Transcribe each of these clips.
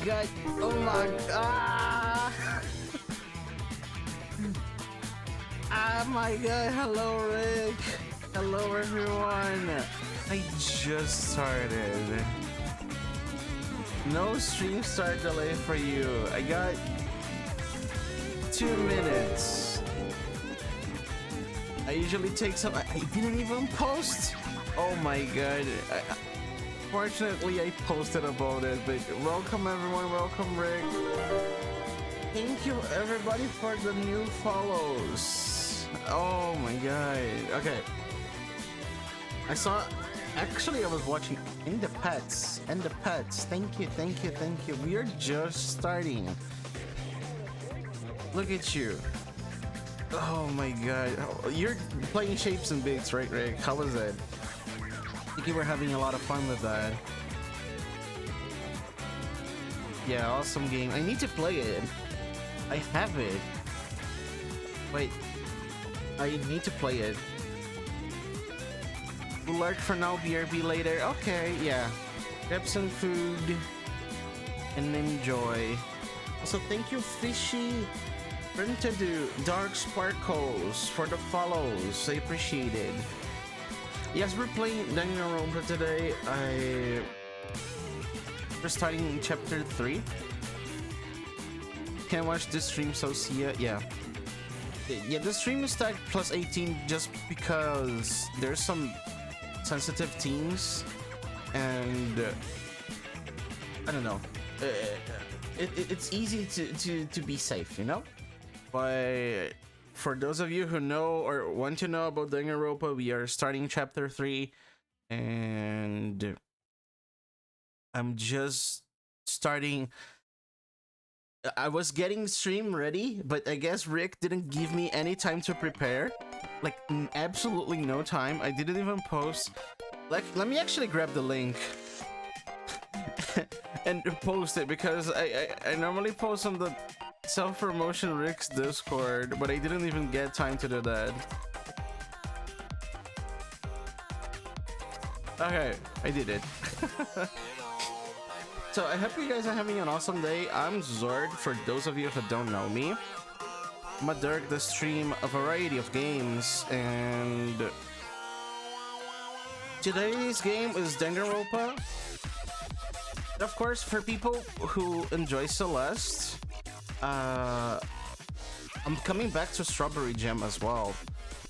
god. Oh my god. Ah my god. Hello Rick. Hello everyone. I just started. No stream start delay for you. I got 2 minutes. I usually take some. I didn't even post. Oh my god. Fortunately, I posted about it. But welcome everyone. Welcome Rick. Thank you everybody for the new follows. Oh my god. Okay. I saw. Actually, I was watching In the Pets. In the Pets. Thank you, thank you, thank you. We are just starting. Look at you. Oh my god. You're playing Shapes and Bigs, right, Rick? How was it? I think you were having a lot of fun with that. Yeah, awesome game. I need to play it. I have it. Wait. I need to play it. Lurk for now, BRB later. Okay, yeah. Grab some food and enjoy. Also, thank you, Fishy, Brentadu, Dark Sparkles for the follows. I appreciate it. Yes, we're playing Danganronpa today. We're starting chapter 3. Can't watch this stream, so see ya. Yeah. Yeah, the stream is tagged plus 18 just because there's some sensitive teams and I don't know, it's easy to be safe, you know. But for those of you who know or want to know about Danganronpa, we are starting chapter 3 and I'm just starting. I was getting stream ready, but I guess Rick didn't give me any time to prepare. Like, absolutely no time. I didn't even post. Like, let me actually grab the link and post it, because I normally post on the self-promotion Rick's Discord, but I didn't even get time to do that. Okay, I did it. So I hope you guys are having an awesome day. I'm Zord, for those of you who don't know me. I'm a Dirk that stream a variety of games, and today's game is Danganronpa. Of course, for people who enjoy Celeste, I'm coming back to Strawberry Gem as well.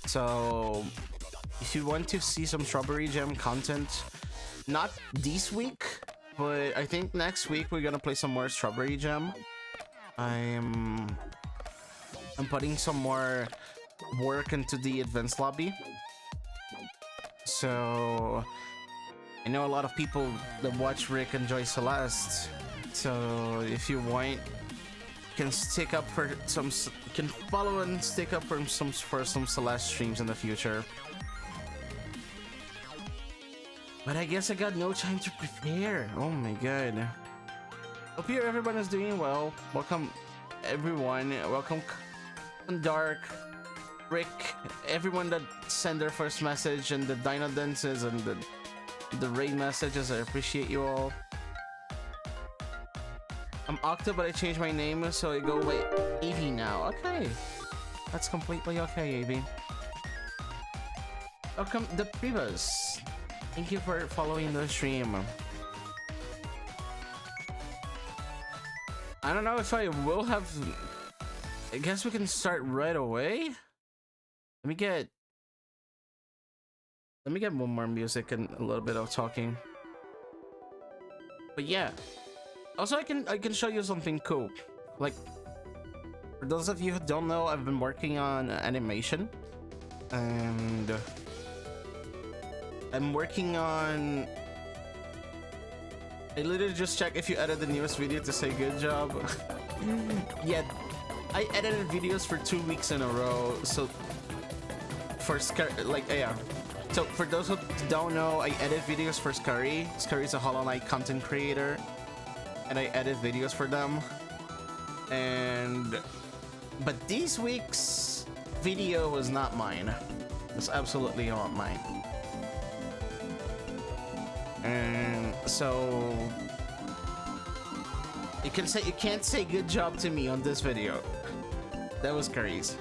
So if you want to see some Strawberry Gem content, not this week, but I think next week we're gonna play some more Strawberry Gem. I'm putting some more work into the advanced lobby. So I know a lot of people that watch Rick enjoy Celeste. So if you want, you can stick up for some, you can follow and stick up for some Celeste streams in the future. But I guess I got no time to prepare. Oh my god. Hope here everyone is doing well. Welcome everyone. Welcome Dark, Rick, everyone that sent their first message, and the Dino Dances and the raid messages. I appreciate you all. I'm Octa, but I changed my name, so I go by AV now. Okay. That's completely okay, AV. Welcome the Privas. Thank you for following the stream. I don't know if I will have. I guess we can start right away. Let me get one more music and a little bit of talking. But yeah. Also, I can show you something cool. Like, for those of you who don't know, I've been working on animation, and I'm working on. I literally just checked if you edited the newest video to say good job. Yeah, I edited videos for 2 weeks in a row. So for yeah. So for those who don't know, I edit videos for Scurry. Scurry's a Hollow Knight content creator, and I edit videos for them. But this week's video was not mine. It's absolutely not mine. And so You can't say good job to me on this video. That was crazy.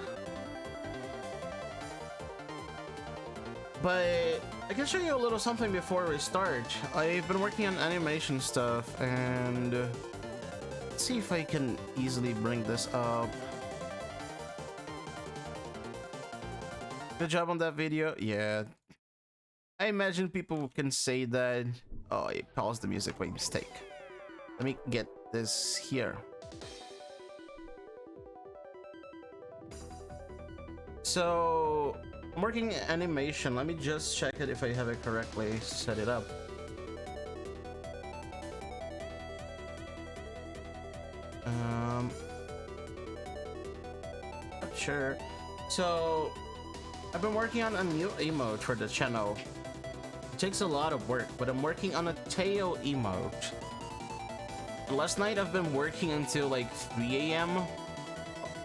But I can show you a little something before we start. I've been working on animation stuff, and let's see if I can easily bring this up. Good job on that video. Yeah, I imagine people can say that. Oh, I paused the music by mistake. Let me get this here. So I'm working animation. Let me just check it if I have it correctly set it up. Not sure. So I've been working on a new emote for the channel. It takes a lot of work, but I'm working on a Teo emote. Last night I've been working until like 3 a.m.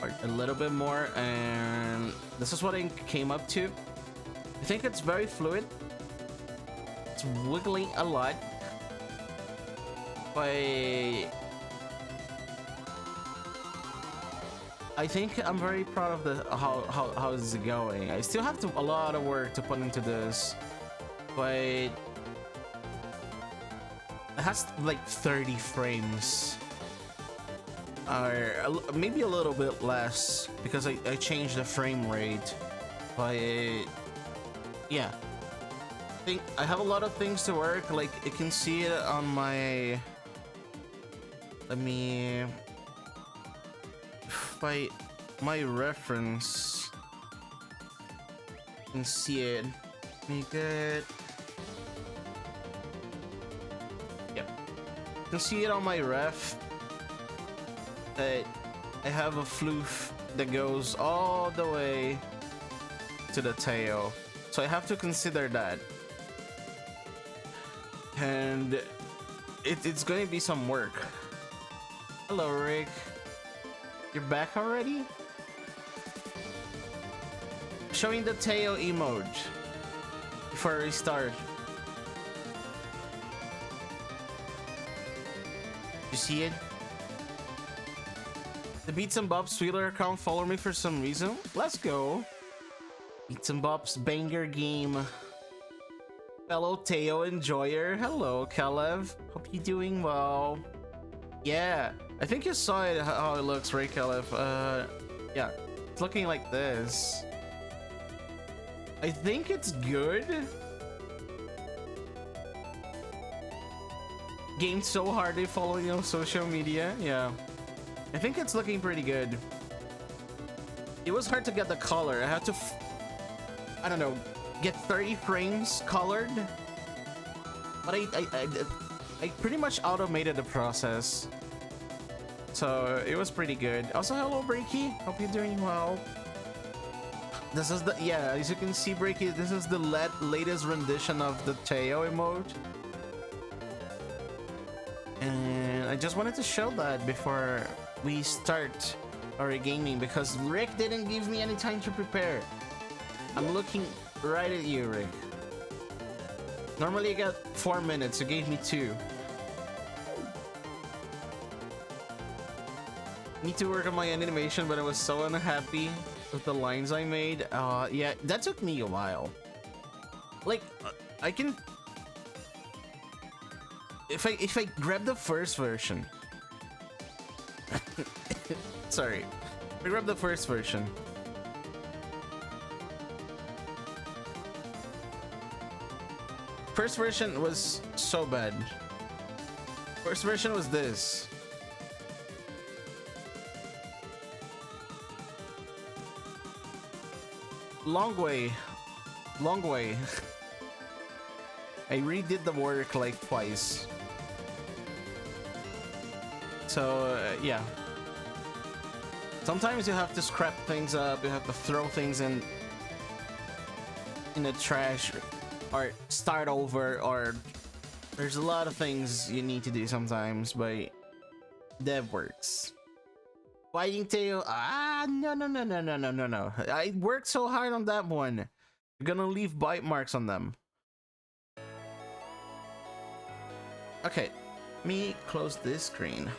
or a little bit more, and this is what I came up to. I think it's very fluid. It's wiggling a lot, but I think I'm very proud of the how this is going. I still have a lot of work to put into this, but it has like 30 frames. Or maybe a little bit less because I changed the frame rate. But yeah, I think I have a lot of things to work. Like you can see it on my. Let me fight my reference. You can see it. Make it. Yep. You can see it on my ref. That I have a floof that goes all the way to the tail, so I have to consider that, and it's going to be some work. Hello, Rick. You're back already? Showing the tail emote before we start. You see it? The Beats and Bob's Twitter account followed me for some reason. Let's go. Beats and Bob's banger game. Fellow Teo enjoyer. Hello, Kalev. Hope you're doing well. Yeah, I think you saw it how it looks, right, Kalev? Yeah, it's looking like this. I think it's good. Gamed so hard they follow you on social media. Yeah. I think it's looking pretty good. It was hard to get the color. I had to, I don't know, get 30 frames colored. But I pretty much automated the process. So it was pretty good. Also, hello, Breaky. Hope you're doing well. This is the, yeah, as you can see, Breaky, this is the latest rendition of the Teo emote. And I just wanted to show that before we start our gaming, because Rick didn't give me any time to prepare. I'm looking right at you, Rick. Normally I got 4 minutes, you gave me 2. Need to work on my animation, but I was so unhappy with the lines I made. Yeah, that took me a while. Like, I can... If I grab the first version... Sorry. I grabbed the first version. First version was so bad. First version was this. Long way. Long way. I redid the work like twice. So, yeah. Sometimes you have to scrap things up, you have to throw things in the trash, or start over, or there's a lot of things you need to do sometimes, but that works. Fighting Tail, no. I worked so hard on that one. You're gonna leave bite marks on them. Okay, let me close this screen.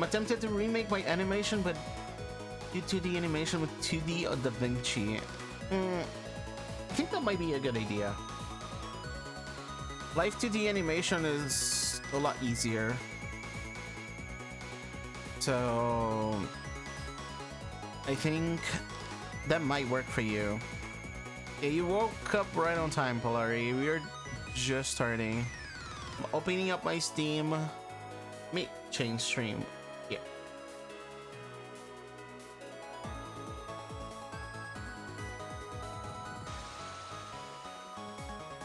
I'm attempted to remake my animation, but do 2D animation with 2D or Da Vinci. I think that might be a good idea. Live 2D animation is a lot easier. So I think that might work for you. Yeah, you woke up right on time, Polari. We are just starting. I'm opening up my Steam. Let me change stream. Yeah.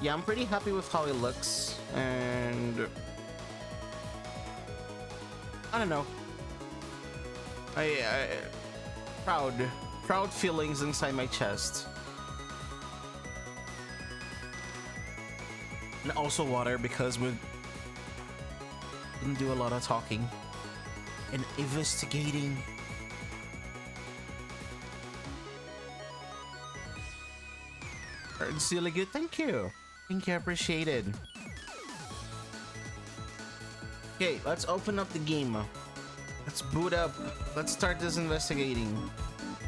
Yeah, I'm pretty happy with how it looks, and I don't know. I proud feelings inside my chest. And also water, because we didn't do a lot of talking and investigating. It's really good. Thank you. Thank you. Appreciated. Okay, let's open up the game. Let's boot up. Let's start this investigating.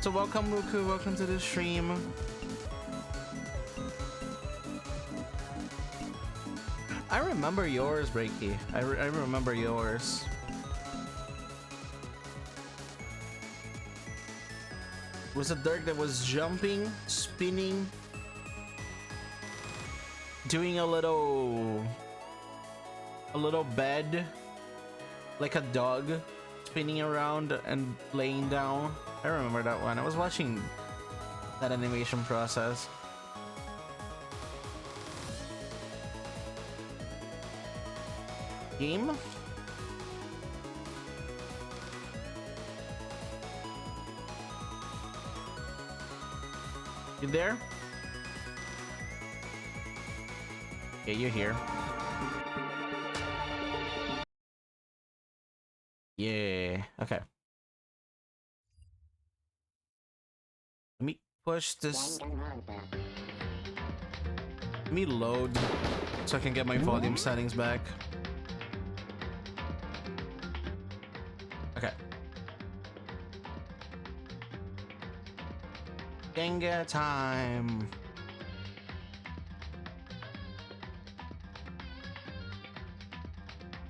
So welcome, Muku. Welcome to the stream. I remember yours, Breaky. I remember yours. Was it Dirk that was jumping, spinning, doing a little bed like a dog, spinning around and laying down? I remember that one. I was watching that animation process. Game? You there? Yeah, you're here. Yeah, okay. Let me push this. Let me load so I can get my volume settings back. Okay. Danga time.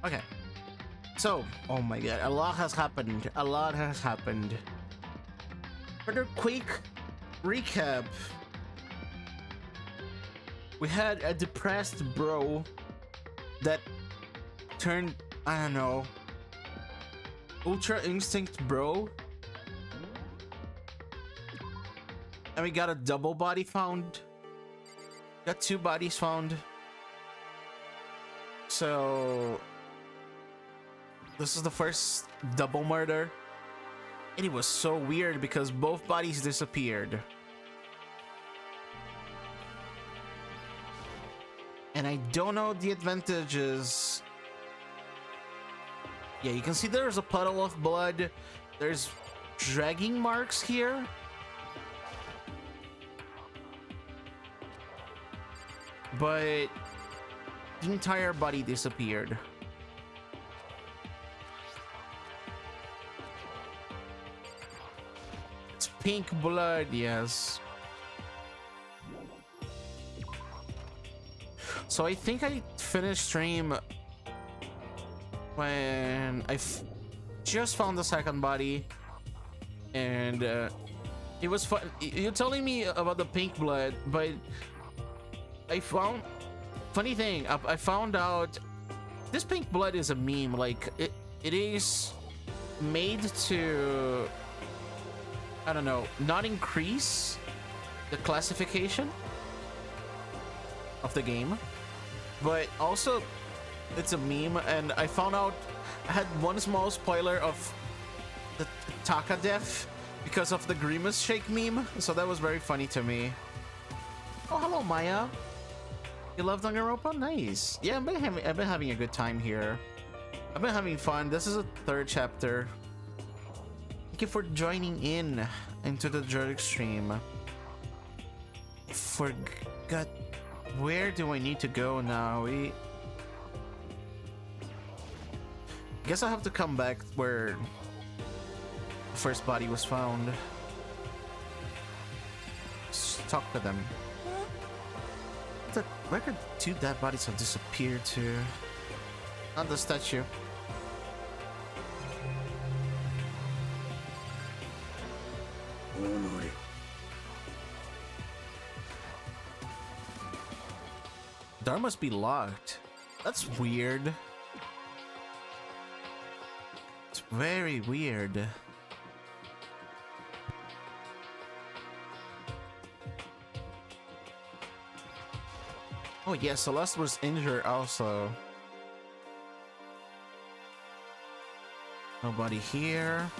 Okay. So, oh my god, a lot has happened. A lot has happened. For a quick recap, we had a depressed bro that turned, I don't know, Ultra Instinct bro. And we got a double body found. Got 2 bodies found. So this is the first double murder. And it was so weird because both bodies disappeared. And I don't know the advantages. Yeah, you can see there's a puddle of blood. There's dragging marks here. But the entire body disappeared. It's pink blood, yes. So I think I finished stream when I just found the second body, and it was fun. You're telling me about the pink blood, but I found, funny thing, I found out this pink blood is a meme. Like it is made to, I don't know, not increase the classification of the game, but also it's a meme. And I found out, I had one small spoiler of the Taka death because of the Grimace Shake meme, so that was very funny to me. Oh, hello, Maya. You love Danganronpa? Nice. Yeah, I've been having a good time here. I've been having fun. This is a 3rd chapter. Thank you for joining in into the Jurek stream. Forgot, where do I need to go now? Guess I have to come back where the first body was found. Let's talk to them. Where could two dead bodies have disappeared to? Not the statue. Door must be locked. That's weird. It's very weird. Oh yeah, Celeste was injured also. Nobody here.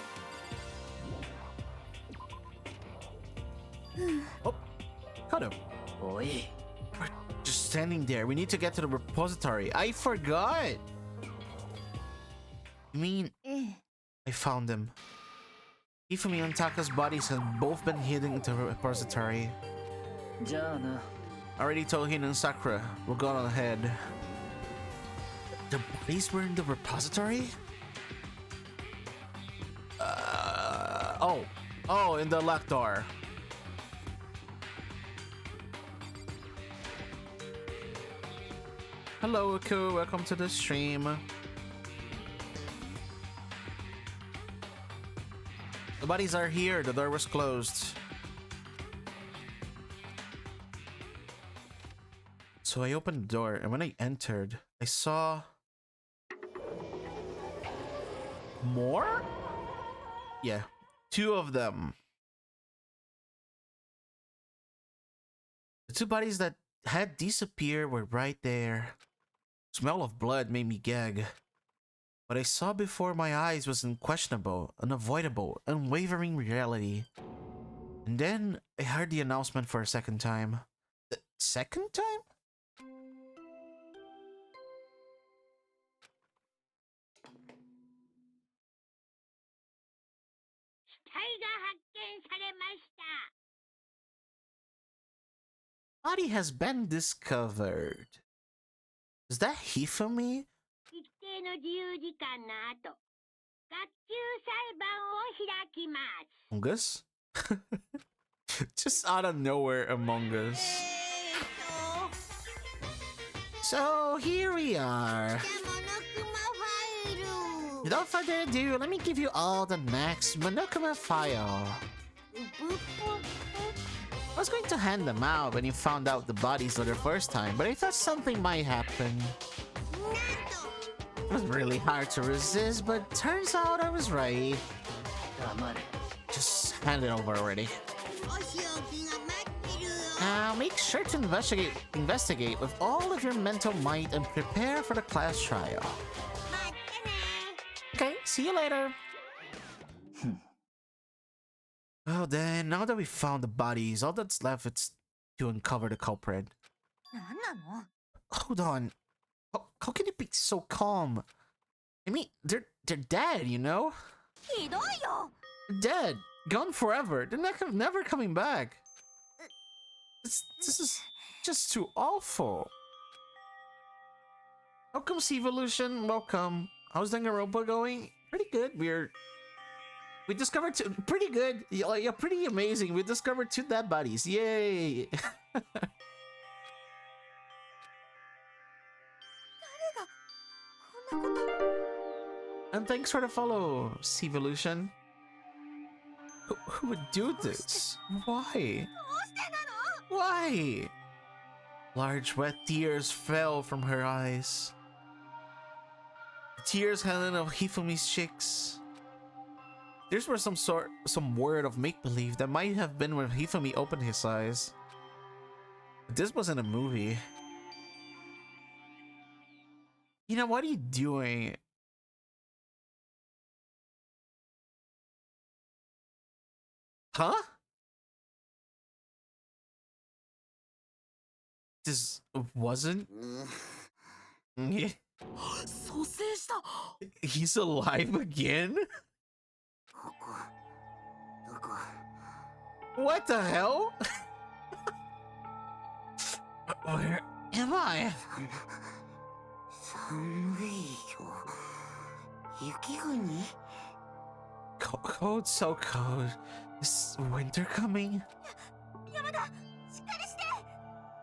Oh, cut him. We're just standing there. We need to get to the repository. I forgot. You mean I found them? Ifumi and Taka's bodies have both been hidden into the repository. I already told Hin and Sakura. We'll go on ahead. The bodies were in the repository? Oh, in the locked door. Hello, Aku. Welcome to the stream. The bodies are here. The door was closed. So I opened the door, and when I entered, I saw more? Yeah, two of them. The two bodies that had disappeared were right there. Smell of blood made me gag. What I saw before my eyes was unquestionable, unavoidable, unwavering reality. And then I heard the announcement for a second time. The second time? Body has been discovered. Is that Hifumi? Among Us? Just out of nowhere, Among Us. So here we are. Without further ado, let me give you all the next Monokuma file. I was going to hand them out when you found out the bodies for the first time, but I thought something might happen. It was really hard to resist, but turns out I was right. Just hand it over already. Now make sure to investigate with all of your mental might and prepare for the class trial. Okay, see you later. Well then, now that we found the bodies, all that's left is to uncover the culprit. Hold on. How can you be so calm? I mean, they're dead, you know? Dead. Gone forever. They're never coming back. This is just too awful. Welcome, Evolution. Welcome. How's Danganronpa going? Pretty good. We discovered two. Pretty good. Yeah, pretty amazing. We discovered two dead bodies. Yay! And thanks for the follow, Evolution. Who would do this? Why? Why? Large wet tears fell from her eyes. The tears held of Hifumi's cheeks. These were some word of make-believe that might have been when Hifumi opened his eyes. But this wasn't a movie. You know, what are you doing? Huh? This wasn't... He's alive again? What the hell? Where am I? Cold, so cold. Is winter coming?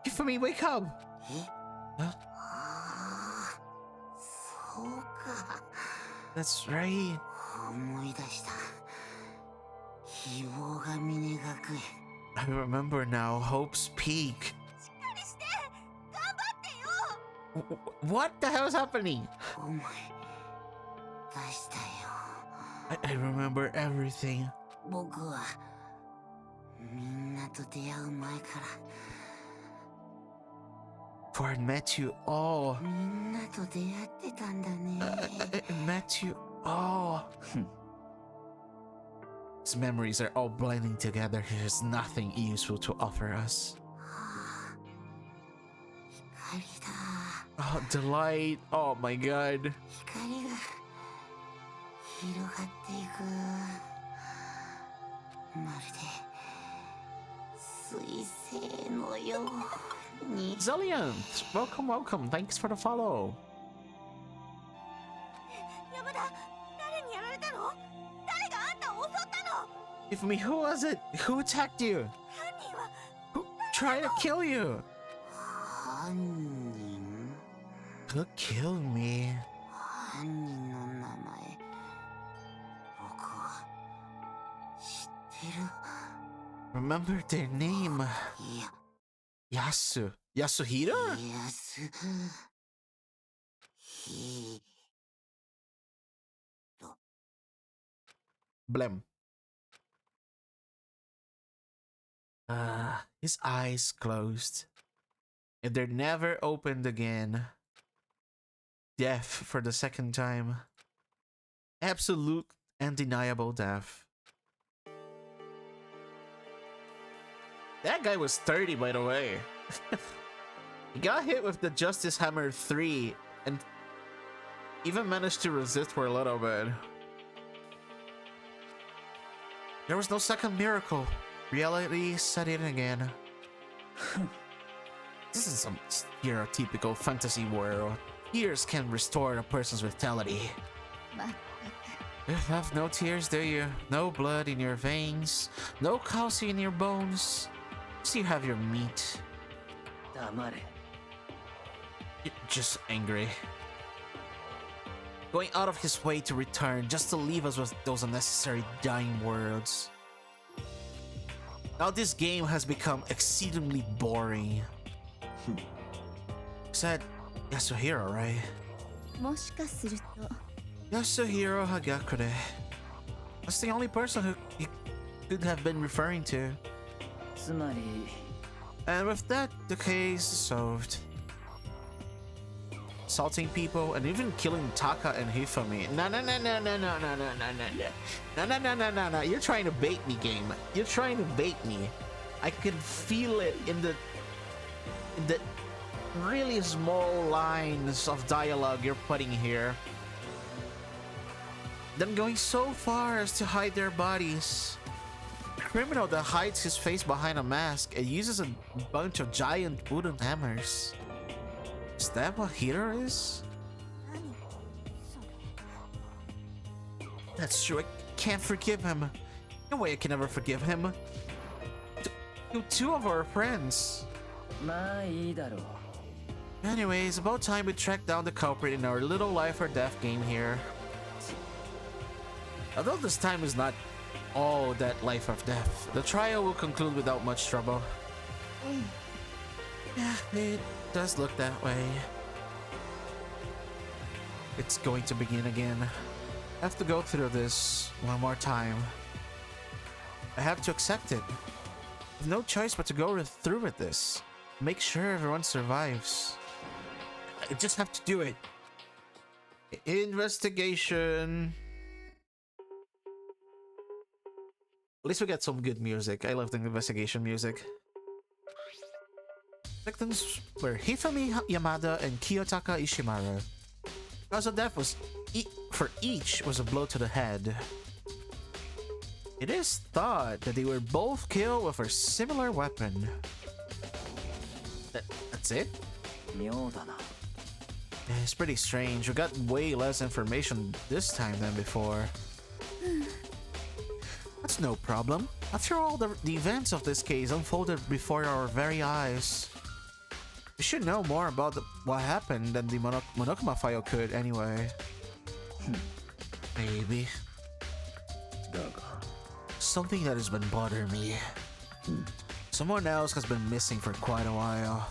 Hifumi, wake up! Huh? That's right. I remember now, Hope's Peak. What the hell is happening? I remember everything. For I met you all. I met you all. These memories are all blending together. There's nothing useful to offer us. Oh, the light. Oh my god. Zilliant, welcome, welcome. Thanks for the follow. If me, who was it? Who attacked you? Who tried to kill you? Who killed me? Remember their name? Yasuhiro? Blem. His eyes closed. And they're never opened again. Death for the second time. Absolute, undeniable death. That guy was 30, by the way. He got hit with the Justice Hammer 3 and even managed to resist for a little bit. There was no second miracle. Reality set in again. This is some stereotypical fantasy world. Tears can restore a person's vitality. You have no tears, do you? No blood in your veins, no calcium in your bones. So you have your meat. You're just angry. Going out of his way to return just to leave us with those unnecessary dying words. Now this game has become exceedingly boring. Said Yasuhiro, right? Yasuhiro Hagakure. That's the only person who he could have been referring to. And with that, the case is solved. Assaulting people and even killing Taka and Hifumi. No. You're trying to bait me, game. You're trying to bait me. I can feel it in the really small lines of dialogue you're putting here. Them going so far as to hide their bodies. A criminal that hides his face behind a mask and uses a bunch of giant wooden hammers. Is that what Hiro is? That's true, I can't forgive him. No way I can ever forgive him. Two of our friends. Anyway, it's about time we track down the culprit in our little life or death game here. Although this time is not all that life or death, the trial will conclude without much trouble. Yeah, it does look that way. It's going to begin again. I have to go through this one more time. I have to accept it. No choice but to go through with this. Make sure everyone survives. I just have to do it. Investigation. At least we get some good music. I love the investigation music. Victims were Hifumi Yamada and Kiyotaka Ishimaru. Cause of death was for each was a blow to the head. It is thought that they were both killed with a similar weapon. That's it? It's pretty strange. We got way less information this time than before. That's no problem. After all, the events of this case unfolded before our very eyes. We should know more about what happened than the Monokuma file could anyway. Maybe. Something that has been bothering me. Someone else has been missing for quite a while.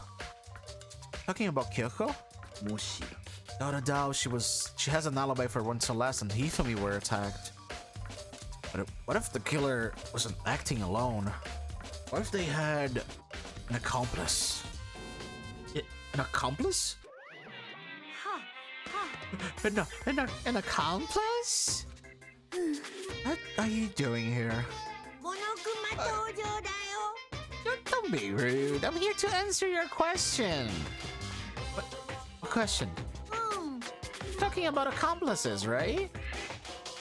Talking about Kyoko? Without a doubt, she has an alibi for when Celeste and Hifumi were attacked. But what if the killer wasn't acting alone? What if they had an accomplice? An accomplice? An accomplice? What are you doing here? Don't be rude. I'm here to answer your question. What question? Talking about accomplices, right?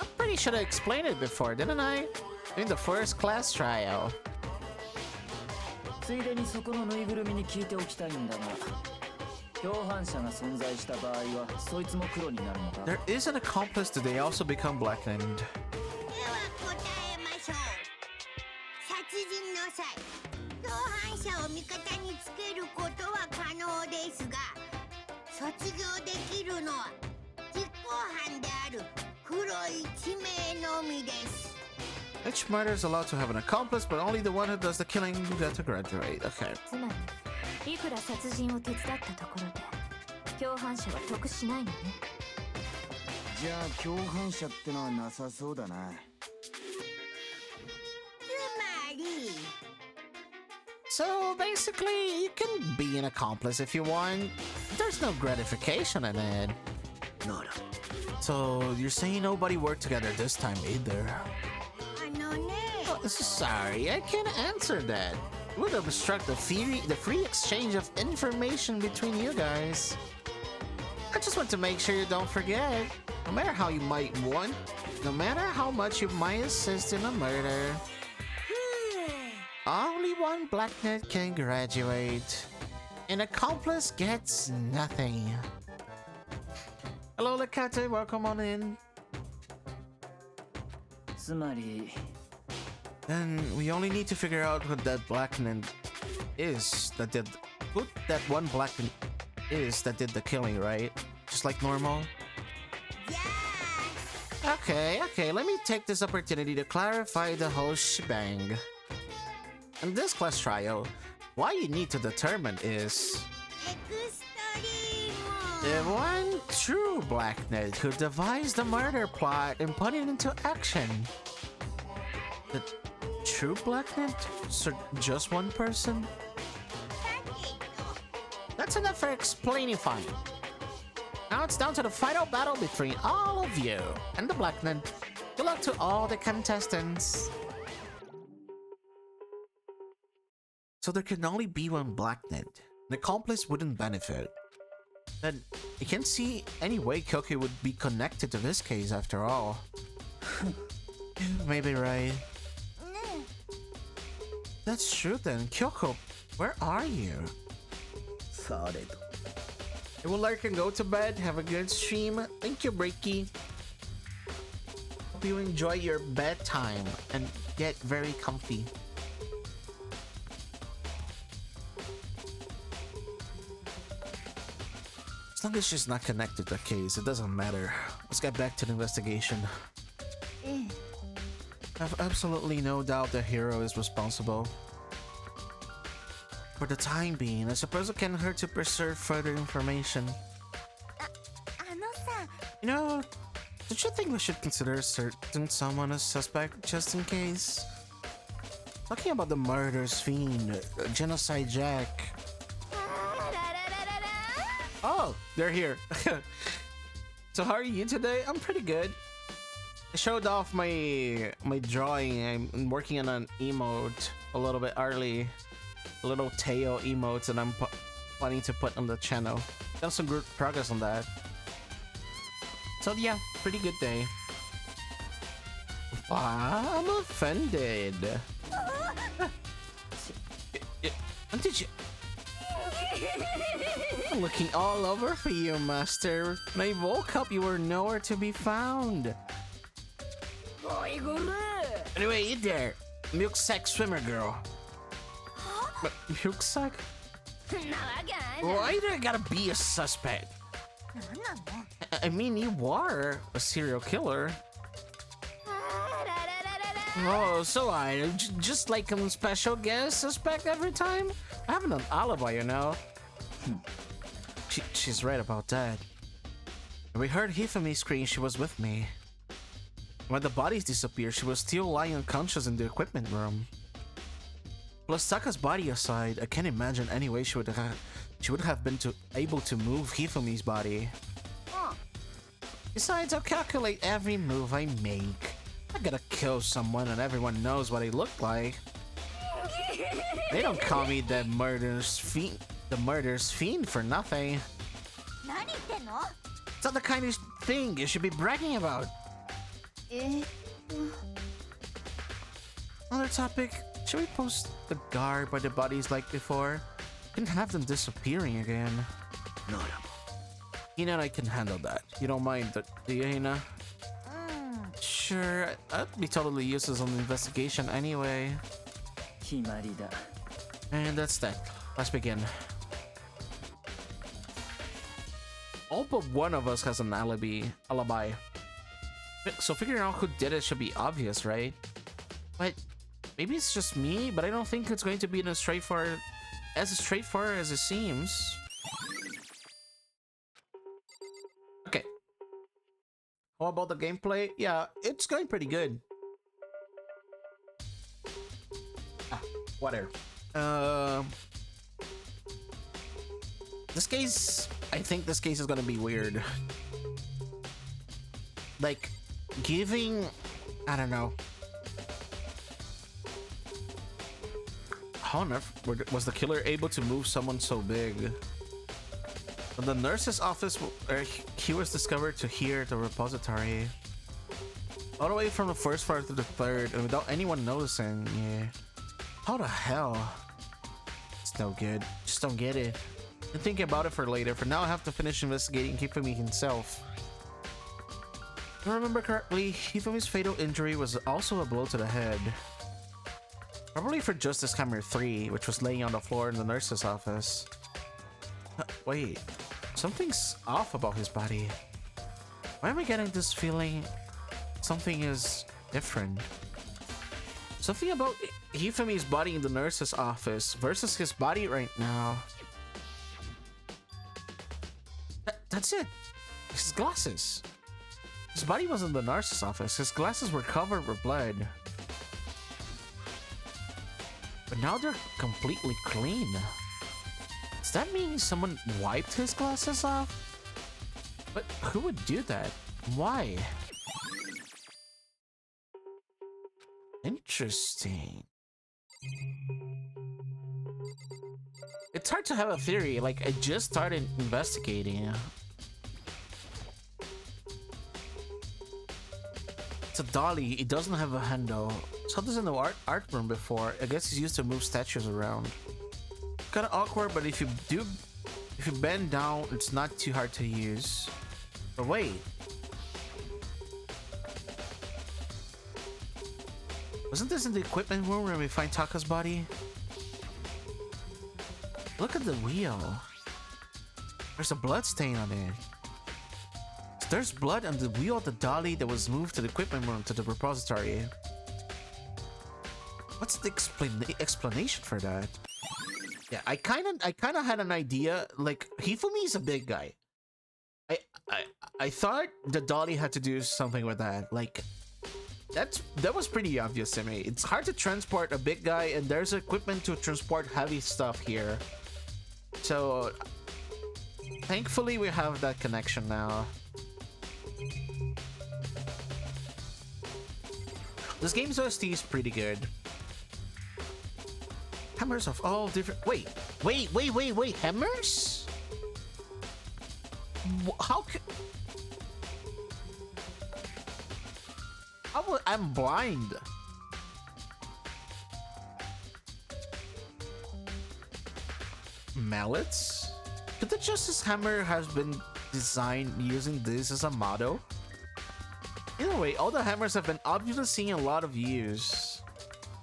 I'm pretty sure I explained it before, didn't I? In the first class trial. There is an accomplice. Do they also become blackened? Each murder is allowed to have an accomplice, but only the one who does the killing will get to graduate. Okay. So basically, you can be an accomplice if you want. There's no gratification in it. So you're saying nobody worked together this time either? Oh, sorry, I can't answer that. It would obstruct the free exchange of information between you guys. I just want to make sure you don't forget. No matter how much you might assist in a murder, only one blacknet can graduate. An accomplice gets nothing. Hello, Lekate, welcome on in. Then we only need to figure out what that blacknet is that did the killing, right? Just like normal? Yeah. Okay, let me take this opportunity to clarify the whole shebang. In this class trial, what you need to determine is the one true blacknet who devised the murder plot and put it into action. The true blacknet? So just one person? That's enough for explaining fine. Now it's down to the final battle between all of you and the blacknet. Good luck to all the contestants. So there can only be one blacknet. An accomplice wouldn't benefit. Then I can't see any way Kyoko would be connected to this case after all. Maybe right. That's true then. Kyoko, where are you? I will like and go to bed. Have a good stream. Thank you, Breaky. Hope you enjoy your bedtime and get very comfy. As long as she's not connected to the case, it doesn't matter. Let's get back to the investigation. I have absolutely no doubt the hero is responsible. For the time being, I suppose it can't hurt to preserve further information. You know, don't you think we should consider certain someone as suspect just in case? Talking about the murders fiend, Genocide Jack. Oh, they're here. So how are you today? I'm pretty good. I showed off my drawing. I'm working on an emote a little bit early. A little tail emotes that I'm planning to put on the channel. Done some good progress on that. So yeah, pretty good day. Wow, I'm offended. Did you? I'm looking all over for you, Master. When I woke up, you were nowhere to be found. Anyway, you there, milk sack swimmer girl. But milk sack? Why do I gotta be a suspect? I mean, you are a serial killer. Oh, so just like a special guest suspect every time? I have an alibi, you know. She's right about that. When we heard Hifumi scream, she was with me. When the bodies disappeared, she was still lying unconscious in the equipment room. Plus, Taka's body aside, I can't imagine any way she would have been able to move Hifumi's body. Besides, I'll calculate every move I make. I gotta kill someone and everyone knows what I look like. They don't call me the murderous fiend for nothing. It's not the kind of thing you should be bragging about. Another topic. Should we post the guard by the bodies like before? Couldn't have them disappearing again. No. Hina, I can handle that. You don't mind, do you, Hina? Sure, I'd be totally useless on the investigation anyway. And that's that. Let's begin. All but one of us has an alibi. So figuring out who did it should be obvious, right? But maybe it's just me, but I don't think it's going to be as straightforward as it seems. Okay. How about the gameplay? Yeah, it's going pretty good. Whatever. I think this case is gonna be weird. Like, I don't know. How on earth was the killer able to move someone so big? From the nurse's office, he was discovered to here at the repository. All the way from the first floor to the third, and without anyone noticing. Yeah. How the hell? It's no good. Just don't get it. I'm thinking about it for later. For now, I have to finish investigating Hifumi himself. If I remember correctly, Hifumi's fatal injury was also a blow to the head. Probably for Justice Hammer 3, which was laying on the floor in the nurse's office. Wait, something's off about his body. Why am I getting this feeling something is different? Something about Hifumi's body in the nurse's office versus his body right now. That's it. His glasses. His body was in the nurse's office. His glasses were covered with blood. But now they're completely clean. Does that mean someone wiped his glasses off? But who would do that? Why? Interesting. It's hard to have a theory, like I just started investigating. It's a dolly, it doesn't have a handle. Saw this in the art room before. I guess it's used to move statues around. Kinda awkward, but if you bend down, it's not too hard to use. But wait. Wasn't this in the equipment room where we find Taka's body? Look at the wheel. There's a blood stain on it. There's blood on the wheel of the dolly that was moved to the equipment room to the repository. What's the explanation for that? Yeah, I kind of had an idea. Like, Hifumi is a big guy. I thought the dolly had to do something with that. Like, that was pretty obvious to me. It's hard to transport a big guy, and there's equipment to transport heavy stuff here. So, thankfully, we have that connection now. This game's OST is pretty good. Hammers of all different... Wait, hammers? How could... I'm blind. Mallets? Could the Justice Hammer has been designed using this as a motto? Either way, all the hammers have been obviously seeing a lot of use.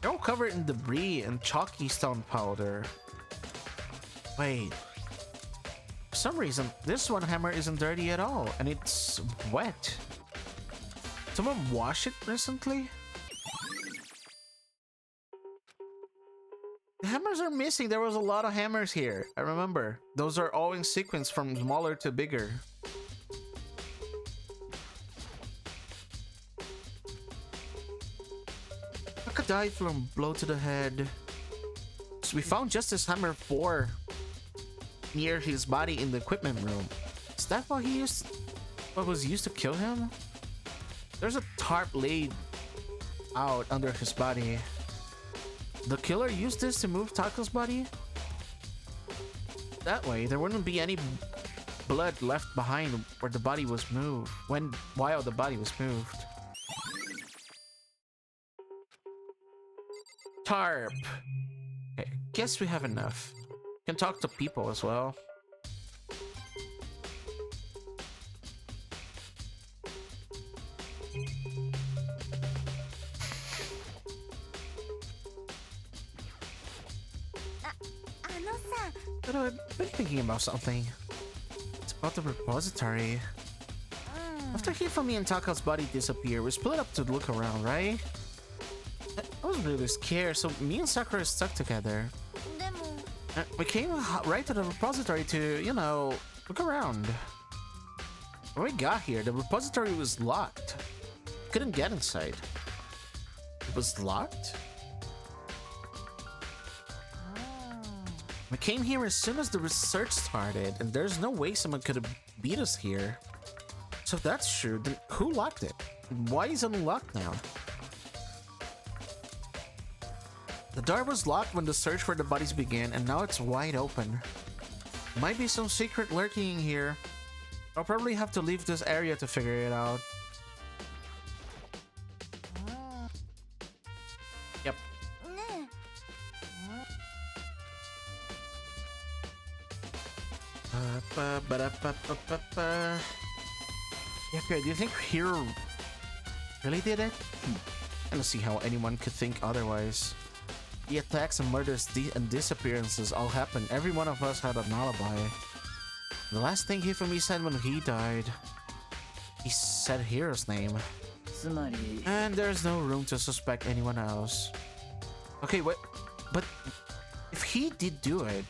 They're all covered in debris and chalky stone powder. Wait. For some reason, this one hammer isn't dirty at all, and it's wet. Someone washed it recently? The hammers are missing. There was a lot of hammers here. I remember. Those are all in sequence from smaller to bigger. Crocodile from blow to the head. So we found Justice Hammer 4 near his body in the equipment room. Is that what was used to kill him? There's a tarp laid out under his body. The killer used this to move Taco's body? That way, there wouldn't be any blood left behind where the body was moved, while the body was moved. Tarp. Okay, guess we have enough. Can talk to people as well. But I've been thinking about something. It's about the repository. After Hifumi and Taka's body disappeared, we split up to look around, right? I was really scared, so me and Sakura stuck together. We came right to the repository to, you know, look around. When we got here, the repository was locked. Couldn't get inside. It was locked? We came here as soon as the research started, and there's no way someone could have beat us here. So if that's true, then who locked it? Why is it unlocked now? The door was locked when the search for the bodies began, and now it's wide open. Might be some secret lurking here. I'll probably have to leave this area to figure it out. Yep. Okay, do you think Hero really did it? I don't see how anyone could think otherwise. The attacks and murders and disappearances all happened. Every one of us had an alibi. The last thing Hifumi said when he died, he said Hero's name. And there's no room to suspect anyone else. Okay, what? But if he did do it,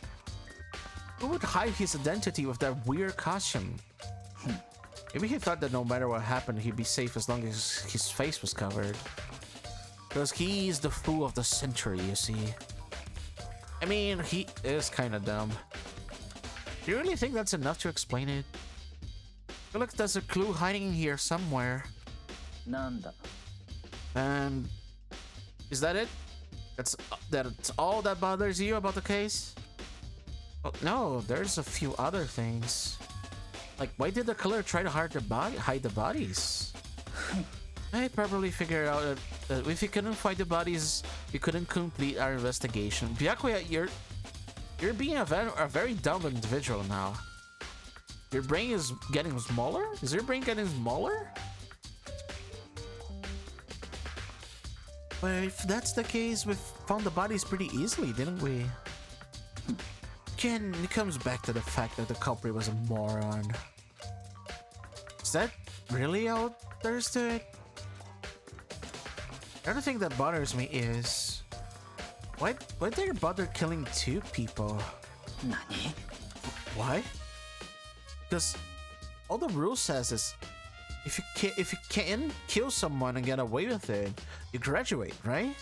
who would hide his identity with that weird costume? Maybe he thought that no matter what happened, he'd be safe as long as his face was covered. Because he's the fool of the century, you see. I mean, he is kind of dumb. Do you really think that's enough to explain it? I feel like there's a clue hiding here somewhere. And is that it? That's all that bothers you about the case? Oh, no, there's a few other things. Like, why did the killer try to hide the bodies? I probably figured out that if you couldn't find the bodies, you couldn't complete our investigation. Byakuya, you're being a very dumb individual now. Your brain is getting smaller? Is your brain getting smaller? But if that's the case, we found the bodies pretty easily, didn't we? Again, it comes back to the fact that the culprit was a moron. Is that really all there is to it? The other thing that bothers me is... Why did they bother killing 2 people? Why? Because all the rule says is if you can kill someone and get away with it, you graduate, right?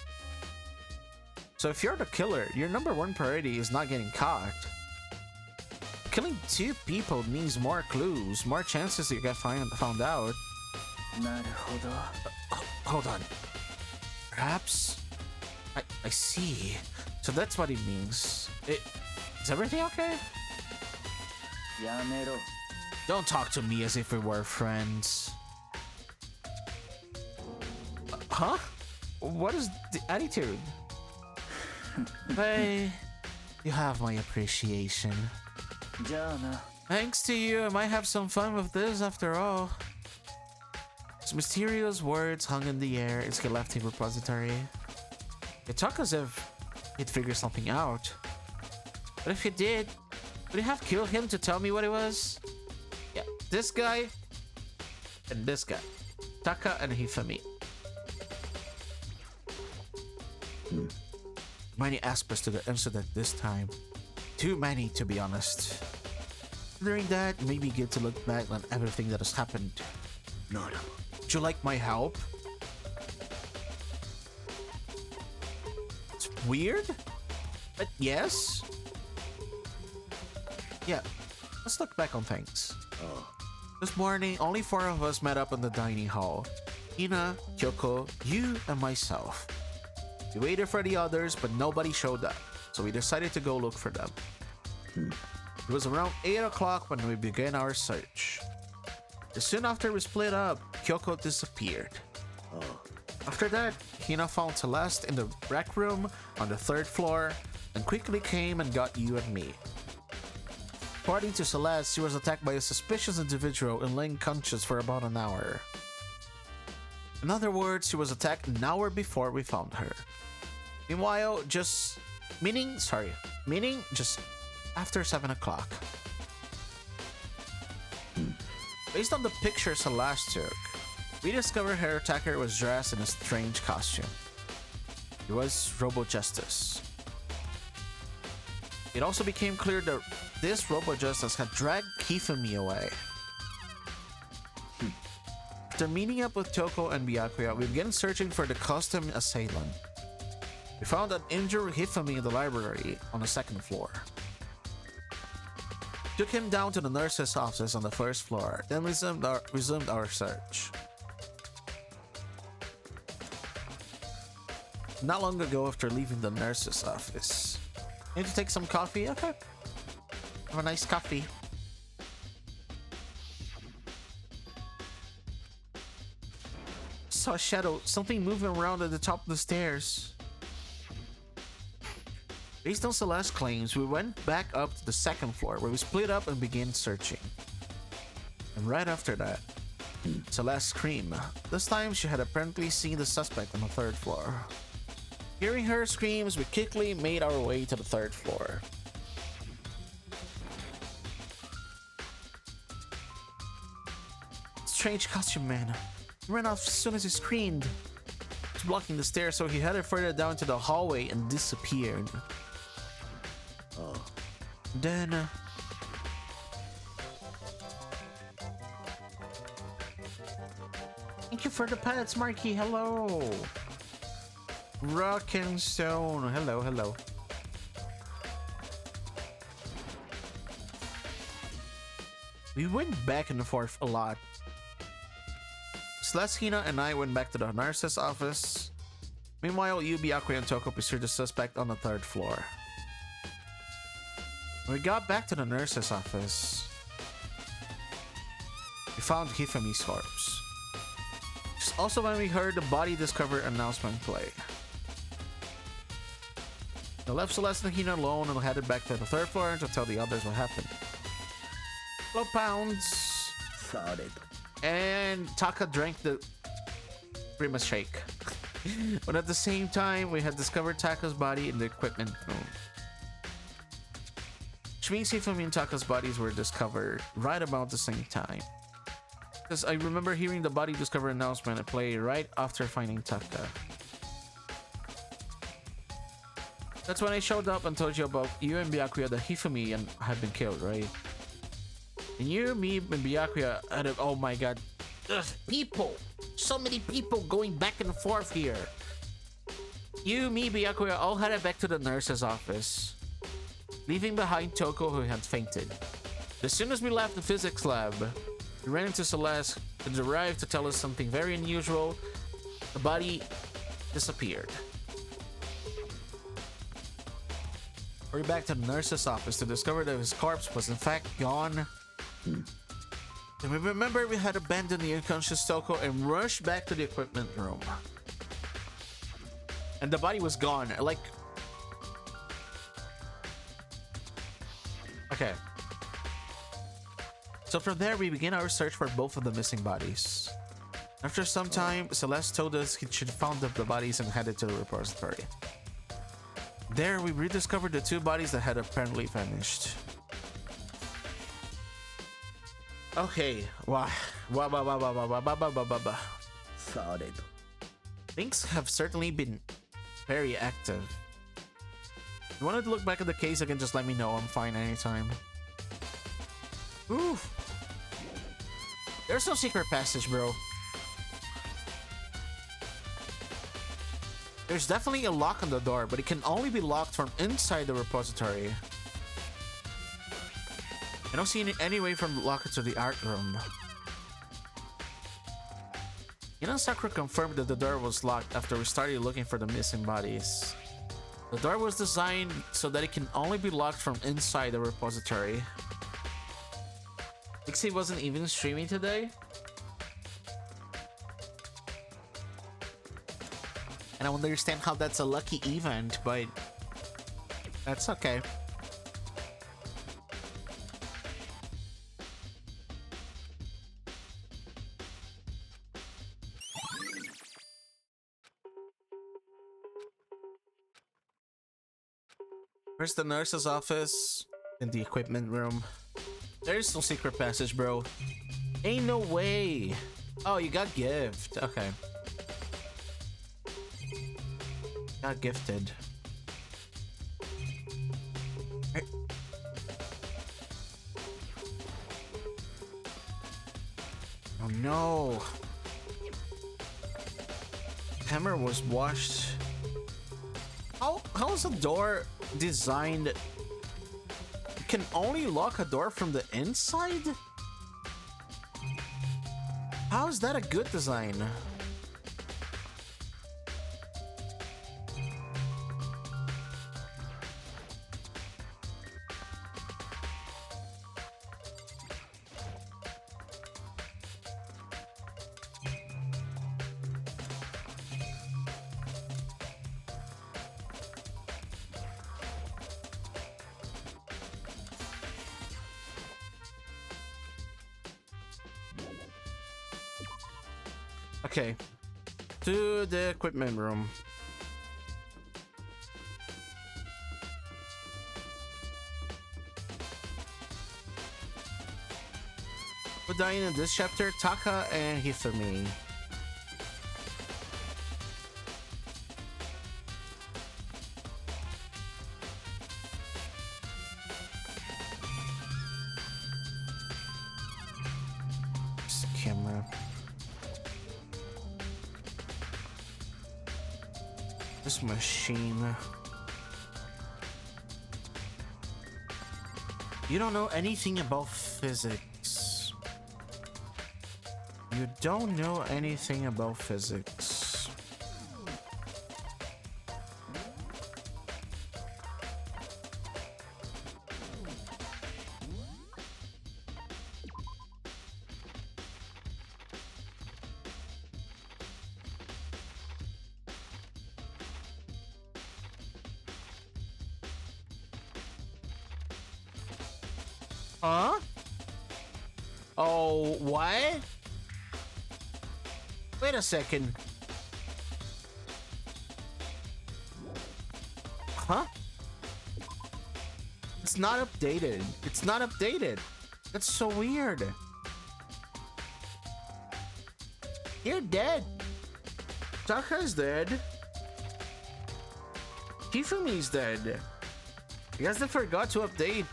So if you're the killer, your number 1 priority is not getting caught. Killing 2 people means more clues, more chances you get found out. Hold on. Perhaps? I see. So that's what it means. Is everything okay? Don't talk to me as if we were friends. Huh? What is the attitude? Hey, you have my appreciation. Thanks to you, I might have some fun with this after all. His mysterious words hung in the air as he left the repository. It talked as if he'd figured something out. But if he did, would he have killed him to tell me what it was? Yeah, this guy and this guy. Taka and Hifumi. Many aspects to the incident this time. Too many, to be honest. During that, it may be good to look back on everything that has happened. Would you like my help? It's weird, but yes. Yeah, let's look back on things. This morning, only 4 of us met up in the dining hall. Hina, Kyoko, you, and myself. We waited for the others, but nobody showed up, so we decided to go look for them. It was around 8 o'clock when we began our search. As soon after we split up, Kyoko disappeared. After that, Hina found Celeste in the rec room on the 3rd floor and quickly came and got you and me. According to Celeste, she was attacked by a suspicious individual and laying conscious for about an hour. In other words, she was attacked an hour before we found her. Meanwhile, meaning just after 7 o'clock. Based on the picture Celeste took, we discovered her attacker was dressed in a strange costume. It was Robo Justice. It also became clear that this Robo Justice had dragged Hifumi away. After meeting up with Toko and Byakuya, we began searching for the costumed assailant. We found an injured Hifumi in the library on the 2nd floor. Took him down to the nurse's office on the 1st floor, then resumed our search. Not long ago, after leaving the nurse's office. Need to take some coffee? Okay. Have a nice coffee. Saw a shadow, something moving around at the top of the stairs. Based on Celeste's claims, we went back up to the 2nd floor where we split up and began searching. And right after that, Celeste screamed. This time she had apparently seen the suspect on the 3rd floor. Hearing her screams, we quickly made our way to the 3rd floor. Strange costume man. He ran off as soon as he screamed. He was blocking the stairs, so he headed further down to the hallway and disappeared. Then thank you for the pets, Marky. Hello. Rock and Stone. Hello. We went back and forth a lot. Celeste, Hina, and I went back to the nurse's office. Meanwhile, Yubi, Akui, and Toko pursued the suspect on the 3rd floor. When we got back to the nurse's office, we found Hifumi's corpse. It's also when we heard the body discovered announcement play. I left Celeste and Hina alone and headed back to the 3rd floor to tell the others what happened. Hello, Pounds. Solid. And Taka drank the Grimace shake. But at the same time, we had discovered Taka's body in the equipment room. Which means Hifumi and Taka's bodies were discovered right about the same time. Because I remember hearing the body discovery announcement play right after finding Taka. That's when I showed up and told you about you and Byakuya that Hifumi and had been killed, right? And you, me, and Byakuya had a, oh my god. Ugh, people! So many people going back and forth here. You, me, Byakuya all headed back to the nurse's office, leaving behind Toko, who had fainted. As soon as we left the physics lab, we ran into Celeste, who arrived to tell us something very unusual. The body disappeared. We're back to the nurse's office to discover that his corpse was in fact gone. And we remember we had abandoned the unconscious Toko and rushed back to the equipment room. And the body was gone. Like, okay. So from there, we begin our search for both of the missing bodies. After some time, Celeste told us he should found the bodies and headed to the repository. There, we rediscovered the 2 bodies that had apparently vanished. Okay, things have certainly been very active. If you wanted to look back at the case again, just let me know. I'm fine anytime. Oof. There's no secret passage, bro. There's definitely a lock on the door, but it can only be locked from inside the repository. I don't see any way from the locker to the art room. Sakura confirmed that the door was locked after we started looking for the missing bodies. The door was designed so that it can only be locked from inside the repository. Dixie wasn't even streaming today? And I don't understand how that's a lucky event, but that's okay. Where's the nurse's office? In the equipment room. There's no secret passage, bro. Ain't no way. Oh, you got gift. Okay. Got gifted. Oh no. Hammer was washed. How is a door designed? You can only lock a door from the inside? How is that a good design? Okay, to the equipment room. Who died in this chapter? Taka and Hifumi. This camera. This machine. You don't know anything about physics. You don't know anything about physics. Huh? Oh, what? Wait a second. Huh? It's not updated. It's not updated. That's so weird. You're dead. Taka's dead. Hifumi's dead. I guess they forgot to update.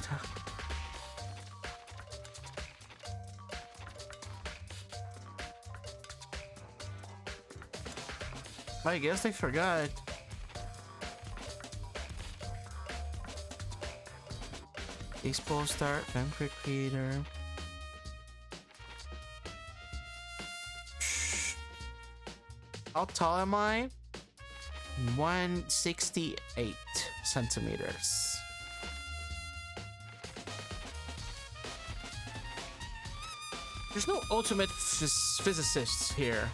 I guess they forgot. Baseball star, vampire creator. How tall am I? 168 centimeters. There's no ultimate physicists here.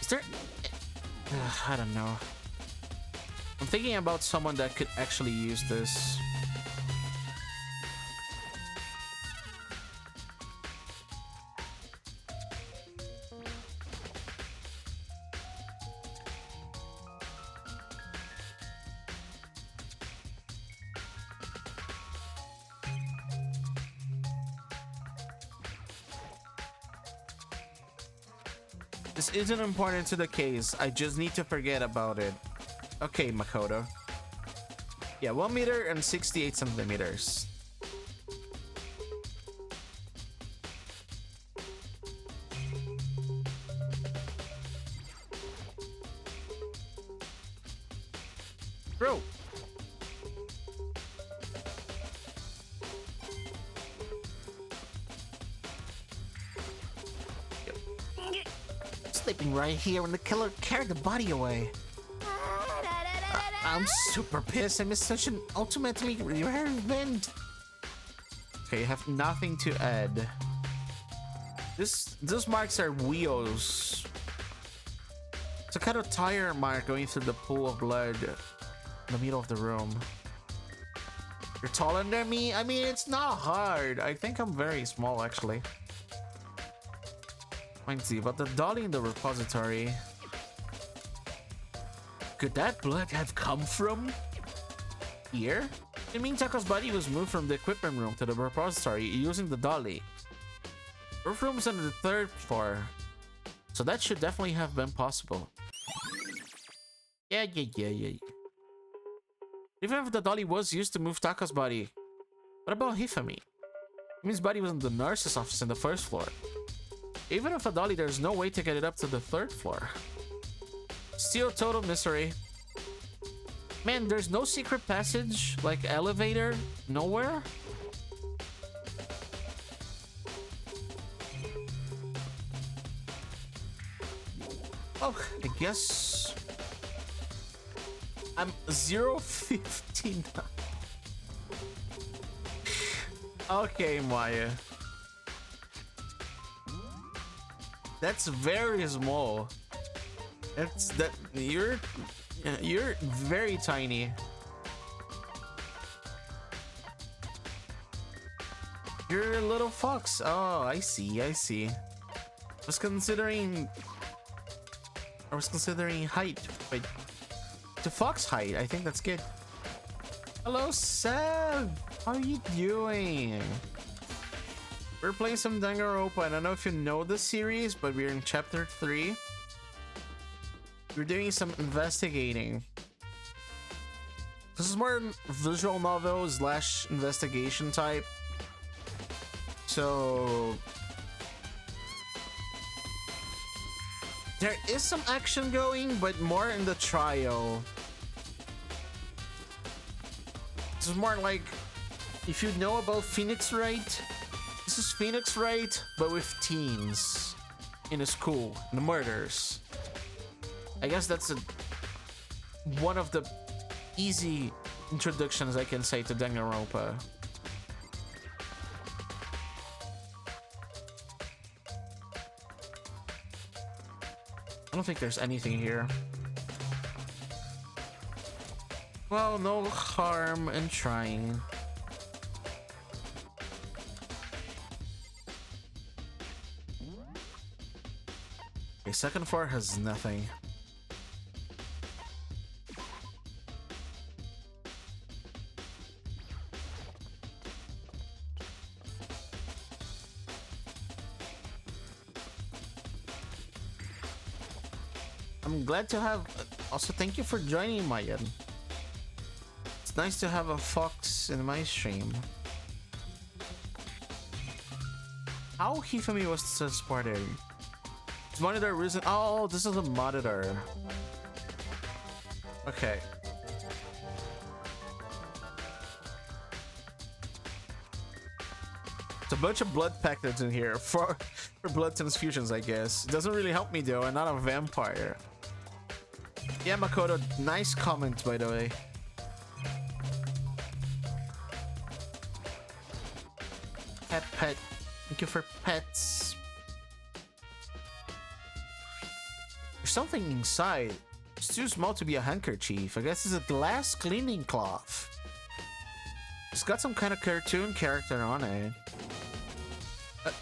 Is there? I don't know. I'm thinking about someone that could actually use this. This isn't important to the case. I just need to forget about it. Okay, Makoto. Yeah, 1 meter and 68 centimeters. Bro. Sleeping right here when the killer carried the body away. I'm super pissed. I missed such an ultimately rare event. Okay, you have nothing to add. Those marks are wheels. It's a kind of tire mark going through the pool of blood in the middle of the room. You're taller than me? I mean, it's not hard. I think I'm very small, actually. Might see, but the dolly in the repository. Could that blood have come from here? I mean, Taco's body was moved from the equipment room to the repository using the dolly. Roof room's on the 3rd floor, so that should definitely have been possible. Yeah. Even if the dolly was used to move Taco's body, what about Hifumi? His body was in the nurse's office in the 1st floor. Even if a dolly, there's no way to get it up to the 3rd floor. Still total mystery. Man, there's no secret passage, like elevator, nowhere? Oh, I guess I'm 059. Okay, Maya. That's very small. That's that you're very tiny. You're a little fox. Oh, I see. I was considering height, but to fox height, I think that's good. Hello, Seb. How are you doing? We're playing some Danganronpa. I don't know if you know the series, but we're in chapter 3. We're doing some investigating. This is more visual novel / investigation type. So there is some action going, but more in the trial. This is more like, if you know about Phoenix Wright, this is Phoenix Wright, but with teens in a school, the murders. I guess that's one of the easy introductions I can say to Danganronpa. I don't think there's anything here. Well, no harm in trying. Okay, 2nd floor has nothing. I'm glad to have. Also, thank you for joining, Mayan. It's nice to have a fox in my stream. How Hifumi was transported? His monitor reason. Oh, this is a monitor. Okay. It's a bunch of blood packets in here for blood transfusions, I guess. It doesn't really help me though. I'm not a vampire. Yeah, Makoto, nice comment, by the way. Pet. Thank you for pets. There's something inside. It's too small to be a handkerchief. I guess it's a glass cleaning cloth. It's got some kind of cartoon character on it.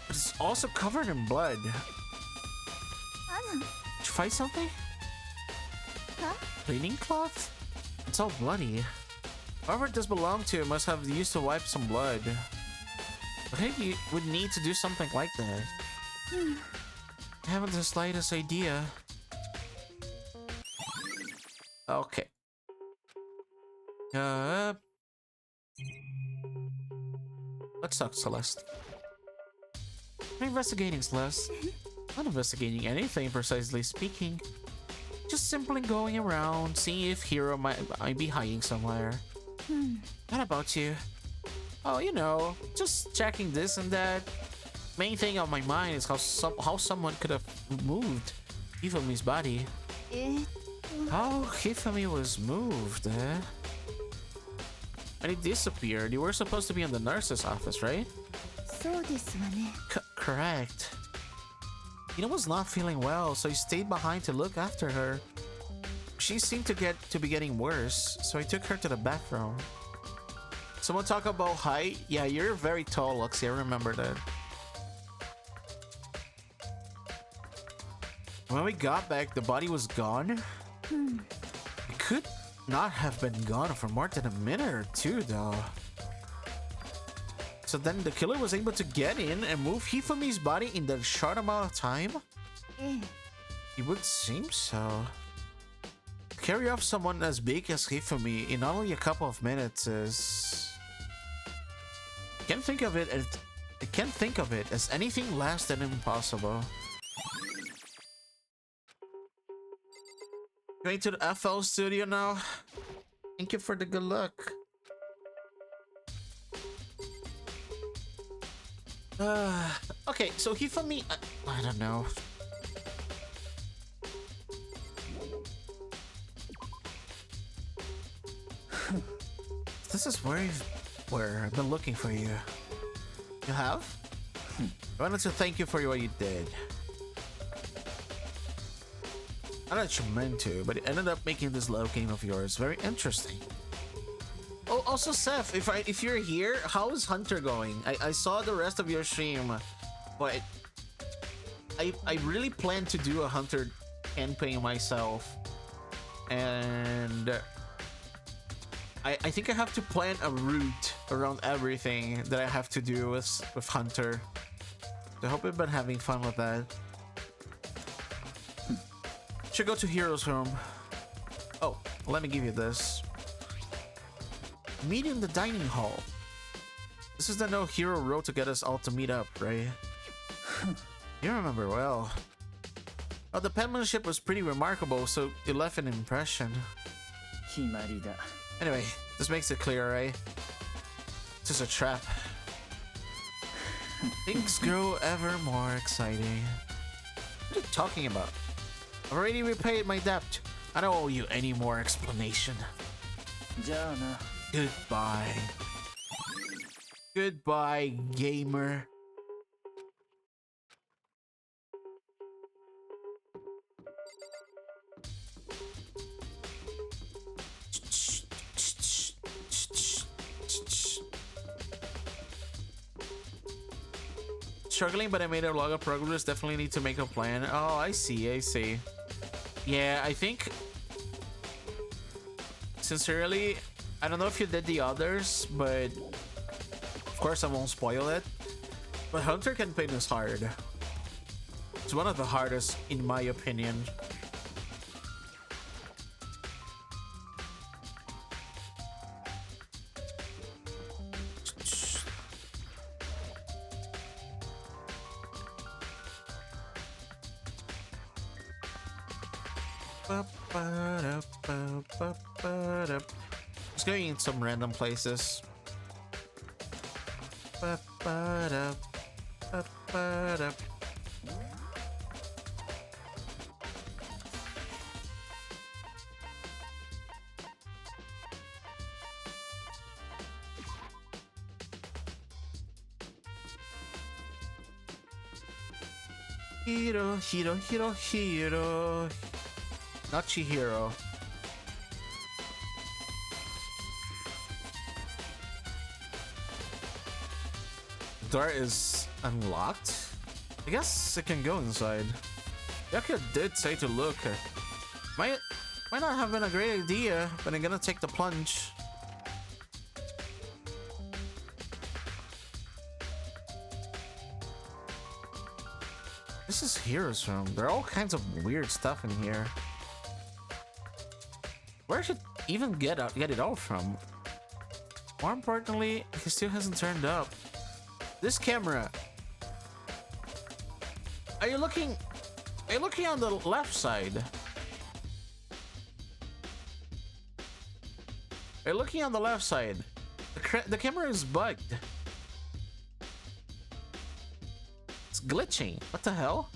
It's also covered in blood. Did you find something? Huh? Cleaning cloth? It's all bloody. Whoever this belonged to must have used to wipe some blood. I think you would need to do something like that. I haven't the slightest idea. Okay. Let's talk, Celeste. I'm investigating, Celeste. Not investigating anything, precisely speaking. Just simply going around, seeing if Hero might be hiding somewhere. What about you? Oh, you know, just checking this and that. Main thing on my mind is how someone could have moved Hifumi's body. How Hifumi was moved, eh? When he disappeared, you were supposed to be in the nurse's office, right? Correct. Hina was not feeling well, so he stayed behind to look after her. She seemed to be getting worse, so he took her to the bathroom. Someone talk about height? Yeah, you're very tall, Luxie. I remember that. When we got back, the body was gone. It could not have been gone for more than a minute or two, though. So then the killer was able to get in and move Hifumi's body in that short amount of time? It would seem so. To carry off someone as big as Hifumi in only a couple of minutes is... I can't think of it as anything less than impossible. Going to the FL studio now. Thank you for the good luck. Okay, so Hifumi, I don't know. This is where I've been looking for you. You have? I wanted to thank you for what you did. Not that you meant to, but it ended up making this love game of yours very interesting. Oh, also Seth, if you're here, how is Hunter going? I saw the rest of your stream, but I really plan to do a Hunter campaign myself, and I think I have to plan a route around everything that I have to do with Hunter. I hope you've been having fun with that. Should go to Hero's room. Oh, let me give you this. Meet in the dining hall. This is the note Hero wrote to get us all to meet up, right? You remember well. Oh, the penmanship was pretty remarkable, so it left an impression. Anyway, this makes it clear, right? It's just a trap. Things grow ever more exciting. What are you talking about? I've already repaid my debt. I don't owe you any more explanation. Goodbye. Goodbye, gamer. Struggling, but I made a lot of progress. Definitely need to make a plan. Oh, I see. Yeah, I think... Sincerely, I don't know if you did the others, but... Of course, I won't spoil it. But Hunter campaign is hard. It's one of the hardest, in my opinion. Just going in some random places. Hero. Not Chihiro. The door is unlocked? I guess it can go inside. Yakuya did say to look. Might not have been a great idea, but I'm gonna take the plunge. This is Hero's room. There are all kinds of weird stuff in here. Where should even get it all from? More importantly, he still hasn't turned up. This camera. Are you looking on the left side? Are you looking on the left side? The camera is bugged. It's glitching. What the hell?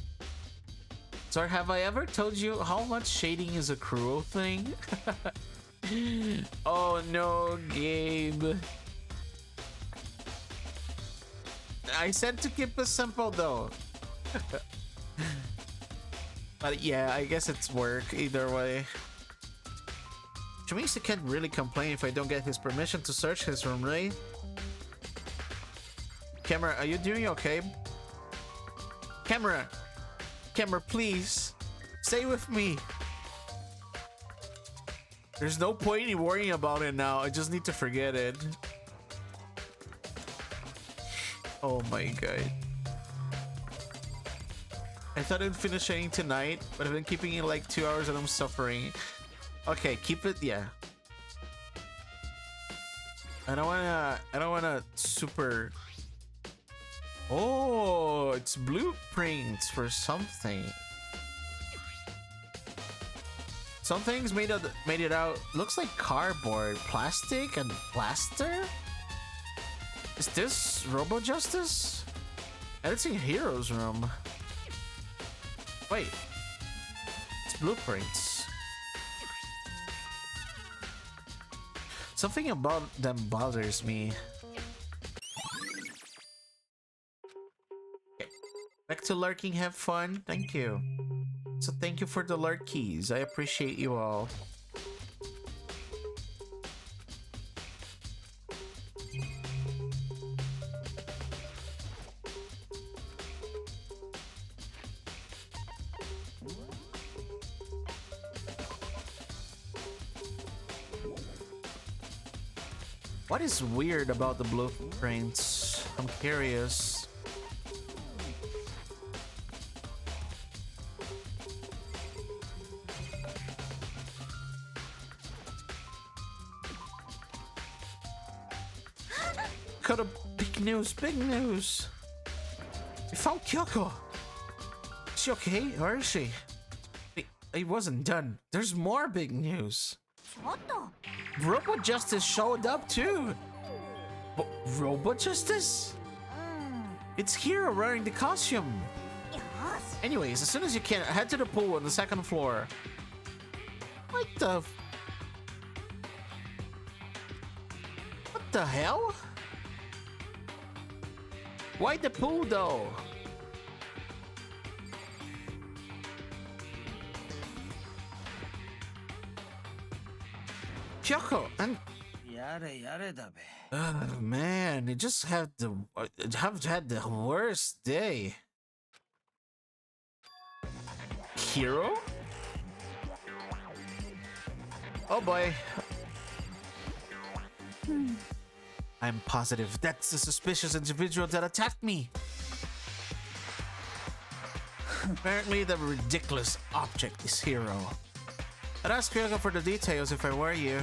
Sorry, have I ever told you how much shading is a cruel thing? Oh no, Gabe. I said to keep it simple though. But yeah, I guess it's work either way. Shamisa can't really complain if I don't get his permission to search his room, right? Camera, are you doing okay? Camera, please, stay with me. There's no point in worrying about it now. I just need to forget it. Oh my god. I thought I'd finish shading tonight, but I've been keeping it like 2 hours and I'm suffering. Okay, keep it, yeah. I don't wanna super. Oh, it's blueprints for something. Some things made it out. Looks like cardboard, plastic, and plaster. Is this Robo Justice? Editing Hero's room. Wait, it's blueprints. Something about them bothers me. Okay. Back to lurking, have fun. Thank you. So thank you for the lurk keys. I appreciate you all. What is weird about the blueprints? I'm curious. Got a big news, big news. We found Kyoko. Is she okay? Or is she? It wasn't done. There's more big news. Robo Justice showed up too. Robo Justice? It's Hero wearing the costume. Anyways, as soon as you can, head to the pool on the second floor. What the hell? Why the pool though? Kyoko and oh man, you just have had the worst day. Hero? Oh boy. I'm positive that's the suspicious individual that attacked me. Apparently the ridiculous object is Hero. I'd ask Kyoko for the details if I were you.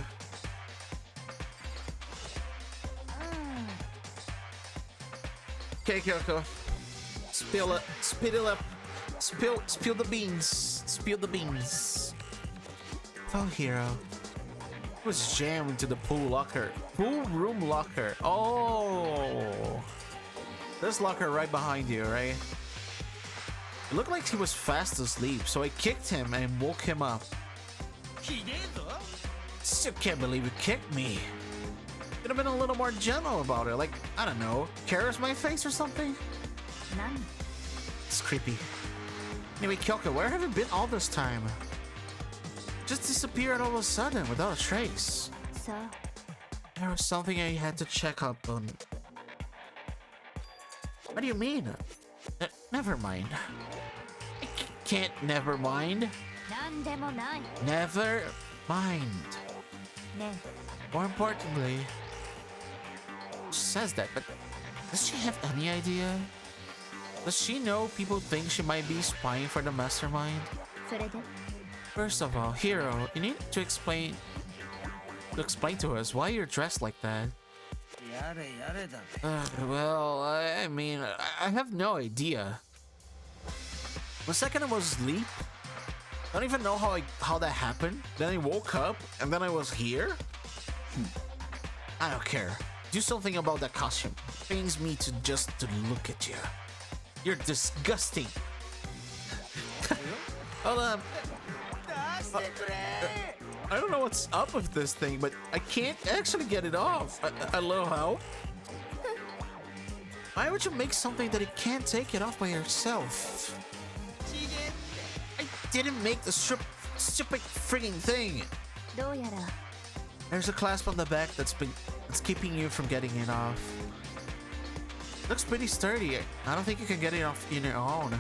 Okay, Kyoko. Spill it up. Spill the beans. Spill the beans. Oh, Hero. It was jammed into the pool room locker. Oh. This locker right behind you, right? It looked like he was fast asleep, so I kicked him and woke him up. Still can't believe you kicked me. Could have been a little more gentle about it, like, I don't know, caress my face or something? It's creepy. Anyway, Kyoko, where have you been all this time? Just disappeared all of a sudden without a trace. So? There was something I had to check up on. What do you mean? Never mind. I can't never mind. Never mind. More importantly, she says that, but does she have any idea? Does she know people think she might be spying for the mastermind? それで First of all, Hero, you need to explain to us why you're dressed like that. Well, I mean, I have no idea. The second I was asleep, I don't even know how that happened. Then I woke up, and then I was here? I don't care. Do something about that costume. It pains me to look at you. You're disgusting. Hold on. I don't know what's up with this thing, but I can't actually get it off. Hello, how? Why would you make something that it can't take it off by yourself? I didn't make the stupid frigging thing. どうやら There's a clasp on the back that's keeping you from getting it off. Looks pretty sturdy. I don't think you can get it off on your own.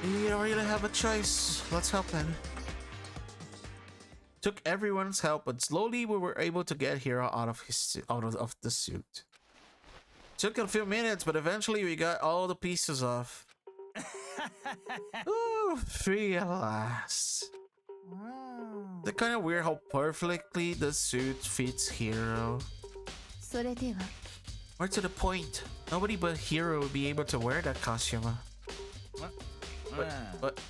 You don't really have a choice. Let's help him. Took everyone's help, but slowly we were able to get Hiro out of the suit. Took a few minutes, but eventually we got all the pieces off. Ooh, free at last. It's kind of weird how perfectly the suit fits Hiro. それでは More to the point, nobody but Hiro would be able to wear that costume. But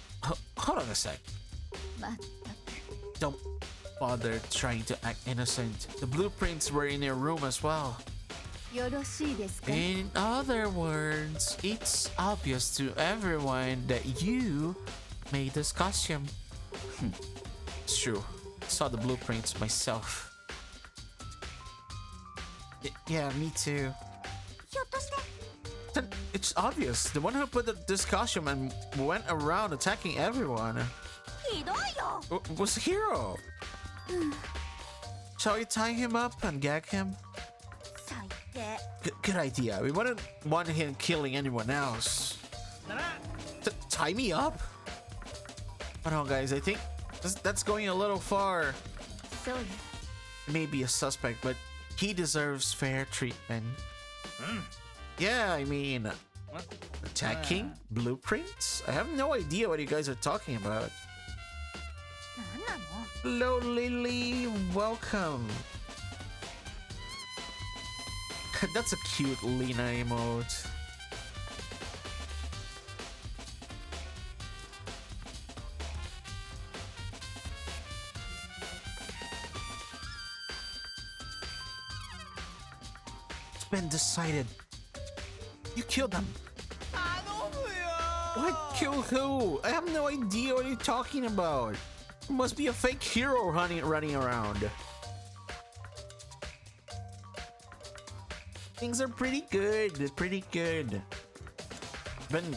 hold on a sec. まったく Don't bother trying to act innocent. The blueprints were in your room as well. よろしいですか In other words, it's obvious to everyone that you made this costume. It's true. I saw the blueprints myself. Yeah, me too. ひょっとして Then it's obvious. The one who put this costume and went around attacking everyone ひどいよ was Hiro. Shall we tie him up and gag him? 最低 Good idea. We wouldn't want him killing anyone else. Tie me up? Oh no, guys. I think that's going a little far. そうよ He may be a suspect, but he deserves fair treatment. Yeah, I mean, attacking blueprints? I have no idea what you guys are talking about. なんなの Hello, Lily. Welcome. That's a cute Lena emote. It's been decided. You killed them. What? Kill who? I have no idea what you're talking about. It must be a fake hero running around. Things are pretty good. Pretty good. Been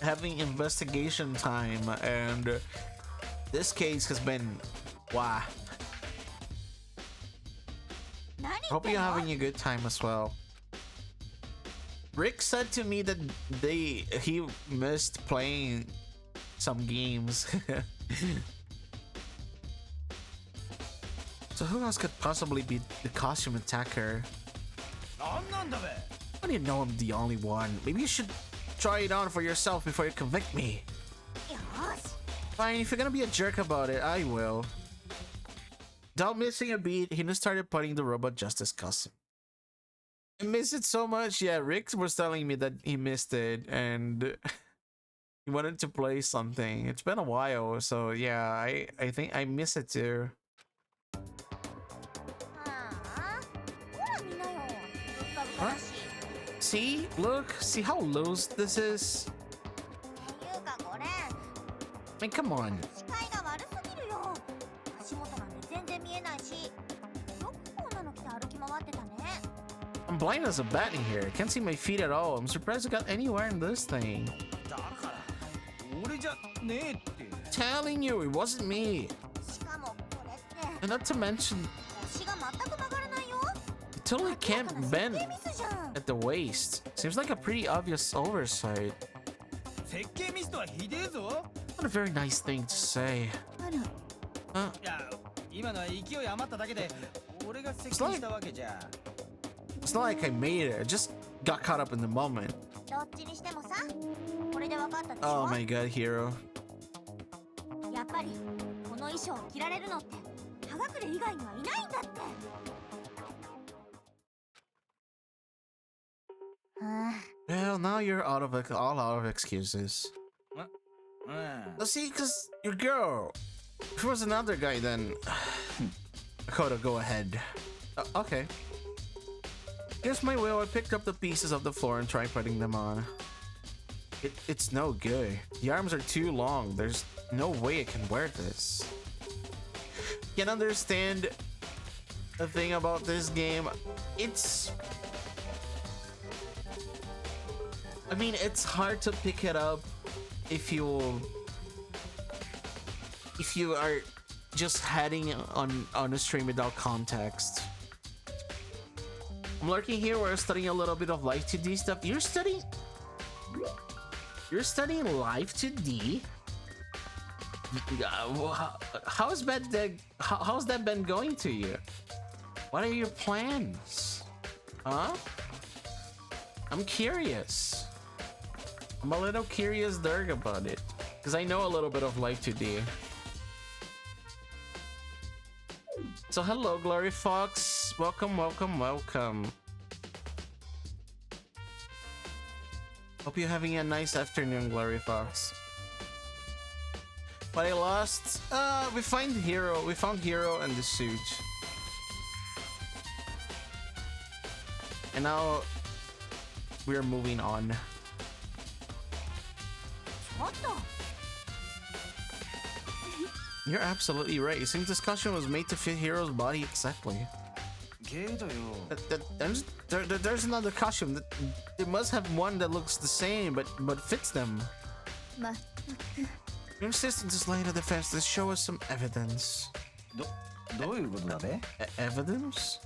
having investigation time, and this case has been wow. 何言 Hope ってん you're の having a good time as well. Rick said to me that he missed playing some games. So who else could possibly be the costume attacker? How do you know I'm the only one? Maybe you should try it on for yourself before you convict me. よし Fine, if you're gonna be a jerk about it, I will. Without missing a beat, he just started putting the robot justice costume. I miss it so much. Yeah, Rick was telling me that he missed it and he wanted to play something. It's been a while, so yeah, I think I miss it too. ああほら見なよせっかくだし See? Look, see how loose this is? っていうかこれ I mean, come on. 視界が悪すぎるよ足元なんて全然見えないしよくこんなの着て歩き回ってたね I'm blind as a bat in here. Can't see my feet at all. I'm surprised I got anywhere in this thing. だから俺じゃねえって Telling you, it wasn't me. しかもこれって And not to mention, 腰が全く曲がらないよ it totally can't 明らかな bend 設計ミスじゃん at the waist. Seems like a pretty obvious oversight. 設計ミスとはひでえぞ Not a very nice thing to say. あら Huh? いや今のは勢い余っただけで俺が設計したわけじゃ It's not like I made it. I just got caught up in the moment. どっちにしてもさ、これで分かったでし Oh ょ。 my god, hero. やっぱりこの衣装を着られるのって葉隠れ以外にはいないんだって。Well, now you're all out of excuses. うん。 See, because your girl. If it was another guy, then Koda, go ahead. Okay. Here's my wheel. I picked up the pieces of the floor and tried putting them on. It's no good. The arms are too long. There's no way I can wear this. Can't understand the thing about this game. I mean, it's hard to pick it up if you are just heading on a stream without context. I'm lurking here. We're studying a little bit of Live 2D stuff. You're studying Live 2D? How's that been going to you? What are your plans? Huh? I'm curious. I'm a little curious, Dirk, about it, because I know a little bit of Live 2D. So hello, Glory Fox. Welcome, welcome, welcome. Hope you're having a nice afternoon, Glory Fox. But I lost. We found Hero and the suit. And now we're moving on. ちょっと You're absolutely right. It seems this costume was made to fit Hero's body exactly. けどよ。 There's another costume. They must have one that looks the same but fits them. ま Your insistence is laying a defense to show us some evidence. どういうことだべ？ Evidence?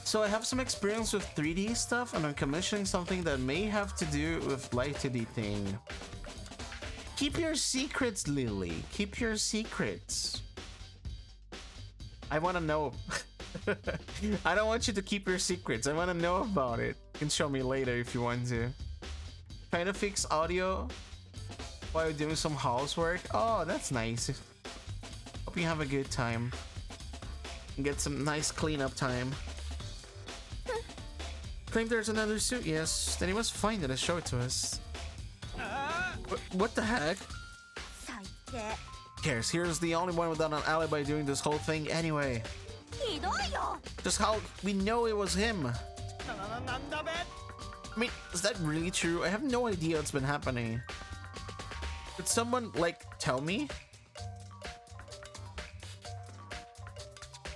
So I have some experience with 3D stuff, and I'm commissioning something that may have to do with Live 2D thing. Keep your secrets, Lily. Keep your secrets. I want to know. I don't want you to keep your secrets. I want to know about it. You can show me later if you want to. Trying to fix audio while doing some housework. Oh, that's nice. Hope you have a good time and get some nice cleanup time. Claim there's another suit. Yes, then he must find it and show it to us. What the heck? 最低 Cares? Here's the only one without an alibi doing this whole thing anyway. ひどいよ Just how we know it was him. なんだべ？ I mean, is that really true? I have no idea what's been happening. Could someone, like, tell me?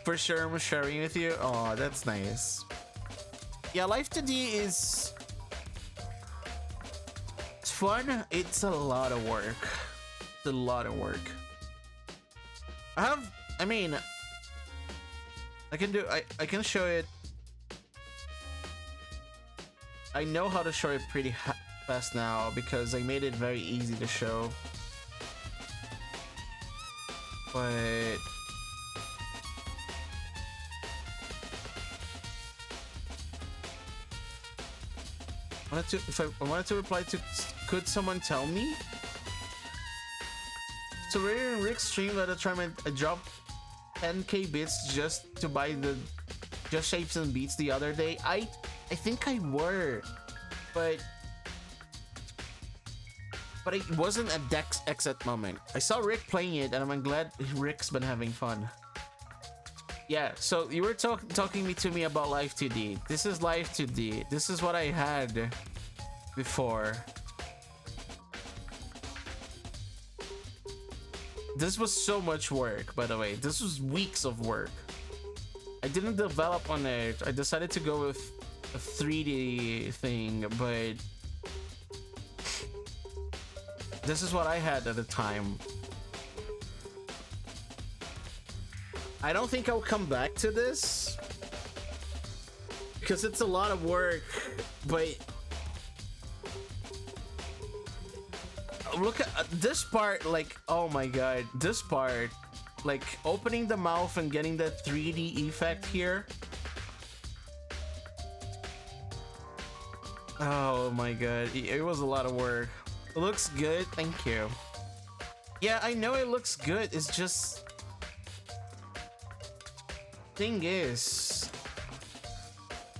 For sure, I'm sharing with you. Oh, that's nice. Yeah, Live 2D is... It's fun. It's a lot of work. It's a lot of work. I mean... I can show it. I know how to show it pretty fast now because I made it very easy to show. But... If I wanted to reply to, could someone tell me? So we're in Rick's stream at a time I dropped 10k bits just to buy the Just Shapes and Beats the other day. I think I were, but it wasn't a Dex exit moment. I saw Rick playing it, and I'm glad Rick's been having fun. Yeah, so you were talking to me about Live 2D. This is Live 2D. This is what I had before. This was so much work, by the way. This was weeks of work. I didn't develop on it. I decided to go with a 3D thing, but this is what I had at the time. I don't think I'll come back to this because it's a lot of work, but look at this part. Like, oh my god, this part, like opening the mouth and getting that 3D effect here. Oh my god, it was a lot of work. It looks good, thank you. Yeah, I know it looks good, it's just... Thing is...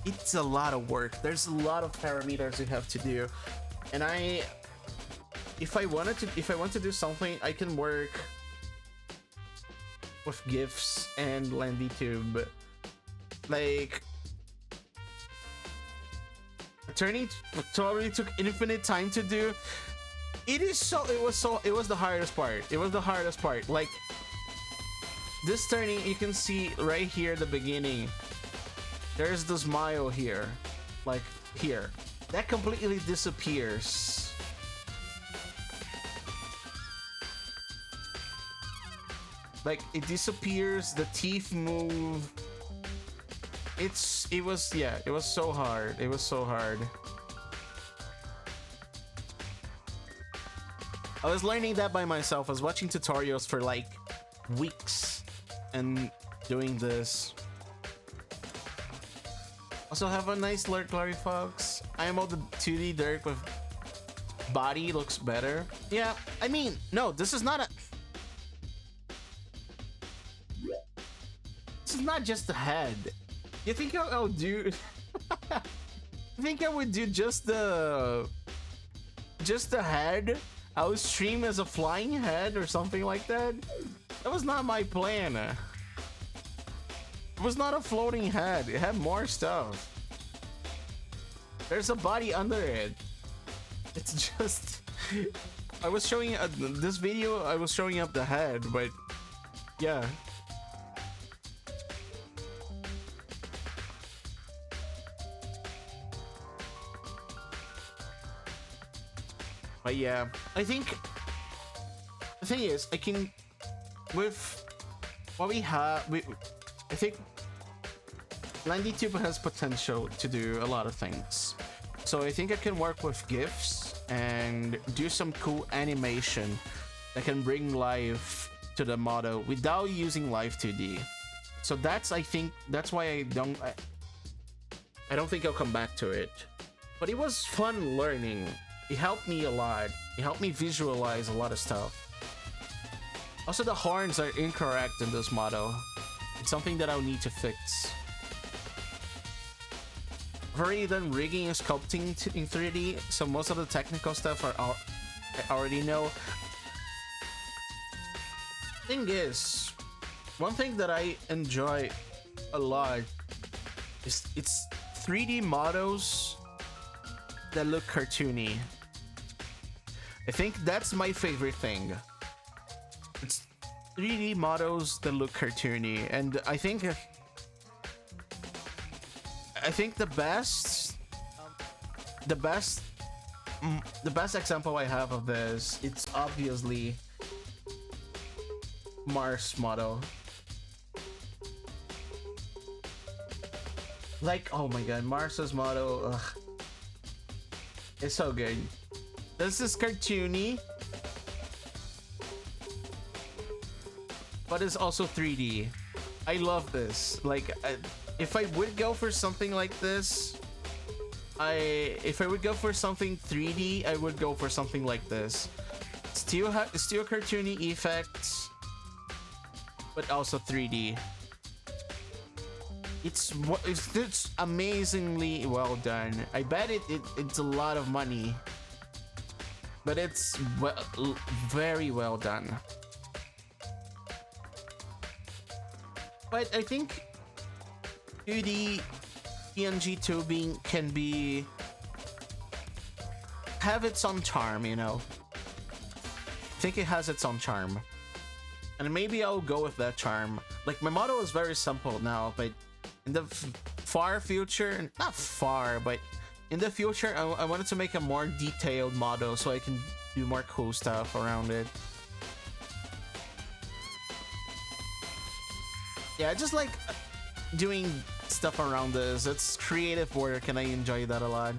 It's a lot of work. There's a lot of parameters you have to do. And if I want to do something, I can work with GIFs and LendyTube. Like... Turning probably took infinite time to do. It was the hardest part. It was the hardest part. Like this turning, you can see right here at the beginning. There's the smile here, like here. That completely disappears. Like it disappears. The teeth move. It was so hard. It was so hard. I was learning that by myself. I was watching tutorials for like weeks and doing this. Also have a nice alert, Glory Fox. I am all the 2D Dirk with body looks better. Yeah, I mean, no, this is not just the head. You think I'll do? I think I would do just the head. I would stream as a flying head or something like that. That was not my plan. It was not a floating head. It had more stuff. There's a body under it. It's just. I was showing this video. I was showing up the head, but yeah. But yeah, I think the thing is, I can, with what we have, I think LendyTube has potential to do a lot of things. So I think I can work with GIFs and do some cool animation that can bring life to the model without using Live 2D. So I think that's why I don't think I'll come back to it. But it was fun learning. It helped me a lot. It helped me visualize a lot of stuff. Also, the horns are incorrect in this model. It's something that I'll need to fix. I've already done rigging and sculpting in 3D, so most of the technical stuff I already know. Thing is, one thing that I enjoy a lot is it's 3D models that look cartoony. I think that's my favorite thing. It's 3D models that look cartoony, and I think the best example I have of this, it's obviously Mars model. Like, oh my god, Mars's model, ugh. It's so good. This is cartoony, but it's also 3D. I love this. Like, if I would go for something like this, if I would go for something 3D, I would go for something like this. Still cartoony effects, but also 3D. It's amazingly well done. I bet it's a lot of money, but it's very well done. But I think 2D PNG tubing can have its own charm, you know. I think it has its own charm, and maybe I'll go with that charm. Like, my model is very simple now, but in the far future, not far, but in the future, I wanted to make a more detailed model so I can do more cool stuff around it. Yeah, I just like doing stuff around this. It's creative work and I enjoy that a lot.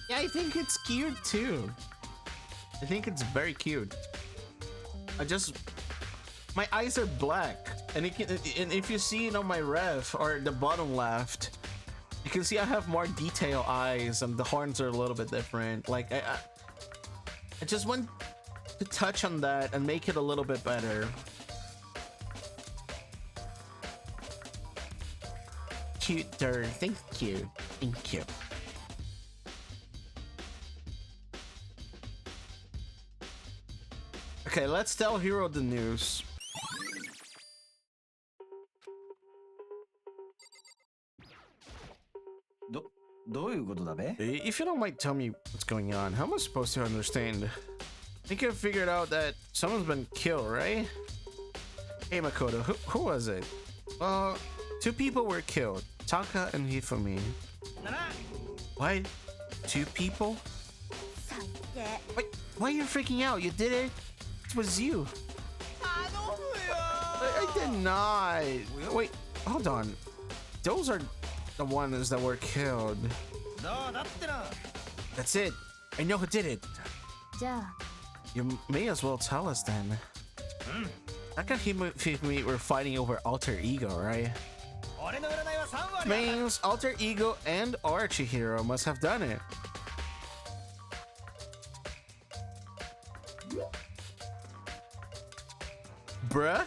Yeah, I think it's cute too. I think it's very cute. my eyes are black, and and if you see, on my ref or the bottom left, you can see I have more detail eyes, and the horns are a little bit different. Like I just want to touch on that and make it a little bit better. Cuter, thank you, thank you. Okay, let's tell Hero the news. If you don't mind, tell me what's going on. How am I supposed to understand? I think I figured out that someone's been killed, right? Hey Makoto, who was it? Two people were killed. Taka and Hifumi. What? Two people? Wait, why are you freaking out? You did it? It was you. I did not. Wait, hold on. Those are the ones that were killed. That's it. I know who did it. You may as well tell us then. Taka and Hifumi were fighting over alter ego, right? Means alter ego and Archihiro must have done it. Bruh?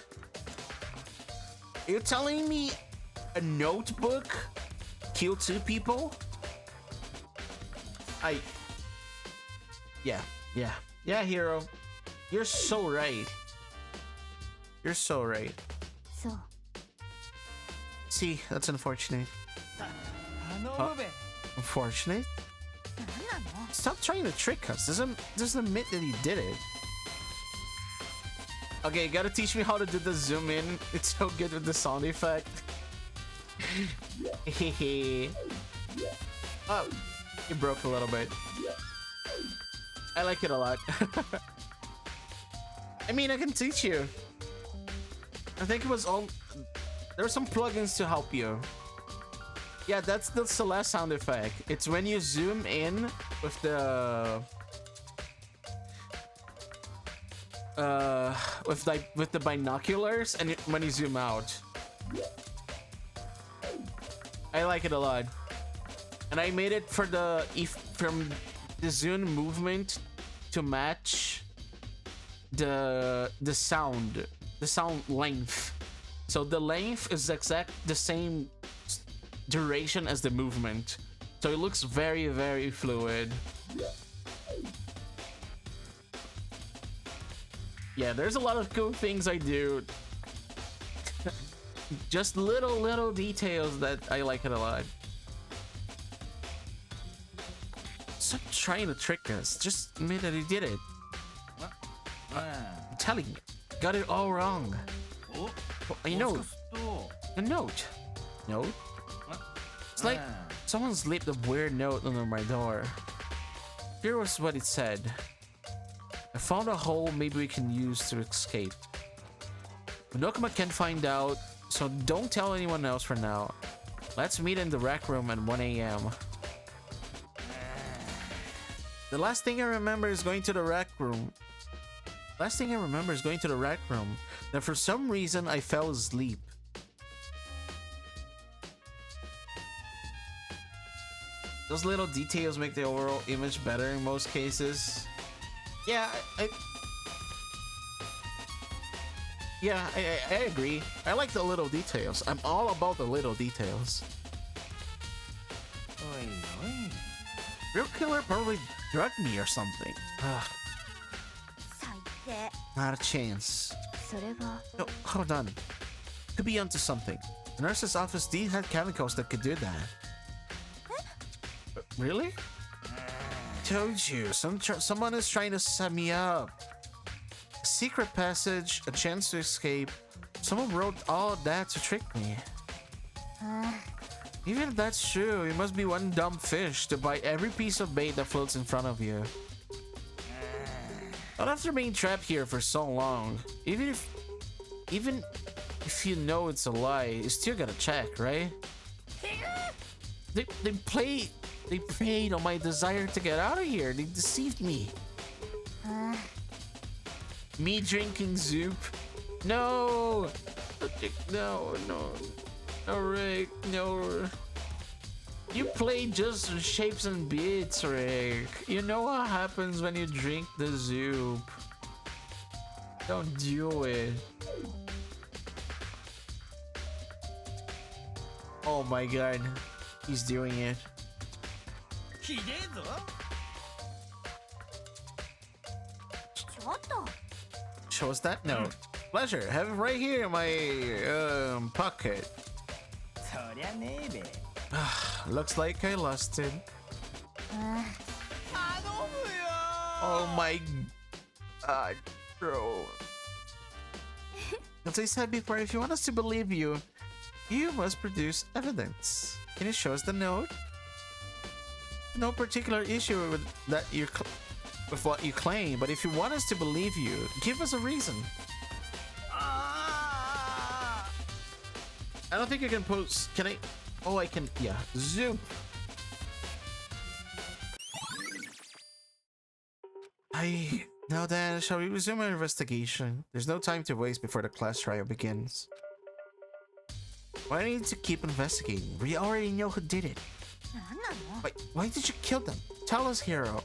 You're telling me a notebook killed two people? Yeah, Hero. You're so right. You're so right. See, that's unfortunate. Unfortunate? Stop trying to trick us. Just admit that you did it. Okay, you gotta teach me how to do the zoom in. It's so good with the sound effect. Oh, it broke a little bit. I like it a lot. I mean, I can teach you. I think it was all... There were some plugins to help you. Yeah, that's the Celeste sound effect. It's when you zoom in with the... with the binoculars, and when you zoom out. I like it a lot. And I made it for the... from the zoom movement to match the sound length. So the length is the same duration as the movement. So it looks very, very fluid. Yeah, there's a lot of cool things I do. Just little details that I like it a lot. Stop trying to trick us. Just admit that you did it. I'm telling you, got it all wrong. I know. A note. Note? It's like someone slipped a weird note under my door. Here was what it said. I found a hole maybe we can use to escape. Monokuma can't find out, so don't tell anyone else for now. Let's meet in the rec room at 1 AM. The last thing I remember is going to the rec room. Then for some reason I fell asleep. Those little details make the overall image better in most cases. Yeah, I agree. I like the little details. I'm all about the little details. Real killer probably drugged me or something. Ugh. Not a chance. No, hold on. Could be onto something. The nurse's office did have chemicals that could do that. Really? Told you, someone is trying to set me up. A secret passage, a chance to escape. Someone wrote all of that to trick me. Even if that's true, you must be one dumb fish to buy every piece of bait that floats in front of you. Not after being trapped here for so long. Even if you know it's a lie, you still gotta check, right? They played on my desire to get out of here. They deceived me. Me drinking soup No! No, no. No, Rick. No. You play just shapes and beats, Rick. You know what happens when you drink the soup. Don't do it. Oh my god. He's doing it. ひでえぞ。ちょっと Show us that note. Pleasure. Have it right here in my pocket. そりゃねえべ。 Looks like I lost it. あ頼むよ。 Oh my god, bro. As I said before, if you want us to believe you, you must produce evidence. Can you show us the note? No particular issue with that with what you claim, but if you want us to believe you, give us a reason. I don't think I can post. Can I? Oh, I can. Yeah. Zoom. Now then, shall we resume our investigation? There's no time to waste before the class trial begins. Why do you need to keep investigating? We already know who did it. なんなの Wait, why did you kill them? Tell us, hero.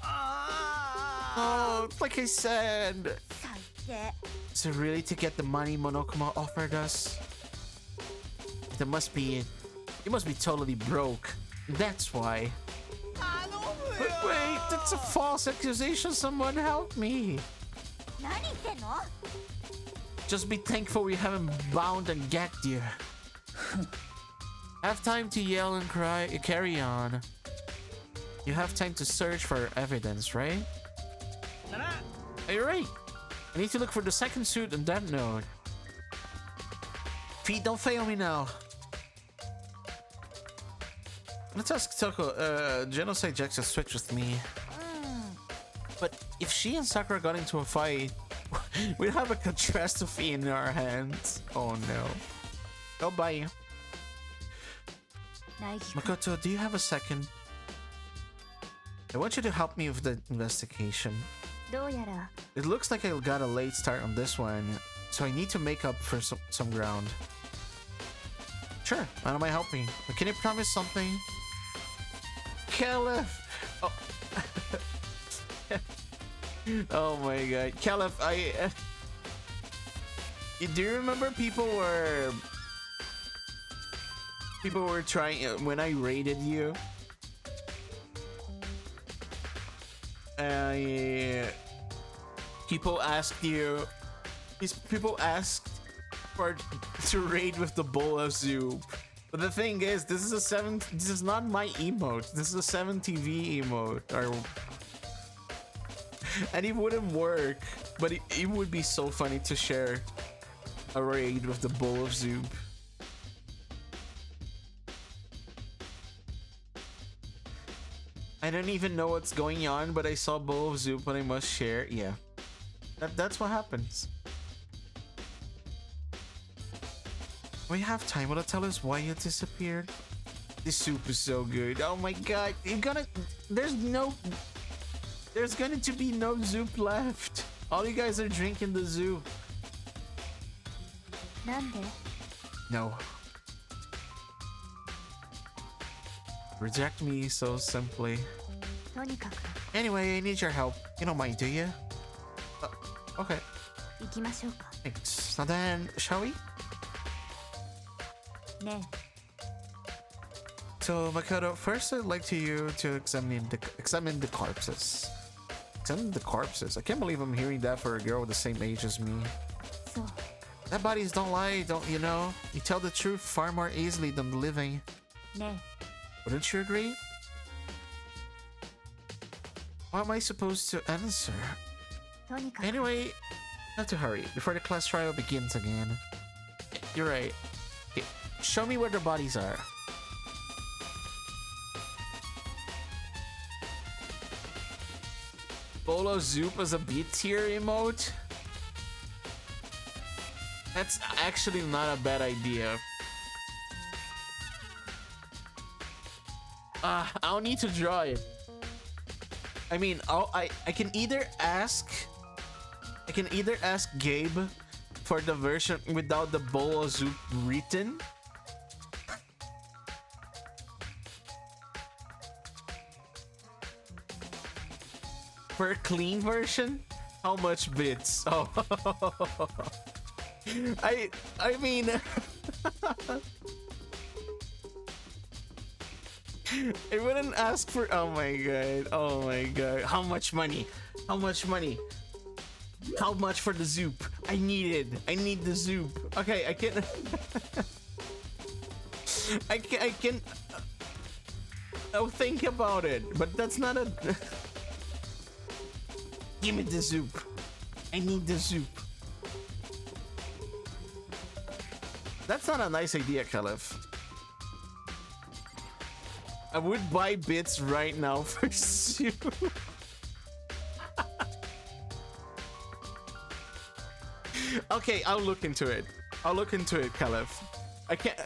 Oh, like I said. 最低 Is it really to get the money Monokuma offered us? That must be it. You must be totally broke. That's why. 頼む But よ。 wait, that's a false accusation. Someone help me. 何言ってんの Just be thankful we haven't bound and gagged you. Have time to yell and cry, carry on. You have time to search for evidence, right? なら。 Are you right? I need to look for the second suit on that note. Pete, don't fail me now. Let's ask Toko. Genocide Jax has switched with me. But if she and Sakura got into a fight, we'd have a catastrophe in our hands. Oh no. Oh, bye. 来季君 Makoto, do you have a second? I want you to help me with the investigation. どうやら It looks like I got a late start on this one, so I need to make up for some ground. Sure, why don't I help me? But can you promise something? Caliph! Oh, oh my god. Caliph, do you remember people were trying when I raided you? People asked for to raid with the bowl of soup. But the thing is, this is not my emote. This is a 7TV emote. And it wouldn't work, but it would be so funny to share a raid with the bowl of soup. I don't even know what's going on, but I saw bowl of soup and I must share. Yeah, that's what happens. We have time. Will it tell us why you disappeared? This soup is so good. Oh my god! There's going to be no soup left. All you guys are drinking the soup. なんで No. Reject me so simply. とにかく Anyway, I need your help. You don't mind, do you? Okay. 行きましょうか Thanks. Now then, shall we? ね So, Makoto, first I'd like you to examine the corpses. Examine the corpses? I can't believe I'm hearing that for a girl the same age as me. えそう Dead bodies don't lie, don't you know? You tell the truth far more easily than the living. ね Wouldn't you agree? What am I supposed to answer? とにかく Anyway, not to hurry, before the class trial begins again. You're right. Okay, show me where the bodies are. Bolo Zoop as a B tier emote? That's actually not a bad idea. I'll need to draw it. I mean, I can either ask Gabe for the version without the bowl of soup written. For a clean version, how much bits? Oh, I mean, I wouldn't ask for. Oh my god! Oh my god! How much money? How much money? How much for the soup? I need the soup. Okay, I can. I can. I'll think about it, but that's not a. Give me the soup. I need the soup. That's not a nice idea, Caliph. I would buy bits right now for soup. Okay, I'll look into it. I'll look into it, Caliph. I can't.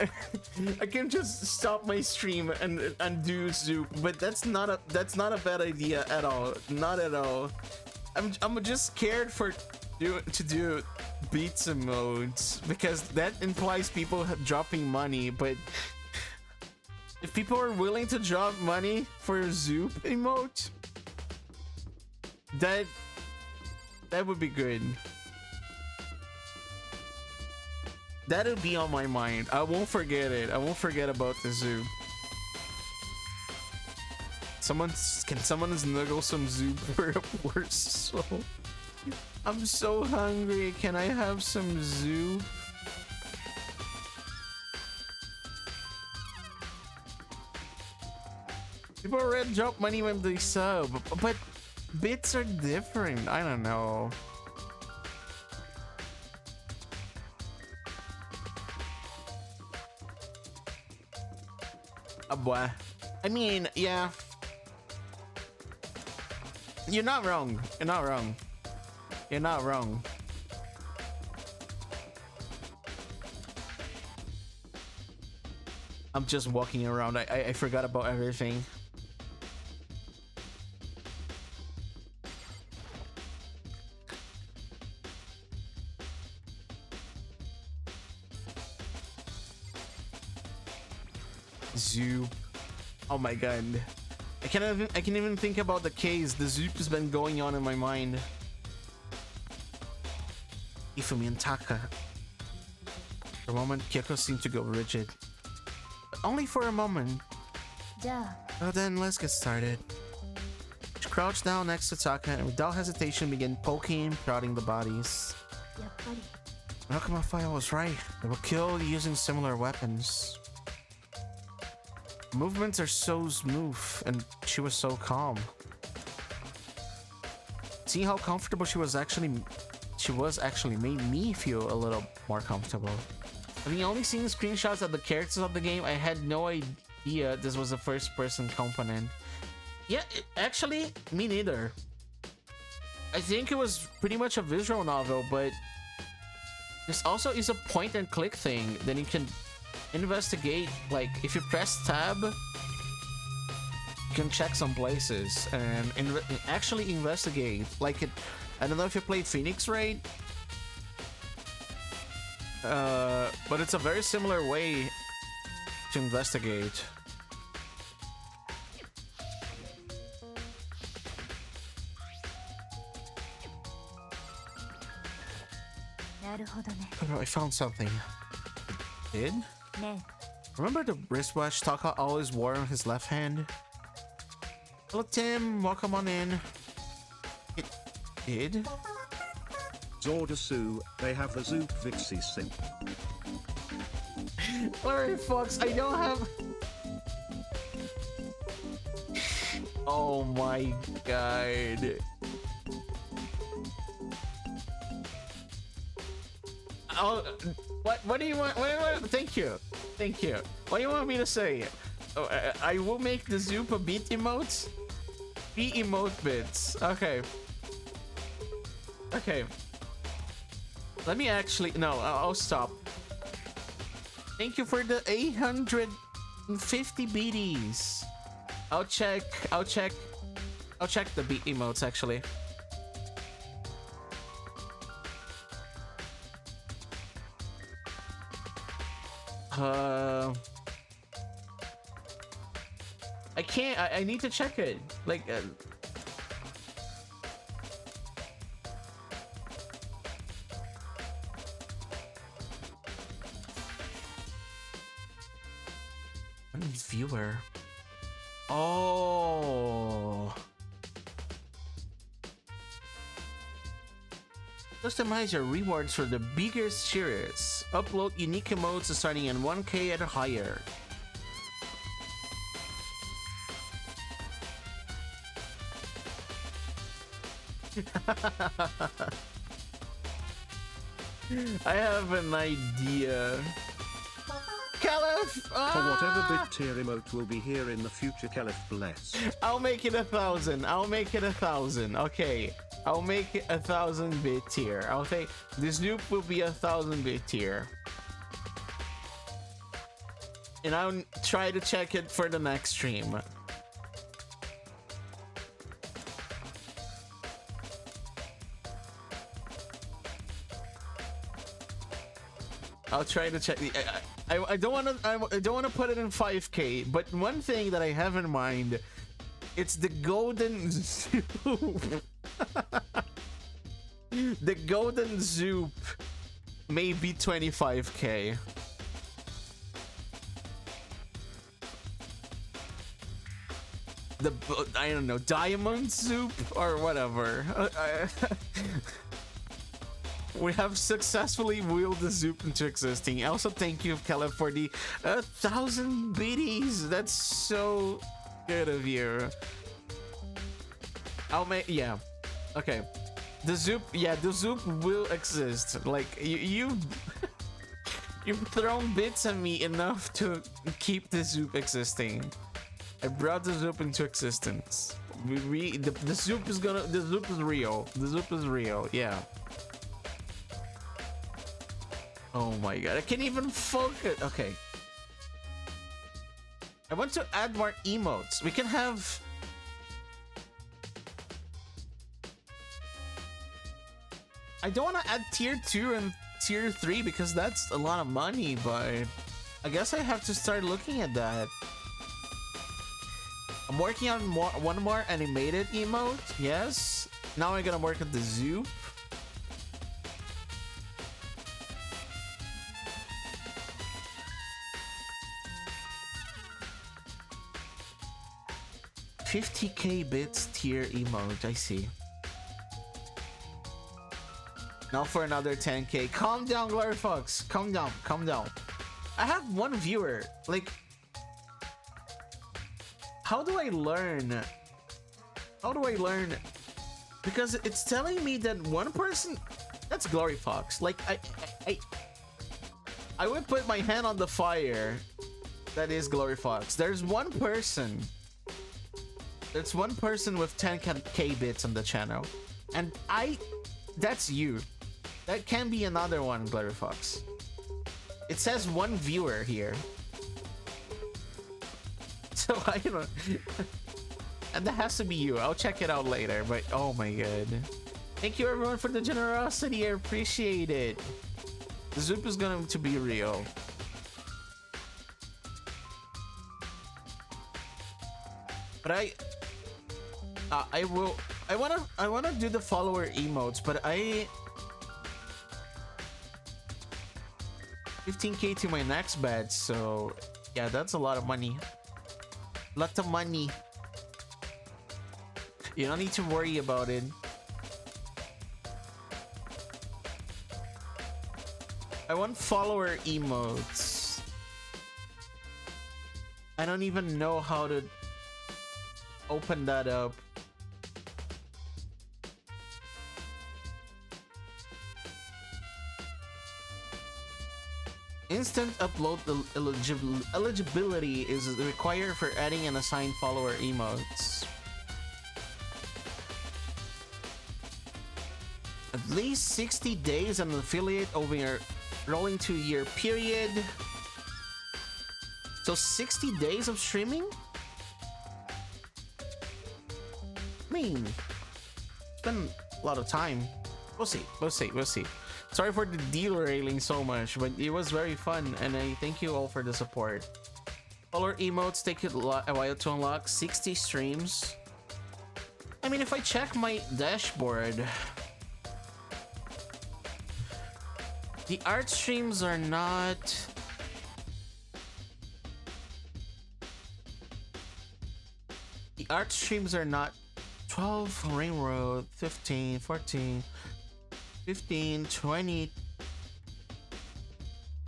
I can just stop my stream and do soup, but that's not a bad idea at all. Not at all. I'm just scared to do beats emotes because that implies people dropping money. But if people are willing to drop money for a Zoop emote, that would be good. That'll be on my mind. I won't forget it. I won't forget about the Zoop. Can someone snuggle some Zoop for a poor soul? I'm so hungry. Can I have some Zoop? People already drop money when they sub, but bits are different. I don't know. Boy. I mean, yeah. You're not wrong. You're not wrong. You're not wrong. I'm just walking around. I forgot about everything. Zoop. Oh my god. I can't even think about the case. The Zoop has been going on in my mind. Ifumi and Taka. For a moment, Kyoko seemed to go rigid. But only for a moment. Yeah. Well then, let's get started. She crouched down next to Taka and without hesitation began poking and prodding the bodies. Nakamafaya was right. They were killed using similar weapons. Movements are so smooth, and she was so calm. See how comfortable she was actually made me feel a little more comfortable. Having only seen screenshots of the characters of the game, I had no idea this was a first-person component. Yeah, actually, me neither. I think it was pretty much a visual novel, but this also is a point-and-click thing. Then you can investigate, like if you press tab you can check some places and actually investigate, like it. I don't know if you played Phoenix Raid, but it's a very similar way to investigate. Oh, I found something. Did? Remember the wristwatch Taka always wore on his left hand? Hello Tim, welcome on in. It did? Zordasu, they have the Zoop Vixie sync. Larry Fox, I don't have... Oh my god. Oh, what do you want? Thank you. What do you want me to say? Oh, I will make the Zoop a beat emotes. Beat emote bits. Okay. Let me actually. No, I'll stop. Thank you for the 850 BDs. I'll check the beat emotes actually. Uh, I can't. I need to check it. Like. Viewer. Oh. Customize your rewards for the bigger series. Upload unique emotes starting in 1K and higher. I have an idea. Caliph! For whatever bit tier emote will be here in the future, Caliph bless. I'll make it 1,000. I'll make it 1,000. Okay. I'll make it 1,000 bit tier. I'll say this loop will be 1,000 bit tier. And I'll try to check it for the next stream. I'll try to check. I don't want to. I don't want to put it in 5K. But one thing that I have in mind, it's the golden zoop. The golden zoop may be 25K. The I don't know, diamond zoop or whatever. We have successfully wheeled the zoop into existing. Also, thank you, Caleb, for the 1,000 biddies. That's so good of you. I'll make, yeah. Okay. The zoop, yeah, the zoop will exist. Like, you've thrown bits at me enough to keep the zoop existing. I brought the zoop into existence. The zoop is gonna, the zoop is real. The zoop is real, yeah. Oh my god, I can't even focus. Okay. I want to add more emotes. We can have... I don't want to add tier 2 and tier 3 because that's a lot of money, but I guess I have to start looking at that. I'm working on one more animated emote, yes. Now I'm gonna work at the zoop. $50K bits tier emote, I see. Now for another 10K. Calm down, Glory Fox. Calm down, calm down. I have one viewer. Like, how do I learn? How do I learn? Because it's telling me that one person... That's Glory Fox. Like, I would put my hand on the fire. That is Glory Fox. There's one person. There's one person with 10K bits on the channel. And that's you. That can be another one, Glory Fox. It says one viewer here. So I don't know. And that has to be you. I'll check it out later, but oh my god. Thank you everyone for the generosity. I appreciate it. The zoop is going to be real. But I wanna do the follower emotes, but 15K to my next batch, so yeah, that's a lot of money. Lot of money. You don't need to worry about it. I want follower emotes. I don't even know how to open that up. Instant upload eligibility is required for adding and assign follower emotes. At least 60 days an affiliate over your rolling 2-year period. So 60 days of streaming? I mean, it's been a lot of time. We'll see. We'll see. We'll see. Sorry for the derailing so much, but it was very fun, and I thank you all for the support. Color emotes take a while to unlock. 60 streams. I mean, if I check my dashboard, the art streams are not... The art streams are not 12, Railroad, 15, 14, 15, 20,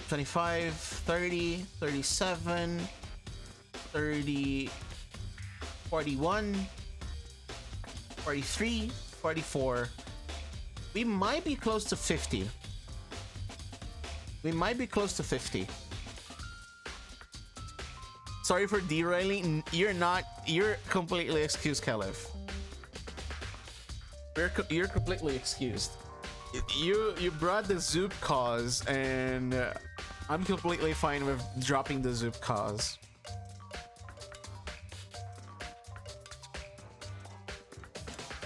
25, 30, 37, 30, 41, 43, 44. We might be close to 50. We might be close to 50. Sorry for derailing. You're completely excused, Caliph. You're completely excused. You brought the Zoop cause, and I'm completely fine with dropping the Zoop cause.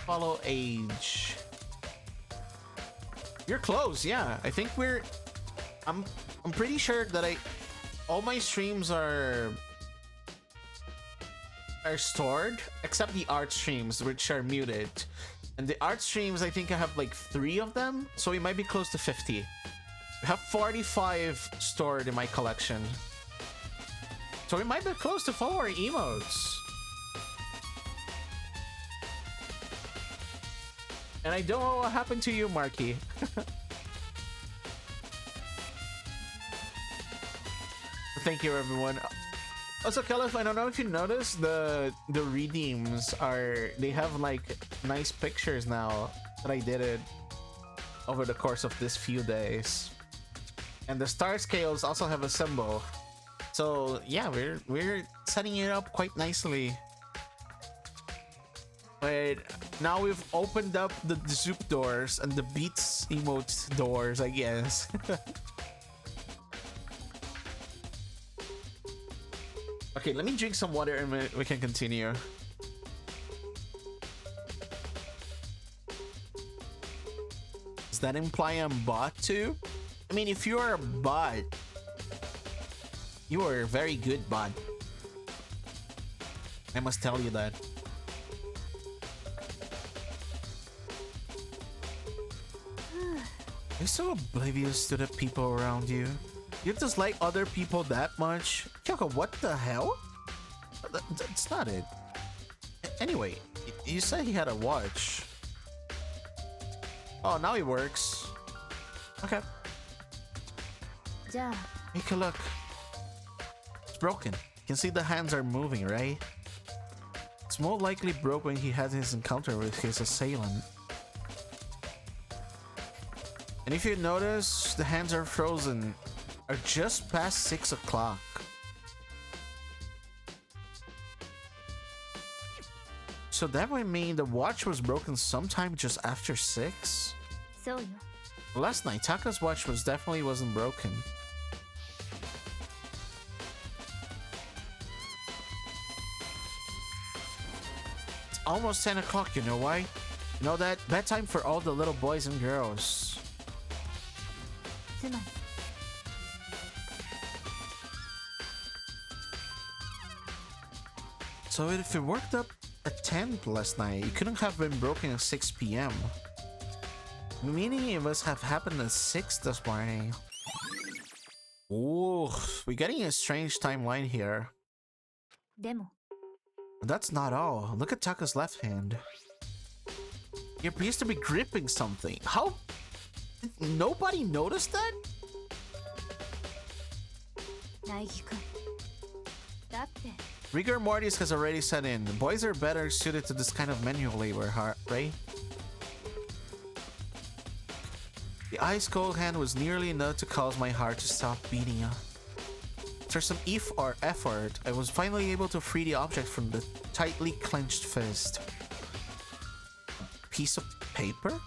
Follow age. You're close, yeah. I think we're... I'm pretty sure that all my streams are stored, except the art streams, which are muted. And the art streams, I think I have like 3 of them, so we might be close to 50. I have 45 stored in my collection. So we might be close to follower emotes. And I don't know what happened to you, Marky. Thank you, everyone. Also, Caliph, I don't know if you noticed the redeems they have like nice pictures now that I did it over the course of this few days. And the star scales also have a symbol. So yeah, we're setting it up quite nicely. But now we've opened up the Zoop doors and the Beats emotes doors, I guess. Okay, let me drink some water and we can continue. Does that imply I'm bot too? I mean, if you are a bot, you are a very good bot. I must tell you that. You're so oblivious to the people around you. You dislike other people that much? Kyoko, what the hell? That's not it. Anyway, you said he had a watch. Oh, now he works. Okay. Take a look. It's broken. You can see the hands are moving, right? It's more likely broke when he had his encounter with his assailant. And if you notice, the hands are frozen. Are just past 6 o'clock. So that would mean the watch was broken sometime just after 6? So Last night, Taka's watch wasn't broken. It's almost 10 o'clock, you know why? You know that? Bedtime for all the little boys and girls. So if it worked up at 10 last night, it couldn't have been broken at 6 p.m. Meaning it must have happened at 6 this morning. Ooh, we're getting a strange timeline here. But that's not all. Look at Taka's left hand. He appears to be gripping something. How? Nobody noticed that? Rigor mortis has already set in. Boys are better suited to this kind of manual labor, right? The ice cold hand was nearly enough to cause my heart to stop beating. After some effort, I was finally able to free the object from the tightly clenched fist. A piece of paper?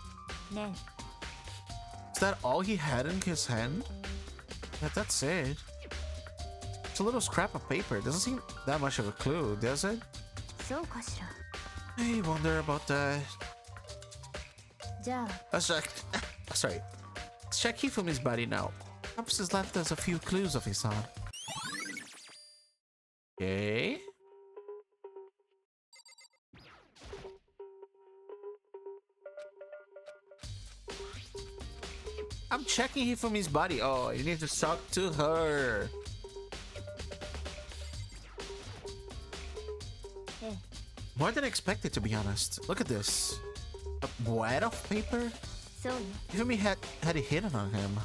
Is that all he had in his hand? Yeah, that's it. It's a little scrap of paper. Doesn't seem that much of a clue, does it? I wonder about that. じゃあ Let's check. Sorry. Let's check Hifumi's body now. Perhaps has left us a few clues of his own. Okay. I'm checking Hifumi's body. Oh, you need to talk to her. Eh. More than expected, to be honest. Look at this. A wad of paper? そうよ Hifumi had it hidden on him.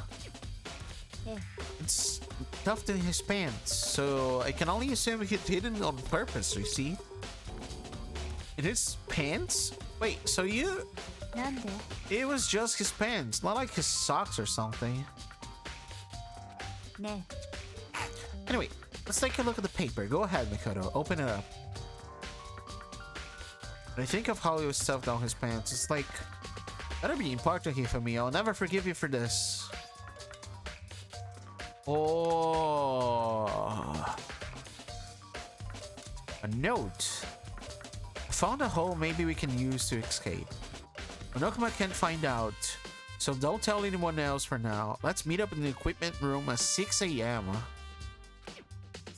ええ It's stuffed in his pants, so I can only assume he hid it on purpose, you see? In his pants? Wait, so you... なんで It was just his pants, not like his socks or something. ね Anyway, let's take a look at the paper. Go ahead, Mikoto. Open it up. When I think of how he was stuffed down his pants, it's like... Better be important here for me. I'll never forgive you for this. Oh... A note. I found a hole maybe we can use to escape. Onokuma can't find out, so don't tell anyone else for now. Let's meet up in the equipment room at 6 a.m.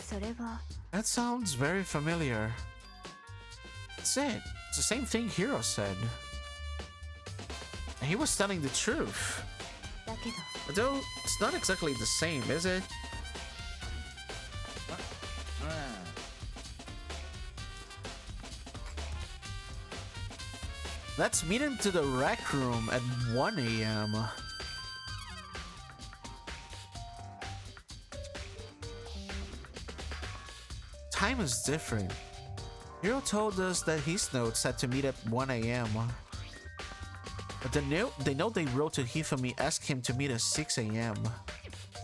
それは That sounds very familiar. That's it. It's the same thing Hiro said. And he was telling the truth. だけど Although, it's not exactly the same, is it? Let's meet him to the rec room at 1 a.m. Time is different. Hiro told us that his note said to meet at 1 a.m. But the note they wrote to Hifumi asked him to meet at 6 a.m.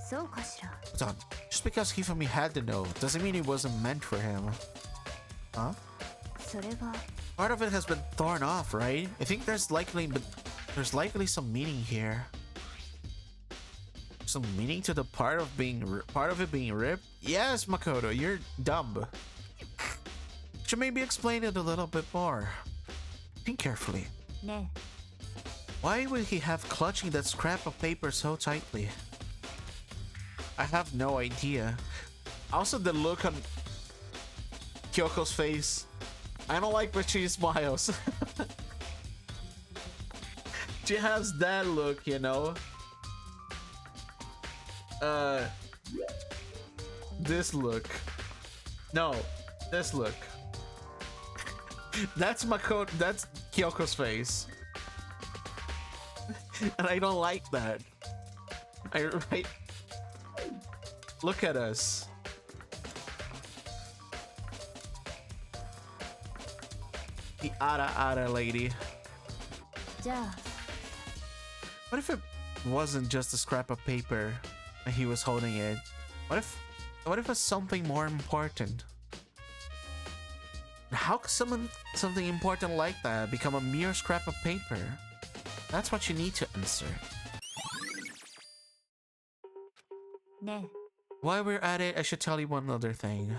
そうかしら Hold on. Just because Hifumi had the note doesn't mean it wasn't meant for him. Huh? それは Part of it has been torn off, right? I think there's likely some meaning here. Some meaning to the part of it being ripped? Yes, Makoto, you're dumb. Should maybe explain it a little bit more. Think carefully. ね Why would he have clutching that scrap of paper so tightly? I have no idea. Also, the look on Kyoko's face. I don't like when she smiles. She has that look, you know. This look. No, this look. That's that's Kyoko's face. And I don't like that. Right? Look at us. The Ara lady. じゃあ What if it wasn't just a scrap of paper and he was holding it? What if it's something more important? How could something important like that become a mere scrap of paper? That's what you need to answer. ね While we're at it, I should tell you one other thing.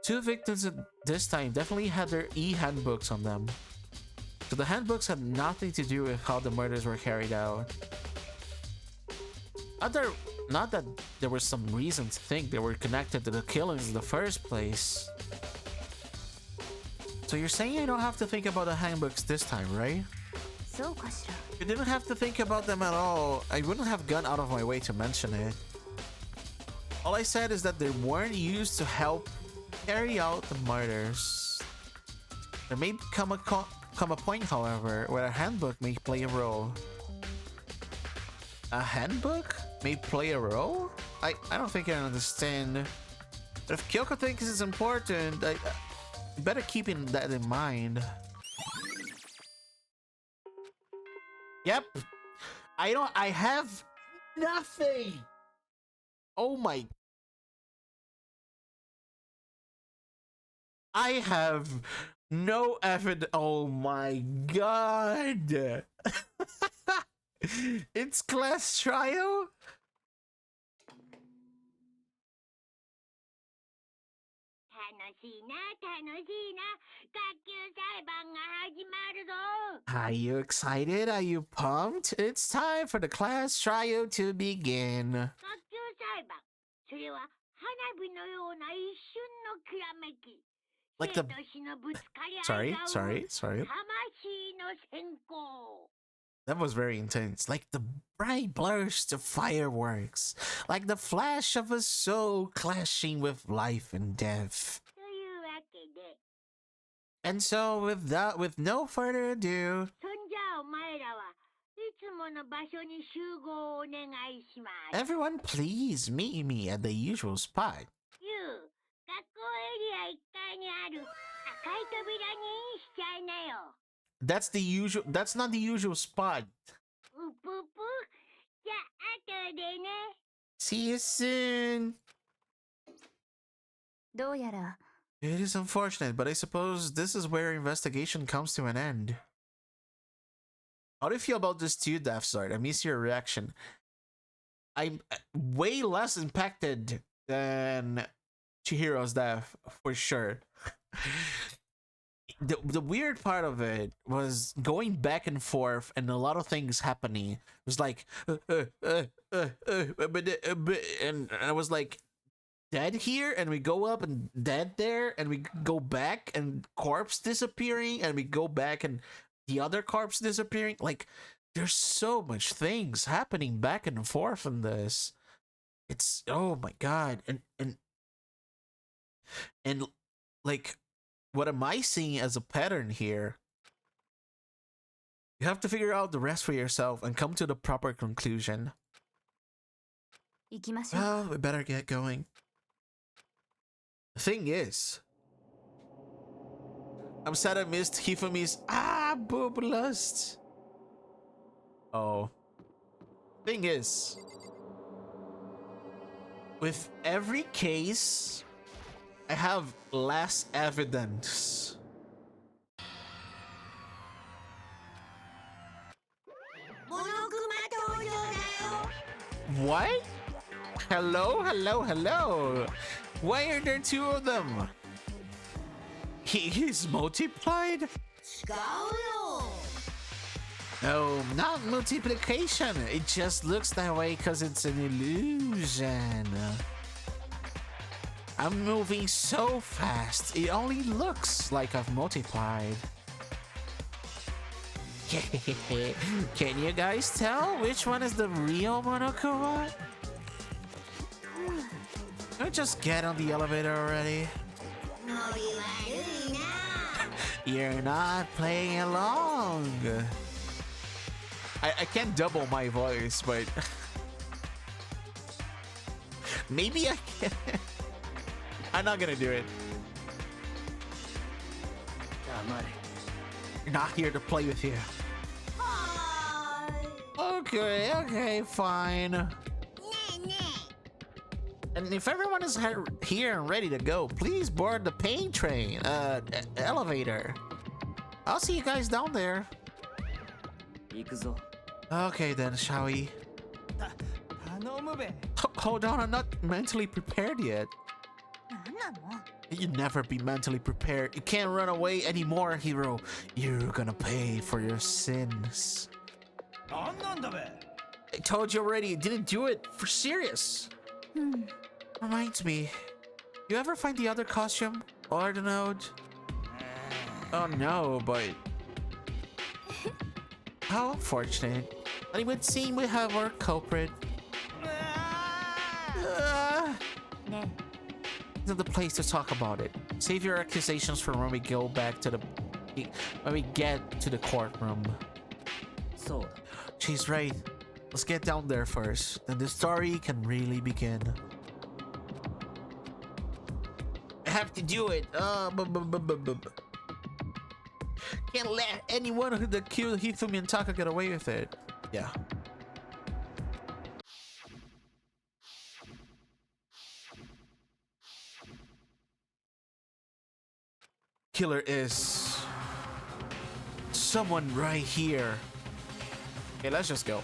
Two victims at this time definitely had their e-handbooks on them. So the handbooks had nothing to do with how the murders were carried out. Not that there was some reason to think they were connected to the killings in the first place. So you're saying I don't have to think about the handbooks this time, right? そうかしら If you didn't have to think about them at all, I wouldn't have gone out of my way to mention it. All I said is that they weren't used to help carry out the murders. There may come a point, however, where a handbook may play a role. A handbook may play a role? I don't think I understand. But if Kyoko thinks it's important, I better keep that in mind. Yep. I have nothing. Oh my. I have no evidence. Oh my god. It's class trial? Are you excited? Are you pumped? It's time for the class tryout to begin. Like the... Sorry. That was very intense. Like the bright burst of fireworks. Like the flash of a soul clashing with life and death. And so with no further ado, everyone please meet me at the usual spot. That's the usual. That's not the usual spot. See you soon. It is unfortunate, but I suppose this is where investigation comes to an end. How do you feel about this two death start? I miss your reaction. I'm way less impacted than Chihiro's death, for sure. The weird part of it was going back and forth and a lot of things happening. It was like, and I was like, dead here, and we go up and dead there, and we go back and corpse disappearing, and we go back and the other corpse disappearing. Like, there's so much things happening back and forth in this. It's, oh my god. And like, what am I seeing as a pattern here? You have to figure out the rest for yourself and come to the proper conclusion. Well, we better get going. The thing is, I'm sad I missed Hifumi's boob lust. Oh. Thing is, with every case, I have less evidence. What? Hello? Why are there two of them? He's multiplied? No, not multiplication. It just looks that way because it's an illusion. I'm moving so fast, it only looks like I've multiplied. Can you guys tell which one is the real Monokuma? Can we just get on the elevator already? You're not playing along. I can't double my voice, but maybe I can. I'm not gonna do it. You're not here to play with you. Okay, fine. And if everyone is here and ready to go, please board the pain train, elevator. I'll see you guys down there. Okay then, shall we? Hold on, I'm not mentally prepared yet. You'd never be mentally prepared. You can't run away anymore, hero. You're gonna pay for your sins. I told you already, you didn't do it. For serious. Reminds me, you ever find the other costume? Or the note? Oh no, but... how unfortunate. But it would seem we have our culprit. Isn't the place to talk about it. Save your accusations for when we go back to the... when we get to the courtroom. So, she's right. Let's get down there first. Then the story can really begin. I have to do it. Can't let anyone who killed Hifumi and Taka get away with it. Yeah. Killer is someone right here. Okay, let's just go.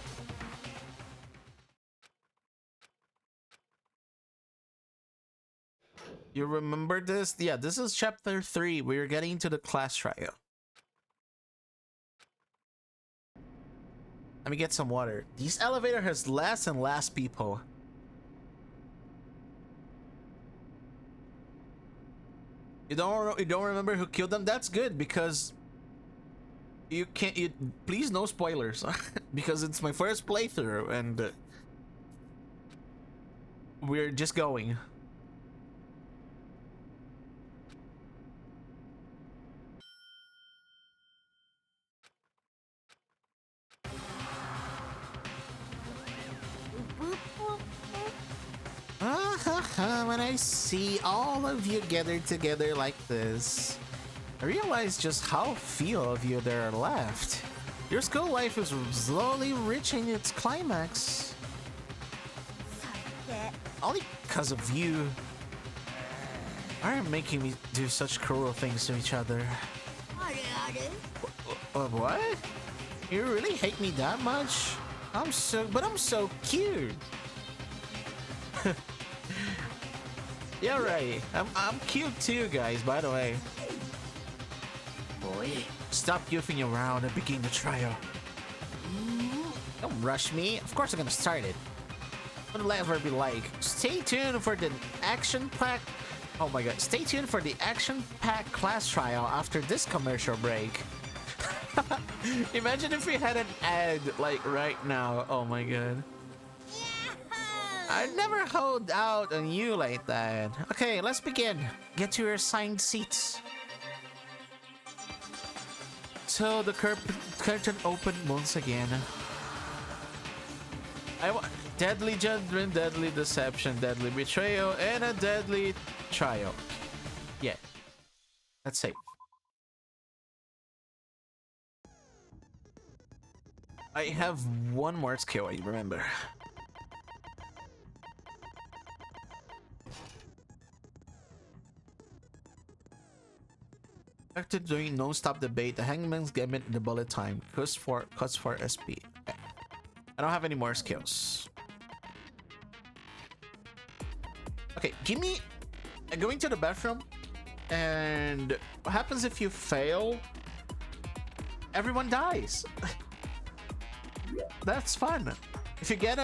You remember this? Yeah, this is chapter 3. We're getting into the class trial. Let me get some water. This elevator has less and less people. You don't remember who killed them? That's good because you can't. Please no spoilers because it's my first playthrough and we're just going. When I see all of you gathered together like this, I realize just how few of you there are left. Your school life is slowly reaching its climax. Only because of you are making me do such cruel things to each other. What? You really hate me that much? I'm so cute. Yeah, right. I'm cute too, guys, by the way. Boy, stop goofing around and begin the trial. Don't rush me. Of course I'm gonna start it. What will ever be like? Stay tuned for the action-packed... Oh my god. Stay tuned for the action-packed class trial after this commercial break. Imagine if we had an ad, like, right now. Oh my god. I'd never hold out on you like that. Okay, let's begin. Get to your assigned seats. So the curtain opened once again. Deadly judgment, deadly deception, deadly betrayal, and a deadly trial. Yeah, that's safe. I have one more skill, I remember. After doing non-stop debate, the hangman's gambit in the bullet time. Cuts for SP. Okay. I don't have any more skills. Okay, give me... going to the bathroom. And what happens if you fail? Everyone dies. That's fun. If you get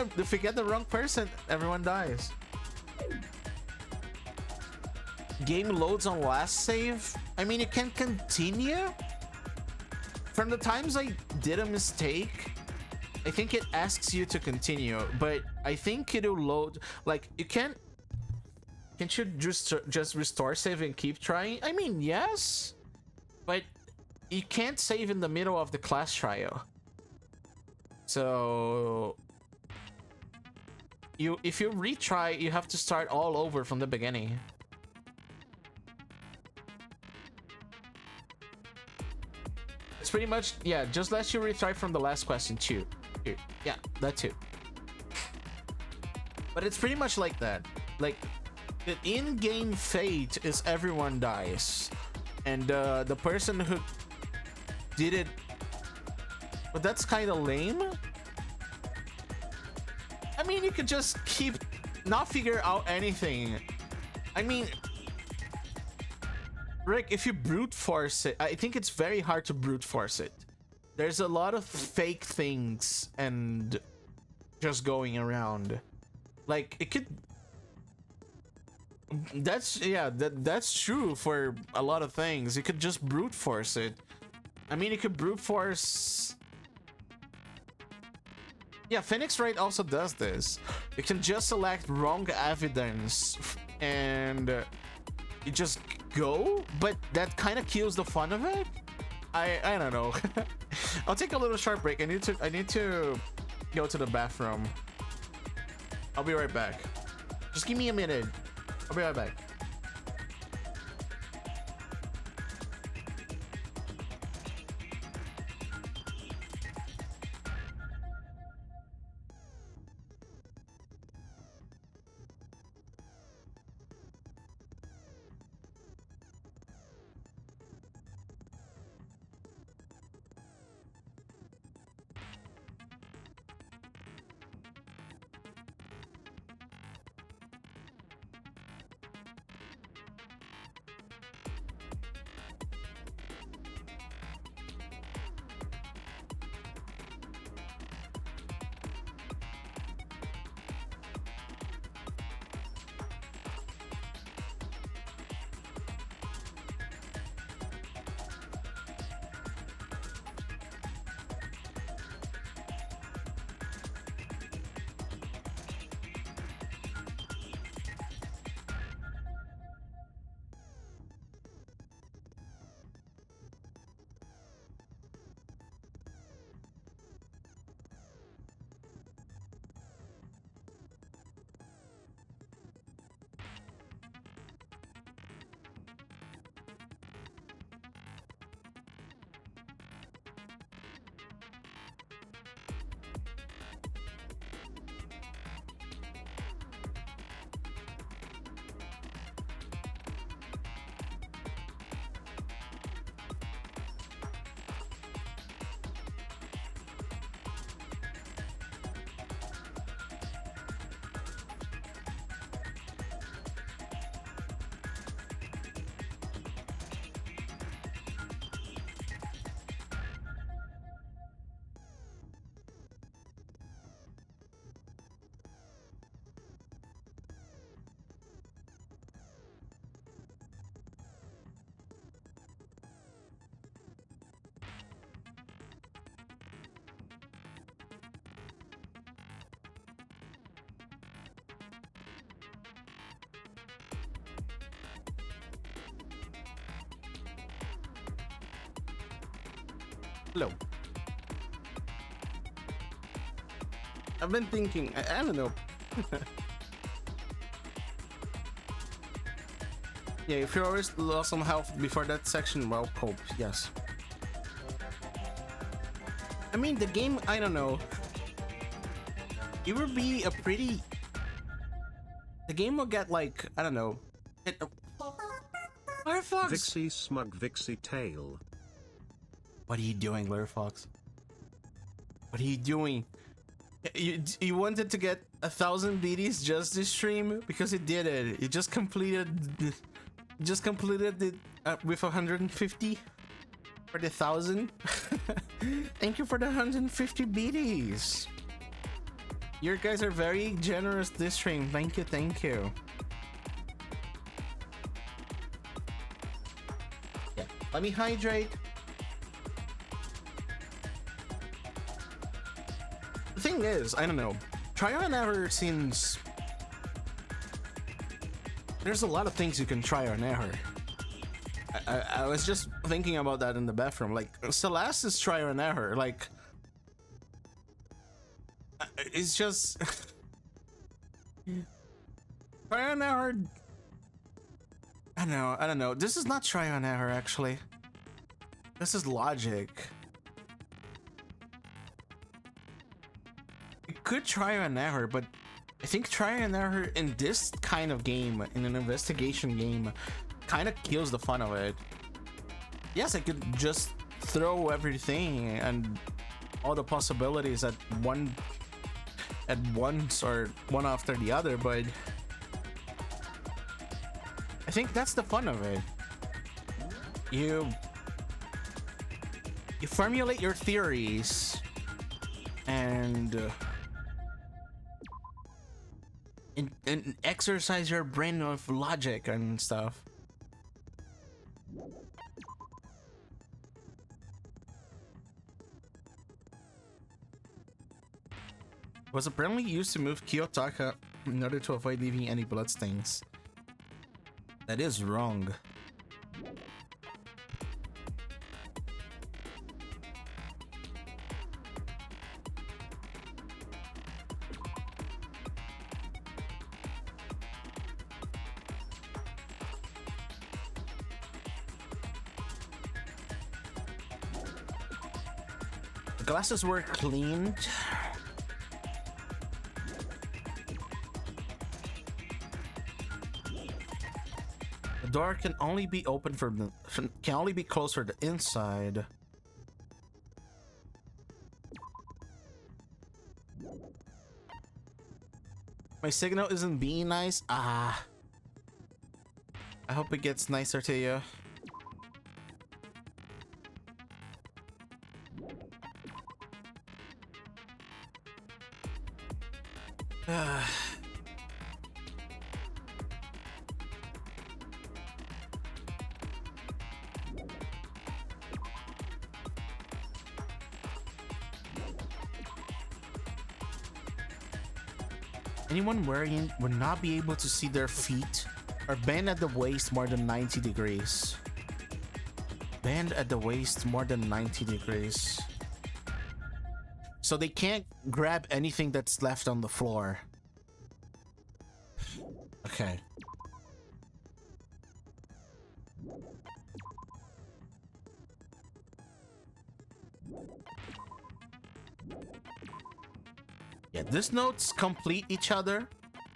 the wrong person, everyone dies. Game loads on last save. I mean, you can continue. From the times I did a mistake, I think it asks you to continue, but I think it'll load. Like, you can't you just restore save and keep trying? I mean, yes, but you can't save in the middle of the class trial. So if you retry, you have to start all over from the beginning. It's pretty much, yeah, just let you retry from the last question too. Yeah, that too. But it's pretty much like that. Like, the in-game fate is everyone dies. And the person who did it... But that's kind of lame. I mean, you could just not figure out anything. I mean... Rick, if you brute force it, I think it's very hard to brute force it. There's a lot of fake things and just going around. Like, it could... That's true for a lot of things. You could just brute force it. I mean, you could brute force... Yeah, Phoenix Wright also does this. You can just select wrong evidence and you just go, but that kind of kills the fun of it. I don't know. I'll take a little short break. I need to go to the bathroom. I'll be right back. Just give me a minute. I'll be right back. Hello. I've been thinking, I don't know. Yeah, if you're always lost some health before that section, well, cope, yes. I mean, the game, I don't know. It would be a pretty... The game will get like, I don't know. Firefox! Vixie smug Vixie tail. What are you doing, Firefox? What are you doing? You wanted to get 1,000 BDs just this stream because you did it. You just completed it with 150 for the 1,000. Thank you for the 150 BDs. You guys are very generous this stream. Thank you, thank you. Yeah, let me hydrate. The thing is, I don't know. Trial and error seems... There's a lot of things you can try and error. I was just thinking about that in the bathroom. Like, Celeste is trial and error. Like, it's just... Trial and error... I don't know. This is not trial and error, actually. This is logic. It could trial and error, but I think trial and error in this kind of game, in an investigation game, kind of kills the fun of it. Yes, I could just throw everything and all the possibilities at once or one after the other, but I think that's the fun of it. You formulate your theories and exercise your brain with logic and stuff. Was apparently used to move Kiyotaka in order to avoid leaving any bloodstains. That is wrong. The glasses were cleaned. The door can only be opened can only be closed from the inside. My signal isn't being nice. I hope it gets nicer to you. Anyone wearing would not be able to see their feet or bend at the waist more than 90 degrees. Bend at the waist more than 90 degrees. So they can't grab anything that's left on the floor. Okay. Yeah, these notes complete each other.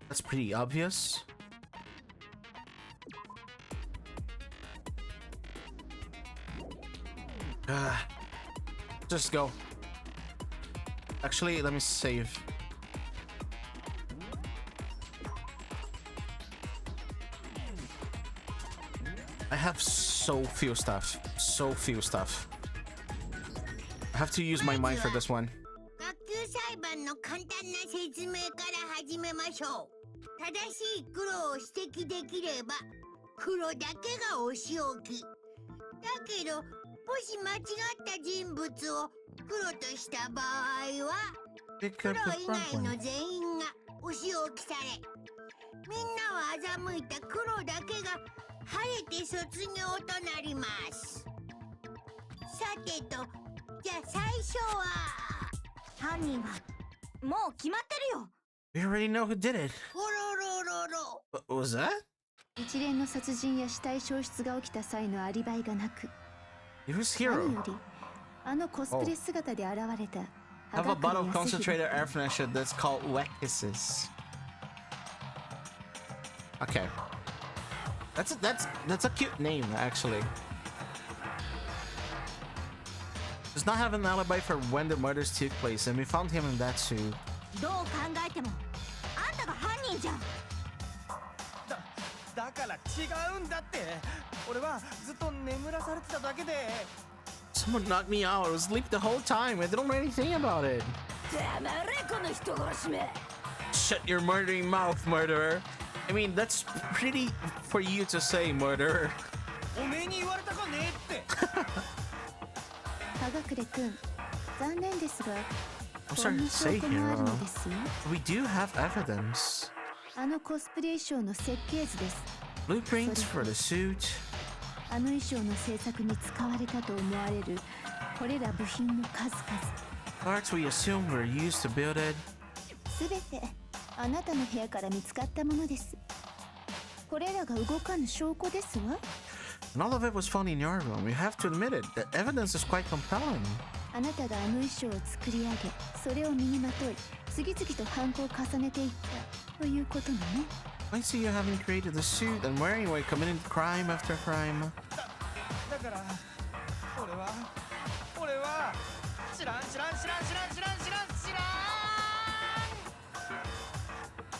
That's pretty obvious. Just go. Actually, let me save. I have so few stuff. So few stuff. I have to use my mind for this one. 裁判の簡単な説明から始めましょう。正しい黒を指摘できれば黒だけがお仕置き。だけどもし間違った人物を黒とした場合は黒以外の全員がお仕置きされ、みんなを欺いた黒だけが晴れて卒業となります。さてとじゃあ最初は犯人はもう決まってるよ。 We already know who did it. ほろろろろ。 What was that? 一連の殺人や死体消失が起きた際のアリバイがなく、 It was 何 Hero. よりあのコスプレ姿で現れた I have a bottle of 葉隠康弘 concentrated air freshener that's called Wet Kisses. Okay. That's a cute name, actually. Does not have an alibi for when the murders took place, and we found him in that suit. どう考えてもあんたが犯人じゃん。だから違うんだって。俺はずっと眠らされてただけで。 Someone knocked me out. I was asleep the whole time. I don't know anything about it. 黙れこの人殺しめ。 Shut your murdering mouth, murderer. I mean, that's pretty for you to say, murderer. おめえに言われたかねえって。葉隠君、残念ですが I'm こ sorry ん to な say, 証拠もあるの Hero. ですよ。 We do have evidence. あのコスプレ衣装の設計図です。 Blueprints for the suit. あの衣装の制作に使われたと思われるこれら部品の数々、 Parts we assume were used to build it. すべてあなたの部屋から見つかったものです。これらが動かぬ証拠ですわ。 And all of it was found in your room. You have to admit it. The evidence is quite compelling. あなたがあの衣装を作り上げ、それを身にまとい、次々と犯行を重ねていったということのね。 I see you having created the suit and wearing it while committing crime after crime. だから俺は知らん。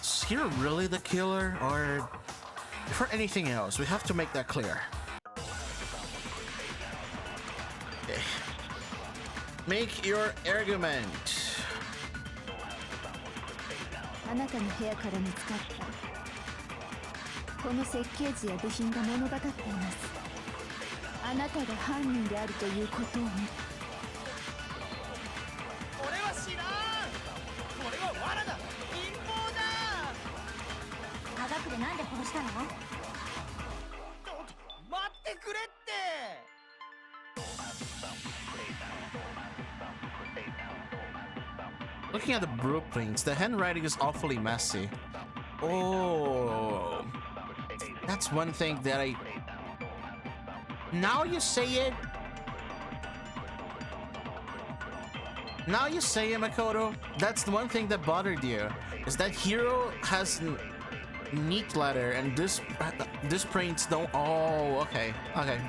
Is Hero really the killer, or for anything else? We have to make that clear. Okay. Make your argument. あなたの部屋から見つかったこの設計図や部品が物語っています。あなたが犯人であるということをね。俺は知らん。これは罠だ。陰謀だ。科学でなんで殺したの？ちょっと待ってくれって。 Looking at the blueprints, the handwriting is awfully messy. Oh, that's one thing that I... Now you say it. Now you say it, Makoto. That's the one thing that bothered you. Is that Hero has neat letter and this prints don't... Oh, okay. Okay.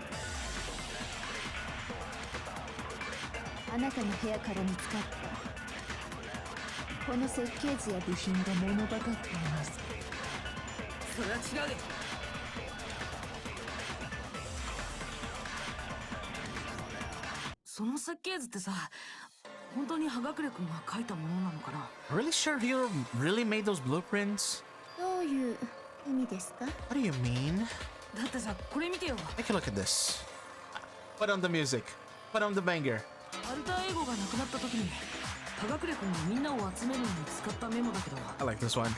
あなたの部屋から見つかったこの設計図や部品が物語っています。それは違うで。その設計図ってさ、本当に葉隠君が書いたものなのかな？ Really sure Hero really made those blueprints? どういう意味ですか？ What do you mean? だってさ、これ見てよ。 Take a look at this. Put on the music. Put on the banger. アルターエゴがなくなった時に葉隠君がみんなを集めるのに使ったメモだけど。 I like this one.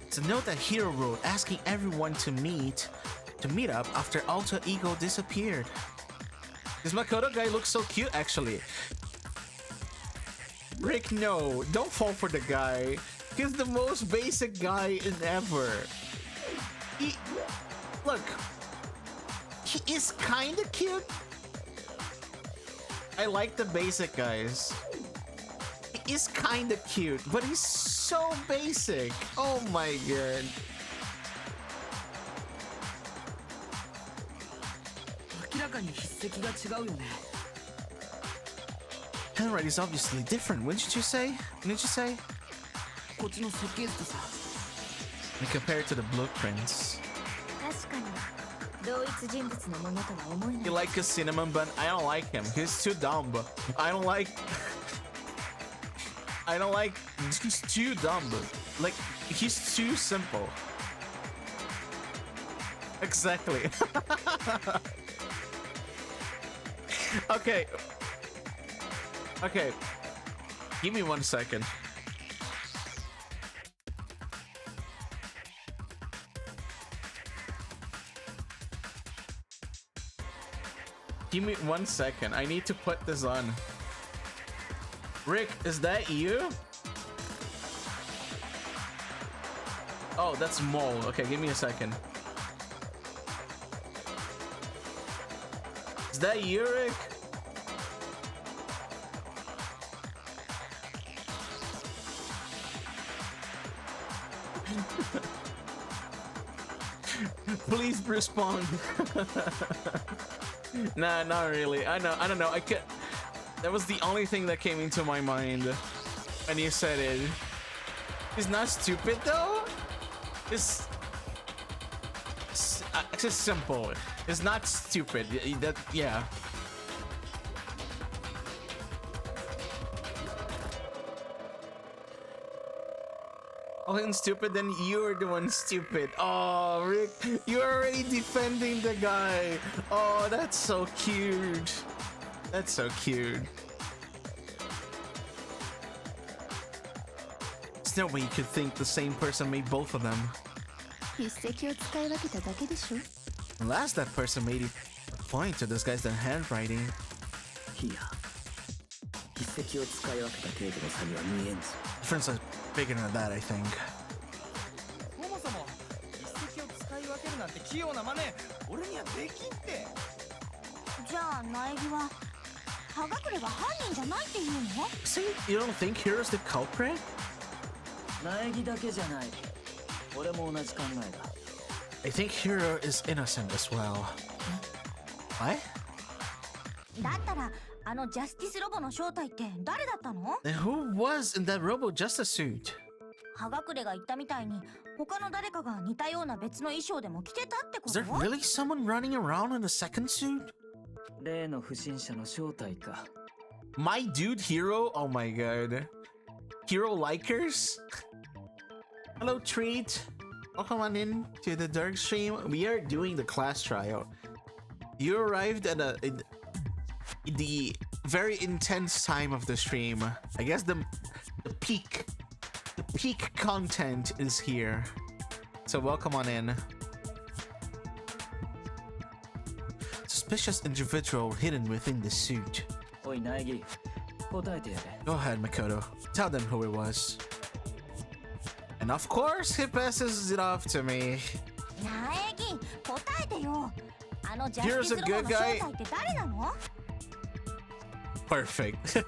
It's a note that Hero wrote asking everyone to meet up after Alter Ego disappeared. This Makoto guy looks so cute, actually. Rick, no, don't fall for the guy. He's the most basic guy in ever. Look, he is kinda cute. I like the basic guys. He is kinda cute, but he's so basic. Oh my god. 明らかに筆跡が違うよね。 Handwriting is obviously different, wouldn't you say? Wouldn't you say? こっちの設計図とさ。 When compared to the blueprints. 確かに同一人物のものとは思えない。 You like a cinnamon bun? I don't like him. He's too dumb. I don't like. He's too dumb. Like, he's too simple. Exactly. Okay. Okay. Give me 1 second. Give me 1 second. I need to put this on. Rick, is that you? Oh, that's Mole. Okay, give me a second. Is that you, Rick? Please respond. Nah, not really. I don't know. That was the only thing that came into my mind when you said it. He's not stupid though. It's just simple. It's not stupid. Yeah. Oh, and stupid, then you're the one stupid. Oh, Rick, you're already defending the guy. Oh, that's so cute. That's so cute. There's no way you could think the same person made both of them. 筆跡を使い分けただけでしょ Unless that person made it a point to disguise their handwriting. いや筆跡を使い分けた程度の差には見えんぞ Difference is bigger than that, I think. そもそも筆跡を使い分けるなんて器用な真似俺にはできんってじゃあ苗木は葉隠れが犯人じゃないっていうの See, you don't think Hero's the culprit? 苗木だけじゃない俺も同じ考えだ I think Hero is innocent as well. What? だったらあのジャスティスロボの正体って誰だったの And who was in that Robo Justice suit? 葉隠れが言ったみたいに他の誰かが似たような別の衣装でも着てたってこ Is と there really someone running around in a second suit? 例の不審者の正体か My dude Hero? Oh my god. Hero likers? Hello, Treat. Welcome on in to the dark stream. We are doing the class trial. You arrived at the very intense time of the stream. I guess the peak content is here. So welcome on in. Suspicious individual hidden within the suit. おい苗木答えてやれ Go ahead, Makoto. Tell them who it was. And of course, he passes it off to me. 苗木答えてよあのジャ Here's ス a ティスロボ good の guy. 正体って誰なの Perfect.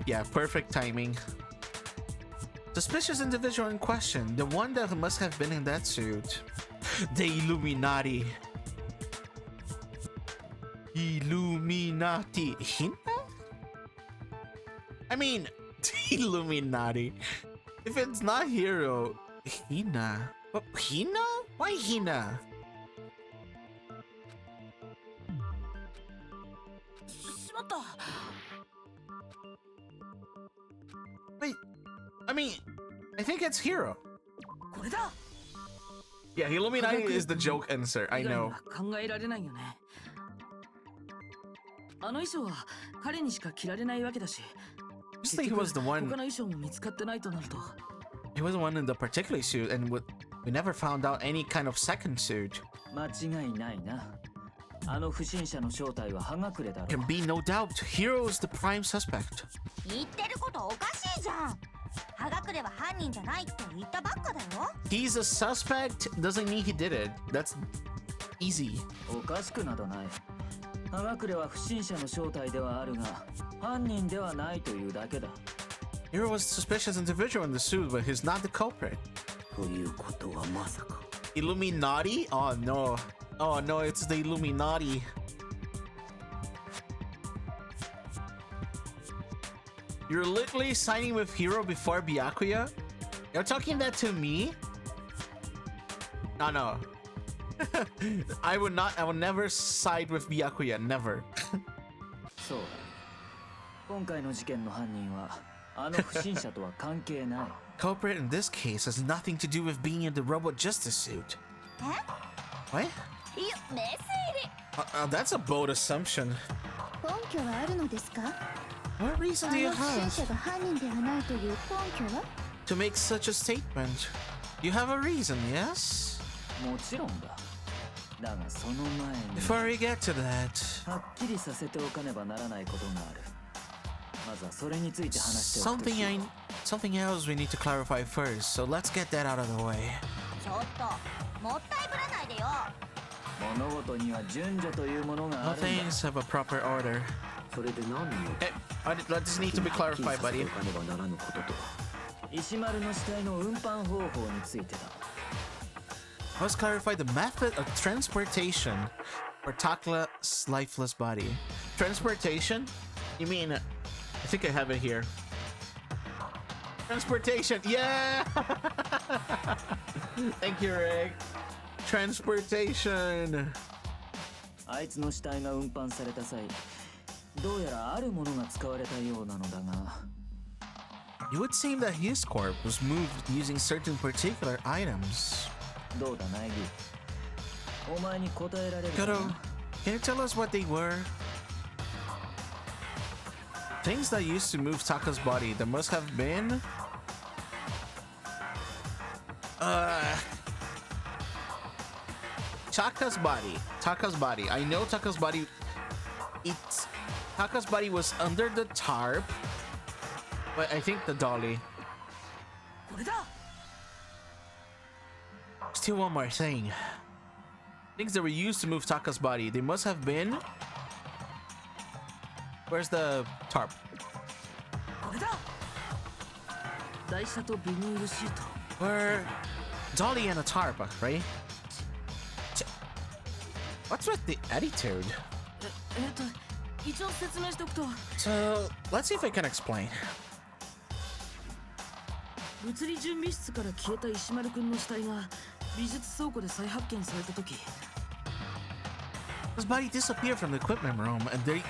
Yeah, perfect timing. Suspicious individual in question, the one that must have been in that suit. The Illuminati. Illuminati. Hina? I mean, the Illuminati. If it's not Hero, Hina. But Hina? Why Hina? しまった Wait, I mean, I think it's Hero. これだ Yeah, Illuminati is the joke answer. I 以外に know. は考えられないよねあの衣装は彼にしか着られないわけだし Just think he was the 他 one. の衣装も見つかってないとなると He was the one in the particular suit, and we never found out any kind of second suit. 間違いないなあの不審者の正体は葉隠れだろ Can be no doubt. Hero is the prime suspect. 言ってることおかしいじゃん葉隠れは犯人じゃないって言ったばっかだよ He's a suspect doesn't mean he did it. That's easy. おかしくなどない葉隠れは不審者の正体ではあるが犯人ではないというだけだ Hero was a suspicious individual in the suit, but he's not the culprit. ということはまさか Illuminati? Oh no. Oh no, it's the Illuminati. You're literally signing with Hero before Byakuya? You're talking that to me? No. I would never side with Byakuya, never. そう今回の事件の犯人はあの不審者とは関係ない Culprit in this case has nothing to do with being in the Robot Justice suit. え What? いやメッセージ That's a bold assumption. 根拠はあるのですか What reason あ do you の不審 have 者が犯人ではないという根拠は to make such a statement? You have a reason, yes? もちろんだだがその前に Before we get to that, はっきりさせておかねばならないことがある。まずはそれについて話しておくとしよう。 something else we need to clarify first. So let's get that out of the way. ちょっともったいぶらないでよ。物事には順序というものが All あるんだ。 things have a proper order. それで何を Hey, let this need to be はっきり clarified, させて buddy. おかねばならぬこととは。石丸の死体の運搬方法についてだ。 Let's clarify the method of transportation for Takla's lifeless body. Transportation? You mean? I think I have it here. Transportation. Yeah. Thank you, Rick. Transportation. あいつの死体が運搬された際、どうやらあるものが使われたようなのだが。 It would seem that his corpse was moved using certain particular items. どうだ苗木。お前に答えられるか Kuro, な。 can you tell us what they were? Things that used to move Taka's body. There must have been. Taka's body. Taka's body. I know Taka's body. Taka's body was under the tarp, but I think the dolly. これだ。 Still one more thing. Things that were used to move Taka's body. They must have been. Where's the tarp? これだ。台車とビニールシート。 Were dolly and a tarp, right? What's with the attitude? 一応説明しておくと、 So let's see if I can explain. 物理準備室から消えた石丸くんの死体が美術倉庫で再発見された時、 His body disappeared from the equipment room, and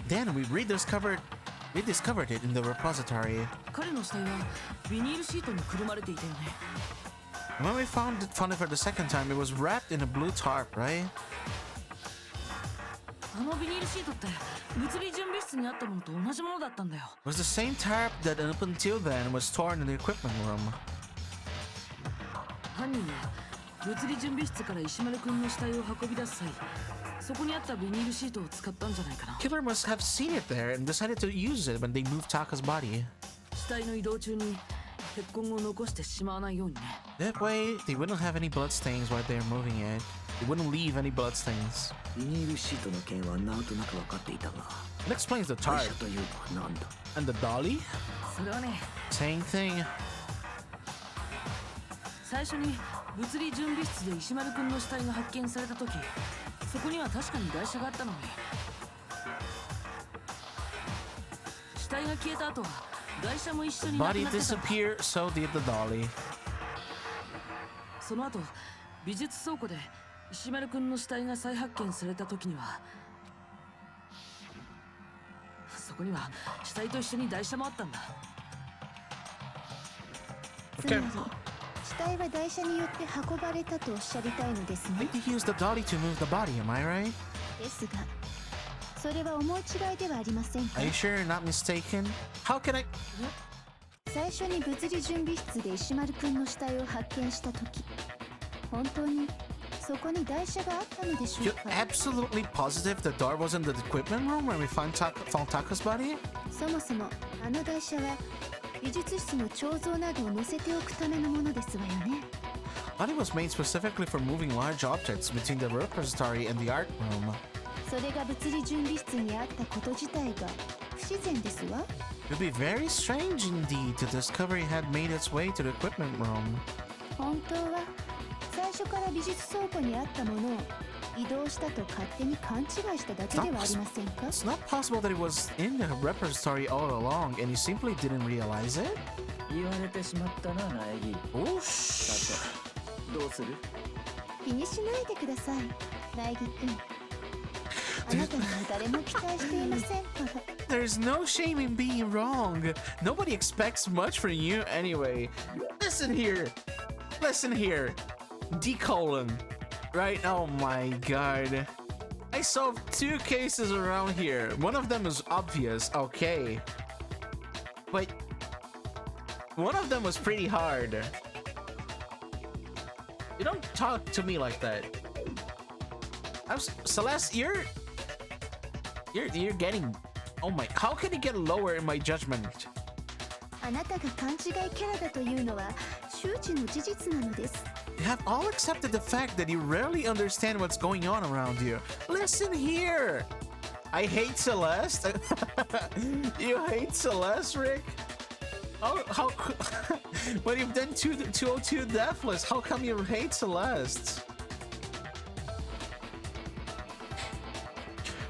then we rediscovered it in the repository. 彼の死体はビニールシートにくるまれていたよね。 When we found it for the second time, it was wrapped in a blue tarp, right? あのビニールシートって物理準備室にあったものと同じものだったんだよ。 It was the same tarp that up until then was torn in the equipment room. 犯人は物理準備室から石丸くんの死体を運び出す際、そこにあったビニールシートを使ったんじゃないかな。 Killer must have seen it there and decided to use it when they moved Taka's body. 死体の移動中に血痕を残してしまわないようにね。 That way, they wouldn't have any bloodstains while they were moving it. They wouldn't leave any bloodstains. ビニールシートの件はなんとなく分かっていたが、 It explains the 会 tarp. 社というのは何だ。 And the dolly? それはね、 Same thing. 最初に物理準備室で石丸くんの死体が発見された時、そこには確かに台車があったのに、死体が消えた後は台車も一緒になく Body なってた。 disappeared, so did the dolly. その後美術倉庫で石丸くんの死体が再発見された時には、そこには死体と一緒に台車もあったんだ。つまり死体は台車によって運ばれたとおっしゃりたいのですね。 They used the dolly to move the body, am I right? ですがそれは思い違いではありませんか。 Are you sure you're not mistaken? How can I... 最初に物理準備室で石丸くんの死体を発見した時、本当にそこに台車があったのでしょう You're か。 absolutely positive the door was in the equipment room when we found Taka's body? そもそもあの台車は美術室の彫像などを載せておくためのものですわよね。 Body was made specifically for moving large objects between the repository and the art room. それが物理準備室にあったこと自体が不自然ですわ。 It would be very strange indeed to discover it had made its way to the equipment room. 本当は最初から美術倉庫にあったものを移動したと勝手に勘違いしただけではありませんか。 It's not possible that it was in the repository all along and you simply didn't realize it? 言われてしまったな苗木。 Oh, さてどうする。気にしないでください苗木くん。あなたには誰も期待していませんから。 There's no shame in being wrong. Nobody expects much from you anyway. Listen here. Listen here. D colon. Right? Oh my god. I solved 2 cases around here. One of them is obvious, okay. But one of them was pretty hard. You don't talk to me like that. Celeste, you're getting. Oh my! How can you get lower in my judgment? あなたが勘違いキャラだというのは周知の事実なのです。 You have all accepted the fact that you rarely understand what's going on around you. Listen here. I hate Celeste. You hate Celeste, Rick? How when you've done 202 Deathless, how come you hate Celeste?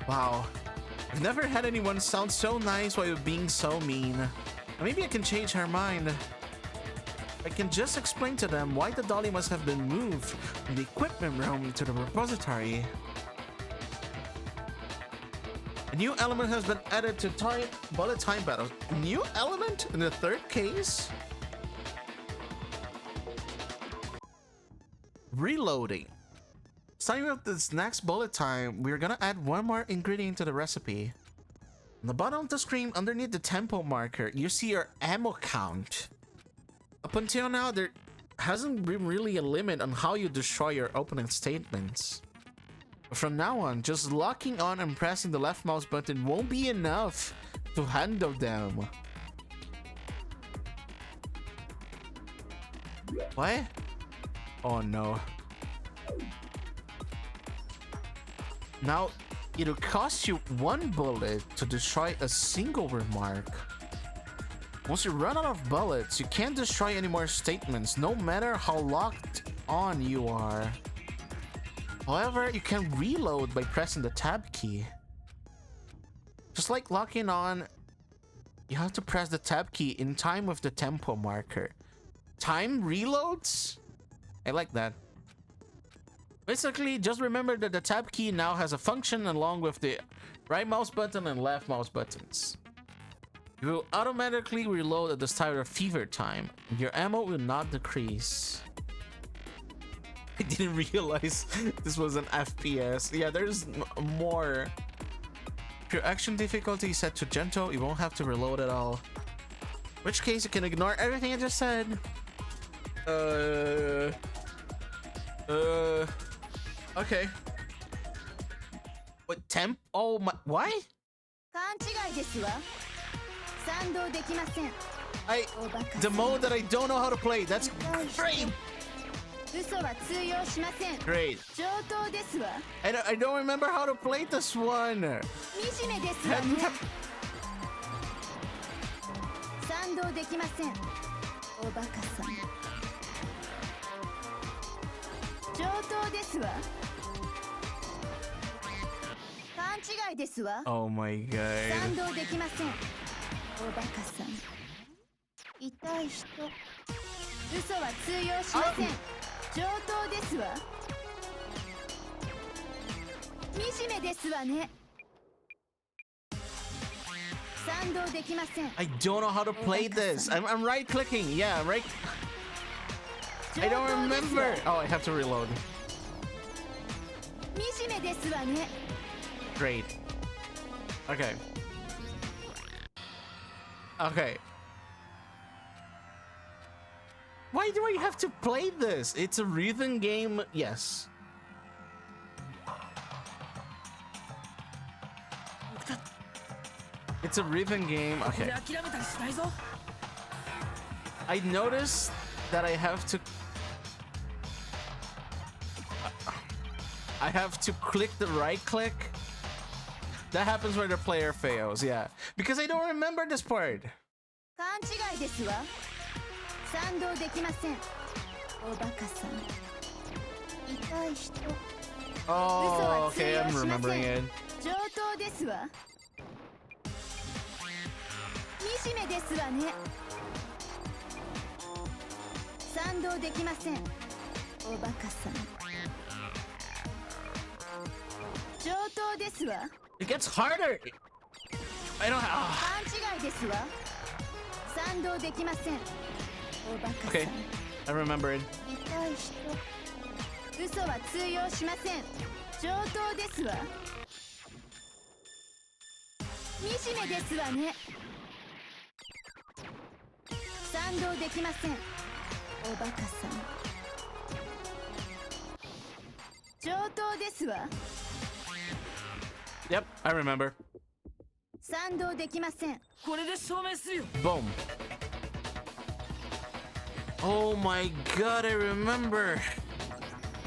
Wow. I've never had anyone sound so nice while being so mean. Maybe I can change her mind. I can just explain to them why the dolly must have been moved from the equipment room to the repository. A new element has been added to bullet time battles. New element in the third case? Reloading. Starting with this next bullet time, we're gonna add one more ingredient to the recipe. On the bottom of the screen, underneath the tempo marker, you see your ammo count. Up until now, there hasn't been really a limit on how you destroy your opening statements. But from now on, just locking on and pressing the left mouse button won't be enough to handle them. What? Oh no. Now, it'll cost you 1 bullet to destroy a single remark. Once you run out of bullets, you can't destroy any more statements, no matter how locked on you are. However, you can reload by pressing the tab key. Just like locking on, you have to press the tab key in time with the tempo marker. Time reloads? I like that. Basically, just remember that the tab key now has a function along with the right mouse button and left mouse buttons. You will automatically reload at the start of fever time. Your ammo will not decrease. I didn't realize this was an FPS. Yeah, there's more. If your action difficulty is set to gentle, you won't have to reload at all. In which case, you can ignore everything I just said. Okay. What temp? Oh my. Why? The mode that I don't know how to play. That's great. Great. I don't remember how to play this one. Oh my god. I don't know how to play this. I'm right clicking. Yeah, right. I don't remember. Oh, I have to reload. Great. Okay. Okay. Why do I have to play this? It's a rhythm game. Yes. It's a rhythm game. Okay. I noticed that I have to click the right click. That happens where the player fails, yeah. Because I don't remember this part. Oh, okay, I'm remembering it. It gets harder. I don't have. Okay, I remember it. Yep, I remember. 賛同できません。これで証明するよ。 Boom. Oh my god, I remember.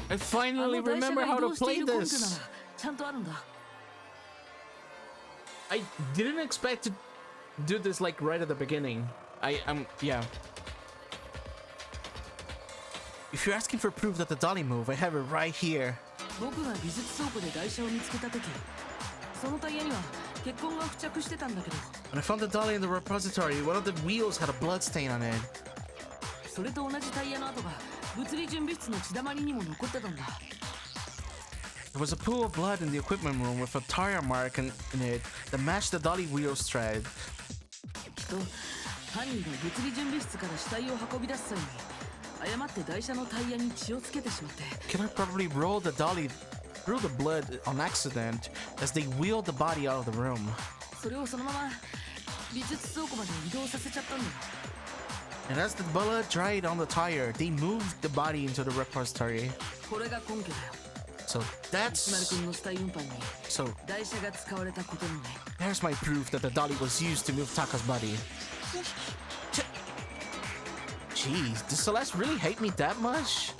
I finally remember how to play this. ちゃんとあるんだ。I didn't expect to do this like right at the beginning. Yeah. If you're asking for proof that the dolly move, I have it right here. 僕が美術倉庫で台車を見つけた時、そのタイヤには血痕が付着してたんだけど、 When I found the dolly in the repository, one of the wheels had a blood stain on it. それと同じタイヤの跡が物理準備室の血だまりにも残ってたんだ。 There was a pool of blood in the equipment room with a tire mark in it that matched the dolly wheel's tread. きっと犯人が物理準備室から死体を運び出す際に誤って台車のタイヤに血をつけてしまって、 Killer probably rolled the dolly through the blood on accident as they wheeled the body out of the room. それをそのまま美術倉庫まで移動させちゃったんだよ。 And as the blood dried on the tire, they moved the body into the repository. これが根拠だよ。 So 石丸 that's 君の死体運搬に so 台車が使われたことにね。 there's my proof that the dolly was used to move Taka's body. Jeez, does Celeste really hate me that much?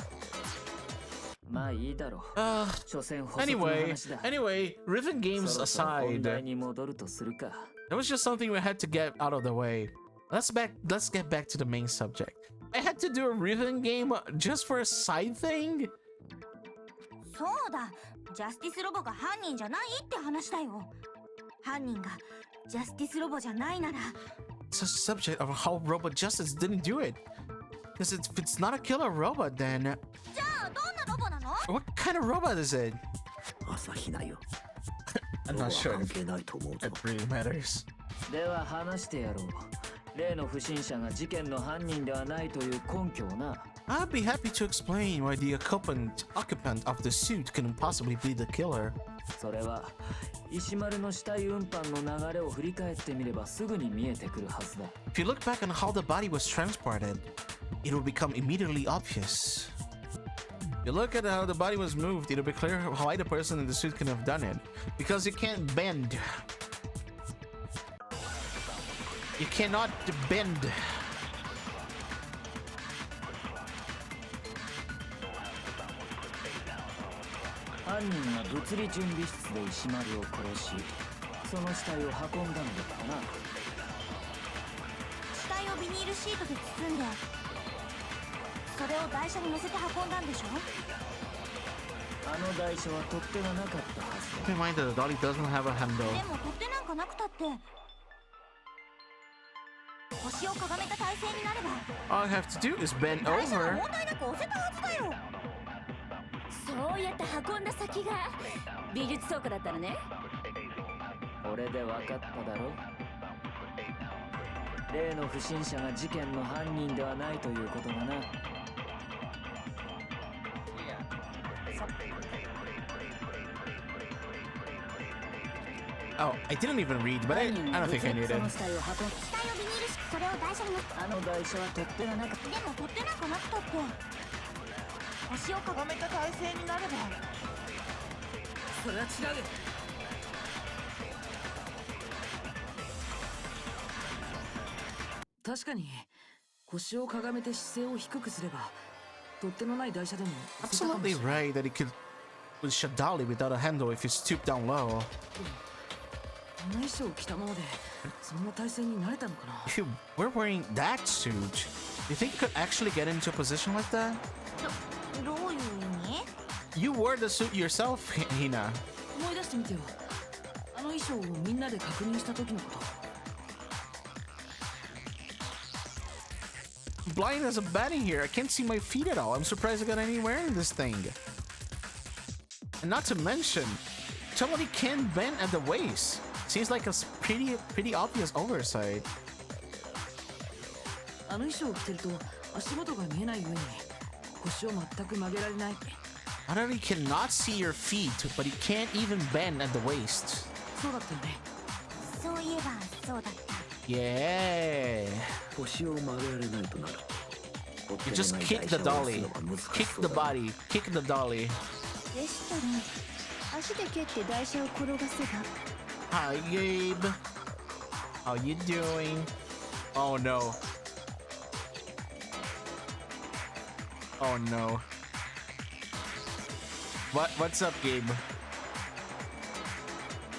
まあいいだろう。 Uh, 所詮補足の anyway, 話だ。 Riven そ games ろそろ本 aside, 題に戻るとするか。 that was just something we had to get out of the way. Let's get back to the main subject. I had to do a Riven game just for a side thing? そうだ、ジャスティスロボが犯人じゃないって話だよ。犯人がジャスティスロボじゃないなら、 It's a subject of how Robot Justice didn't do it. Because if it's not a killer robot, then じゃあどんなロボなの？ what kind of robot is it? 朝日奈よ。 I'm not sure 関 if 係ないと思うぞ it。really matters. では話してやろう。例の不審者が事件の犯人ではないという根拠をな。 I'd be happy to explain why the occupant of the suit couldn't possibly be the killer. それは石丸の死体運搬の流れを振り返ってみればすぐに見えてくるはずだ。 If you look back on how the body was transported, it will become immediately obvious. If you look at how the body was moved, it'll be clear why the person in the suit could have done it. Because you can't bend. You cannot bend. 犯人が物理準備室で石丸を殺し、その死体を運んだのだからな。死体をビニールシートで包んで、それを台車に乗せて運んだんでしょ？あの台車は取っ手がなかったはずだ。 Keep in mind that the dolly doesn't have a handle. でも取っ手なんかなくたって、腰をかがめた体勢になれば、 All I have to do is bend 台車は over. 問題なく押せたはずだよ。そうやって運んだ先が美術倉庫だったのね。これで分かっただろ。例の不審者が事件の犯人ではないということだな。 Oh, I didn't even read, but I don't think I needed. 死体をビニールシート、それを台車に乗せ、あの台車は取っ手がなかっでも取っ手なんかなくたって、腰をかがめた体勢になれば、それは違うよ。確かに腰をかがめて姿勢を低くすれば取っ手のない台車でも押せたかもし Absolutely れない。 right that it could push a dolly without a handle if you stoop down low. あの衣装を着たままでそんな体勢になれたのかな。 If you were wearing that suit, you think you could actually get into a position like that? どういう意味？ You wore the suit yourself, Hina. 思い出してみてよ。あの衣装をみんなで確認した時のこと。 I'm blind as a bat in here. I can't see my feet at all. I'm surprised I got any wearing this thing. And not to mention, somebody can bend at the waist. Seems like a pretty obvious oversight. あの衣装を着てると足元が見えない上に腰を全く曲げられない。 Not only cannot see your feet, but you can't even bend at the waist. そうだったよね。そういえばそうだった。 Yeah. 腰を曲げられないとなる。 You just kick the dolly. Kick the body. Kick the dolly. でしたね。足で蹴って台車を転がせば。 Hi, Gabe. How you doing? Oh no. Oh no. What's up, Gabe?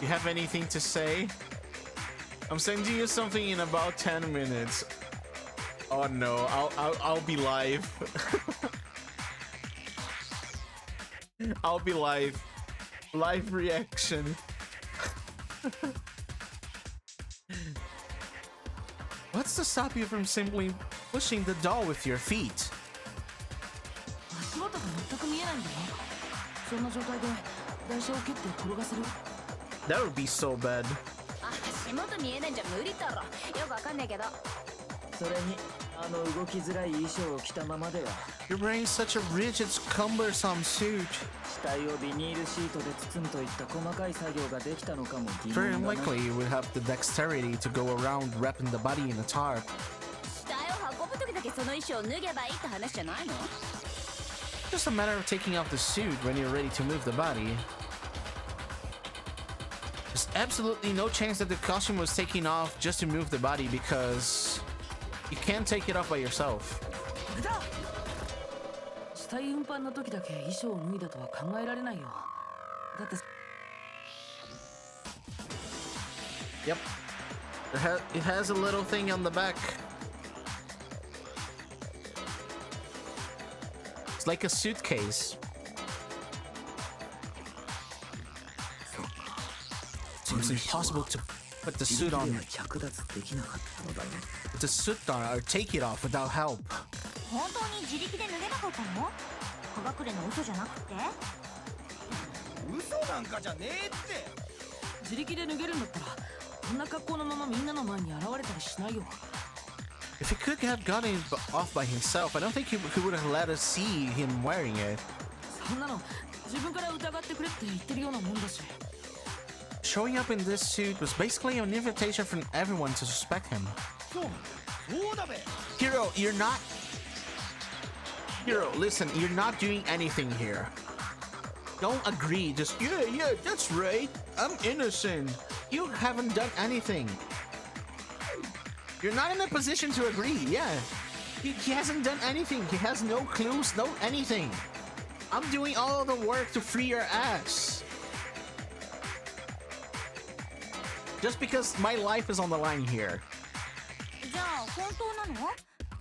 You have anything to say? I'm sending you something in about 10 minutes. Oh no, I'll be live. I'll be live. Live reaction. What's to stop you from simply pushing the doll with your feet? 足元が全く見えないんだよ。そんな状態で台車を蹴って転がせる。 That would be so bad. 足元見えないんじゃ無理だろ。よくわかんないけど。それに動きづらい衣装を着たままでは You're wearing such a rigid, cumbersome suit. 死体をビニールシートで包むといった細かい作業ができたのかも疑 Very 問だな。 unlikely you would have the dexterity to go around wrapping the body in a tarp. 死体を運ぶ時だけその衣装を脱げばいいって話じゃないの？ Just a matter of taking off the suit when you're ready to move the body. There's absolutely no chance that the costume was taken off just to move the body because you can't take it off by yourself. 死体運搬の時だけ衣装を脱いだとは考えられないよ。だって Yep. It has a little thing on the back. It's like a suitcase. Seems impossible to put the suit on. 着脱できなかったのだね。 Put the suit on or take it off without help. 本当に自力で脱げなかったの？葉隠れの嘘じゃなくて？嘘なんかじゃねえって。自力で脱げるんだったらこんな格好のままみんなの前に現れたりしないよ。 If he could have gotten it off by himself, I don't think he would have let us see him wearing it. そんなの自分から疑ってくれって言ってるようなもんだし。 Showing up in this suit was basically an invitation from everyone to suspect him. そうだべ。 Hero, you're not... Hero, listen, you're not doing anything here. Don't agree, just, yeah, that's right. I'm innocent. You haven't done anything. You're not in a position to agree, yeah. He hasn't done anything. He has no clues, no anything. I'm doing all the work to free your ass. Just because my life is on the line here. じゃあ本当なの？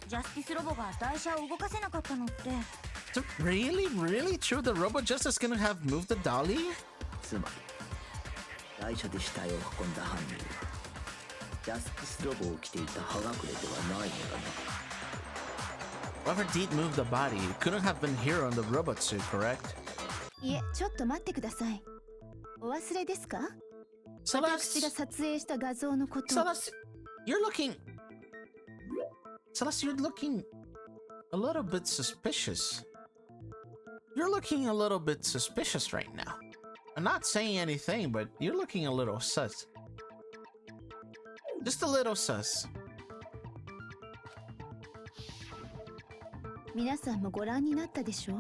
ジャスティスロボが台車を動かせなかったのって。So really true? The Robo Justice gonna have moved the dolly? つまり台車で死体を運んだ犯人はジャスティスロボを着ていた葉隠れではないのだな。 Whoever did move the body couldn't have been Hero in the robot suit, correct? いえ、ちょっと待ってください。お忘れですか？ Celeste, 私が撮影した画像のことを。 Celeste, you're looking... Celeste, you're looking a little bit suspicious. You're looking a little bit suspicious right now. I'm not saying anything, but you're looking a little sus. Just a little sus. 皆さんもご覧になったでしょ？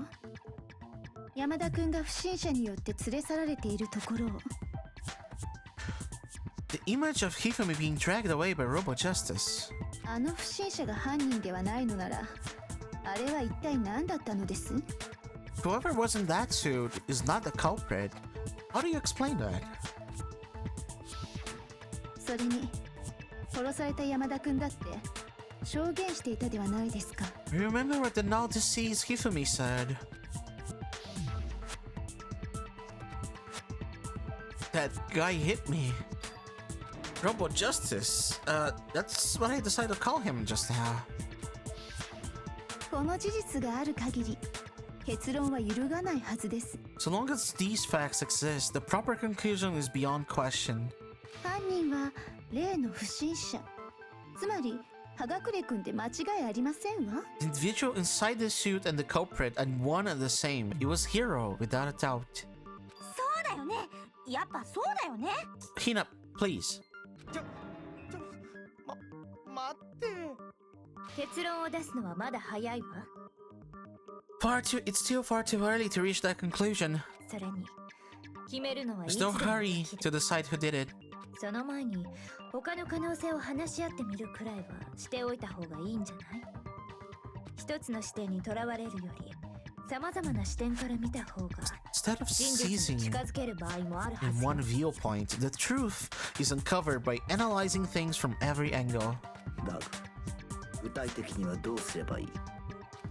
山田くんが不審者によって連れ去られているところを。 The image of Hifumi being dragged away by Robo Justice. あの不審者が犯人ではないのなら、あれは一体何だったのです？ Whoever was in that suit is not the culprit. How do you explain that? それに、殺された山田くんだって証言していたではないですか。 Remember what the now deceased Hifumi said? That guy hit me. Robo Justice. That's what I decided to call him just now. この事実がある限り、結論は揺るがないはずです。 So long as these facts exist, the proper conclusion is beyond question. 犯人は例の不審者。つまり、葉隠れくんで間違いありませんわ。 The individual inside the suit and the culprit are one and the same. It was Hero, without a doubt. そうだよね。やっぱそうだよね。 Hina, please. 待って。結論を出すのはまだ早いわ。It's still far too early to reach that conclusion. それに決めるのはい There's つで no も hurry できる to decide who did it. その前に他の可能性を話し合ってみるくらいはしておいた方がいいんじゃない？一つの視点にとらわれるより様々な視点から見た方が Instead of 真実 seizing に近づける場合もあるは in ずよ。 one viewpoint, the truth is uncovered by analyzing things from every angle. だが具体的にはどうすればいい？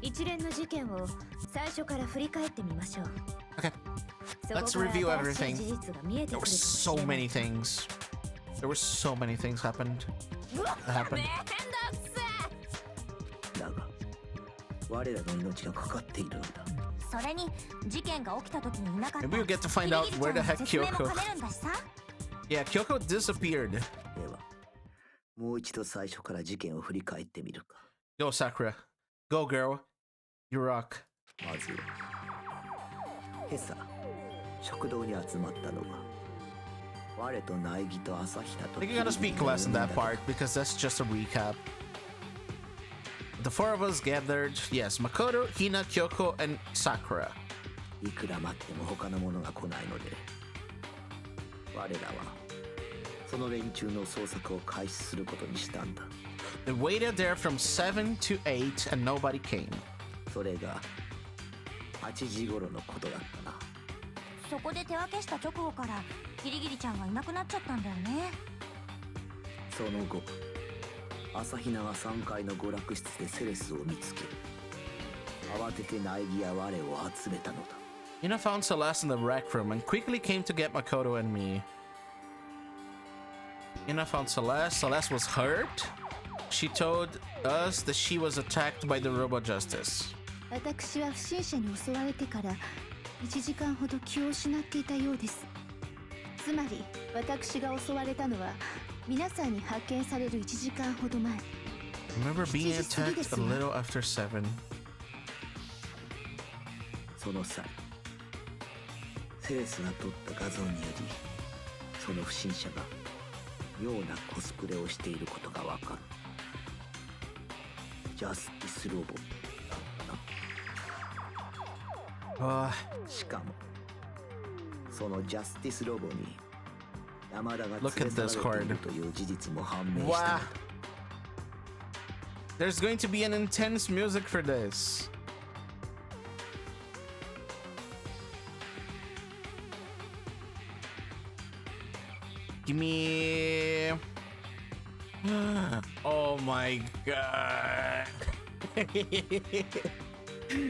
一連の事件を最初から振り返ってみましょう。 Okay, そこ let's から review 新しい everything. 事実が見えて There く were るかもし so れない。 many things. There were so many things happened. That happened. だが我らの命がかかっているのだ。それに事件が起きた時にいなかった Maybe we'll get to find out where the heck 説明も Kyoko. 兼ねるんだしさ。 Yeah, Kyoko disappeared. ではもう一度最初から事件を振り返ってみるか。 Go, Sakura. Go, girl. You rock. まずは今朝食堂に集まったのは我と苗木と朝日奈と I think you gotta speak less in that part because that's just a recap. The four of us gathered, yes, Makoto, Hina, Kyoko, and Sakura. いくら待っても他の者が来ないので我らはその連中の捜索を開始することにしたんだ。 They waited there from 7 to 8 and nobody came. それが8時頃のことだったな。そこで手分けした直後からギリギリちゃんがいなくなっちゃったんだよね。その後朝比奈が3階の娯楽室でセレスを見つけ慌てて苗木や我を集めたのだ。 Hina found Celeste in the rec room and quickly came to get Makoto and me. Hina found Celeste. Celeste was hurt. She told us that she was attacked by the Robo Justice. 私は不審者に襲われてから1時間ほど気を失っていたようです。つまり私が襲われたのは皆さんに発見される1時間ほど前。 I remember being attacked a little after 7. その際セレスが撮った画像によりその不審者が妙なコスプレをしていることがわかる。ジャスティスロボだったな。しかもそのジャスティスロボに山田が連れ去られているという事実も判明したのだ。 There's going to be an intense music for this. Give me... Oh my god.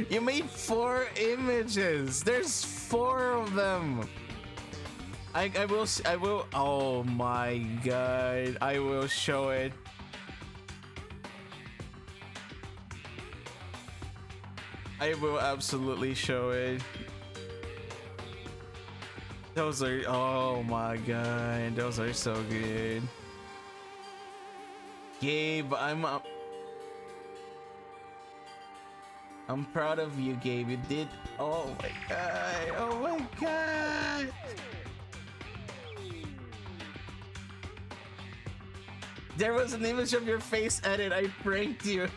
You made 4 images. There's 4 of them. I will. Oh my god. I will show it. I will absolutely show it. Those are, oh my god, those are so good. Gabe, I'm proud of you, Gabe. You did, oh my god, oh my god. There was an image of your face edit. I pranked you.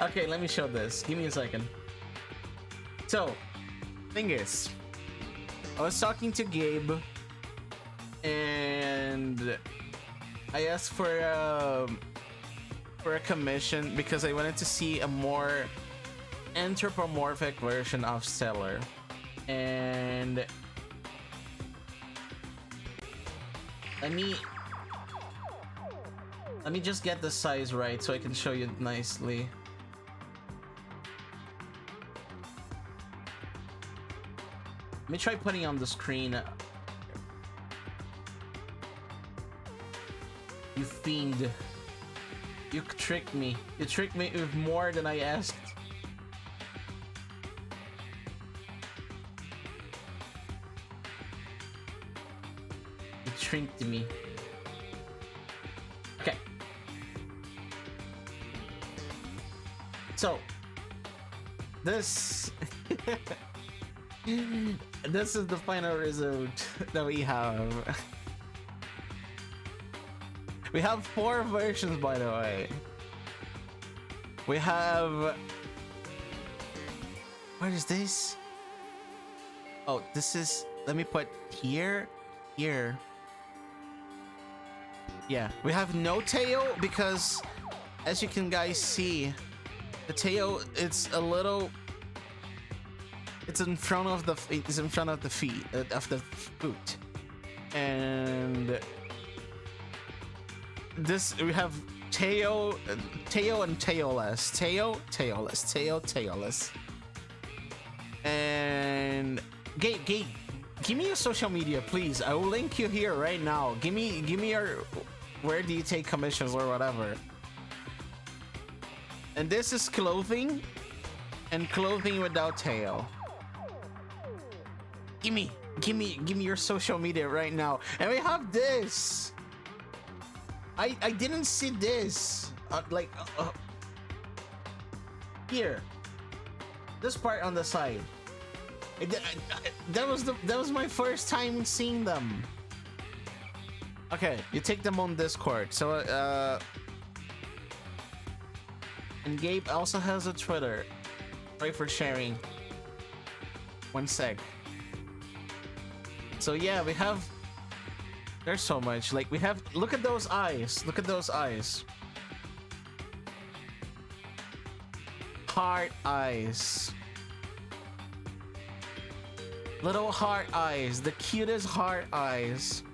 Okay, let me show this. Give me a second. So, thing is, I was talking to Gabe, and I asked for a commission because I wanted to see a more anthropomorphic version of Stellar, and let me just get the size right so I can show you nicely. Let me try putting on the screen. You fiend. You tricked me. You tricked me with more than I asked. You tricked me. Okay. So, this... This is the final result that we have. We have 4 versions, by the way. We have... What is this? Oh, this is let me put here, here. Yeah, we have no tail because, as you can guys see, the tail it's a little. It's in front of the feet of the foot, and this we have tail and tailless, tailless. And Gabe, give me your social media, please. I will link you here right now. Give me your, where do you take commissions or whatever. And this is clothing, and clothing without tail. Give me your social media right now. And we have this. I didn't see this. Here. This part on the side. That was my first time seeing them. Okay, you take them on Discord. So and Gabe also has a Twitter. Sorry for sharing. 1 sec. So yeah, we have. There's so much. Like we have. Look at those eyes. Look at those eyes. Heart eyes. Little heart eyes. The cutest heart eyes.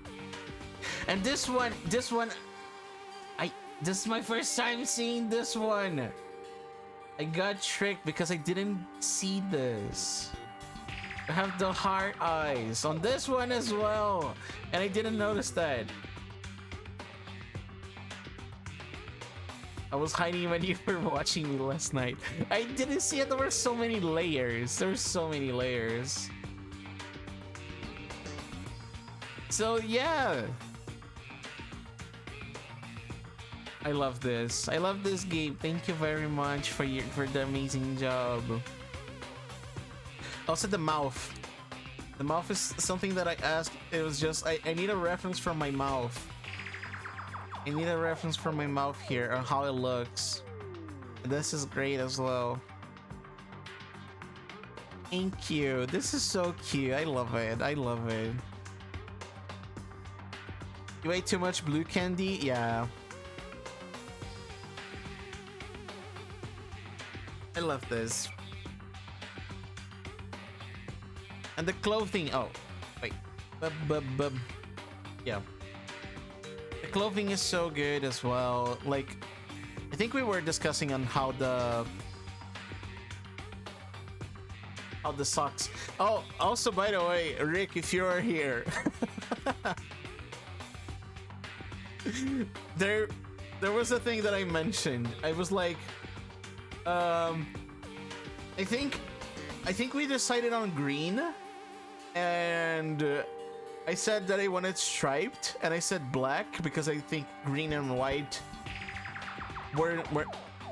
And this one. This is my first time seeing this one. I got tricked because I didn't see this. I have the heart eyes on this one as well, and I didn't notice that. I was hiding when you were watching me last night. I didn't see it. There were so many layers. There's so many layers. So yeah, I love this. I love this game. Thank you very much for the amazing job. Also the mouth. The mouth is something that I asked. It was just I need a reference from my mouth. I need a reference from my mouth here on how it looks. This is great as well. Thank you. This is so cute. I love it. I love it. You ate too much blue candy? Yeah. I love this. And the clothing. Oh, wait. Yeah. The clothing is so good as well. Like, I think we were discussing on how the socks. Oh, also by the way, Rick, if you are here, there was a thing that I mentioned. I was like, I think we decided on green. And I said that I wanted striped, and I said black because I think green and white were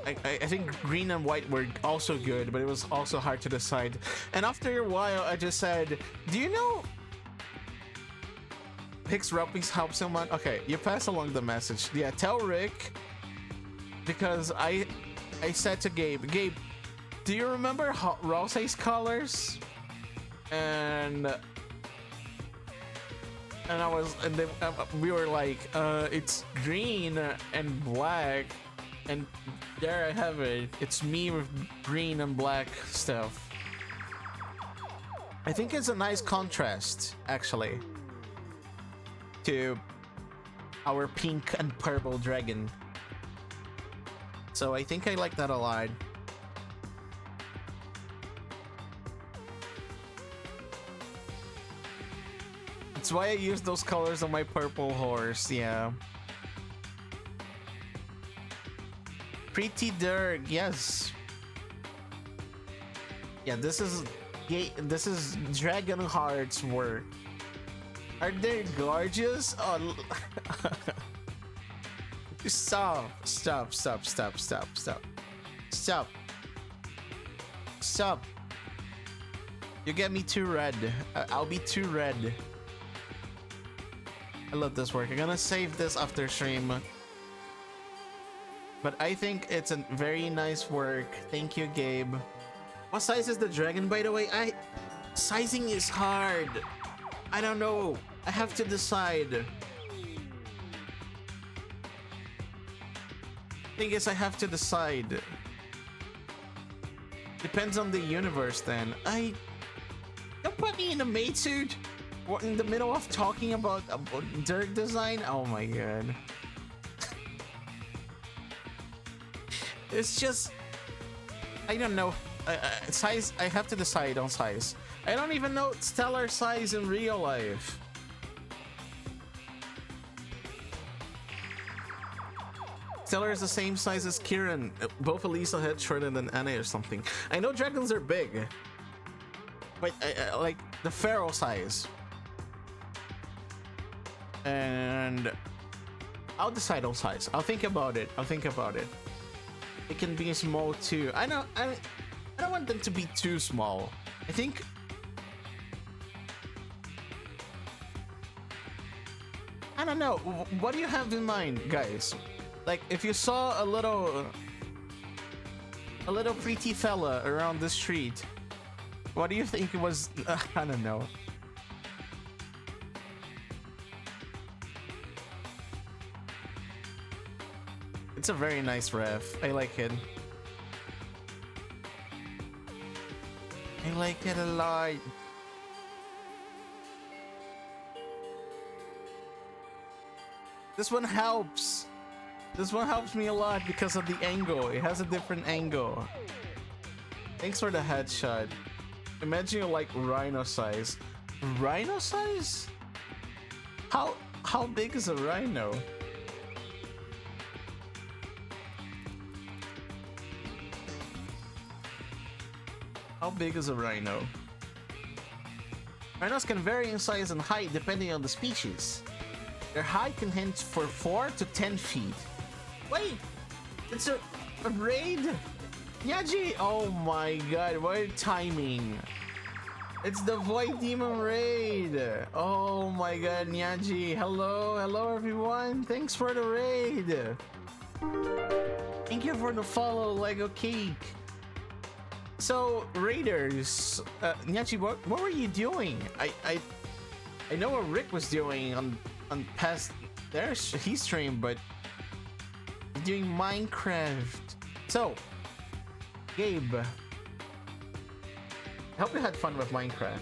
I think green and white were also good, but it was also hard to decide. And after a while, I just said, "Do you know Pix Ruppings help someone?" Okay, you pass along the message. Yeah, tell Rick, because I said to Gabe, do you remember Rose's colors? And we were like, it's green and black, and there I have it. It's me with green and black stuff. I think it's a nice contrast, actually, to our pink and purple dragon. So I think I like that a lot. That's why I use those colors on my purple horse, yeah. Pretty Dirk, yes. Yeah, this is Dragon Heart's work. Are they gorgeous? Oh, stop. You get me too red. I'll be too red. I love this work. I'm gonna save this after stream. But I think it's a very nice work. Thank you, Gabe. What size is the dragon, by the way? Sizing is hard. I don't know. I have to decide. Thing is, I have to decide. Depends on the universe then. Don't put me in a maid suit. What, in the middle of talking about Dirk design? Oh my god. It's just, I don't know. Size, I have to decide on size. I don't even know Stellar size in real life. Stellar is the same size as Kieran. Both Elisa head shorter than Anna or something. I know dragons are big, but like the feral size. And I'll decide on size. I'll think about it. It can be small too. I don't want them to be too small. I think I don't know. What do you have in mind, guys? Like, if you saw a little pretty fella around the street, what do you think it was? I don't know. It's a very nice ref. I like it. I like it a lot. This one helps. This one helps me a lot because of the angle. It has a different angle. Thanks for the headshot. Imagine you're like rhino size. Rhino size? How big is a rhino? How big is a rhino? Rhinos can vary in size and height depending on the species. Their height can range from 4 to 10 feet. Wait! It's a raid? Nyaji! Oh my god, what timing! It's the Void Demon raid! Oh my god, Nyaji! Hello everyone! Thanks for the raid! Thank you for the follow, Lego Cake! So, raiders, Nyaji, what were you doing? I know what Rick was doing on past his stream, but doing Minecraft. So, Gabe, I hope you had fun with Minecraft.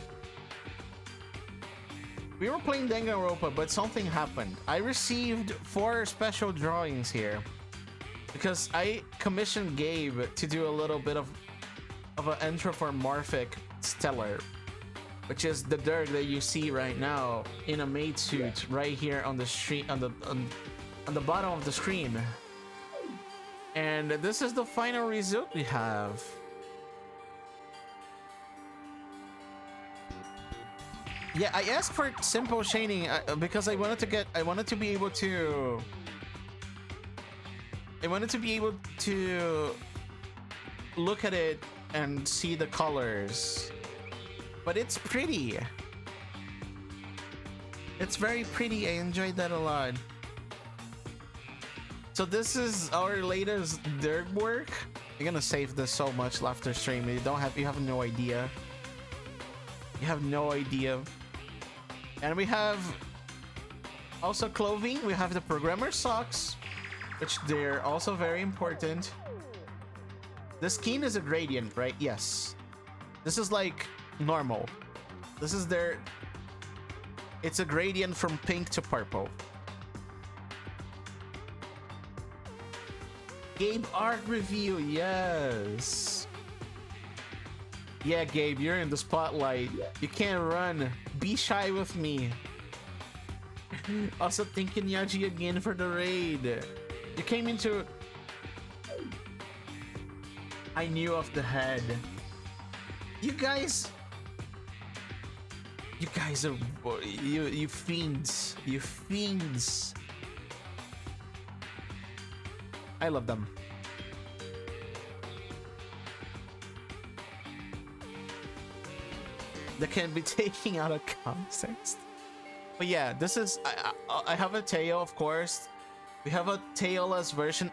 We were playing Danganronpa, but something happened. I received 4 special drawings here because I commissioned Gabe to do a little bit of an anthropomorphic Stellar, which is the Dirk that you see right now in a maid suit right here on the street on the bottom of the screen. And this is the final result we have. Yeah, I asked for simple shading because I wanted to be able to look at it and see the colors. But it's pretty. It's very pretty. I enjoyed that a lot. So this is our latest Dirk work. You're gonna save this so much after stream. You have no idea. You have no idea. And we have also clothing. We have the programmer socks, which they're also very important. The skin is a gradient, right? Yes. This is like normal. This is it's a gradient from pink to purple. Gabe art review, yes. Yeah, Gabe, you're in the spotlight. You can't run. Be shy with me. Also, thank you, Nyaji, again for the raid. You came into... I knew off the head. You guys are... You fiends. You fiends. I love them. That can be taken out of context. But yeah, this is... I have a tail, of course. We have a tailless version.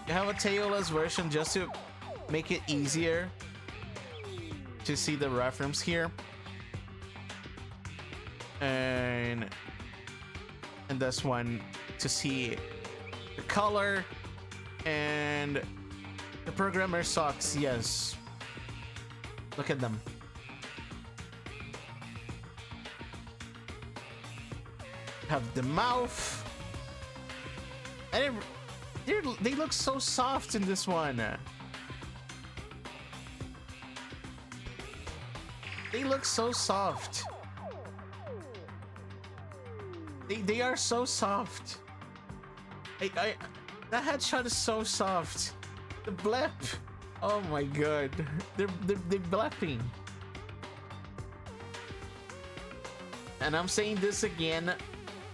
We have a tailless version just to make it easier to see the reference here. and this one to see the color, and the programmer socks. Yes, look at them. Have the mouth, and they look so soft in this one. They look so soft. They are so soft. That headshot is so soft. The blep. Oh my god. They're blepping. And I'm saying this again.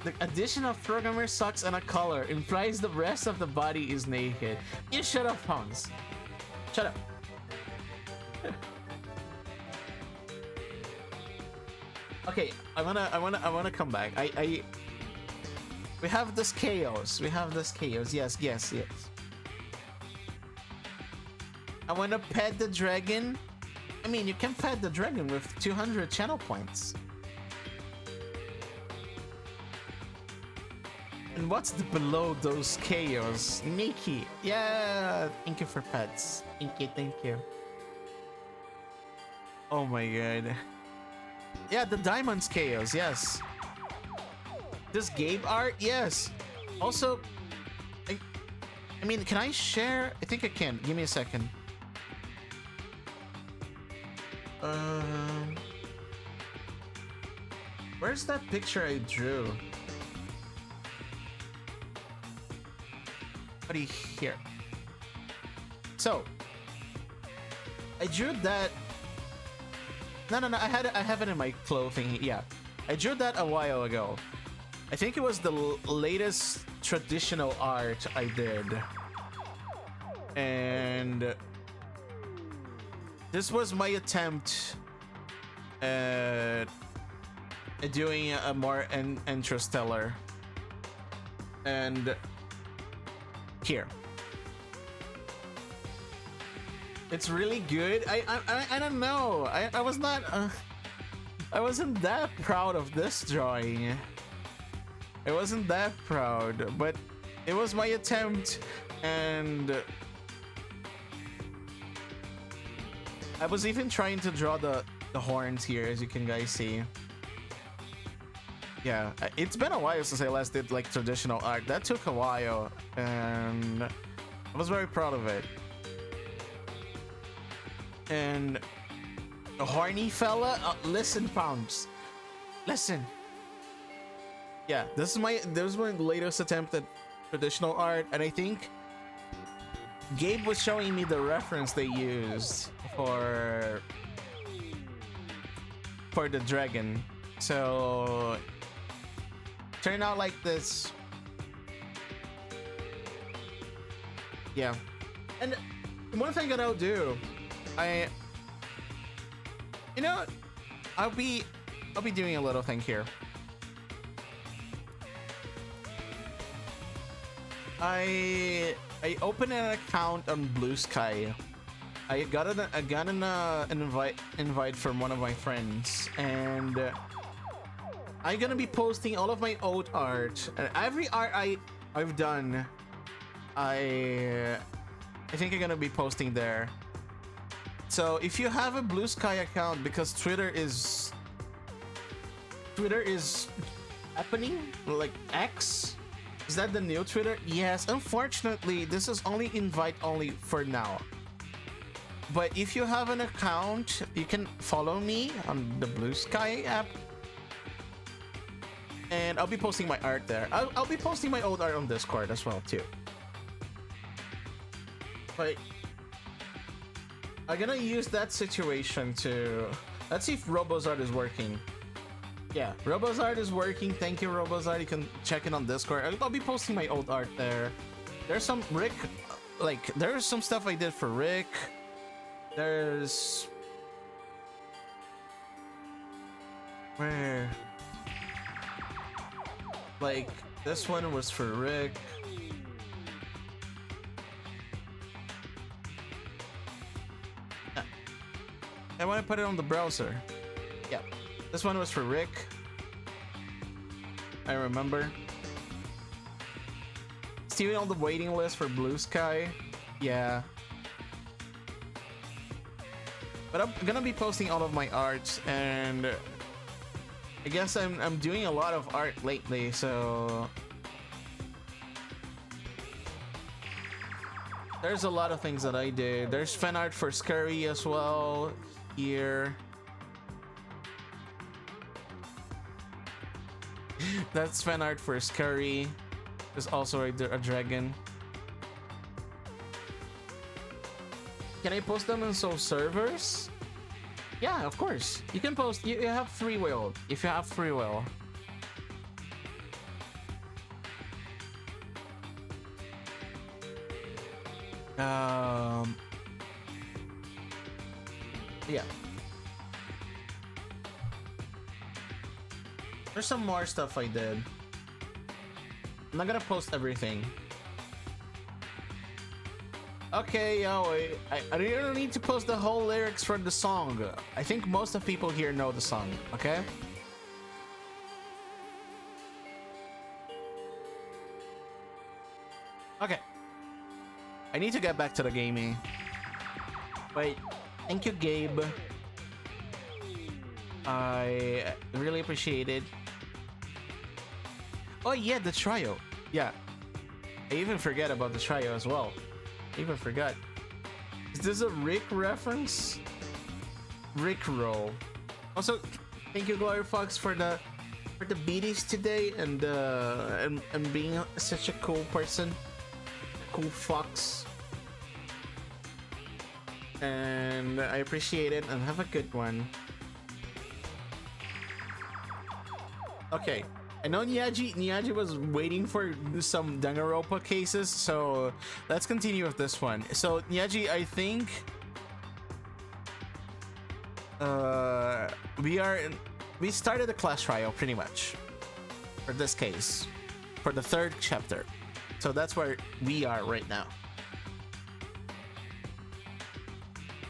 The addition of programmer socks and a collar implies the rest of the body is naked. You shut up, Hans. Shut up. Okay, I wanna come back. We have this chaos. We have this chaos. Yes. I wanna pet the dragon. I mean, you can pet the dragon with 200 channel points. And what's the below those chaos? Nikki. Yeah, thank you for pets. Thank you. Oh my god. Yeah, the diamonds chaos, yes. This Gabe art, yes. Also, I mean, can I share? I think I can. Give me a second. Where's that picture I drew? Buddy, here. So, I drew that. No. I have it in my clothing. Yeah, I drew that a while ago. I think it was the latest traditional art I did, and this was my attempt at doing a more interstellar. And here, it's really good. I don't know. I was not. I wasn't that proud of this drawing. I wasn't that proud, but it was my attempt, and I was even trying to draw the horns here, as you can guys see. Yeah, it's been a while since I last did like traditional art. That took a while, and I was very proud of it. And the horny fella, listen, Pounds, listen. Yeah, this was my latest attempt at traditional art, and I think Gabe was showing me the reference they used for the dragon. So turned out like this. Yeah, and one thing that I'll do, I'll be doing a little thing here. I opened an account on Blue Sky. I got an invite from one of my friends, and I'm gonna be posting all of my old art and every art I've done. I think I'm gonna be posting there. So if you have a Blue Sky account, because Twitter is happening, like X. Is that the new Twitter? Yes, unfortunately, this is only invite only for now. But if you have an account, you can follow me on the Blue Sky app. And I'll be posting my art there. I'll be posting my old art on Discord as well, too. But I'm gonna use that situation to... Let's see if Robozard is working. Yeah, Robozard is working. Thank you, Robozard. You can check it on Discord. I'll be posting my old art there. There's some Rick, like there's some stuff I did for Rick. There's where, like this one was for Rick. I want to put it on the browser. Yeah. This one was for Rick. I remember. Still on the waiting list for Blue Sky. Yeah. But I'm gonna be posting all of my arts, and I guess I'm doing a lot of art lately, so there's a lot of things that I did. There's fan art for Scurry as well here. That's fan art for Scurry. There's also a dragon. Can I post them in some servers? Yeah, of course. You can post. You have free will. If you have free will. Yeah. There's some more stuff I did. I'm not gonna post everything. Okay, Yaoi, I don't need to post the whole lyrics for the song. I think most of people here know the song, okay? Okay. I need to get back to the gaming. Wait, thank you, Gabe. I really appreciate it. Oh yeah, the trio. Yeah. I even forget about the trio as well. I even forgot. Is this a Rick reference? Rick roll. Also, thank you, Glory Fox, for the beaties today and being such a cool person. Cool fox. And I appreciate it, and have a good one. Okay, I know Nyaji was waiting for some Danganronpa cases, so let's continue with this one. So Nyaji, I think we started the class trial pretty much for this case, for the 3rd chapter. So that's where we are right now.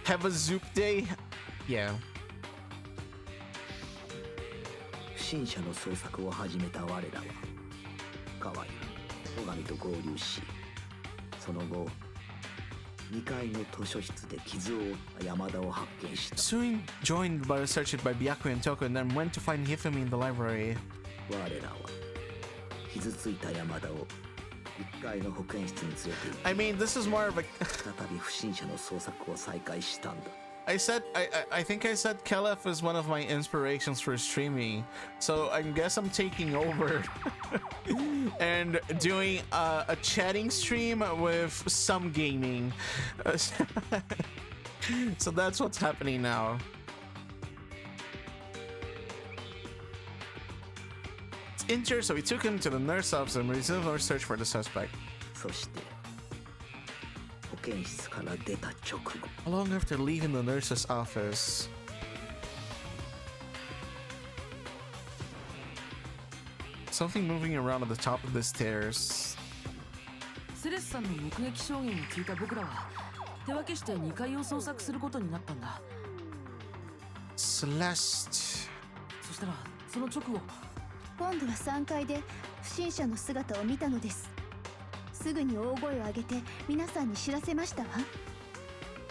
Have a Zoop day? Yeah. 不審者の捜索を始めた我らは河合、尾上と合流し、その後2階の図書室で傷を負った山田を発見した。 Soon joined by researched by Byaku and Toko, and then went to find Hifumi in the library. 我らは傷ついた山田を1階の保健室に連れて行き、 I mean, this is more of a 再び不審者の捜索を再開したんだ。 I think I said Kelef is one of my inspirations for streaming, so I guess I'm taking over and doing a chatting stream with some gaming. So that's what's happening now. It's interesting. So we took him to the nurse office and resumed our search for the suspect. そして保健室から出た直後、 Long after leaving the nurse's office, something moving around at the top of the stairs. セレスさんの目撃証言を聞いた僕らは手分けして2階を捜索することになったんだ。 Celeste. そしたらその直後、今度は3階で不審者の姿を見たのです。すぐに大声を上げて皆さんに知らせましたわ。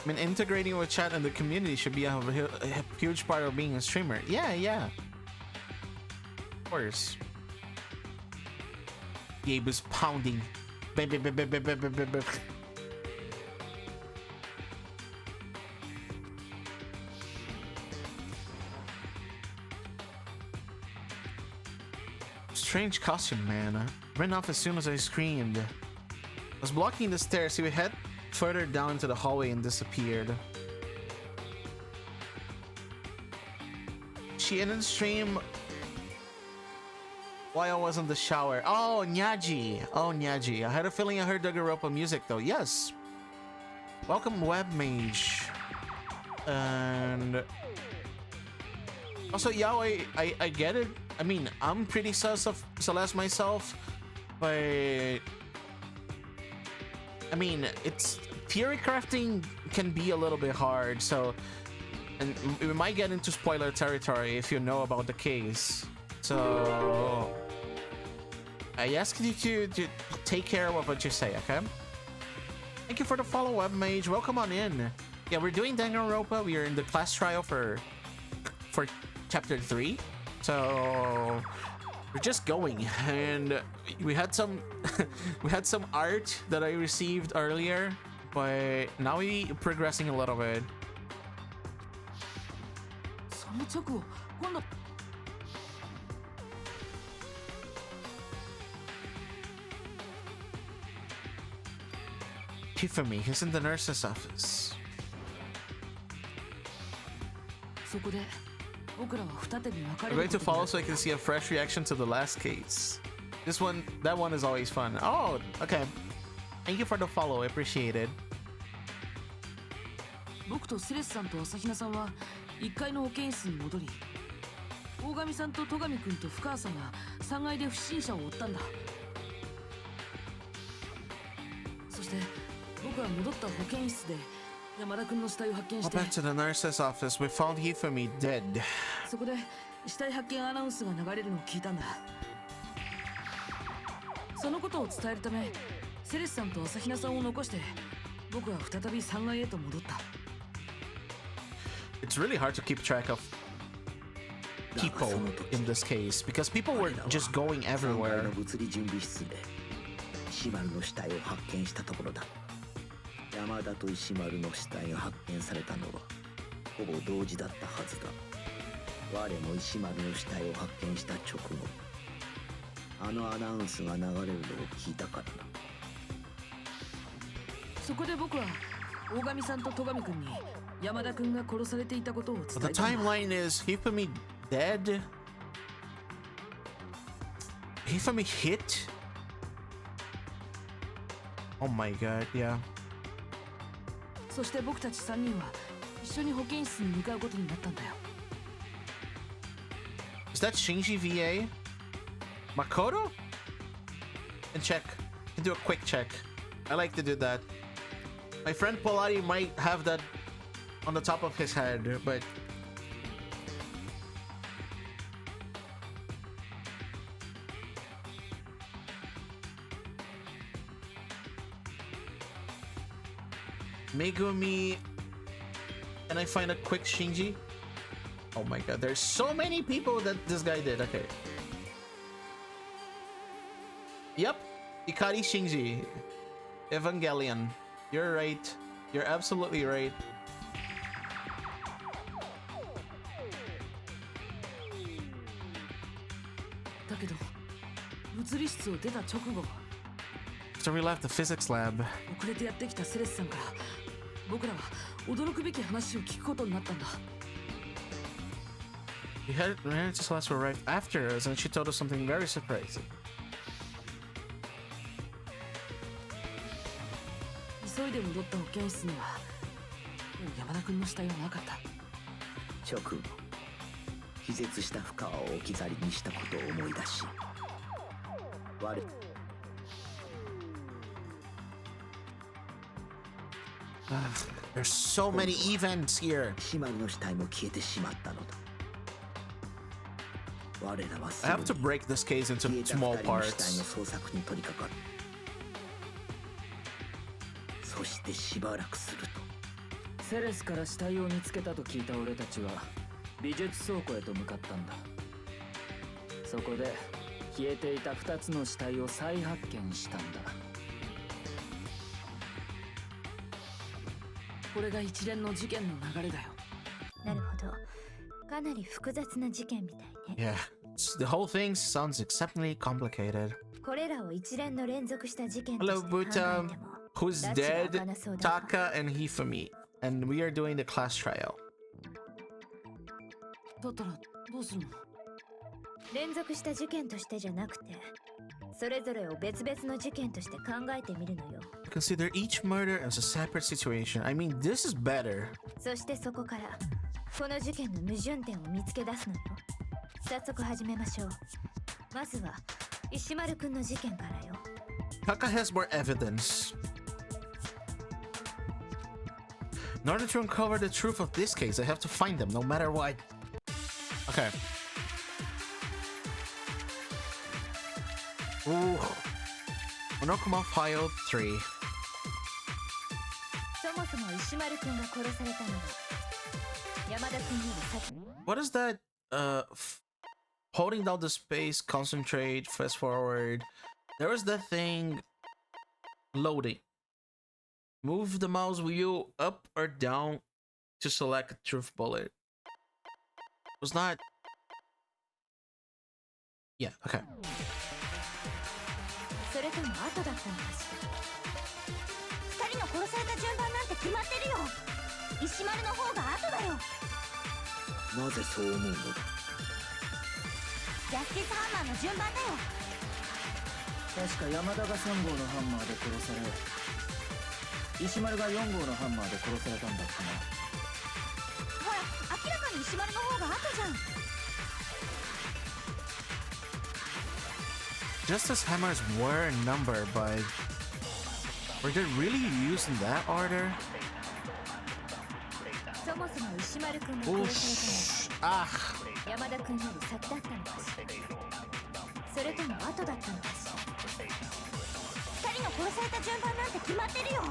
I mean, integrating with chat and the community should be a huge part of being a streamer. Yeah, yeah. Of course. Gabe is pounding. Strange costume, man. Ran off as soon as I screamed. I was blocking the stairs, so we head further down into the hallway and disappeared. She ended the stream while I was in the shower. Oh, Nyaji. Oh, Nyaji. I had a feeling I heard Danganronpa music, though. Yes. Welcome, Webmage. And also, Yaoi, I get it. I mean, I'm pretty sus of Celeste myself, but I mean, it's theory crafting can be a little bit hard, so and we might get into spoiler territory if you know about the case. So I ask you to take care of what you say, okay? Thank you for the follow, Web Mage. Welcome on in. Yeah, we're doing Danganronpa. We are in the class trial for chapter 3. So we're just going, and we had some we had some art that I received earlier, but now we're progressing a little bit. その直後今度 Tiffany, he's in the nurse's office. そこで僕らは二手に分か I'm れ going る to ことに follow なる so I can see a fresh reaction to the last case. That one is always fun. Oh, okay. Thank you for the follow. I appreciate it. 僕とセレスさんと朝比奈さんは1階の保健室に戻り、大神さんと戸上君と深川さんが3階で不審者を追ったんだ。そして僕は戻った保健室で山田君の死体を発見し Go て、 back to the nurse's office. We found Hifumi dead. そこで死体発見アナウンスが流れるのを聞いたんだ。そのことを伝えるためセレスさんと朝比奈さんを残して僕は再び3階へと戻った。 It's really hard to keep track of people in this case because people were just going 3階 everywhere. の物理準備室で石丸の死体を発見したところだ。山田と石丸の死体が発見されたのはほぼ同時だったはずだ。我も石丸の死体を発見した直後、あのアナウンスが流れるのを聞いたからな。そこで僕は大神さんと戸上君に山田君が殺されていたことを伝 But the えたんだ。 timeline is Hifumi dead. Hifumi hit. Oh my god, yeah. そして僕たち3人は一緒に保健室に向かうことになったんだよ。 Is that Shinji VA? Makoto? And check. And do a quick check. I like to do that. My friend Polari might have that on the top of his head, but Megumi. Can I find a quick Shinji? Oh my god, there's so many people that this guy did. Okay. Yep. Ikari Shinji. Evangelion. You're right. You're absolutely right. So we left the physics lab. 遅れてやってきたセレスさんから僕らは驚くべき話を聞くことになったんだ。 Managed Celeste arrived after us and she told us something very surprising. 急いで戻った保健室にはもう山田君の死体はなかった。直後、気絶した深川を置き去りにしたことを思い出し、我 There's so many events here. 石丸の死体も消えてしまったのだ。我らはす I ぐ have to に break this case into 消えた small 二人の死体 parts. の捜索に取り掛かる。そしてしばらくすると、セレスから死体を見つけたと聞いた俺たちは美術倉庫へと向かったんだ。そこで消えていた2つの死体を再発見したんだ。これが一連の事件の流れだよ。なるほど。かなり複雑な事件みたいね。 Yeah. The whole thing sounds exceptionally complicated. これらを一連の連続した事件と Hello, して考え Buta. ても Who's 拉致が dead? 開かなそうだが Taka and Hifumi. And we are doing the class trial. だったらどうするの？連続した事件としてじゃなくて、それぞれを別々の事件として考えてみるのよ。 Consider each murder as a separate situation. I mean, this is better. そしてそこからこの事件の矛盾点を見つけ出すのよ。早速始めましょう。まずは石丸くんの事件からよ。 Taka has more evidence. In order to uncover the truth of this case, I have to find them no matter what. Okay. Ooh. Monokuma File 3. そもそも石丸くんが殺されたのは山田くんより先。 What is that? Holding down the space, concentrate, fast forward. There was that thing. Loading. Move the mouse wheel up or down to select a truth bullet. Was not. Yeah, okay. それとも後だったのかしら。二人の殺された順番なんて決まってるよ。石丸の方が後だよ。なぜそう思うのだ。ジャスティスハンマーの順番だよ。確か山田が3号のハンマーで殺され、石丸が4号のハンマーで殺されたんだったな。ほら、明らかに石丸の方が後じゃん。Justice hammers were numbered, but were they really used in that order? そもそも石丸くんが Oh, 殺されたのは ah. 山田くんより先だったのかしら。それとも後だったのかしら。二人の殺された順番なんて決まってるよ。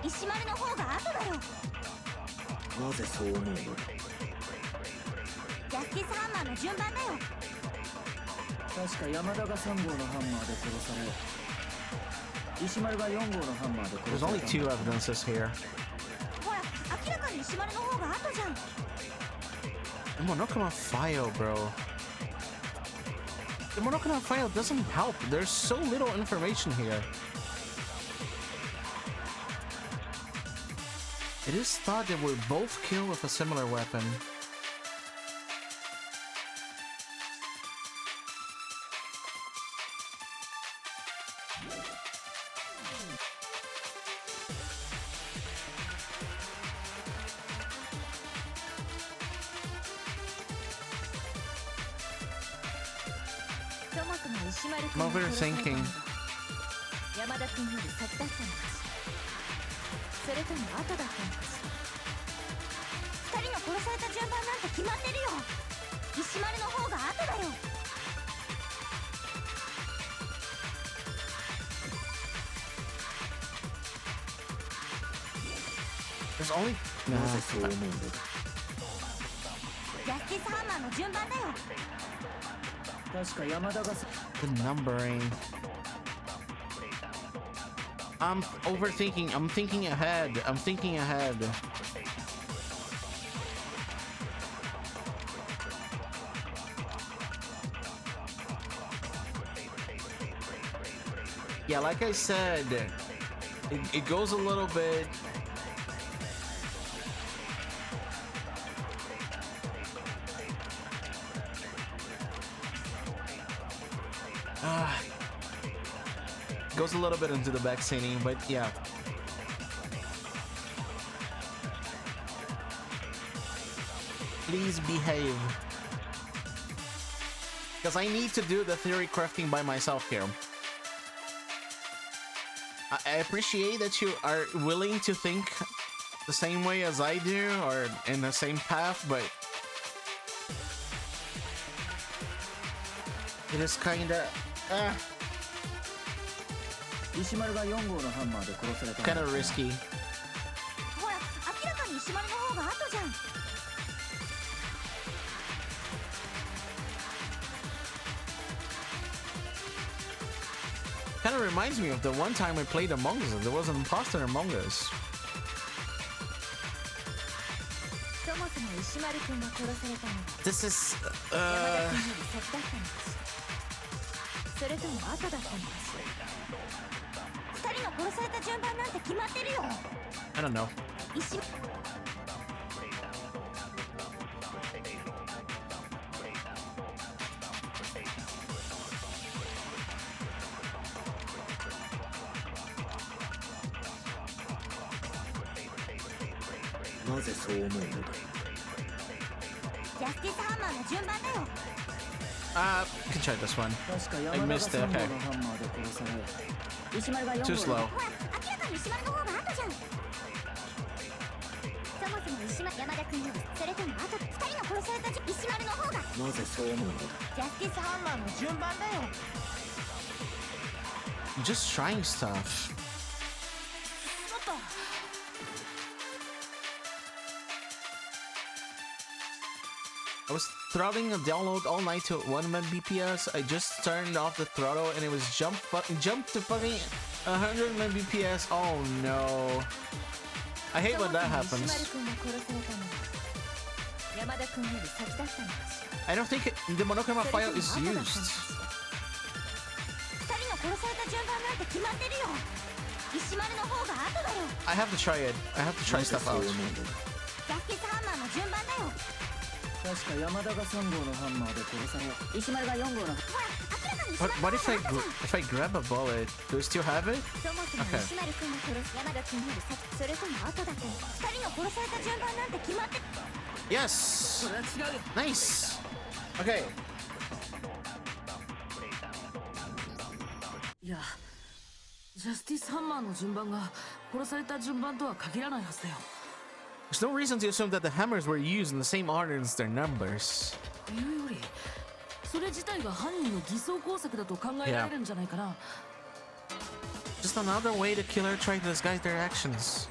石丸の方が後だよ。なぜそう思うのだ。ジャスティスハンマーの順番だよ。確か山田が3号のハンマーで殺され、石丸が4号のハンマーで There's 殺さ only れた two んだ。 evidences here. ほら、明らかに石丸の方が後じゃん。 The Monokuma file, bro. The Monokuma file doesn't help. There's so little information here. It is thought that we're both killed with a similar weapon. I'm overthinking. 山田君より先だったのかしら。それとも後だったのかしら。二人の殺された順番なんて決まってるよ。石丸の方が後だよ。There's only. なぜそう思うのだ。ジャスティスハンマーの順番だよ。確か山田が The numbering. I'm overthinking. I'm thinking ahead. I'm thinking ahead. Yeah, like I said, it goes a little bit. Goes a little bit into the back scening, but yeah. Please behave. Because I need to do the theory crafting by myself here. I appreciate that you are willing to think the same way as I do, or in the same path, but it is kinda kinda risky. ほら、明らかに石丸の方が後じゃん。Kinda reminds me of the one time I played Among Us. There was an imposter among us. そもそも石丸くんが殺されたのは This is 山田君より先だったのかしら。それとも後だったのかしら。二人の殺された順番なんて決まってるよ。 I don't know. 石なぜそう思うのだ。ジャスティスハンマーの順番だよ。You can try this one. 確か I 山田が missed it. 3号 Okay. のハンマーで殺され、石丸が4 Too 号 slow. ほら、明らかに石丸の方が後じゃん。そもそも石丸、山田君より、それとも後、二人の殺された石丸の方が。なぜそう思うのだ。ジャスティスハンマーの順番だよ。just trying stuff. しまった。 I was throttling a download all night to 1 Mbps. I just turned off the throttle and it was jumped to fucking 100 Mbps. Oh no. I hate when that happens. I don't think the monochroma file is used. I have to try it. I have to try stuff out. 確か山田が3号のハンマーで殺され石丸が4号の What if I grab a bullet? Do I still have it? Okay. Yes! Nice! Okay. いや、ジャスティスハンマーの順番が殺された順番とは限らないはずだよ。 There's no reason to assume that the hammers were used in the same order as their numbers. いうより、それ自体が犯人の偽装工作だと考えられるんじゃないかな。Just another way the killer tried to disguise their actions.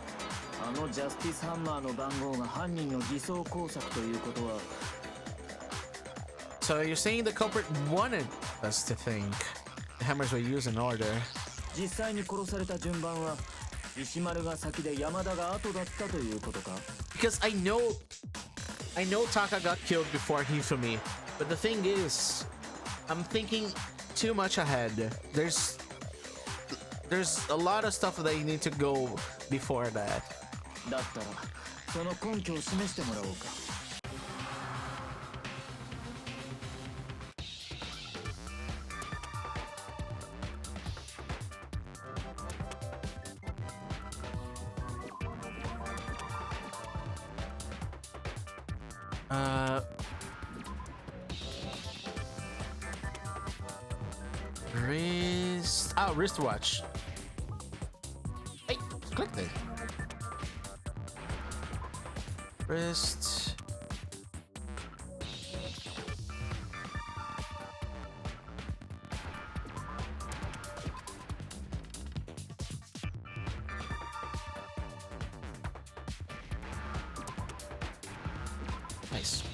あのジャスティスハンマーの番号が犯人の偽装工作ということは So you're saying the culprit wanted us to think the hammers were used in order. 実際に殺された順番は石丸が先で山田が後だったということか Because I know Taka got killed before Hifumi, but the thing is, I'm thinking too much ahead. There's a lot of stuff that you need to go before that. だったらその根拠を示してもらおうか Wristwatch. Hey, click there. Wrist. Nice.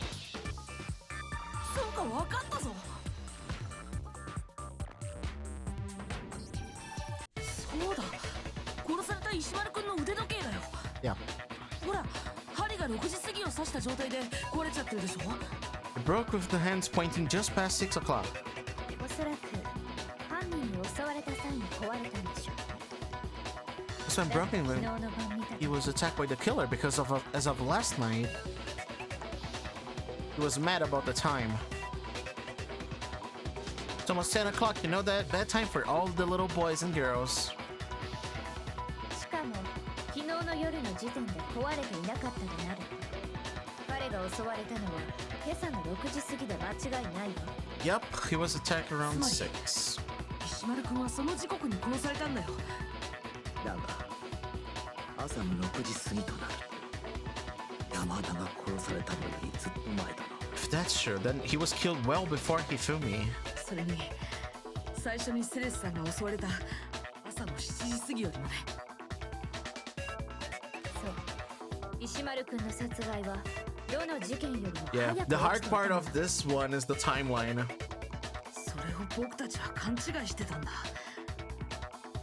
そうか、わかったぞ。 そうだ、殺された石丸くんの腕時計だよ。Yeah. ほら、針が6時過ぎを刺した状態で壊れちゃってるでしょ。 It broke with the hands pointing just past 6 o'clock. おそらく犯人に襲われた際に壊れたんでしょう。 This one broken when he was attacked by the killer because as of last night, he was mad about the time. It's almost 10 o'clock, you know that time for all the little boys and girls. しかも昨日の夜の時点で壊れていなかったとなる。彼が襲われたのは今朝の6時過ぎで間違いないわ。 Yep, he was attacked around 6. 石丸くんはその時刻に殺されたんだよ。だが朝の6時過ぎとなる山田が殺されたのよりずっと前だな If that's true, then he was killed well before Hifumi. それに最初にセレスさんが襲われた朝の7時過ぎよりもね。そう、石丸くんの殺害はどの事件よりも早 Yeah, く the 起 hard きていた part の of this one is the timeline. それを僕たちは勘違いしてたんだ。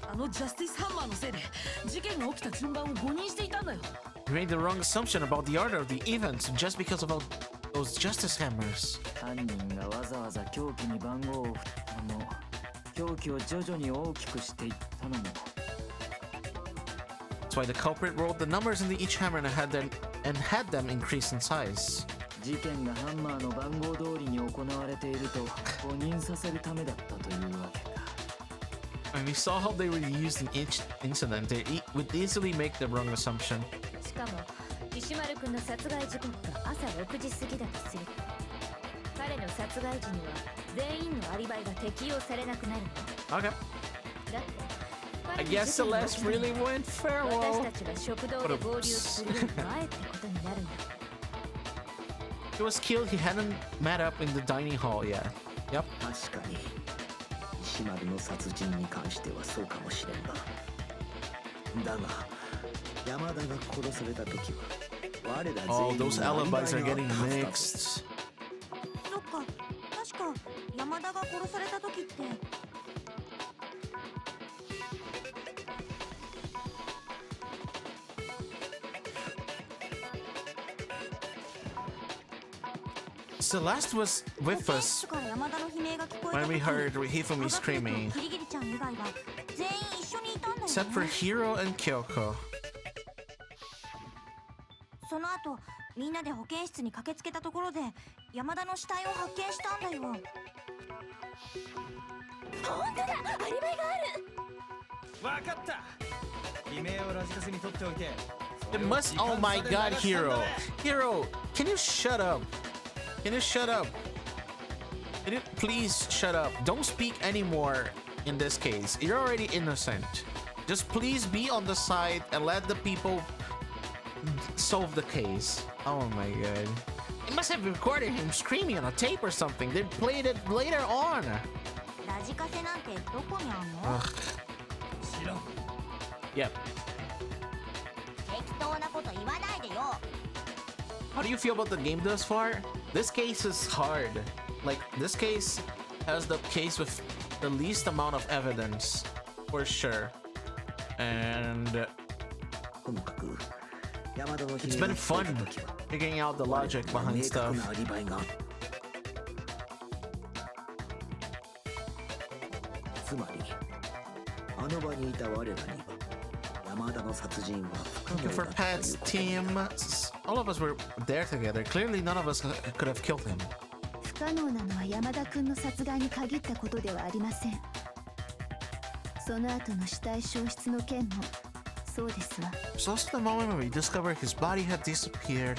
あのジャスティスハンマーのせいで事件が起きた順番を誤認していたんだよ。 We made the wrong assumption about the order of the events just because of those justice hammers. 犯人がわざわざ凶器に番号を振ったのも凶器を徐々に大きくしていったのも That's why the culprit rolled the numbers into each hammer and had them increase in size. 事件がハンマーの番号通りに行われていると誤認させるためだったというわけか When we saw how they were used in each incident, they would easily make the wrong assumption. しかも石丸くんの殺害時刻が朝6時過ぎだとすると彼の殺害時には全員のアリバイが適用されなくなるの Okay. だって I guess Celeste really went 私 farewell. たちが食堂で合流するより前ってことになるんだ He was killed, he hadn't met up in the dining hall yet. Yep. 確かに石石丸の殺人に関してはそうかもしれんが、だが山田が殺された時は我ら全員 Oh, those のアリバイ alibis が are あった getting はずだぞ。 mixed. そっか、確か山田が殺された時って Celeste was with us から山田の悲鳴が聞こえた when 時 we heard Hifumi 科学力 screaming, のキリギリちゃん以外は全員一緒にいたんだよね。 except for Hiro and Kyoko. その後みんなで保健室に駆けつけたところで山田の死体を発見したんだよ。本当だ、アリバイがある。わかった。悲鳴をラジカセに取っておいて。 It must. Oh my God, Hiro! Hiro, can you shut up? Can you shut up? Can you please shut up? Don't speak anymore in this case. You're already innocent. Just please be on the side and let the people solve the case. Oh my God. They must have recorded him screaming on a tape or something. They played it later on. ラジカセなんてどこにあんの？ 知らん。 Yep. 適当なこと言わないでよ。 How do you feel about the game thus far? This case is hard. Like, this case has the case with the least amount of evidence, for sure. And ともかく山田の悲 it's 鳴 been が聞こえ fun た時は figuring out the logic 我ら behind には明確 stuff. なアリバイがあった。つまりあの場にいた我らには山田の殺人は不 Thank you 可 for 能だったという Pat's ことだ。 team. All of us were there together. Clearly, none of us could have killed him. 不可能なのは山田君の殺害に限ったことではありません。その後の死体消失の件もそうですわ。 There's also the moment when we discovered his body had disappeared.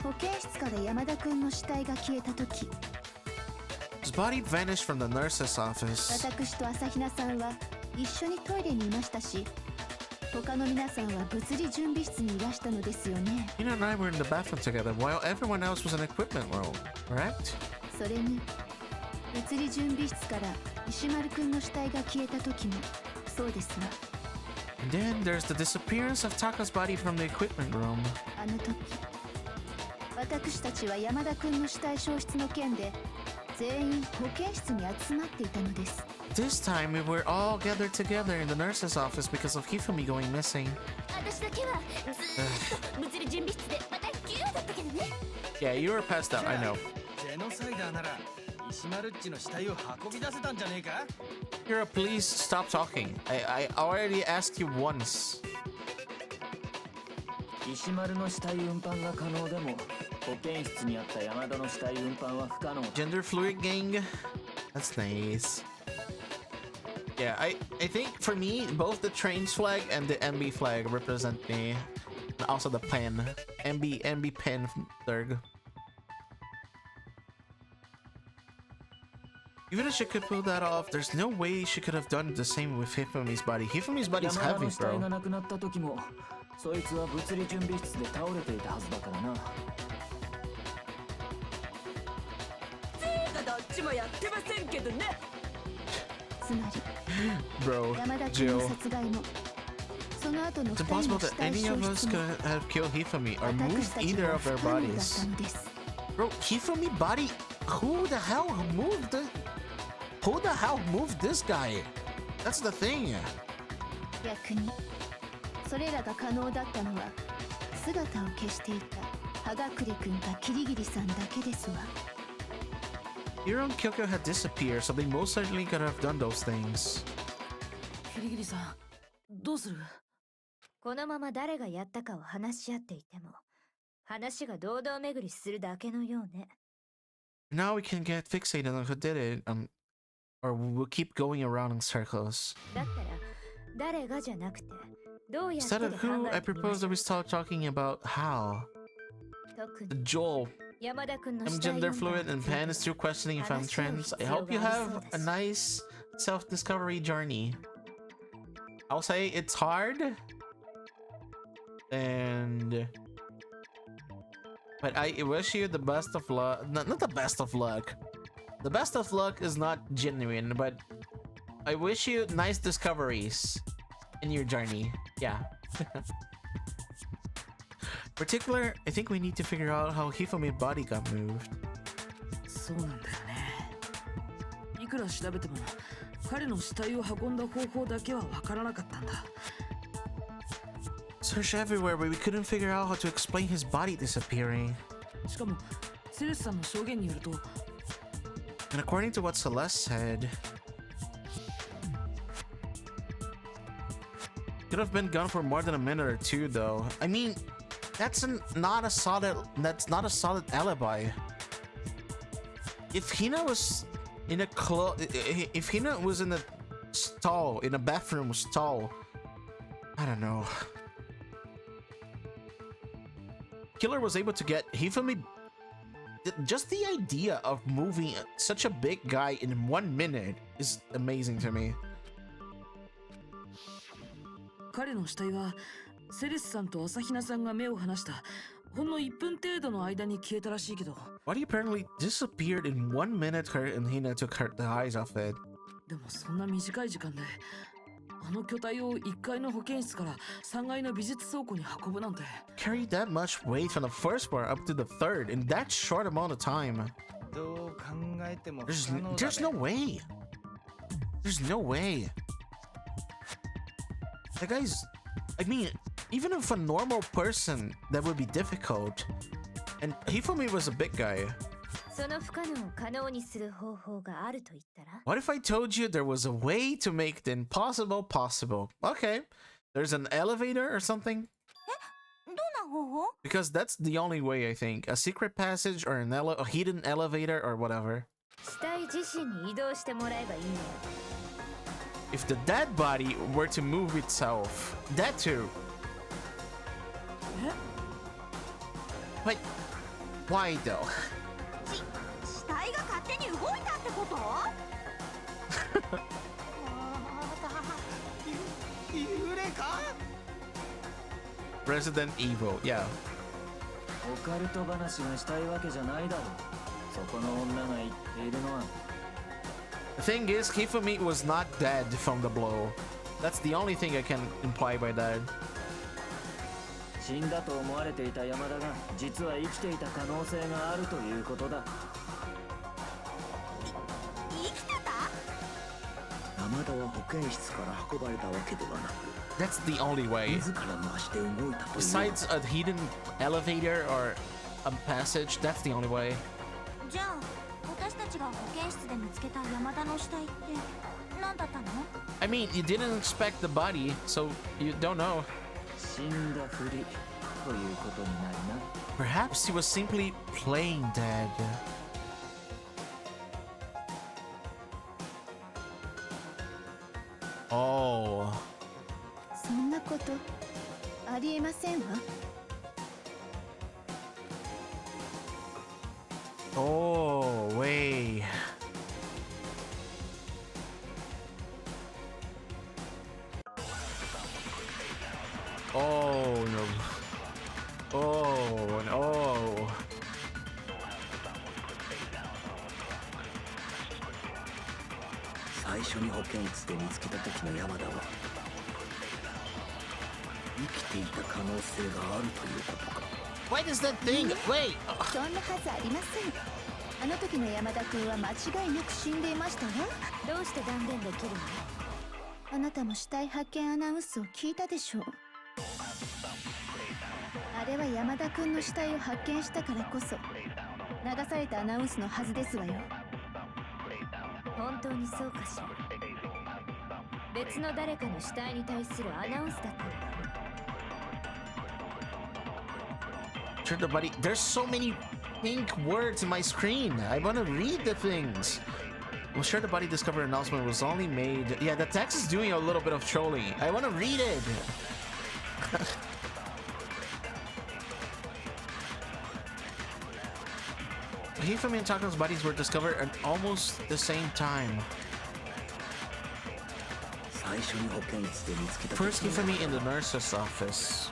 保健室から山田君の死体が消えた時、 His body vanished from the nurse's office. 私と朝比奈さんは一緒にトイレにいましたし、他の皆さんは物理準備室にいらしたのですよね。 Ina and I were in the bathroom together while everyone else was in the equipment room, correct? それに物理準備室から石丸君の死体が消えた時もそうですわ。 And then there's the disappearance of Taka's body from the equipment room. あの時私たちは山田君の死体消失の件で全員保健室に集まっていたのです。 This time we were all gathered together in the nurse's office because of Hifumi going missing. 私だけはずーっと物理準備室でまたギューだったけどね。 Yeah, you were passed out, I know. ジェノサイダーなら石丸っちの死体を運び出せたんじゃねえか。 Hiro, please stop talking. I already asked you once. 石丸の死体運搬が可能でも保健室にあった山田の死体運搬は不可能だ。 Gender fluid gang. That's nice. Yeah, I think for me, both the trains flag and the MB flag represent me. And also the pen. MB pen third. Even if she could pull that off, there's no way she could have done the same with Hifumi's body. Hifumi's body's 山田 heavy, の死体 bro. がなくなった時もそいつは物理準備室で倒れていたはずだからな。どっちもやってませんけどね。つまり Bro, 山田君の Jill. 殺害もその後の It's 2人 impossible の死 that 体 any 消 of us 失も could have killed Hifumi or 私 moved たち either は of 不 their 可能だっ bodies. たのです。 Bro, Hifumi body? Who the hell moved the... Who the hell moved this guy? That's the thing. 逆にそれらが可能だったのは姿を消していた葉隠君かキリギリさんだけですわ。 Hiro and Kyoko had disappeared, so they most certainly could have done those things. キリギリさん、どうする？このまま誰がやったかを話し合っていても話が堂々巡りするだけのようね。 Now we can get fixated on who did it, or we'll keep going around in circles. だったら誰がじゃなくてどうやって Instead で of 考 who, え I てみま propose しょ that う。 we start talking about how. 特に Joel, 山田君の I'm 死体 gender 運搬 fluid に and ついて Pan is still questioning if I'm trans. I hope you have a nice self-discovery journey. I'll say it's hard, but I wish you the best of luck. Not the best of luck. The best of luck is not genuine, but I wish you nice discoveries in your journey. Yeah. Particular, I think we need to figure out how Hifumi's body got moved. そうなんだよね。いくら調べても彼の死体を運んだ方法だけはわからなかったんだ。Search everywhere, but we couldn't figure out how to explain his body disappearing. しかもセレスさんの証言によると、 And according to what Celeste said, could have been gone for more than a minute or two, though. I mean, not a solid alibi. If Hina was in a if Hina was in a stall, in a bathroom stall, I don't know. Killer was able to get Hifumi. Just the idea of moving such a big guy in 1 minute is amazing to me. 彼の死体はセレスさんと朝比奈さんが目を離したほんの1分程度の間に消えたらしいけど。But he apparently disappeared in 1 minute. Her and Hina took the eyes off it. でもそんな短い時間であの巨体を1階の保健室から3階の美術倉庫に運ぶなんて。Carry that much weight from the first floor up to the third in that short amount of time. どう考えても不 There's 可能だ there's ね no way. There's no way. The guy's, I mean, even if a normal person, that would be difficult. And Hifumi was a big guy. その不可能を可能にする方法があると言ったら？ What if I told you there was a way to make the impossible possible? Okay, there's an elevator or something? どんな方法？ Because that's the only way, I think. A secret passage or a hidden elevator or whatever. 死体自身に移動してもらえばいいのよ。 If the dead body were to move itself, that too. But why though? 死体が勝手に動いたってこと？幽霊か？ Resident Evil, yeah. オカルト話がしたいわけじゃないだろう。そこの女が言っているのは。 The thing is, Hifumi was not dead from the blow. That's the only thing I can imply by that. 死んだと思われていた山田が実は生きていた可能性があるということだ。生きてた？山田は保健室から運ばれたわけではなく、 That's the only way. 自らの足で動いたという。 Besides a hidden elevator or a passage, that's the only way. じゃあ私たちが保健室で見つけた山田の死体って何だったの？ I mean, you didn't inspect the body, so you don't know. 死んだふりということになるな。 Perhaps he was simply playing dead. Oh. そんなことありえませんわ。 Oh, wait. Oh, no. Oh, no. 最初に保健室で見つけた時の山田は生きていた可能性があるということか。 Why does that thing? Wait. そんなはずありません。あの時の山田君は間違いなく死んでいましたわ。どうして断言できるの？あなたも死体発見アナウンスを聞いたでしょう。あれは山田君の死体を発見したからこそ流されたアナウンスのはずですわよ。本当にそうかしら。別の誰かの死体に対するアナウンスだったの。 Sure, the buddy. There's so many pink words in my screen. I want to read the things. I'm sure the body discovery announcement was only made. Yeah, the text is doing a little bit of trolling. I want to read it. Hifumi and Taka's bodies were discovered at almost the same time. 最初に保健室で見つけた First, Hifumi in the nurse's office.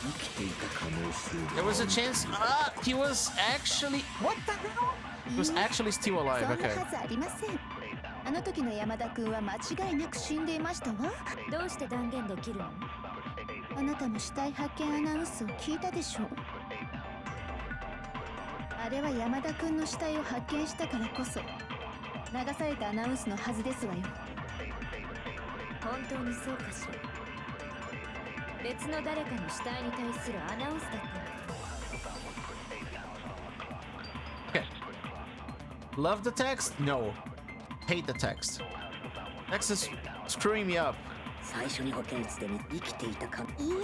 生きていた可能性が There was a chance. He was actually. What the hell? He was actually still そん alive. な Okay. はずありません。あの時の山田君は間違いなく死んでいましたわ。どうして断言できるの？あなたも死体発見アナウンスを聞いたでしょう。あれは山田君の死体を発見したからこそ流されたアナウンスのはずですわよ。本当にそうかしら。別の誰かの死体に対するアナウンスだったの。Okay. Love the text? No. Hate the text. Text is screwing me up. 最初に保健室で生きていたか。いいえ、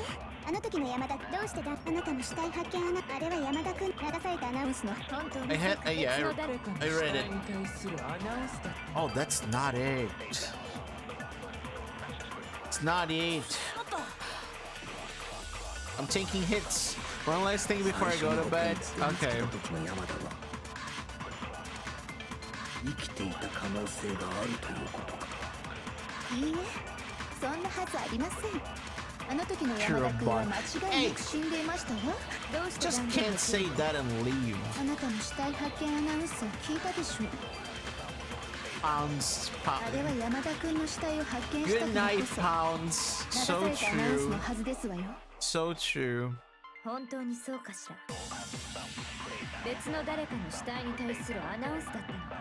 あの時の山田、どうしてだ。あなたの死体発見あれは山田君流されたアナウンスの本当に Yeah, I read it. Oh, that's not it. It's not it. I'm taking hits. One last thing before I go to bed. Okay. 生きていた可能性があるということか。いいえ、そんなはずありません。あの時の山田君は間違いなく死んでいましたわ。どうして Just can't say that and leave. あなたの死体発見アナウンスを聞いたでしょう。Pounds. あれは山田君の死体を発見した Good から night, こそ Pounds. 流 So されたアナウンス true. のはずですわよ。 So true. 本当にそうかしら。別の誰かの死体に対するアナウンスだったのかな。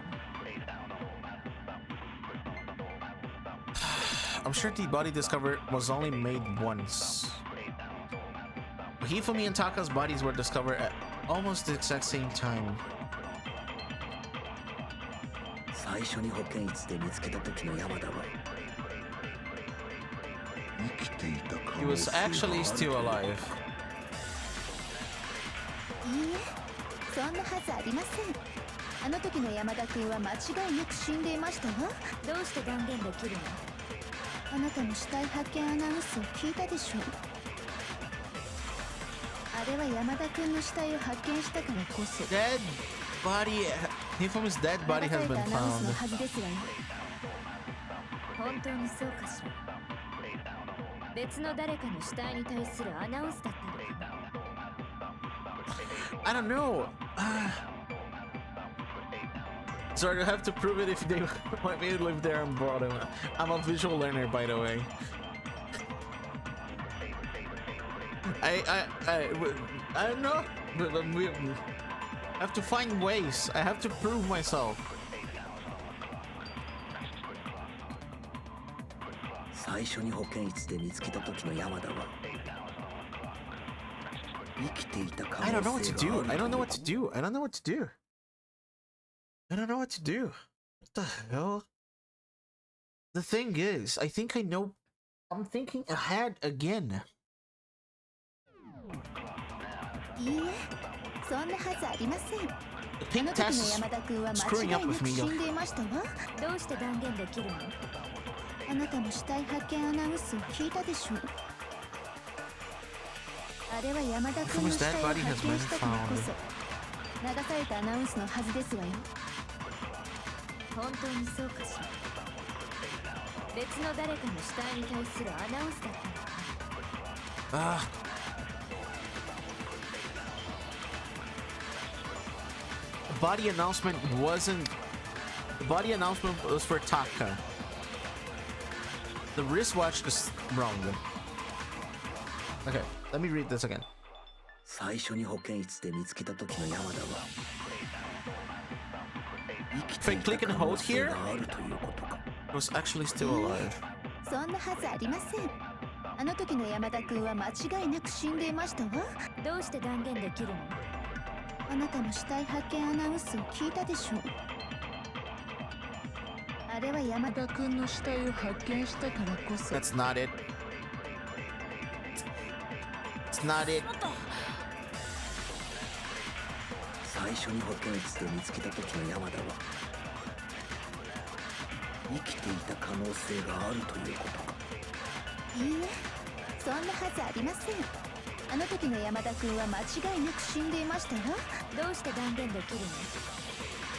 I'm sure the body discovered was only made once. Hifumi and Taka's bodies were discovered at almost the exact same time. 最初に保健室で見つけた時の山田は生きていた可 He 能 was 性がある actually still alive. いいえ、そんなはずありません。あの時の山田君は間違いなく死んでいましたわ。どうして断言できるの？あなたの死体発見アナウンスを聞いたでしょう。あれは山田君の死体を発見したからこそ Dead body. Hifumi's dead body 流さ has れた been アナウンス found. のはずですわよ。本当にそうかしら。別の誰かの死体に対するアナウンスだったのかな。I don't know. Sorry, I have to prove it if they want me to live there on bottom. I'm a visual learner, by the way. I don't know. But we have to find ways. I have to prove myself. 最初に保健室で見つけた時の山田は生きていた可 I 能 don't know what 性 to があ do. る I と don't い know う what to do. I don't know what to do. I don't know what to do. What the hell? The thing is, I think I know. I'm thinking ahead again. いいえ、そんなはずありません。 The あ pink の test 時の is 山田君は間 screwing 違い up な with く me. 死んでいましたわ。どうして断言できるの？あなたも死体発見アナウンスを聞いたでしょう。あれは山田君の死体を発見したからこそ流されたアナウンスのはずですわよ。本当にそうかしら。別の誰かの死体に対するアナウンスだったのかな。Ah. The body announcement wasn't. The body announcement was for Taka. The wristwatch is wrong. Okay, let me read this again. 最初に保健室で見つけた時の山田は生きてい If I click た and 可能 hold 性 here, があるということか。 it was actually still alive. そんなはずありません。あの時の山田君は間違いなく死んでいましたわ。どうして断言できるの？あなたの死体発見アナウンスを聞いたでしょう。あれは山田君の死体を発見したからこそ That's not it. It's not it. 最初に保健室で見つけた時の山田は生きていた可能性があるということか。いいえ、そんなはずありません。あの時の山田君は間違いなく死んでいましたわ。どうして断言できるの？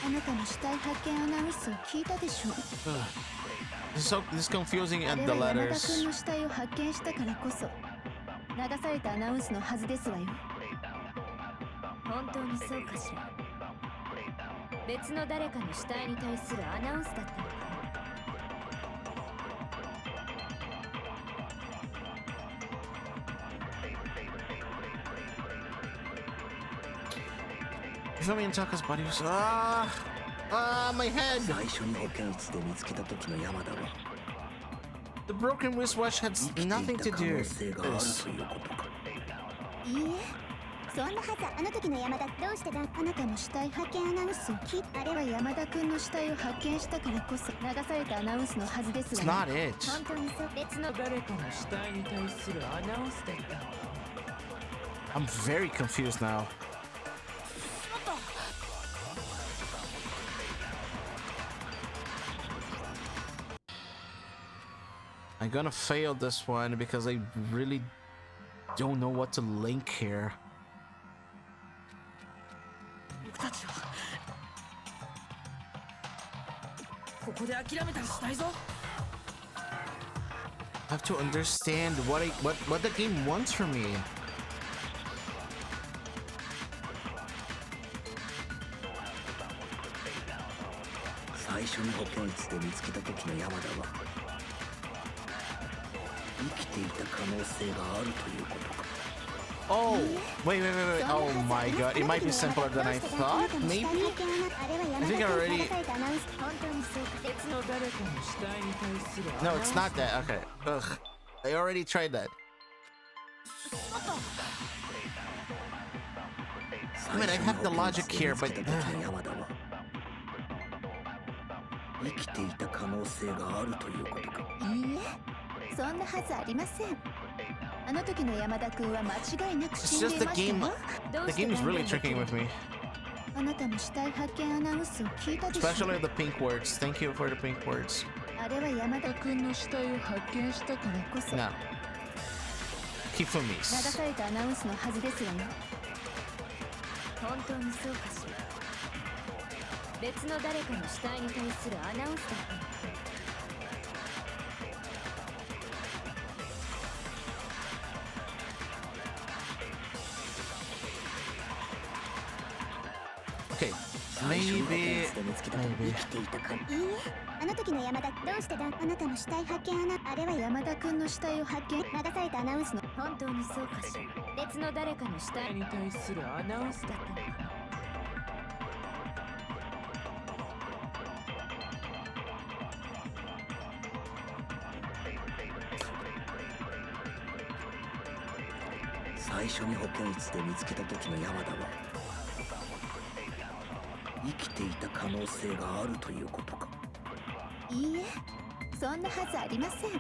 あなたの死体発見アナウンスを聞いたでしょう。 This is confusing あ and れ the は山田 letters. 君の死体を発見したからこそ流されたアナウンスのはずですわよ。本当にそうかしら。別の誰かの死体に対するアナウンスだったのかな。Fumi and Taka's body was my head. 最初に保健室で見つけた時の山田は The broken wristwatch had 生きてい nothing た to 可 do 能 with 性がある this. ということか。いいえそんなはずあの時の山田どうしてだあなたも死体発見アナウンスを聞いあれは山田君の死体を発見したからこそ流されたアナウンスのはずです It's わね not it. 本当にそう別の誰かの死体に対するアナウンスだった I'm very confused now. I'm gonna fail this one because I really don't know what to link here. 僕たちはここで諦めたりしないぞ I have to understand what the game wants from me. 最初に保健室で見つけた時の山田は生きていた可能性があるということか。 Oh, wait. Oh my god, it might be simpler than I thought. Maybe? I think I already. 本当にそうか別の誰かの死体に対する No, it's not that. Okay. Ugh. I already tried that. I mean, I have the logic here, but 最初に保健室で見つけた時の山田は生きていた可能性があるということか。いいえそんなはずありませんあの時の山田君は間違いなく it's 死ん just でい the ました game. わ The game is really tricking with me, あなたも死体発見アナウンスを聞いたでしょ especially the pink words. Thank you for the pink words. あれは山田君の死体を発見したからこそ Nah. 流 Kifumi's. されたアナウンスのはずですわよ本当にそうかしら別の誰かの死体に対するアナウンスだったのか Okay. 最初に保健 Maybe. 室で見つけた時 Maybe. 生きていた可能いいえあの時の山田どうしてだあなたの死体発見あれは山田君の死体を発見流されたアナウンスの本当にそうかしら別の誰かの死体に対するアナウンスだったのかな 最初に保健室で見つけた時の山田は生きていた可能性があるということか。いいえそんなはずありません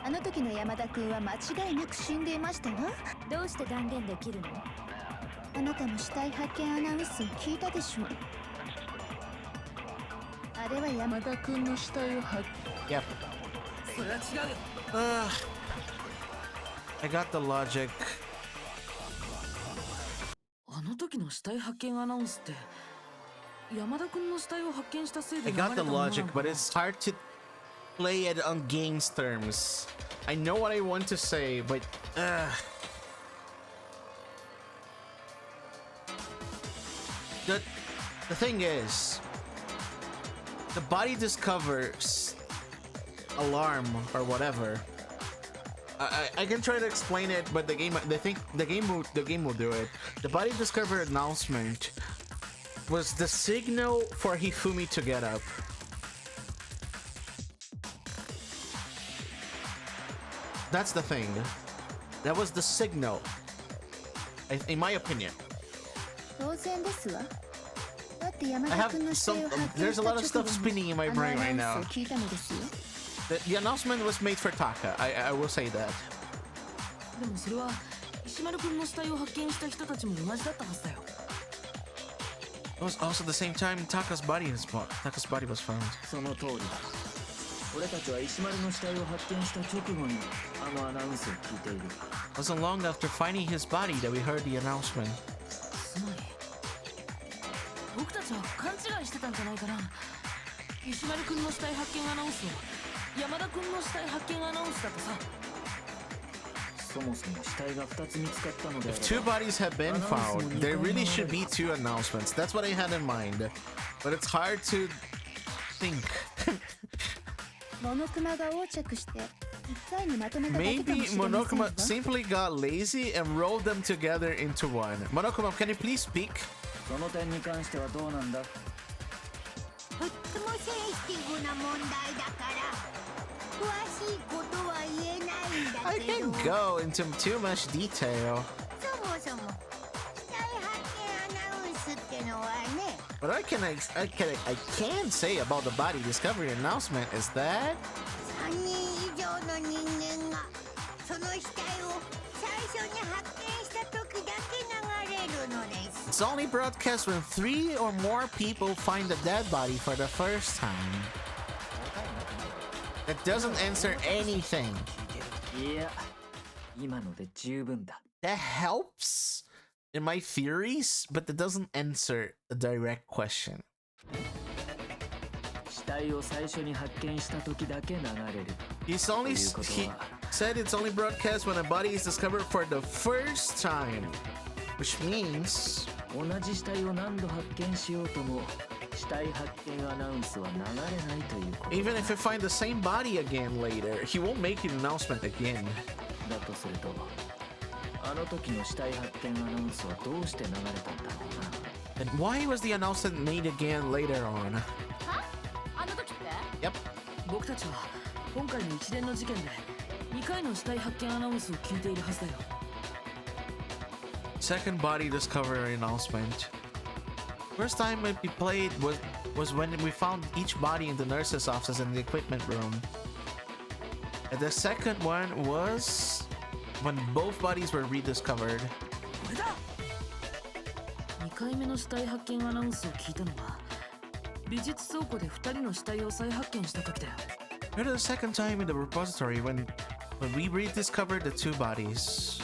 あの時の山田君は間違いなく死んでいましたわどうして断言できるのあなたも死体発見アナウンスを聞いたでしょうあれは山田君の死体を発 Yep. それは違うよ I got the logic. あの時の死体発見アナウンスって山田君の死体を発見したせいで I 流れ got た the ものな logic, のか but it's hard to play it on games terms. I know what I want to say, but the thing is, the body discovers alarm or whatever. I can try to explain it, but the game will do it. The body discover announcement was the signal for Hifumi to get up. That's the thing. That was the signal. In my opinion. 当然ですわだって山 I 田 have 君の死体を some. 発見 There's し a た lot 直 of stuff 後 spinning に in my あのア brain ナ right ウン now. スを聞いたのですよ The announcement was made for Taka. I will say that. でもそれは石丸君の死体を発見した人たちも同じだったはずだよ It was also the same time Taka's body was found. その通りだ俺たちは石丸の死体を発見した直後にあのアナウンスを聞いている It wasn't long after finding his body that we heard the announcement. つまり僕たちは勘違いしてたんじゃないかな石丸君の死体発見アナウンスを山田君の死体発見アナウンスだとさそもそも死体が2つ見つかったのであ If れ two ば bodies have been found, there really should be two announcements. That's what I had in mind. But it's hard to think. モノクマが横着して一回にまとめただけか Maybe もしれませんわ Monokuma simply got lazy and rolled them together into one. Monokuma, can you please speak? その点に関してはどうなんだ？とってもセンシティブな問題だから詳しいことは言えないんだ I けど can't go into too much detail. そもそも死体発見アナウンスってのはね What I can say about the body discovery announcement is that 3人以上の人間がその死体を最初に発見した時だけ流れるのです it's only broadcast when 3 or more people find the dead body for the first time. It doesn't answer anything. いや、今ので十分だ。That helps in my theories, but that doesn't answer a direct question. 死体を最初に発見した時だけ流れる。He said it's only broadcast when a body is discovered for the first time, which means 同じ死体を何度発見しようとも死体発見アナウンスは流れないということだ。 even if we find the same body again later, he won't make an announcement again. だとすると、あの時の死体発見アナウンスはどうして流れたんだろうな。 And why was the announcement made again later on? は？あの時って？ Yep. 僕たちは今回の一連の事件で2回の死体発見アナウンスを聞いているはずだよ。 Second body discovery announcement. First time it we played was when we found each body in the nurse's office in the equipment room. And the second one was when both bodies were rediscovered. これだ！2回目の死体発見アナウンスを聞いたのは美術倉庫で2人の死体を再発見した時だよ。 Heard the second time in the repository when we rediscovered the 2 bodies.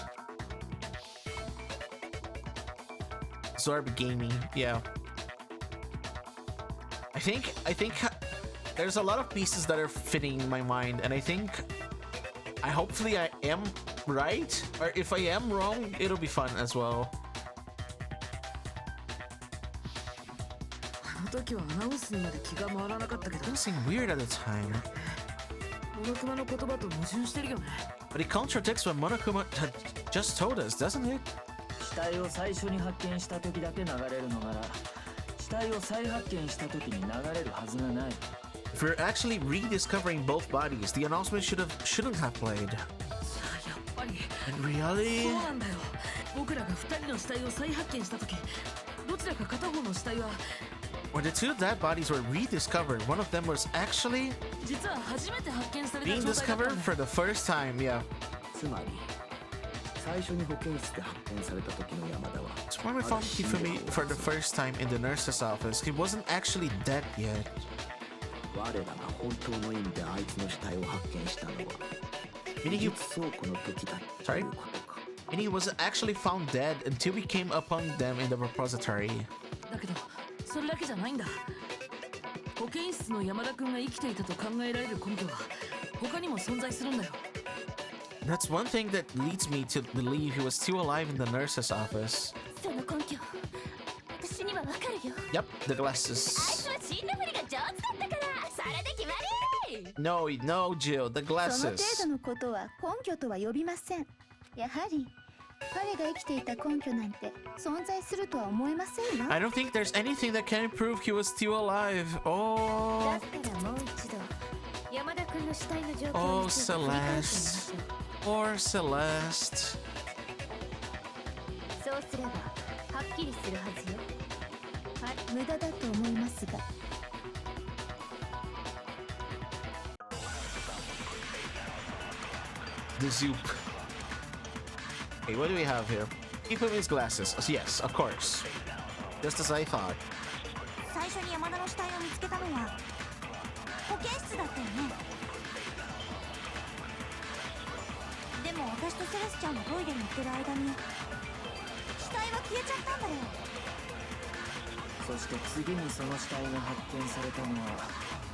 Zorb Gaming, yeah. I think there's a lot of pieces that are fitting in my mind, and hopefully I am right, or if I am wrong, it'll be fun as well. あの時はアナウンスにまで気が回らなかったけど、 It seemed weird at the time, モノクマの言葉と矛盾してるよね。 but it contradicts what Monokuma had just told us, doesn't it? 死体を最初に発見した時だけ流れるのなら、死体を再発見した時に流れるはずがない。 If we're actually rediscovering both bodies, the announcement shouldn't have played. やっぱり And really? そうなんだよ。僕らが2人の死体を再発見した時、どちらか片方の死体は When the 2 dead bodies were rediscovered, one of them was actually 実は初めて発見された being 状態だった discovered んだ。 for the first time, yeah. つまり最初に保健室で発見された時の山田は So when we found Hifumi for the first time in the nurse's office, he wasn't actually dead yet. 我らが本当の意味であいつの死体を発見したのは Meaning 美 he, 術倉庫の時だということか。 meaning he wasn't actually found dead until we came upon them in the repository. だけどそれだけじゃないんだ。保健室の山田君が生きていたと考えられる根拠は他にも存在するんだよ。 That's one thing that leads me to believe he was still alive in the nurse's office. その根拠私にはわかるよ。 Yep, the glasses. は死んだふりが上手だったからそれで決まり。 No, Jill, the その程 glasses. 度のことは根拠とは呼びません。やはり彼が生きていた根拠なんて存在するとは思えませんわ。 I don't think there's anything that can prove he was still alive. Oh, だったらもう一度山田君の死体の状況 oh, について振り返ってみまし Celeste. ょう。 Poor Celeste. そうすればはっきりするはずよ。はい、無駄だと思いますが。The Zoop. Okay, what do we have here? Hifumi's glasses. Yes, of course. Just as I thought. 最初に山田の死体を見つけたのは保健室だったよね。でも私とセレスちゃんがトイレに行ってる間に死体は消えちゃったんだよ。そして次にその死体が発見されたのは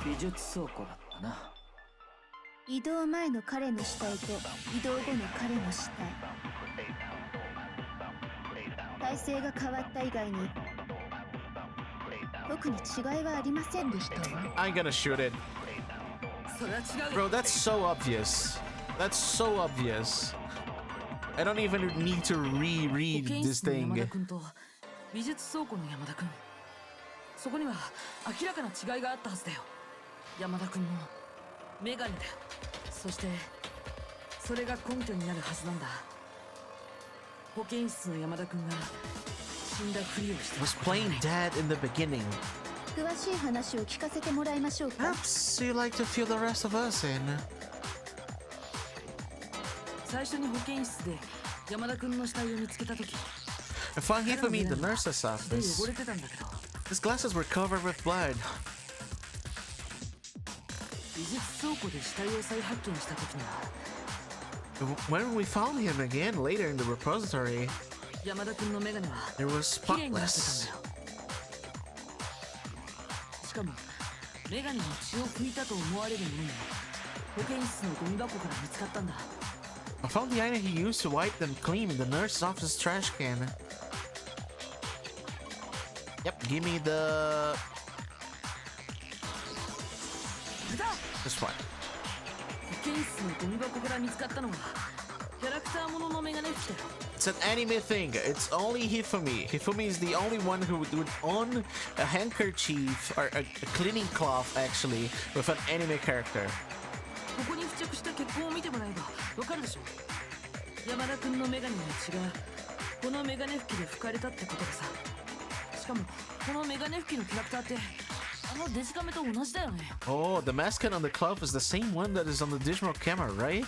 美術倉庫だったな。移動前の彼の死体と移動後の彼の死体、体勢が変わった以外に特に違いはありませんでしたわ。 I'm gonna shoot it. それは違う Bro, よ。that's so obvious. That's so obvious. I don't even need to reread 保健 this 室の山田 thing. 君と美術倉庫の山田君、そこには明らかな違いがあったはずだよ。山田君のメガネだよ。そしてそれが根拠になるはずなんだ。保健室の山田君が死んだふりをして Was playing dead in the beginning. 詳しい話を聞かせてもらいましょうか。 Perhaps you'd like to fill the rest of us in. 最初に保健室で山田君の死体を見つけた時、 I found Hifumi in the nurse's 血で office. 汚れてたんだけど、 His glasses were covered with blood. 美術倉庫で死体を再発見した時には When we found him again later in the repository, 山田君のメガネは it was 綺麗になってたん spotless. だよ。しかもメガネの血を拭いたと思われるものも保健室のゴミ箱から見つかったんだ。 I found the item he used to wipe them clean in the nurse's office trash can. Yep, give me the... これだ。 this one. 保健室のゴミ箱から見つかったのはキャラクターもののメガネ拭きだよ。 It's an anime thing. It's only Hifumi. Hifumi is the only one who would own a handkerchief or a cleaning cloth actually with an anime character. ここに付着した血痕を見てもらえばわかるでしょ。山田君のメガネの血がこのメガネ拭きで拭かれたってことでさ。しかもこのメガネ拭きのキャラクターってあのデジカメと同じだよね。 Oh, the mascot on the cloth is the same one that is on the digital camera, right?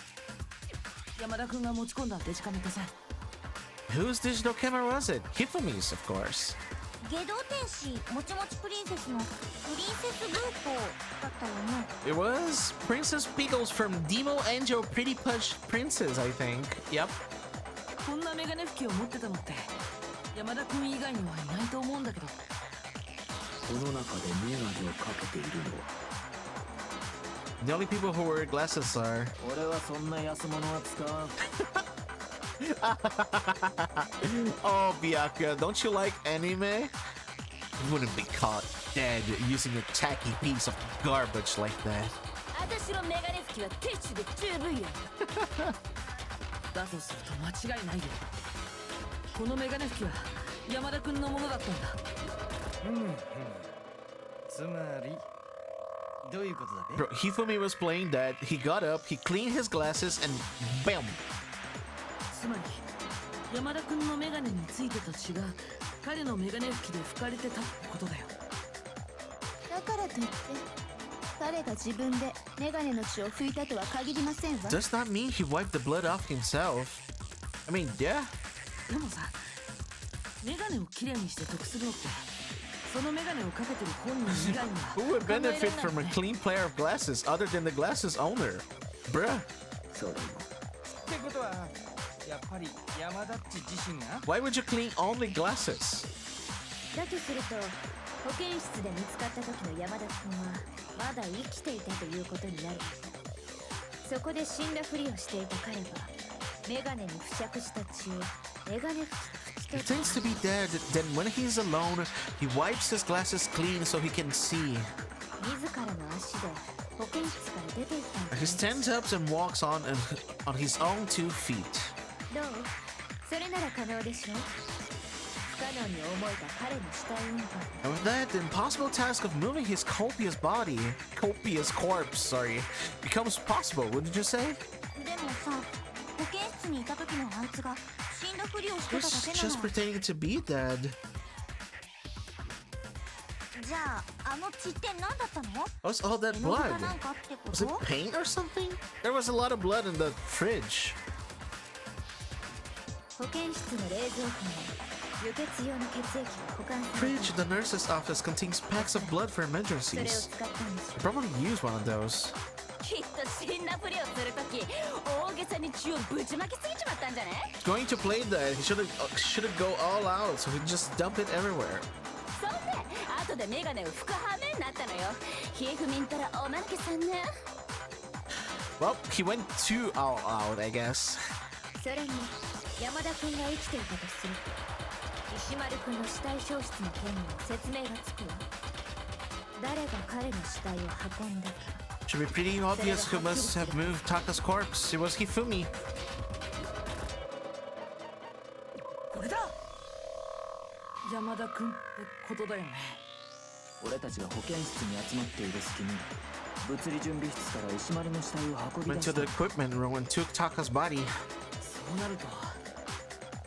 山田君が持ち込んだデジカメってさ、 Whose digital camera was it? Hifumi's, of course. 下道天使もちもちプリンセスのプリンセスブーコだったよね。 It was Princess Pickles from Demo Angel Pretty Push Princess, I think. Yep. こんなメガネ拭きを持ってたのって山田君以外にはいないと思うんだけど。この中でメガネをかけているのは The only people who wear glasses are... 俺はそんな安物は使わん。 Oh, Byakuya, don't you like anime? You wouldn't be caught dead using a tacky piece of garbage like that. 私のメガネ拭きはティッシュで十分や。だとすると間違いないよ。このメガネ拭きは山田君のものだったんだ。つまりどういうことだべ。 Bro, Hifumi was playing dead. He got up, he cleaned his glasses, and BAM! つまり山田君のメガネについてた血が彼のメガネ拭きで拭かれてたってことだよ。だからといって彼が自分でメガネの血を拭いたとは限りませんわ。 Does not mean he wiped the blood off himself. I mean, yeah. でもさ、メガネをきれいにして得するのってそのメガネをかけてる本人以外には Who would 考えられない benefit from a ね。 clean pair of glasses other than the glasses owner? Bruh, それもってことはやっぱり山田っち自身が why would you clean only glasses? だとすると保健室で見つかった時の山田君はまだ生きていたということになる。そこで死んだふりをしていた彼はメガネに付着した血をメガネ拭きで拭き He 取る。 tends to be dead, then when he's alone, he wipes his glasses clean so he can see. 自らの足で保健室から出ていったんだ。 He stands up and walks on his own 2 feet. どう？それなら可能でしょう。不可能に思えた彼の死体運搬。 And with that, the impossible task of moving his copious corpse, becomes possible, wouldn't you say? でもさ、保健室にいた時のあいつが死んだふりをして He た was だけな just の。 pretending to be dead. じゃああの血って何だったの？ What's all that 絵の具 blood? かなんかってこ Was it と？ paint or something? There was a lot of blood in the fridge. 保健室の冷蔵庫に輸血用の血液が保管されてい Fridge る。 in the nurse's office contains packs of blood for それを emergencies. 使ったんでしょ Probably use one of those. きっと死んだふりをするとき大げさに血をぶちまきすぎちまったんじゃね？ Going to play that, he should've go all out, so he just dump it everywhere. そんで後でメガネを拭く羽目になったのよ。ひえふみんたらおまけさんね。 Well, he went too all out, I guess. それに山田君が生きていたとすると石丸君の死体消失の件にも説明がつくわ。誰が彼の死体を運んだか。 Should be pretty obvious who must have moved Taka's corpse. It was Hifumi. これだ。山山田君ってことだよね。俺たちが保健室に集まっている隙に物理準備室から石丸の死体を運び Went 出し to た。 the equipment room and took Taka's body. そうなると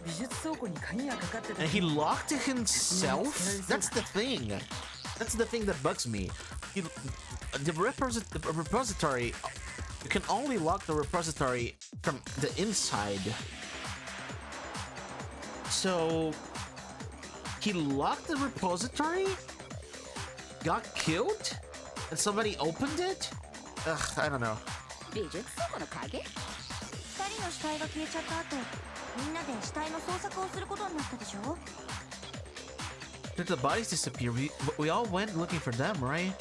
美術倉庫に鍵がかかってた。 And he locked it himself? That's the thing. That's the thing that bugs me. The repository, you can only lock the repository from the inside. So, he locked the repository? Got killed? And somebody opened it? Ugh, I don't know. 美術倉庫の鍵？2人の死体が消えちゃった後、みんなで死体の捜索をすることになったでしょ。 Did the bodies disappear? We all went looking for them, right?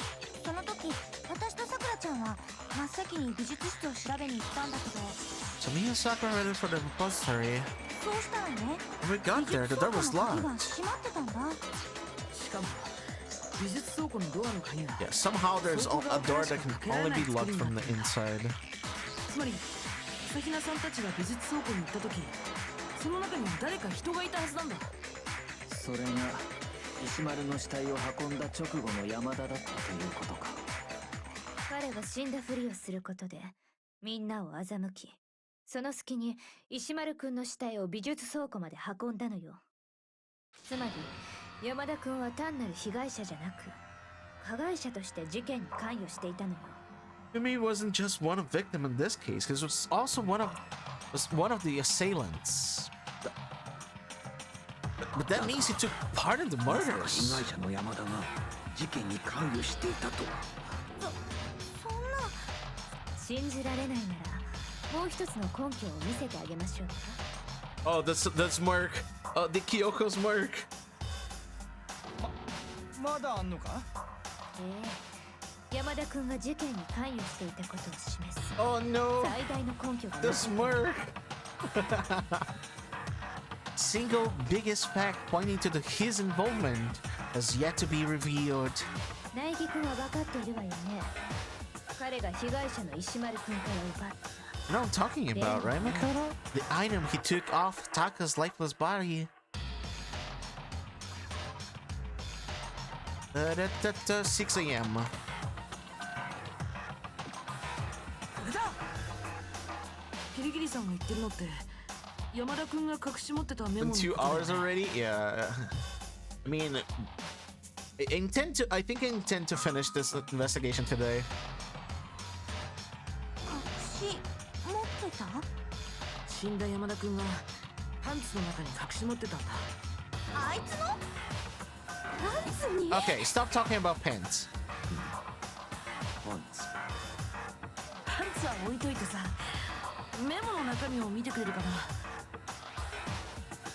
その時、私とさくらちゃんは真っ先に美術室を調べに行ったんだけど、 So me and Sakura headed for the repository. そうしたらね、 When we got there, the door was 美術倉庫の鍵が locked. 閉まってたんだ。しかも美術倉庫のドアの鍵が Yeah, somehow there's a door that can only be locked from the inside. つまり朝比奈さんたちが美術倉庫に行った時、その中には誰か人がいたはずなんだ。それが石丸の死体を運んだ直後の山田だったということか。彼は死んだふりをすることでみんなを欺き、その隙に石丸くんの死体を美術倉庫まで運んだのよ。つまり山田くんは単なる被害者じゃなく加害者として事件に関与していたのよ。Yumi wasn't just one of victim in this case, because it was also one of the assailants. But that means he took part in the まさか murders. 被害者の山田が事件に関与していたとは。そんな。信じられないならもう一つの根拠を見せてあげましょうか。 Oh, that's Mark. The Kyoko's Mark. まだあんのか？山田くんが事件に関与していたことを示す Oh no, 最大の根拠が this Mark. Single biggest fact pointing to his involvement has yet to be revealed. 苗木くんは分かっているわよね。彼が被害者の石丸くんから奪った。 You know what I'm talking about, right, Makoto? The item he took off Taka's lifeless body. 6 a.m. これだ。キリギリさんが言ってるのって山田くんが隠し持ってたメモ In の 2 hours already? Yeah. I mean, I think I intend to finish this investigation today. 隠し持ってた？死んだ山田くんがパンツの中に隠し持ってたんだ。あいつの？パンツに？ Okay, stop talking about pants. パンツ。パンツは置いといてさ、メモの中身を見てくれるかな。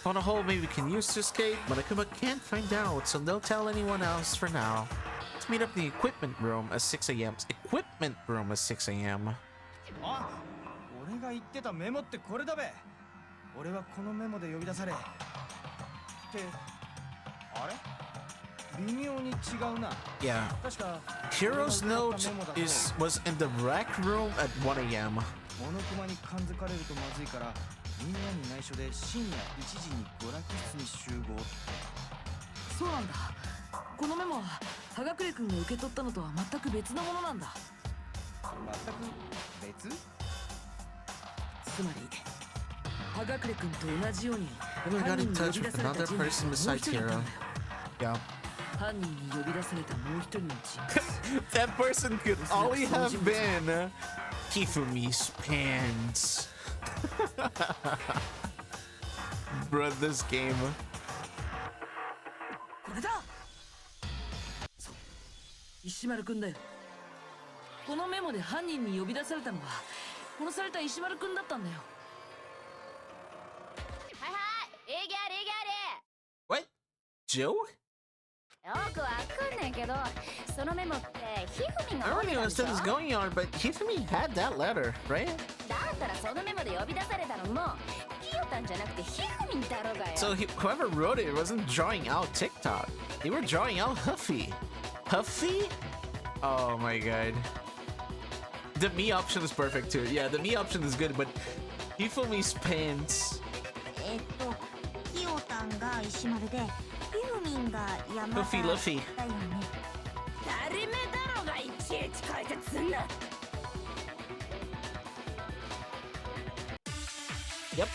Found a hole maybe we can use to escape, but Akuma can't find out, so don't tell anyone else for now. Let's meet up in the equipment room at 6 a.m. Equipment room at 6 a.m. あ、俺が言ってたメモってこれだべ。俺はこのメモで呼び出され。って、あれ？微妙に違うな。 Yeah. 確か Hiro's note was in the rec room at 1 a.m. モノクマに感づかれるとまずいから、みんなに内緒で深夜1時に娯楽室に集合って。そうなんだ。このメモは葉隠くんが受け取ったのとは全く別のものなんだ。全く別？つまり葉隠くんと同じように Then we 犯 got 人 in に呼 touch び出 with された another 人物 person がもう besides 一人だった Hiro. んだよ。 Yeah. 犯人に呼び出されたもう一人の人物。 That person could only have been Kifumi's pants. Bruh, this game. これだ。そう、石丸くんだよ。このメモで犯人に呼び出されたのは殺された石丸くんだったんだよ。はいはい、いいギャルいいギャル。 What? Joe? よくわかんないけど、そのメモってひふみ I が don't 置い really たんでしょ？ understand what's going on, but Hifumi had that letter, right? だったらそのメモで呼び出されたのもキヨタンじゃなくてひふみだろうがよ。 So whoever wrote it wasn't drawing out TikTok. They were drawing out Huffy. Huffy? Oh my god. The me option is perfect too. Yeah, the me option is good, but Hifumi's pants. キヨタンが石丸でひふみンが山田だ Luffy, よ Luffy. ね。誰めだろうがいちいち解説すんな。 Yep.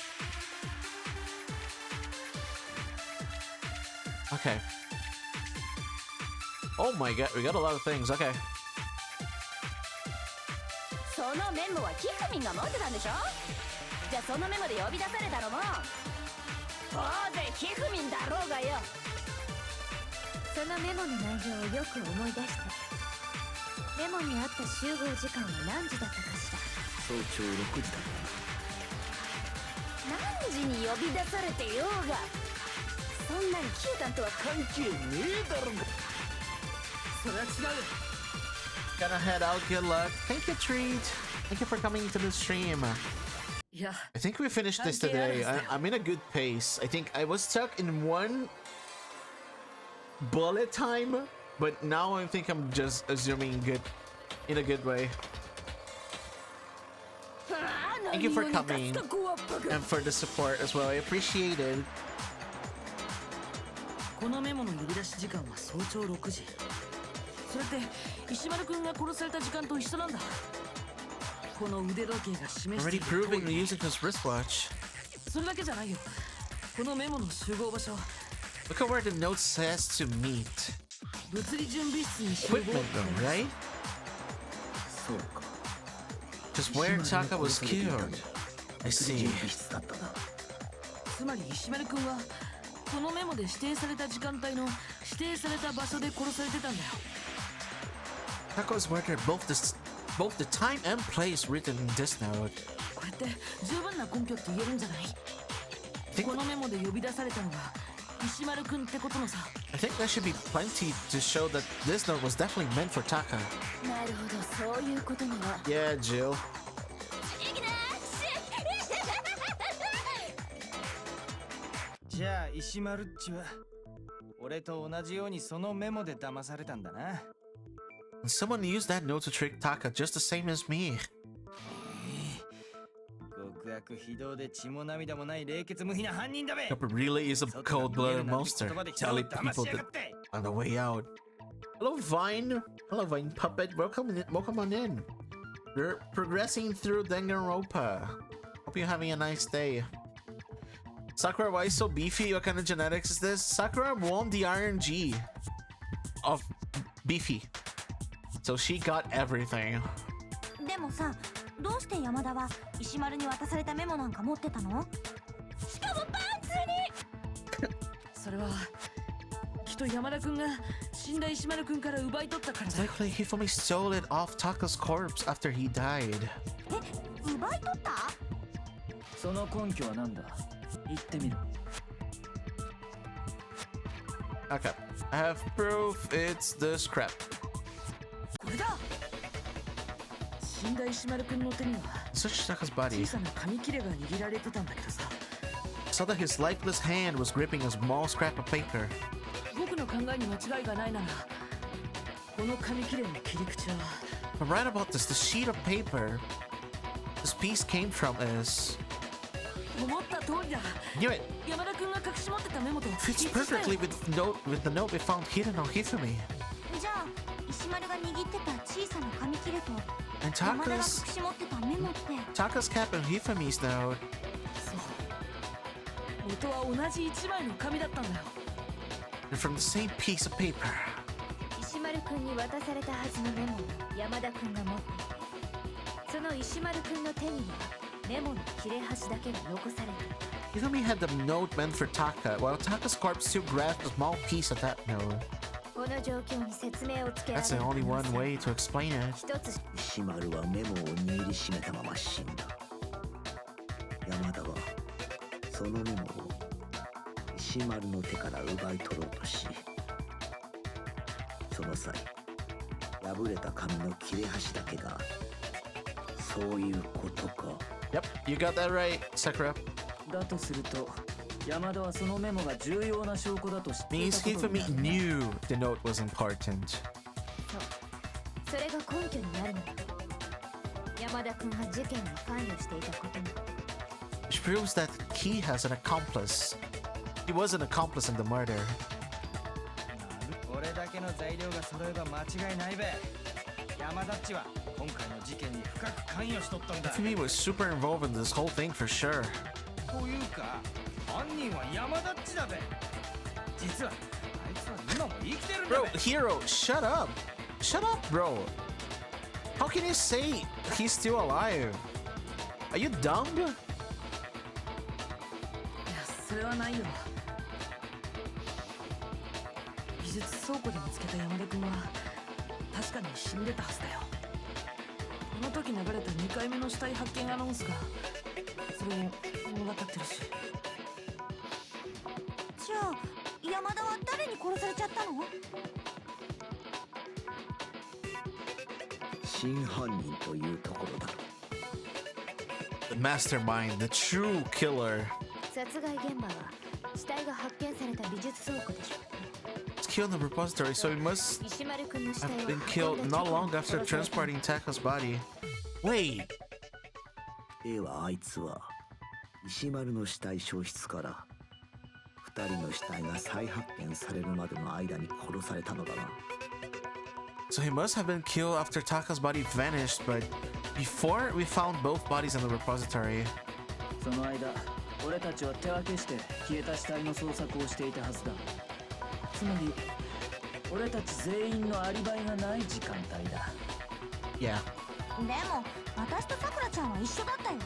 Okay. Oh my god, we got a lot of things. Okay. そのメモはキフミンが持ってたんでしょ。じゃあそのメモで呼び出されたのも当然キフミンだろうがよ。そのメモの内容をよく思い出した。メモにあった集合時間は何時だったかしら。早朝6時だ。何時に呼び出されてようがそんなんキュータンとは関係ねえだろうが。それは違う。 Gonna head out. Good luck. Thank you, Treat. Thank you for coming to the stream. いや I think we finished this today. I'm in a good pace. I think I was stuck in one bullet time, but now I think I'm just assuming good in a good way. Thank you for coming and for the support as well. I appreciate it. このメモの呼び出し時間は早朝6時。それって石丸くんが殺された時間と一緒なんだ。この腕時計が示してい Already る proving using his wristwatch. それだけじゃないよ。このメモの集合場所 Look at where the note says to meet. 物理準備室に集合 Equipment though, right? そうか。 Just where Taka was killed. I see. 準備室だったな。つまり石丸くんはこのメモで指定された時間帯の指定された場所で殺されてたんだよ。 Taka was murdered both the time and place written in this note. これって十分な根拠って言えるんじゃない？ think- このメモで呼び出されたのが石丸くんってことのさ。 I think that should be plenty to show that this note was definitely meant for Taka. なるほど、そういうことには。 Yeah, Jill. じゃあ石丸っちは俺と同じようにそのメモで騙されたんだな。 And someone used that note to trick Taka just the same as me. 極悪非道で血も涙もない冷血無比な犯人だべ。 Copper really is a cold-blooded monster, telling people that on the way out. Hello, Vine. Hello, Vine Puppet. Welcome on in. We're progressing through Danganronpa. Hope you're having a nice day. Sakura, why so beefy? What kind of genetics is this? Sakura won the RNG of beefy. So she got everything. でもさ、どうして山田は石丸に渡されたメモなんか持ってたの？しかもパンツに。それはきっと山田くんが死んだ石丸くんから奪い取ったからだよ。 Likely he fully stole it off Taka's corpse after he died. え、奪い取った？その根拠は何だ？言ってみろ。 Okay, I have proof. It's the scrap. これだ。死んだ石丸くんの手には Such Taka's 小 body. さな紙切れが握られてたんだけどさ。 Saw that his lifeless hand was gripping a small scrap of paper. 僕の考えに間違いがないならこの紙切れの切り口は But right about this, the sheet of paper this piece came from is... 思った通りだ。 Knew it! 山田くんが隠し持ってたメモと Fits 一致したよ。 perfectly with the note we found hidden on Hifumi. じゃあ石丸が握ってた小さな紙切れと And 山田が隠 Taka's し持ってたメモって Taka's cap and Hifumi's note. そう元は同じ一枚の紙だったんだよ。 And from the same piece of paper. 石丸くんに渡されたはずのメモを山田くんが持っていて、その石丸くんの手にはメモの切れ端だけが残されていた。 Hifumi had the note meant for Taka, while Taka's corpse still grabbed a small piece of that note. この状況に説明をつけられ That's る the only one way to explain it. 一つ石丸はメモを握りしめたまま死んだ。山田はそのメモを石丸の手から奪い取ろうとし、その際破れた紙の切れ端だけがそういうことか。 Yep, you got that right, Sakura. だとすると山田はそのメモが重要な証拠だと知っていた Means ことに Hifumi なるな。 knew the note was important. それが根拠になるのだ。山田くんが事件に関与していたことに。 Which proves that he has an accomplice. He was an accomplice in the murder. の材料が揃えば間違いないべ。山田っちは今回の事件に深く関与しとったんだ。 Ifumi was super involved in this whole thing for sure. というか、犯人は山田っちだべ。実はあいつは今も生きてるんだ Bro, べ。 Hero, shut up. Shut up, bro. How can you say he's still alive? Are you dumb? いやそれはないよ。美術倉庫で見つけた山田君は確かに死んでたはずだよ。この時流れた2回目の死体発見アナウンスがそれを物語ってるし。じゃあ山田は誰に殺されちゃったの？真犯人というところだろ The mastermind, the true killer. 殺害現場は死体が発見された美術倉庫でしょ。 It's killed in the repository, so he must 石丸くんの死体 have は been 運 killed んだ not 直後 long に after 殺された transporting Taka's body. Wait, ではあいつは石丸の死体消失から二人の死体が再発見されるまでの間に殺されたのだな。 so he must have been killed after Taka's body vanished, but before we found both bodies in the repository. その間俺たちは手分けして消えた死体の捜索をしていたはずだ。つまり俺たち全員のアリバイがない時間帯だ。 Yeah. でも私とさくらちゃんは一緒だったよ。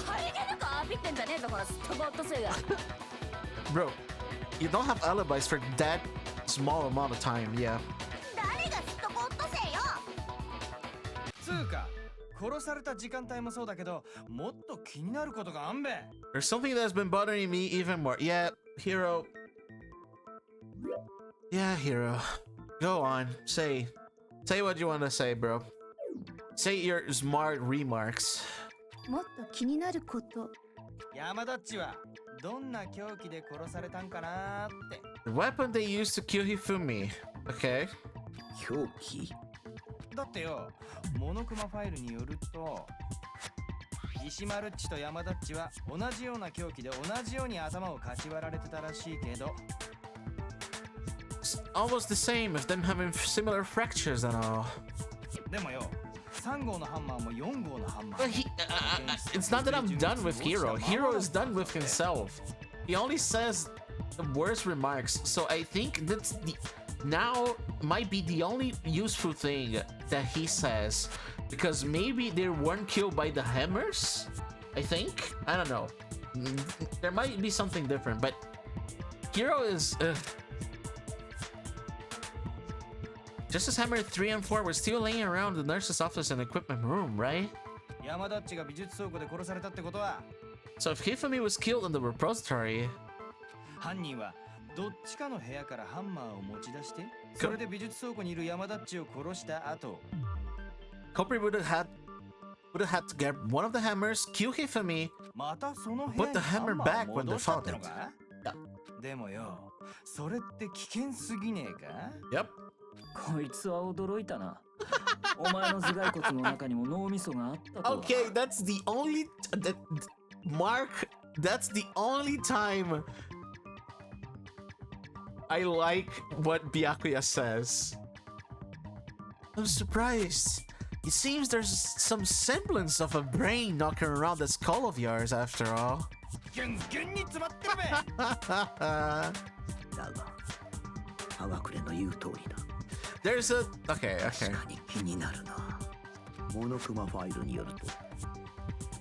さりげなくアピってんじゃねえぞこのすっとぼっとせいが。 Bro, you don't have alibis for that small amount of time, yeah. 誰がすっとぼっとせよ。つうか、殺された時間帯もそうだけど、もっと気になることがあんべ。 There's something that's been bothering me even more. Yeah, Hero. Yeah, Hero. Go on, say what you want to say, bro. Say your smart remarks. もっと気になること。山田っちはどんな凶器で殺されたんかなーって。 The weapon they used to kill Hifumi. Okay. 凶器？だってよ、モノクマファイルによると、石丸っちと山田っちは同じような凶器で同じように頭をかち割られてたらしいけど、 It's almost the same of them having similar fractures and all. でもよ、3号のハンマーも4号のハンマ But ー。 it's not that I'm done with Hero. Hero is done with himself. He only says the worst remarks. So I think that's the now might be the only useful thing that he says, because maybe they weren't killed by the hammers. I think, I don't know. There might be something different, but Hero is. Just as Hammer 3 and 4 were still laying around the nurse's office and equipment room, right? 山田っちが美術倉庫で殺されたってことは、 So if Hifumi was killed in the repository, 犯人はどっちかの部屋からハンマーを持ち出して、それで美術倉庫にいる山田っちを殺した後、 culprit would have had to get one of the hammers, kill Hifumi, またその部屋 put に the ハ hammer ンマー back を when they 戻したっ found ての it. か？ Yeah. でもよ、それって危険すぎねえか？ Yep. こいつは驚いたな。お前の頭蓋骨の中にも脳みそがあったとは。 Okay, that's the only Mark. That's the only time I like what Byakuya says. I'm surprised. It seems there's some semblance of a brain knocking around the skull of yours after all. ギュンギュンに詰まってるべ。だが、葉隠れの言う通りだ。 There's a okay. 確かに気になるな。モノクマファイルによると、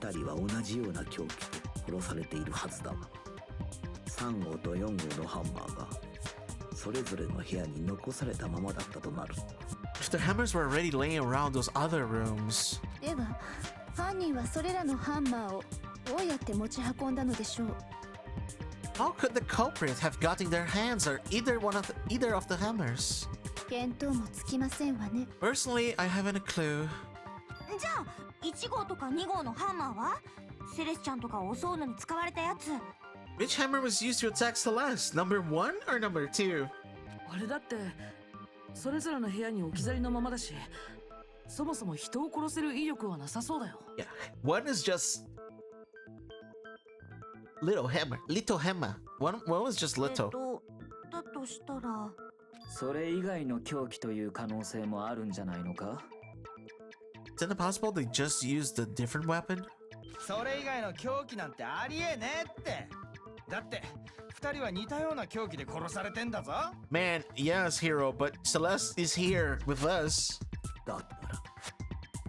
二人は同じような凶器で殺されているはずだが、3号と4号のハンマーがそれぞれの部屋に残されたままだったとなる。 If the hammers were already laying around those other rooms, では犯人はそれらのハンマーをどうやって持ち運んだのでしょう。 how could the culprit have gotten their hands on either of the hammers? 見当もつきませんわね。 Personally, I haven't a clue. じゃあ1号とか2号のハンマーはセレスちゃんとかを襲うのに使われたやつ。 Which hammer was used to attack Celeste? Number 1 or number 2? あれだってそれぞれの部屋に置き去りのままだし、そもそも人を殺せる威力はなさそうだよ。 Yeah, one is just little hammer. One was just little. だとしたらそれ以外の凶器という可能性もあるんじゃないのか？ Is it possible they just used a different weapon? それ以外の凶器なんてありえねえって。だって二人は似たような凶器で殺されてんだぞ。 Man, yes, hero, but Celeste is here with us. だったら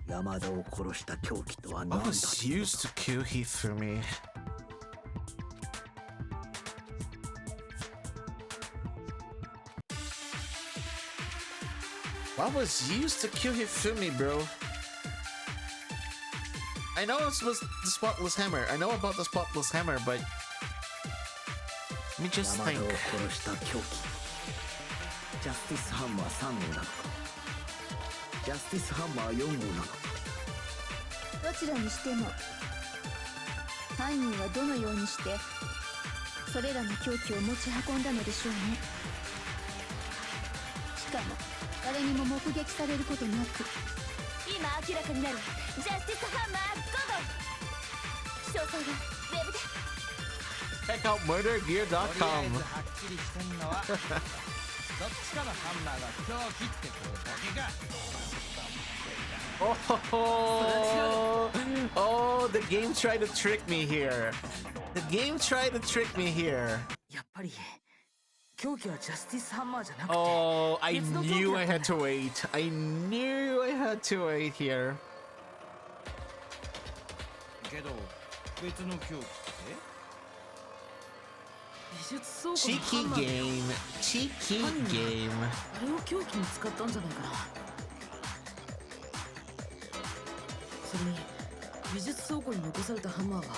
山田を殺した凶器とは何 I だ？ was used to kill Hifumi. I was used to kill Hifumi, bro. I know it was the spotless hammer. I know about the spotless hammer, but let me just 山田 think. を殺した凶器、ジャスティスハンマー3号なのか、ジャスティスハンマー4号なのか。どちらにしても犯人はどのようにしてそれらの凶器を持ち運んだのでしょうね。しかも誰にも目撃されることなく、今明らかになるジャスティスハンマー5号。詳細はウェブで。 Check out とりあえ murdergear.com. ずはっきりしてんのはどっちかのハンマーが凶器ってことだけか。 Oh, the game tried to trick me here. The game tried to trick me here. やっぱり凶器はジャスティスハンマーじゃなくて、 Oh, I 別の凶器 knew だ I ったん had だ。 to wait. I knew I had to wait here. けど別の凶器って美術倉庫のハ Cheeky ンマーだよ。 game. Cheeky game. あれを凶器に使ったんじゃないかな。それに美術倉庫に残されたハンマーは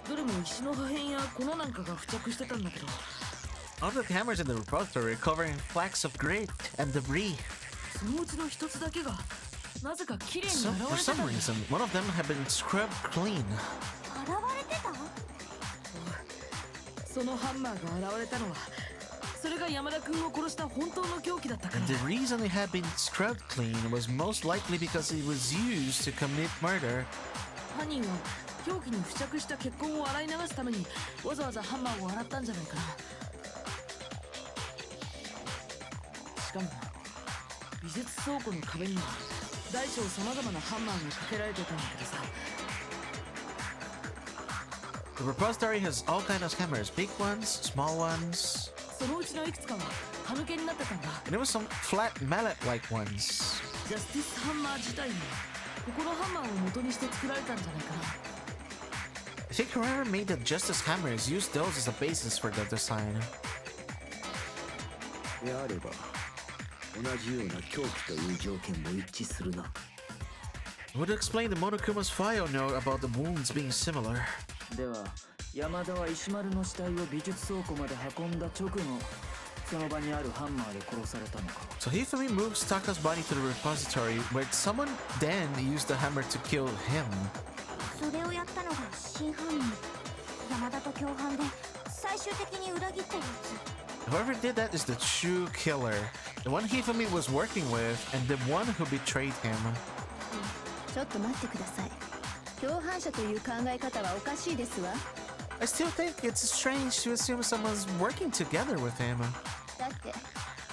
どれも石の破片や粉なんかが付着してたんだけど、 All the hammers in the repository are covering flecks of grit and debris. そのうちの一つだけがなぜか綺麗に So, 洗わ for れてた some んだ。 reason, one of them had been scrubbed clean. 現れてた？そのハンマーが現れたのはそれが山田君を殺した本当の凶器だったから And the reason it had been scrubbed clean was most likely because it was used to commit murder. 犯人は凶器に付着した血痕を洗い流すためにわざわざハンマーを洗ったんじゃないかな。しかも美術倉庫の壁には大小さまざまなハンマーがかけられてたんだけどさ、 The repository has all kinds of hammers, big ones, small ones, そのうちのいくつかは歯抜けになってたんだ。 and there was some flat mallet-like ones. ジャスティスハンマー自体にここのハンマーを元にして作られたんじゃないかな。 I think whoever made the Justice Hammers used those as a basis for the design. であれば同じような凶器という条件も一致するな。 It would explain the Monokuma's file note about the wounds being similar. では山田は石丸の死体を美術倉庫まで運んだ直後、その場にあるハンマーで殺されたのか。 So Hifumi moves Taka's body to the repository, where someone then used the hammer to kill him. それをやったのが真犯人。山田と共犯で最終的に裏切ったやつ。 Whoever did that is the true killer, the one Hifumi was working with, and the one who betrayed him. ちょっと待ってください。共犯者という考え方はおかしいですわ。 I still think it's strange to assume someone's working together with him. だって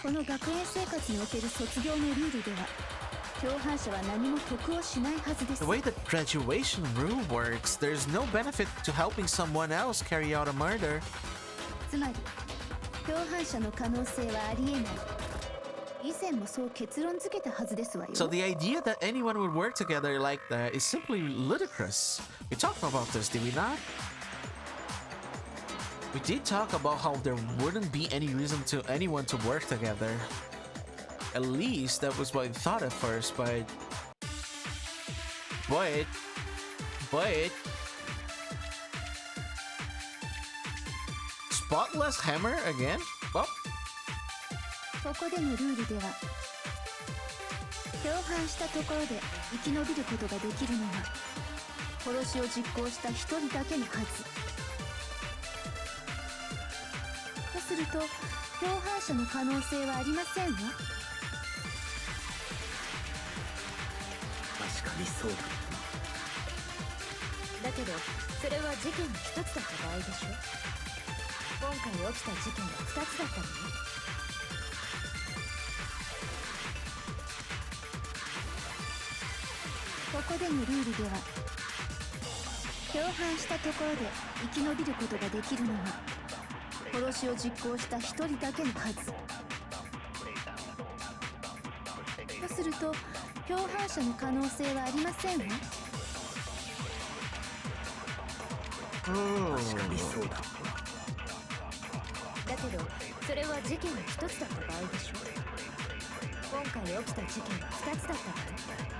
この学園生活における卒業のルールでは共犯者は何も得をしないはずです。 The way the graduation rule works, there's no benefit to helping someone else carry out a murder. つまり共犯者の可能性はありえない。以前もそう結論付けたはずですわよ。 So the idea that anyone would work together like that is simply ludicrous. We talked about this, did we not? We did talk about how there wouldn't be any reason to anyone to work together. At least that was what I thought at first, but... Spotless hammer again? Well, ここでのルールでは共犯したところで生き延びることができるのは殺しを実行した一人だけのはず。とすると共犯者の可能性はありませんわ。確かにそうだ。だけどそれは事件の一つだった場合でしょ。今回起きた事件は二つだったのね。ここでのルールでは共犯したところで生き延びることができるのは殺しを実行した一人だけのはず。とすると共犯者の可能性はありませんわ。確かにそうだ。だけどそれは事件の一つだった場合でしょ。今回起きた事件は二つだったから。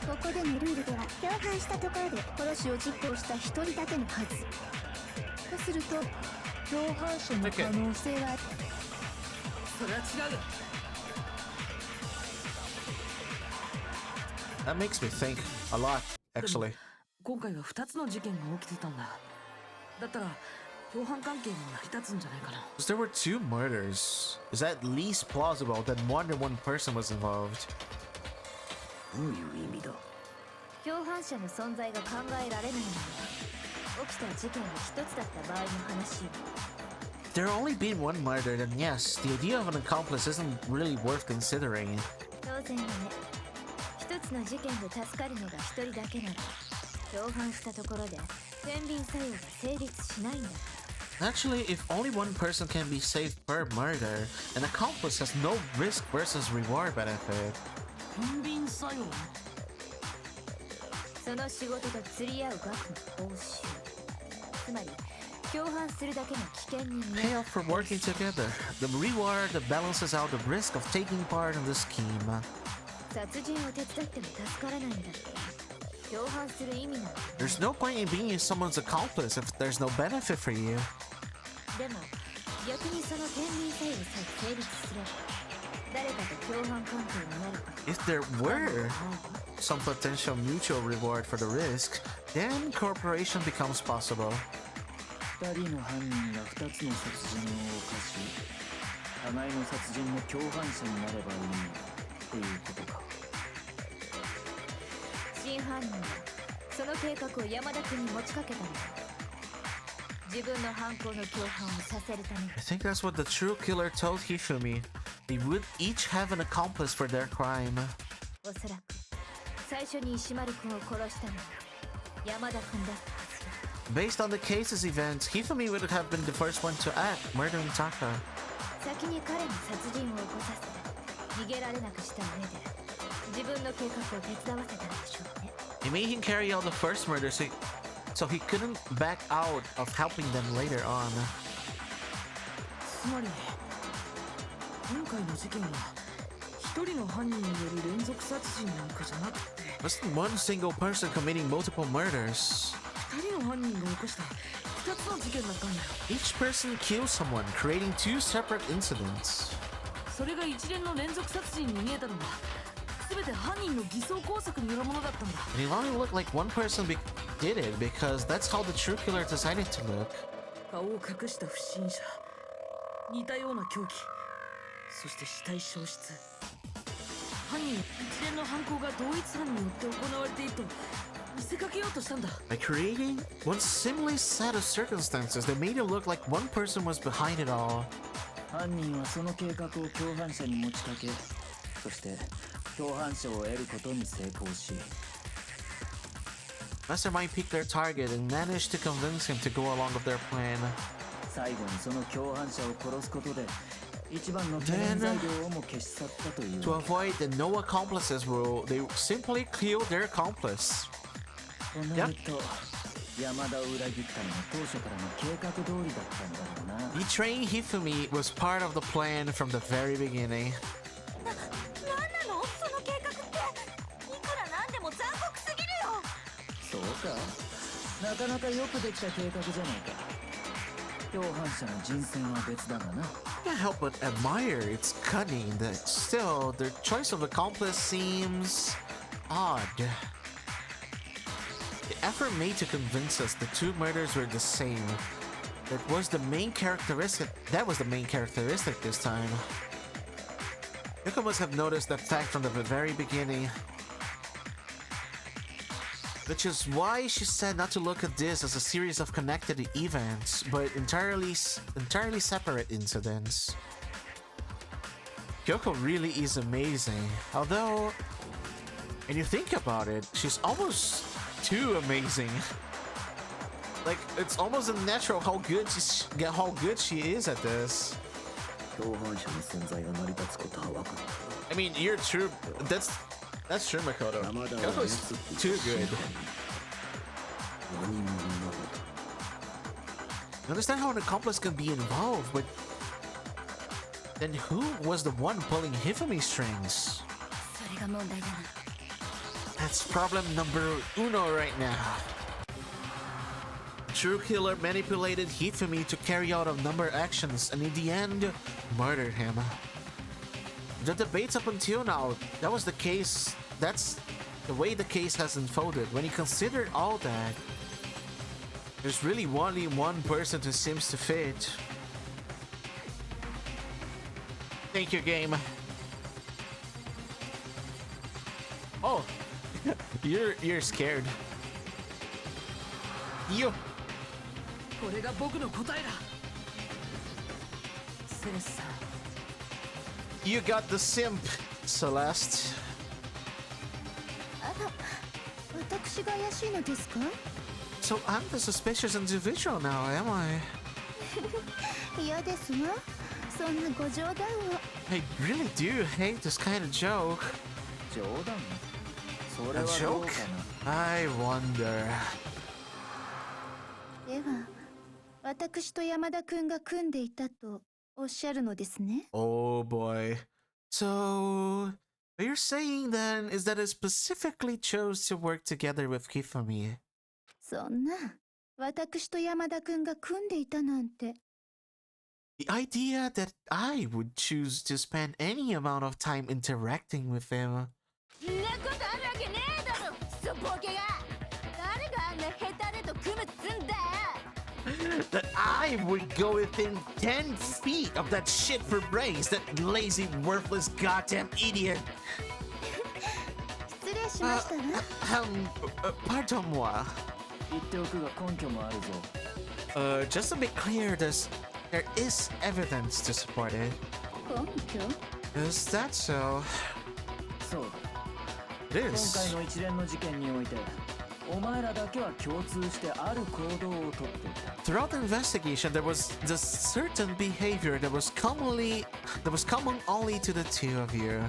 ここでのルールでは共犯したところで殺しを実行した一人だけのはず。とすると共犯者の可能性はそれは違う。 That makes me think a lot, actually. 今回は2つの事件が起きてたんだ。だったら共犯関係に成り立つんじゃないかな。 Because there were 2 murders. It's at least plausible that more than one person was involved. どういう意味だ。共犯者の存在が考えられないのは起きた事件が一つだった場合の話よ。 If there only been one murder, then yes, the idea of an accomplice isn't really worth considering. 当然よね。一つの事件で助かるのが一人だけなら共犯したところで天秤作用が成立しないんだ。 Actually, if only one person can be saved per murder, an accomplice has no risk versus reward benefit. 天秤作用。その仕事と釣り合う額の報酬、つまり共犯するだけの危険に見える Payoff for working together. The reward that balances out the risk of taking part in the scheme. 殺人を手伝っても助からないんだって共犯する意味なの。 There's no point in being someone's accomplice if there's no benefit for you. でも逆にその天秤作用さえ成立すれば誰かと共犯関係になるか If there were some potential mutual reward for the risk, then cooperation becomes possible. 2人の犯人が2つの殺人を犯し互いの殺人の共犯者になればいいということか。真犯人はその計画を山田君に持ちかけたのだ。自分の犯行の共犯をさせるために I think that's what the true killer told Hifumi. They would each have an accomplice for their crime. おそらく最初に石丸君を殺したのは山田君だったはずだ。 Based on the case's events, Hifumi would have been the first one to act, murdering Taka. 先に彼に殺人を起こさせ逃げられなくした上で自分の計画を手伝わせたんでしょうね。 He made him carry out the first murder so he couldn't back out of helping them later on. つまり今回の事件は一人の犯人による連続殺人なんかじゃなくて Wasn't one single person committing multiple murders. 二人の犯人が起こした二つの事件だったんだよ。 Each person killed someone, creating 2 separate incidents. それが一連の連続殺人に見えたのは全て犯人の偽装工作によるものだったんだ。 And it only looked like one person did it because that's how the true killer decided to look. 顔を隠した不審者、似たような凶器、そして死体消失。犯人は一連の犯行が同一犯によって行われていると見せかけようとしたんだ。 By creating one similar set of circumstances that made it look like one person was behind it all. 犯人はその計画を共犯者に持ちかけ、そして共犯者を得ることに成功し Mastermind picked their target and managed to convince him to go along with their plan. 最後にその共犯者を殺すことで一番の懸念材料をも消し去ったという。 To avoid the no accomplices rule, they simply killed their accomplice. となると山田を裏切ったのは当初からの計画通りだったんだろうな。 Betraying Hifumi was part of the plan from the very beginning. なんなのその計画っていくらなんでも残酷すぎるよ。そうか、なかなかよくできた計画じゃないか。共犯者の人選は別だがな。 Can't help but admire its cunning. That still, their choice of accomplice seems odd. The effort made to convince us the 2 murders were the same. That was the main characteristic. That was the main characteristic this time. Yuka must have noticed that fact from the very beginning. Which is why she said not to look at this as a series of connected events, but entirely separate incidents. Kyoko really is amazing. Although, when you think about it, she's almost too amazing. Like, it's almost unnatural how good she is at this. I mean, you're true. That's true, Makoto. Kyoko is too good. I understand how an accomplice can be involved, but then who was the one pulling Hifumi's strings? That's problem number uno right now. True killer manipulated Hifumi to carry out a number of actions and in the end, murdered him. The debates up until now, that was the case. That's the way the case has unfolded. When you consider all that, there's really only one person who seems to fit. Thank you, game. Oh, you're scared. You. You got the simp, Celeste. So I'm the suspicious individual now, am I? I really do hate this kind of joke. A joke? I wonder. Oh boy. So, what you're saying then is that I specifically chose to work together with Hifumi. The idea that I would choose to spend any amount of time interacting with him. That I would go within 10 feet of that shit for brains, that lazy, worthless, goddamn idiot. Pardon-moi. Just to be clear, there is evidence to support it. Is that so? It is. Throughout the investigation, there was this certain behavior that was common only to the two of you.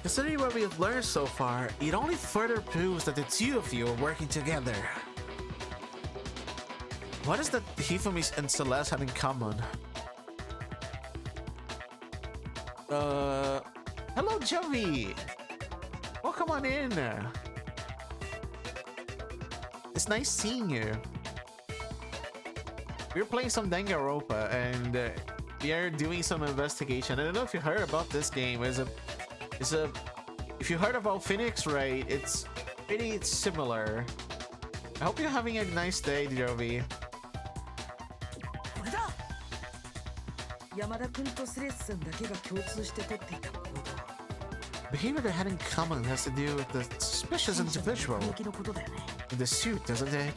Considering what we've learned so far, it only further proves that the two of you are working together. What is that Hifumi and Celeste have in common? Hello, Jovi! Welcome on in! It's nice seeing you. We're playing some Danganronpa and we are doing some investigation. I don't know if you heard about this game. If you heard about Phoenix Wright, it's pretty similar. I hope you're having a nice day, Jovi. Behavior they had in common has to do with the suspicious individual in the suit, doesn't it?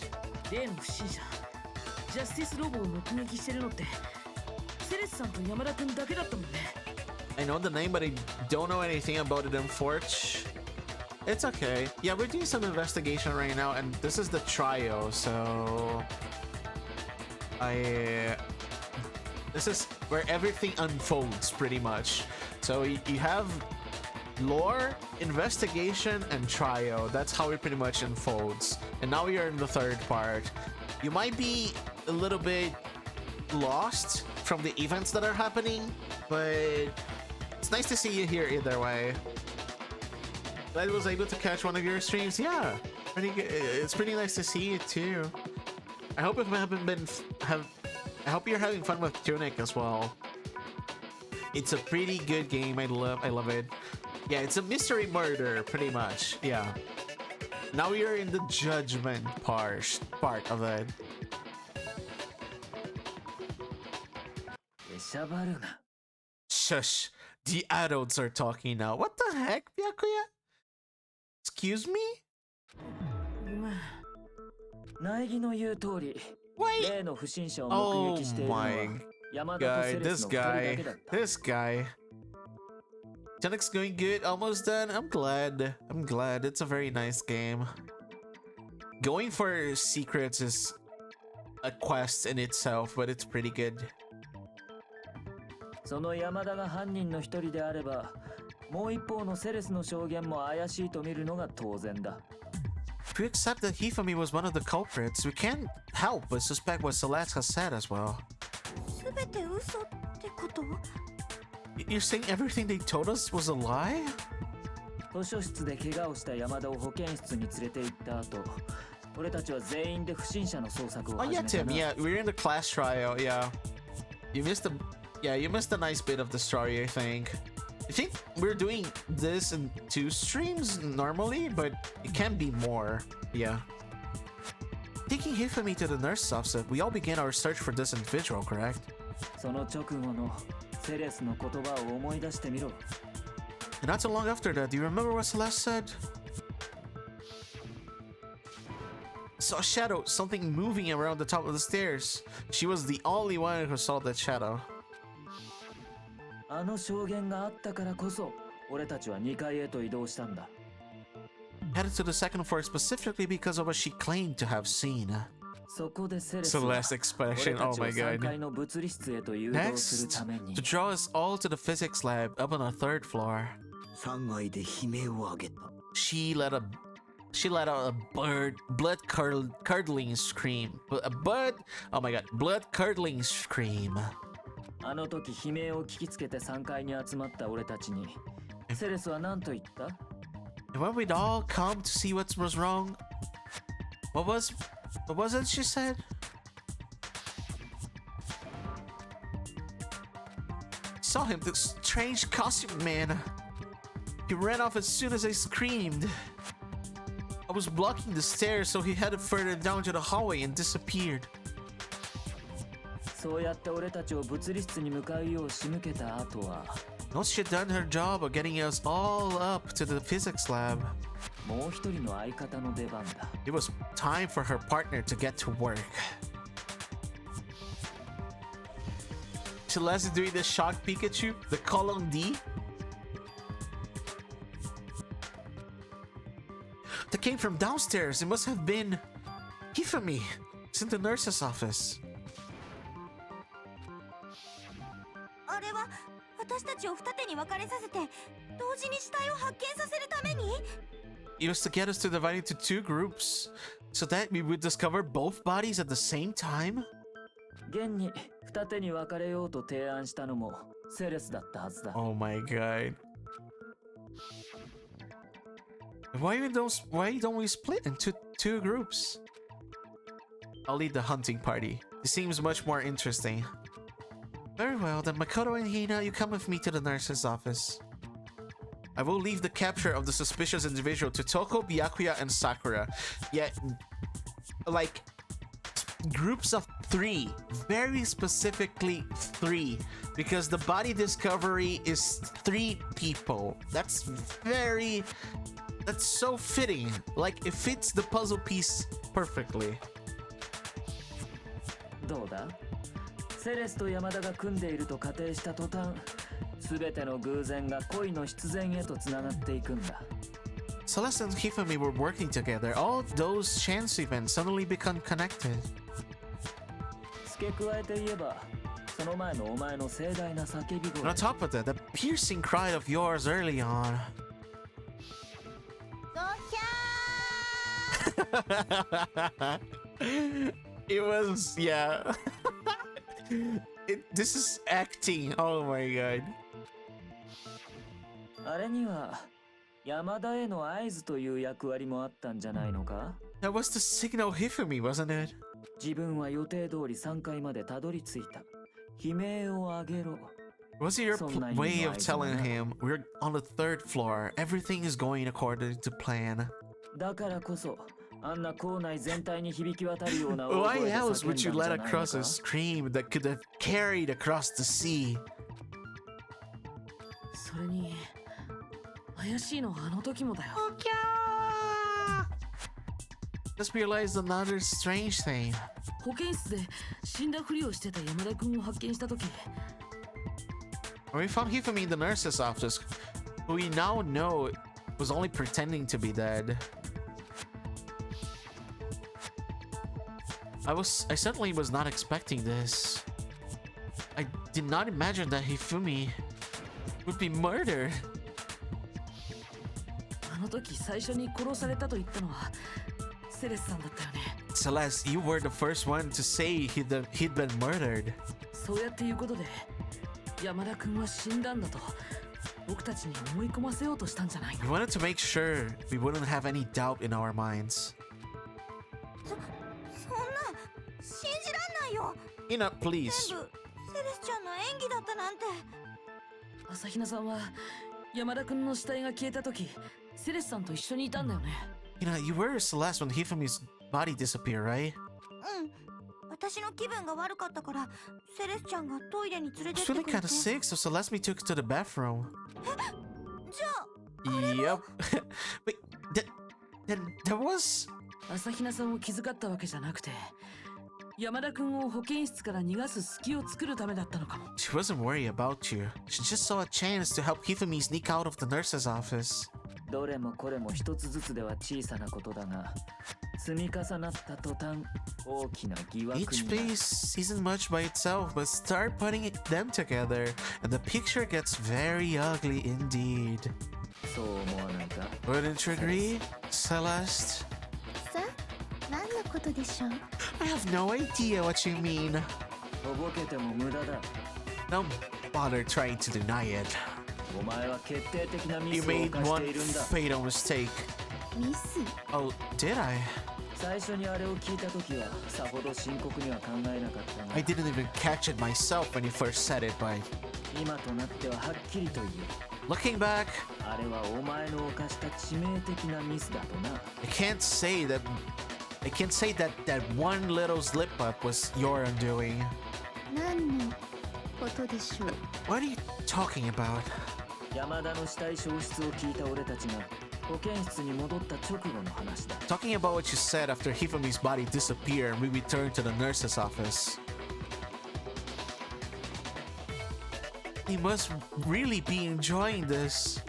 I know the name, but I don't know anything about it in Forge. It's okay. Yeah, we're doing some investigation right now, and this is the trio, so... This is where everything unfolds, pretty much. So you have lore, investigation, and trio. That's how it pretty much unfolds. And now we are in the third part. You might be a little bit lost from the events that are happening, but it's nice to see you here either way. Glad I was able to catch one of your streams. Yeah, it's pretty nice to see you too. I hope you I hope you're having fun with Tunic as well. It's a pretty good game. I love it. Yeah, it's a mystery murder, pretty much. Yeah. Now we are in the judgment part of it. Shush. The adults are talking now. What the heck, Byakuya? Excuse me? Wait. 例の不審者を Oh 目撃しているのは my 山田とセ god, レス this の2人だ guy. けだった。 This guy. Janik's going good, almost done. I'm glad. I'm glad. It's a very nice game. Going for secrets is a quest in itself, but it's pretty good. その山田が犯人の一人であれば、もう一方のセレスの証言も怪しいと見るのが当然だ。If we accept that Hifumi was one of the culprits, we can't help but suspect what Celeste has said as well. 全て嘘ってこと？ You're saying everything they told us was a lie? 図書室で怪我をした山田を保健室に連れて行った後、俺たちは全員で不審者の捜索を Oh 始 yeah, めた Tim. な。 Yeah, we were in the class trial. Yeah, you missed a nice bit of the story, I think. I think we're doing this in 2 streams normally, but it can be more. Yeah. Taking Hifumi to the nurse's office, we all began our search for this individual, correct? その直後のセレスの言葉を思い出してみろ。 And not so long after that, do you remember what Celeste said? Saw a shadow, something moving around the top of the stairs. She was the only one who saw that shadow. あの証言があったからこそ、俺たちは2階へと移動したんだ。Headed to the second floor specifically because of what she claimed to have seen. そこでセレスは Celeste expression, 俺た oh ちを my 3 god. 階の物理室へと誘導する Next, ために to draw us all to the physics lab up on the 3rd floor. 3階で悲鳴を上げた。 She let out a blood-curdling scream. Oh my god, blood-curdling scream. あの時悲鳴を聞きつけて3階に集まった俺たちにセレスは何と言った？ And when we'd all come to see what was wrong, what was it she said? Saw him, the strange costume man. He ran off as soon as I screamed. I was blocking the stairs, so he headed further down to the hallway and disappeared. そうやって俺たちを物理室に向かうよう仕向けた後は Once she'd done her job of getting us all up to the physics lab, もう一人の相方の出番だ。 it was time for her partner to get to work. Celeste is doing the shock Pikachu, the column D. That came from downstairs. It must have been Hifumi. It's in the nurse's office. あれは私たちを二手に分かれさせて同時に死体を発見させるために？ It was to get us to divide into 2 groups so that we would discover both bodies at the same time. 現に二手に分かれようと提案したのもセレスだったはずだ。 Oh my god. Why don't we split into 2 groups? I'll lead the hunting party. It seems much more interesting. Very well, then Makoto and Hina, you come with me to the nurse's office. I will leave the capture of the suspicious individual to Toko, Byakuya, and Sakura. Yeah, like, groups of 3. Very specifically 3. Because the body discovery is 3 people. That's so fitting. Like, it fits the puzzle piece perfectly. どうだ？セレスと山田が組んでいると仮定した途端、すべての偶然が恋の必然へとつながっていくんだ。 Celeste and Hifumi were working together. All those chance events suddenly become connected. 付け加えて言えば、その前のお前の盛大な叫び And on 声。 top of that, the piercing cry of yours early on. ドヒャ It was, yeah. This is acting. Oh my god. あれには山田への合図という役割もあったんじゃないのか？ That was the signal Hifumi, wasn't it? 自分は予定通り3階までたどり着いた。悲鳴を上げろ。 Was it your way of telling him we're on the 3rd floor? Everything is going according to plan. だからこそ、あんな校内全体に響き渡るような大 Why 声で else 叫ん would you だんじ let ゃないの across か？ a scream that could have carried across the sea? それに怪しいのはあの時もだよ。Just realized another strange thing. 保健室で死んだふりをしてた山田君を発見した時、 When we found Hifumi in the nurse's office, who we now know was only pretending to be dead. I certainly was not expecting this. I did not imagine that Hifumi would be murdered. あの時最初に殺されたと言ったのはセレスさんだったよね。 Celeste, you were the first one to say he'd been murdered. そうやっていうことで山田君は死んだんだと僕たちに思い込ませようとしたんじゃないの？ We wanted to make sure we wouldn't have any doubt in our minds. そんな信じらんないよ。 Ina, please. 全部セレスちゃんの演技だったなんて。朝比奈さんは山田君の死体が消えた時セレスさんと一緒にいたんだよね。 Ina, you were Celeste when Hifumi's body disappeared, right? うん。私の気分が悪かったからセレスちゃんがトイレに連れ I て was ってく feeling れ kind て。 of sick, so Celeste me took to the bathroom. じゃあ Yep. Wait, there was... 朝比奈さんを気遣ったわけじゃなくて山田君を保健室から逃がす隙を作るためだったのかも。 She wasn't worried about you. She just saw a chance to help Hifumi sneak out of the nurse's office. どれもこれも一つずつでは小さなことだが、積み重なった途端大きな疑惑に Each なる。 piece isn't much by itself, but start putting them together, and the picture gets very ugly indeed. そう思わないか？ Wouldn't you agree, Celeste? さあ、何のことでしょう？ I have no idea what you mean. とぼけても無駄だ。 Don't bother trying to deny it. お前は決定的なミ You スを made 犯し one ているんだ。 fatal mistake. ミス？ Oh, did I? 最初にあれを聞いた時はさほど深刻には考えなかったが、 I didn't even catch it myself when you first said it, but 今となってははっきりと言う。 looking back, あれはお前の犯した致命的なミスだとな。 I can't say that that one little slip up was your undoing. 何のことでしょう？ What are you talking about? 山田の死体消失を聞いた俺たちが保健室に戻った直後の話だ。 Talking about what you said after Hifumi's body disappeared and we returned to the nurse's office. He must really be enjoying this.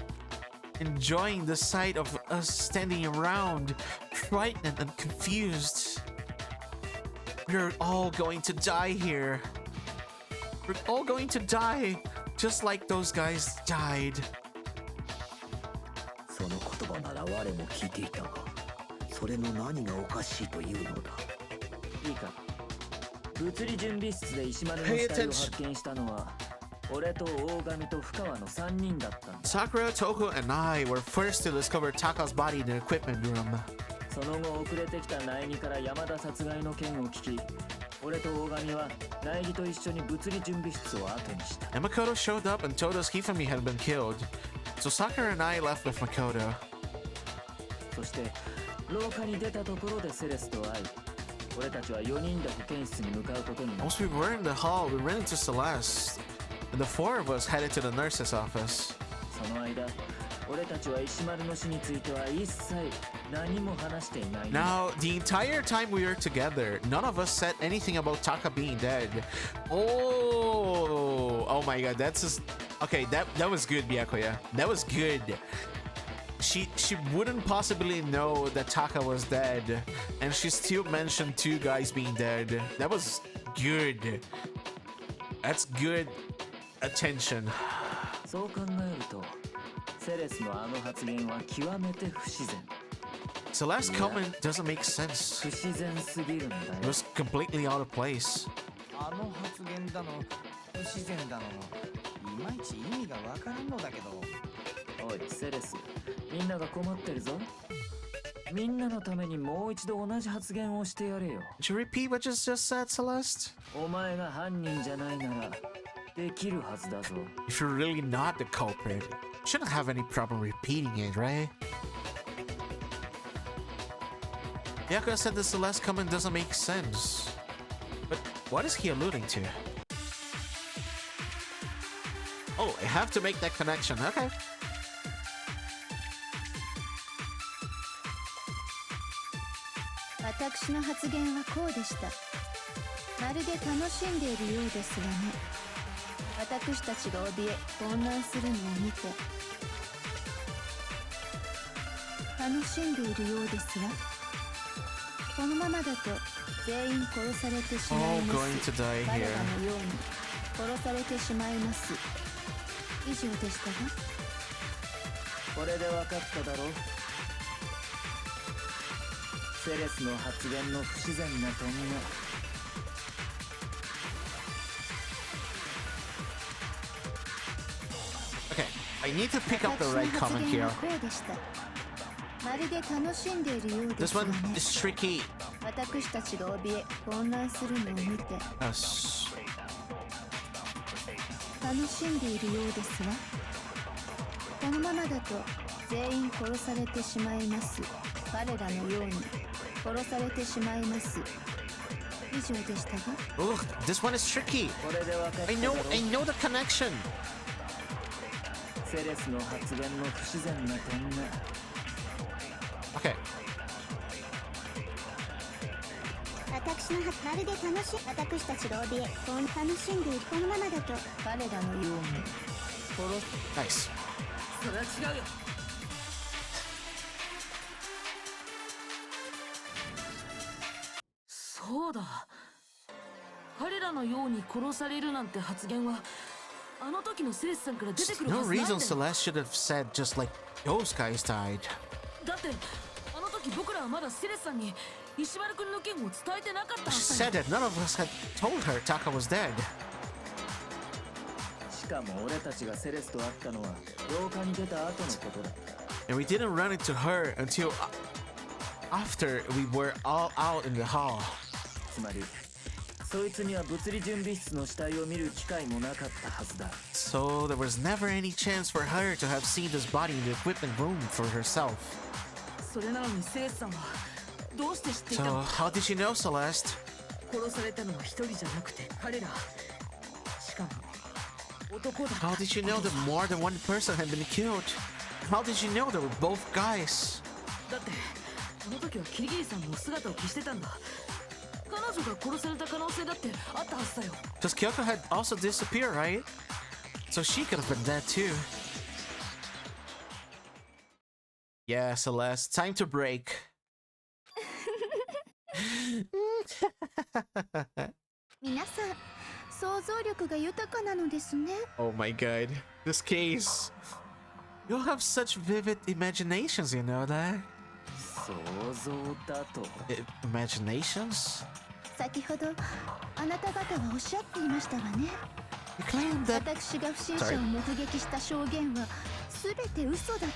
Enjoying the sight of us standing around, frightened and confused. We're all going to die here. We're all going to die, just like those guys died. その言葉なら我も聞いていたが、それの何がおかしいというのだ。いいか、物理準備室で石丸の死体を発見したのは俺と大神と深川の3人だったんだ。 Sakura, Toko, and I were first to discover Taka's body in the equipment room. その後遅れてきた苗木から山田殺害の件を聞き、俺と大神は苗木と一緒に物理準備室を後にした。 And Makoto showed up and told us Hifumi had been killed. So Sakura and I left with Makoto. そして廊下に出たところでセレスと会い、俺たちは4人で保健室に向かうことになった。 Once we were in the hall, we ran into Celeste. And the four of us headed to the nurse's office. その間、俺たちは石丸の死については一切何も話していない。 Now, the entire time we were together, none of us said anything about Taka being dead. Oh my god, that's just... Okay, that was good, Byakuya. That was good. She wouldn't possibly know that Taka was dead, and she still mentioned two guys being dead. That was good. That's good attention. そう考えると、セレスのあの発言は極めて不自然。 Celeste's comment doesn't make sense. 不自然すぎるんだよ。 It was completely out of place. あの発言だの不自然だのいまいち意味がわからんのだけど。おいセレス、みんなが困ってるぞ。みんなのためにもう一度同じ発言をしてやれよ。 Could you repeat what you just said, Celeste? お前が犯人じゃないならできるはずだぞ。 If you're really not the culprit, you shouldn't have any problem repeating it, right? Byakuya said the Celeste comment doesn't make sense. But what is he alluding to? Oh, I have to make that connection. Okay. 私の発言はこうでした。まるで楽しんでいるようですがね。私たちが怯え混乱するのを見て楽しんでいるようですわ。このままだと全員殺されてしまいます。彼らのように殺されてしまいます。以上でしたが。これで分かっただろう。セレスの発言の不自然な点が。Okay, I need to pick up the right comment here. This one is tricky. 私たちが怯え混乱するのを見て Yes. 楽しんでいるようですわ。このままだと全員殺されてしまいます。彼らのように殺されてしまいます。以上でしたが。 Ugh, this one is tricky. I know the connection. セレスの発言の不自然な点が。Okay. 私のまるで私たちが怯え楽しんでいるこのままだと彼らのようにNice. それは違うよ。そうだ、彼らのように殺されるなんて発言はあの時のセレスさんから出てくるは No ずないんだ reason よ。 Celeste should have said just like those guys died. だってあの時僕らはまだセレスさんに石丸君の件を伝えてなかったは She ずだ said よ。 that none of us had told her Taka was dead. しかも俺たちがセレスと会ったのは廊下に出た後のことだった。 And we didn't run into her until after we were all out in the hall. つまりそいつには物理準備室の死体を見る機会もなかったはずだ。 So there was never any chance for her to have seen this body in the equipment room for herself. それなのにセレスさんはどうして知っていた So の？ how did you know, Celeste? 殺されたのは一人じゃなくて彼ら。しかも男だった。 How did you know that more than one person had been killed? How did you know they were both guys? だってあの時はキリギリさんも姿を消してたんだ。彼女が殺された可能性だってあったはずだよ。 Because Kyoko had also disappeared, right? So she could have been dead too. Yeah, Celeste, time to break. 皆さん想像力が豊かなのですね。 Oh my god. This case. You have such vivid imaginations, you know that? 想像だと。Imaginations? 先ほどあなた方はおっしゃっていましたわね。 You claimed that 私が不審者を目撃した証言は全て嘘だと。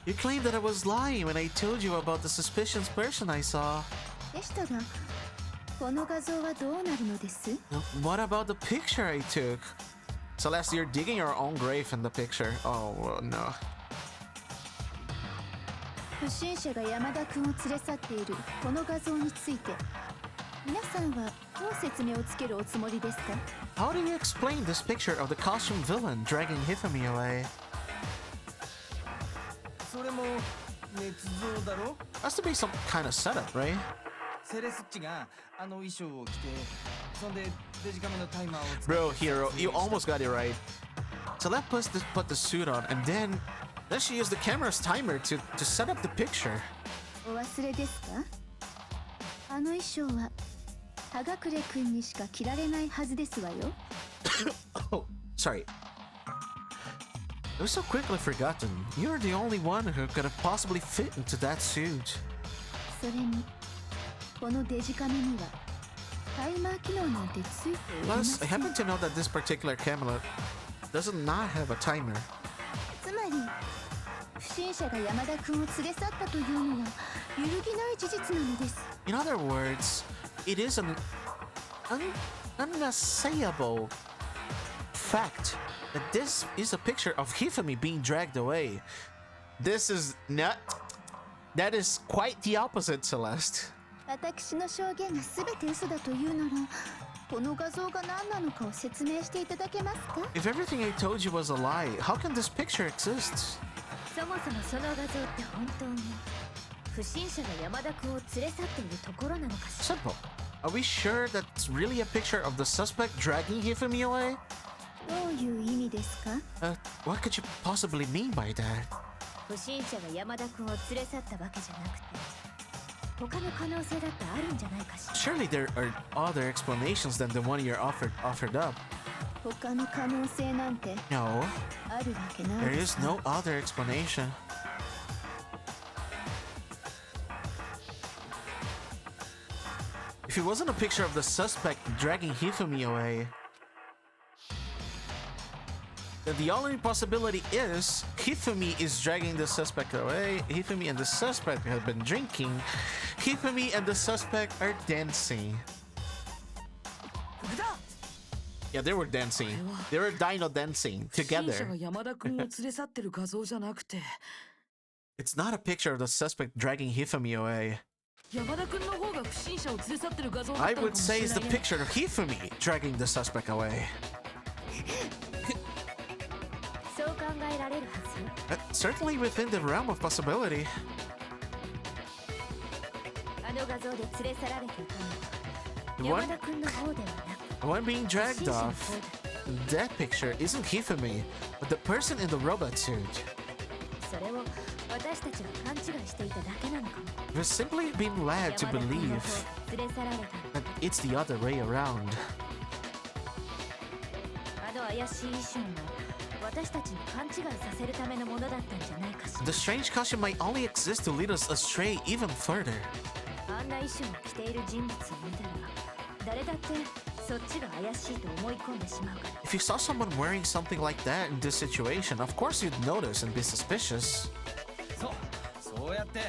you claimed that I was lying when I told you about the suspicious person I saw. でしたが、この画像はどうなるのです？ What about the picture I took? Celeste, you're digging your own grave in the picture. Oh, well, no. 不審者が山田君を連れ去っているこの画像について、皆さんはどう説明をつけるおつもりですか？ How do you explain this picture of the costume villain dragging Hifumi away? それも捏造だろ。 Has to be some kind of setup, right? セレスッチがあの衣装を着て、そんでデジカメのタイマーを使って Bro, Hero, you almost got it right. Celeste put the suit on, and then she used the camera's timer to set up the picture. お忘れですか？あの衣装は葉隠君にしか着られないはずですわよ。Oh, sorry. It was so quickly forgotten. You're the only one who could have possibly fit into that suit. それにこのデジカメにはタイマー機能なんてついていま Plus, せ I ん。 happen to know that this particular camera does not have a timer. つまり不審者が山田君を連れ去ったというのは揺るぎない事実なのです。 In other words, it is an unassailable fact that this is a picture of Hifumi being dragged away. This is not. That is quite the opposite, Celeste. 私の証言が全て嘘だというなら、この画像が何なのかを説明していただけますか？ If everything I told you was a lie, how can this picture exist? そもそもその画像って本当に不審者が山田君を連れ去っているところなのかしら。 Simple. Are we sure that's really a picture of the suspect dragging Hifumi away? どういう意味ですか？ What could you possibly mean by that? 不審者が山田君を連れ去ったわけじゃなくて、他の可能性だってあるんじゃないかしら。 Surely there are other explanations than the one you're offered up. 他の可能性なんて No, あるわけない there で is す。 no other explanation. If it wasn't a picture of the suspect dragging Hifumi away, then the only possibility is Hifumi is dragging the suspect away. Hifumi and the suspect have been drinking. Hifumi and the suspect are dancing. Yeah, they were dancing. They were dino dancing 不審者 together. が山田君を連れ去ってる画像じゃなくて、 It's not a picture of the suspect dragging Hifumi away. 山田君の方が不審者を連れ去ってる画像だった I のかも would し say れ it's な the いね。 picture of Hifumi dragging the suspect away. そう考えられるはずよ。 Certainly within the realm of possibility. あの画像で連れ去られていたの The は one, 山田君の方ではなく、 the one being 不 dragged 審者の off. 方だ。 That picture isn't Hifumi, but the person in the robot suit. それを私たちが勘違いしていただけなのかも。 We've simply been led to 山田君の believe 方連れ去られたの。 that it's the other way around. あの怪しい衣装も私たちに勘違いさせるためのものだったんじゃないかしら。 The strange costume might only exist to lead us astray even further. あんな衣装を着ている人物を見たら誰だってそっちが怪しいと思い込んでしまうから。 If you saw someone wearing something like that in this situation, of course you'd notice and be suspicious. そうやって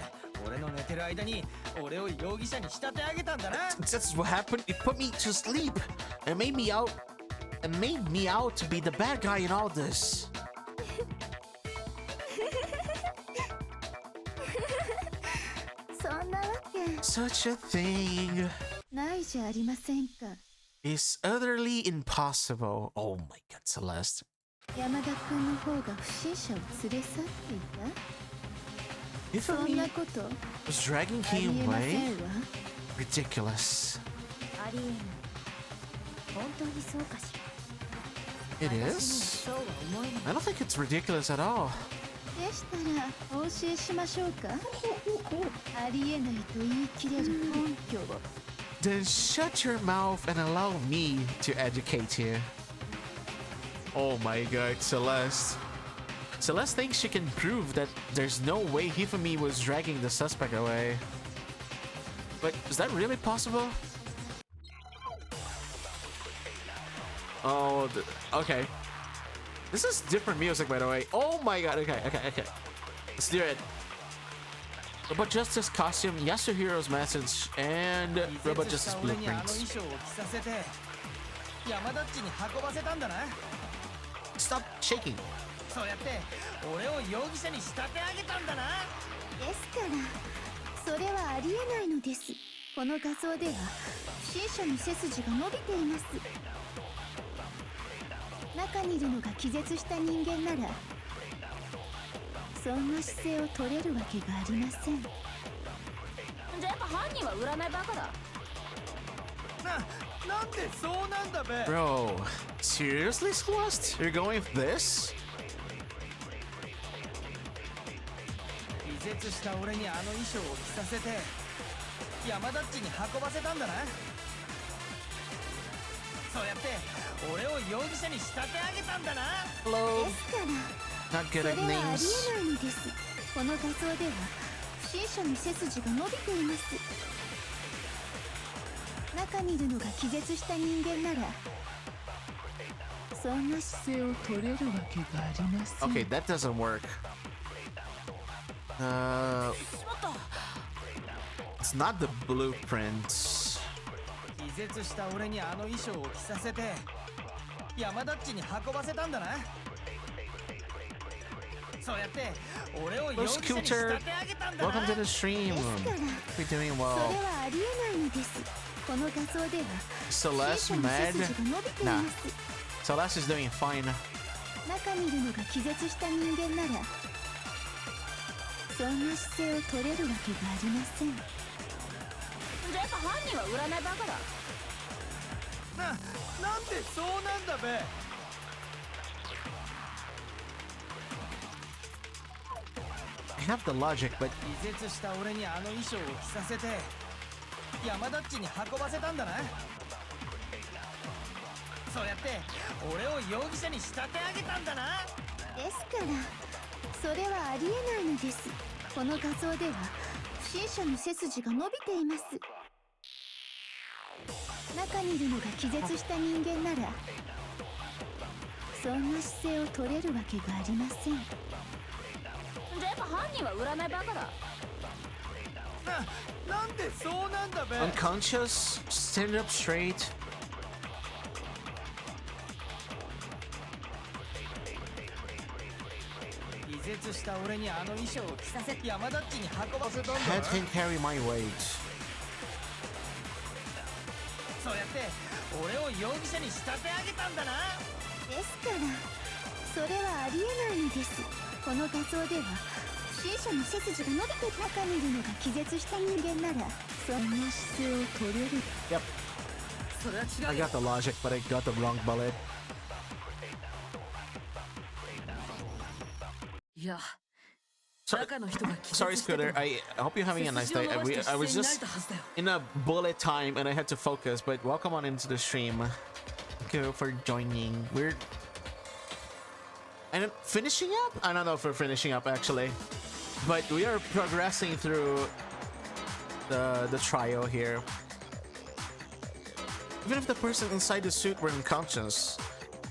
俺の寝てる間に俺を容疑者に仕立て上げたんだな。 That's what happened. It put me to sleep and made me out to be the bad guy in all this. そんなわけ Such a thing ないじゃありませんか。 is utterly impossible. Oh my god, Celeste. 山田君の方が不審者を連れ去っていた。 If そん me なこと was dragging あり him えませ away, んわ。 ridiculous. ありえない。本当にそうかしら。 It 私には is. そうは思えない。 I don't think it's ridiculous at all. でしたらお教えしましょうか。ありえないと言い切れる根拠を。 Then shut your mouth and allow me to educate you. Oh my god, Celeste. Celeste thinks she can prove that there's no way Hifumi was dragging the suspect away. But is that really possible? Oh, okay. This is different music, by the way. Oh my god, okay. Let's do it. Robot Justice costume, Yasuhiro's message, and Robot 気絶し Justice た俺にあの blueprints. 衣装を着させて山田っちに運ばせたんだな。 Stop shaking. そうやって俺を容疑者に仕立て上げたんだな。ですからそれはありえないのです。この画像では不審者の背筋が伸びています。中にいるのが気絶した人間ならそんな姿勢を取れるわけがありません。じゃあやっぱ犯人は占いバカだ。なんでそうなんだべ。 Bro, seriously, Celeste? You're going with this? 気絶した俺にあの衣装を着させて山田っちに運ばせたんだな。そうやって俺を容疑者に仕立て上げたんだな。 Hello. ですから Not そ good れ at はあり names. えないのです。この画像では不審者の背筋が伸びています。中にいるのが気絶した人間ならそんな姿勢を取れるわけがありません。 Okay, that doesn't work. It's not the blueprints. 気絶した俺にあの衣装を着させて山田っちに運ばせたんだな。そうやって俺を容疑者に仕立て上げたんだな。 Welcome to the stream. ですから We're doing そ well. れはありえないのです。この画像では Celeste 不審者の背 mad? 筋が伸びています。 Celeste is doing fine. 中にいるのが気絶した人間ならそんな姿勢を取れるわけがありません。じゃあやっぱ犯人は占いバカだ。なんでそうなんだべ。I have the logic, but 気絶した俺にあの衣装を着させて山田っちに運ばせたんだな。そうやって俺を容疑者に仕立て上げたんだな。ですからそれはありえないのです。この画像では不審者の背筋が伸びています。中にいるのが気絶した人間ならそんな姿勢を取れるわけがありません。じゃあやっぱ犯人は占いバカだ。なんでそうなんだべ。 unconscious, stand up straight. 気絶した俺にあの衣装を着させて山田っちに運ばせたんだな。 Head can carry my weight. そうやって俺を容疑者に仕立て上げたんだな。ですからそれはありえないのです。この画像では不審者の背筋が伸びて中にいるのが気絶した人間ならそんな姿勢を取れる。 Yep, それは I 違うよ。 got the logic, but I got the wrong bullet. いや So, 中の人が気絶 sorry, してても Scooter. I hope you're having a nice day. I was just in a bullet time and I had to focus, but welcome on into the stream. Thank you for joining. We're and finishing up? I don't know if we're finishing up actually, but we are progressing through the trial here. Even if the person inside the suit were unconscious,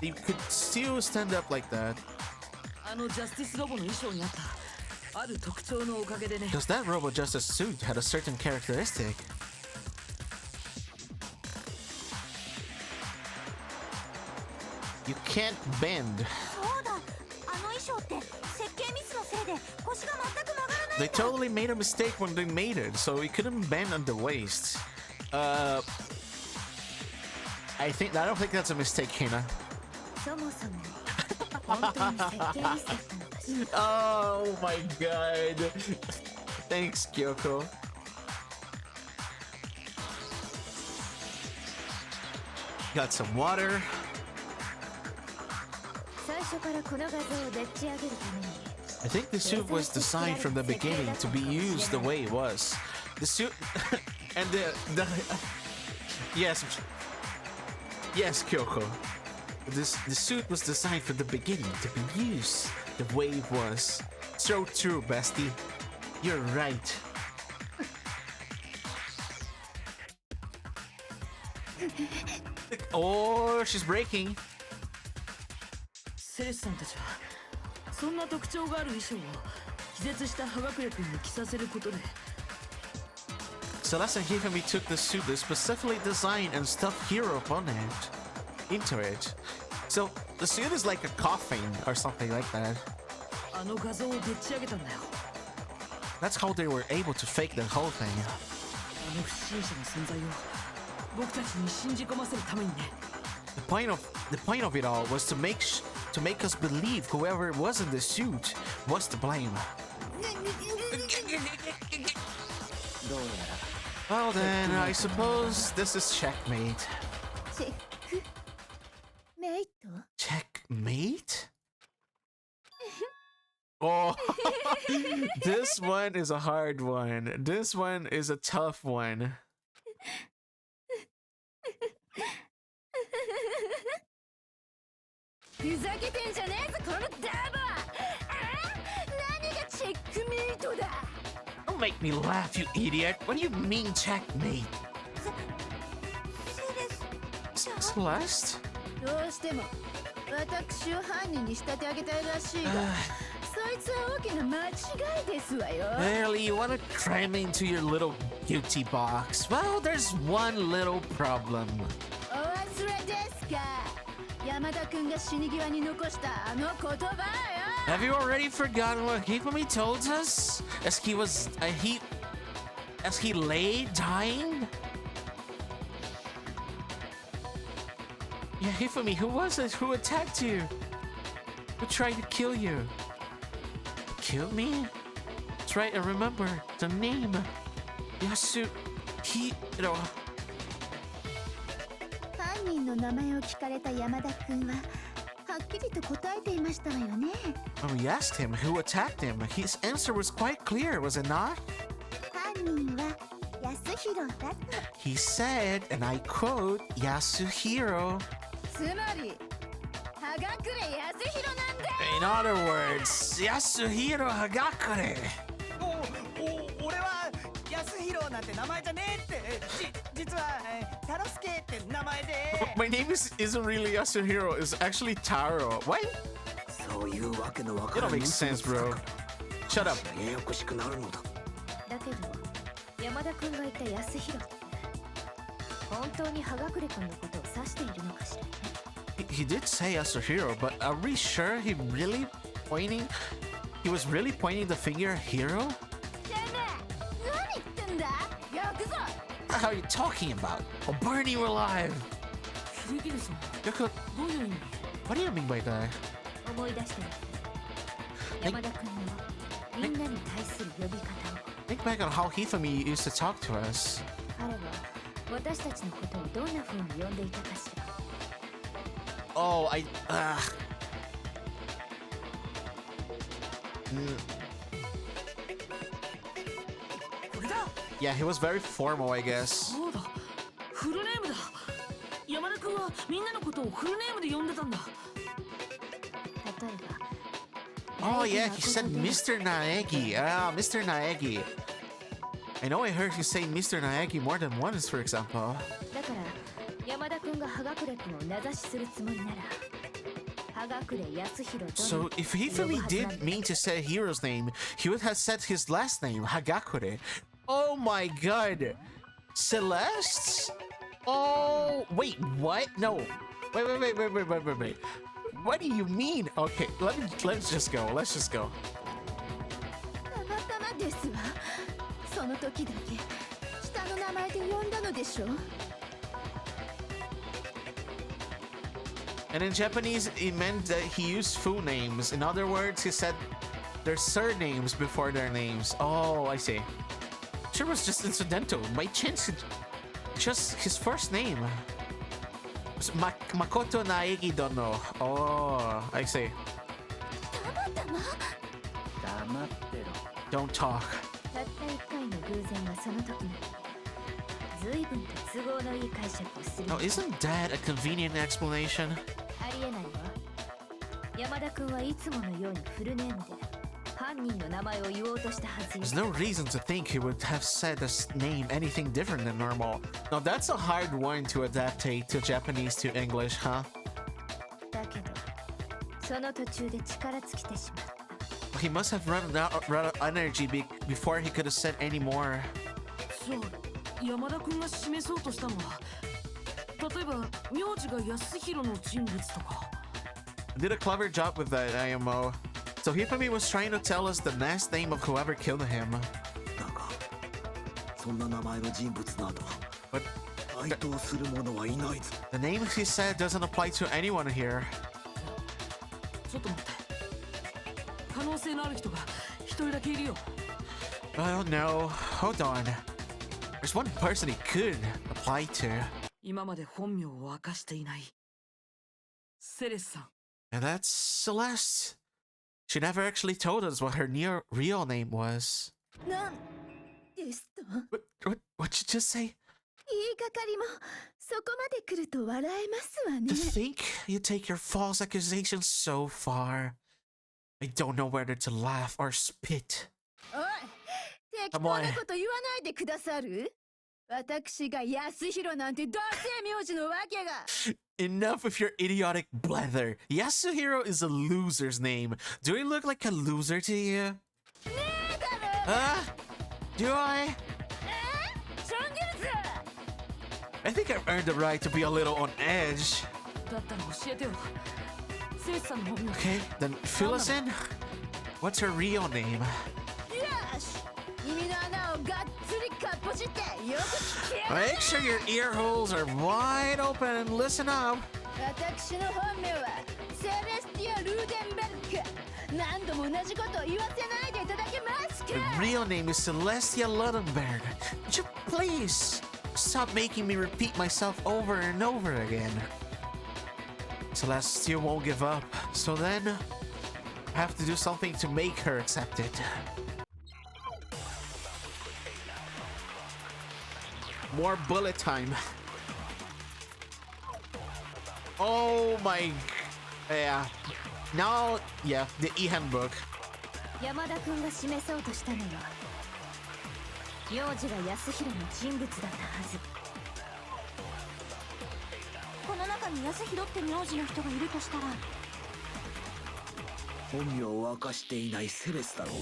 they could still stand up like that. あのジャスティスロボの衣装にあったある特徴のおかげでね。 Because that Robo Justice suit had a certain characteristic. You can't bend. そうだ、あの衣装って設計ミスのせいで腰が全く曲がらないん They だ。 totally made a mistake when they made it, so it couldn't bend on the waist. I don't think that's a mistake, Hina. そもそも本当に設計ミスだったのかしら。 Oh my god. Thanks, Kyoko. Got some water. 最初からこの画像をでっち上げるために I think the suit was designed from the beginning to be used the way it was. The suit and the yes, Kyoko. The suit was designed from the beginning to be used the way it was. So true, bestie. You're right. Oh, she's breaking. セレスさんたちはそんな特徴がある衣装を気絶した葉隠れ君に着させることで Celeste and Hifumi took the suit they specifically designed and stuffed Hero upon into it. So the suit is like a coffin or something like that. あの画像をでっち上げたんだよ。 That's how they were able to fake the whole thing. あの不審者の存在を僕たちに信じ込ませるためにね。 The point of it all was to make us believe whoever was in the suit was to blame. どうや Well then, I suppose this is checkmate. チェックメイト。 Checkmate? Oh, this one is a hard one. This one is a tough one. ふざけてんじゃねえぞこのダバー。何がチェックメイトだ。 Don't make me laugh, you idiot. What do you mean, checkmate? Celeste? どうしても私を犯人に仕立て上げたいらしいがそいつは大きな間違いですわよ。 Really, you want to cram into your little beauty box? Well, there's one little problem. お忘れですか。山田君が死に際に残したあの言葉よ。 Have you already forgotten what Hifumi told us as he lay dying? Yeah, Hifumi, who was it? Who attacked you? Who tried to kill you? Kill me? What's That's right, I remember the name. Yasuhiro. 犯人の名前を聞かれた山田君ははっきりと答えていましたわよね。 When we asked him who attacked him, his answer was quite clear, was it not? 犯人は安弘だと。 He said, and I quote, Yasuhiro. つまり葉隠れ安弘なんだ。 In other words, Yasuhiro Hagakure. 俺は安弘なんて名前じゃねえって実はタロスケって名前で My name isn't really Yasuhiro, it's actually Taro. What? そういうわけのわ It から don't ない make sense, bro. Shut up. ややこしくなるのだ。だけど山田君が言った安弘って本当に葉隠れ君のことを指しているのかしらね。 He did say Yasuhiro, but are we sure he was really pointing the finger at Hiro? てめえ何言ってんだ。ヤクザ。 What the hell are you talking about? I'll burn you alive. キリギリさん Yaku, どういう意味？ what do you mean by that? 思い出してみて。山田君のみんなに対する呼び方を。 Think back on how Hifumi used to talk to us. 彼は私たちのことをどんな風に呼んでいたかしら。 Oh, Yeah, he was very formal, I guess. そうだ、フルネームだ。山田君はみんなのことをフルネームで呼んでたんだ。例えば。 Oh yeah, he said Mr. Naegi. Ah, Mr. Naegi. I know I heard you say Mr. Naegi more than once, for example. だから山田君が葉隠れ君を名指しするつもりなら葉隠れ康弘 So if Hifumi did mean to say Hiro's name, he would have said his last name, Hagakure. Oh my god. Celeste? Oh, wait, what? No. Wait. What do you mean? Okay, let's just go. Let's just go. たまたまですわ。その時だけ下の名前で呼んだのでしょ。 And in Japanese, it meant that he used full names. In other words, he said their surnames before their names. Oh, I see. Sure was just incidental. By chance, just his first name. Makoto Naegi don't know. Oh, I see. たまたま。黙ってろ。 Don't talk. たった一回の偶然がその時に随分と都合のいい解釈をする。 Oh, isn't that a convenient explanation? ありえないわ。山田君はいつものようにフルネームで犯人の名前を言おうとしたはずよ。 There's no reason to think he would have said his name anything different than normal. Now that's a hard one to adaptate to Japanese to English, huh? だけどその途中で力尽きてしまった。 He must have run out of energy before he could have said any more. じゃあ山田君が示そうとしたのは例えば名字が安弘の人物とか。 Did a clever job with that, IMO. So Hifumi was trying to tell us the last name of whoever killed him. だがそんな名前の人物など But 該当する者はいないぞ。 the name he said doesn't apply to anyone here. ちょっと待って。可能性のある人が一人だけいるよ。 Oh no, hold on. There's one person he could apply to. 今まで本名を明かしていないセレスさん。 And that's Celeste. She never actually told us what her real name was. なんですと。 What'd you just say? 言いがかりもそこまで来ると笑えますわね。 To think you take your false accusations so far. I don't know whether to laugh or spit. おい、適当なこと言わないでくださる？私が安弘なんてどうせ名字のわけが。 Enough of your idiotic blather. Yasuhiro is a loser's name. Do I look like a loser to you? ねえだろ。 Do I? ションギルズ。 I think I've earned the right to be a little on edge. だったら教えてよ。セレスさんの本名。 Okay, then fill us in. What's her real name? よし、耳の穴をがっつりかっぽじってよく聞け。 Make sure your ear holes are wide open and listen up. 私の本名はセレスティア・ルーデンベルク。何度も同じことを言わせないでいただけますか。 The real name is Celestia Ludenberg. Would you please stop making me repeat myself over and over again? Celestia won't give up, so then I have to do something to make her accept it. More bullet time. Oh my... Yeah. Now, yeah, the e-handbook. 山田君が示そうとしたのは名字が安弘の人物だったはず。この中に安弘って名字の人がいるとしたら、本名を明かしていないセレスだろう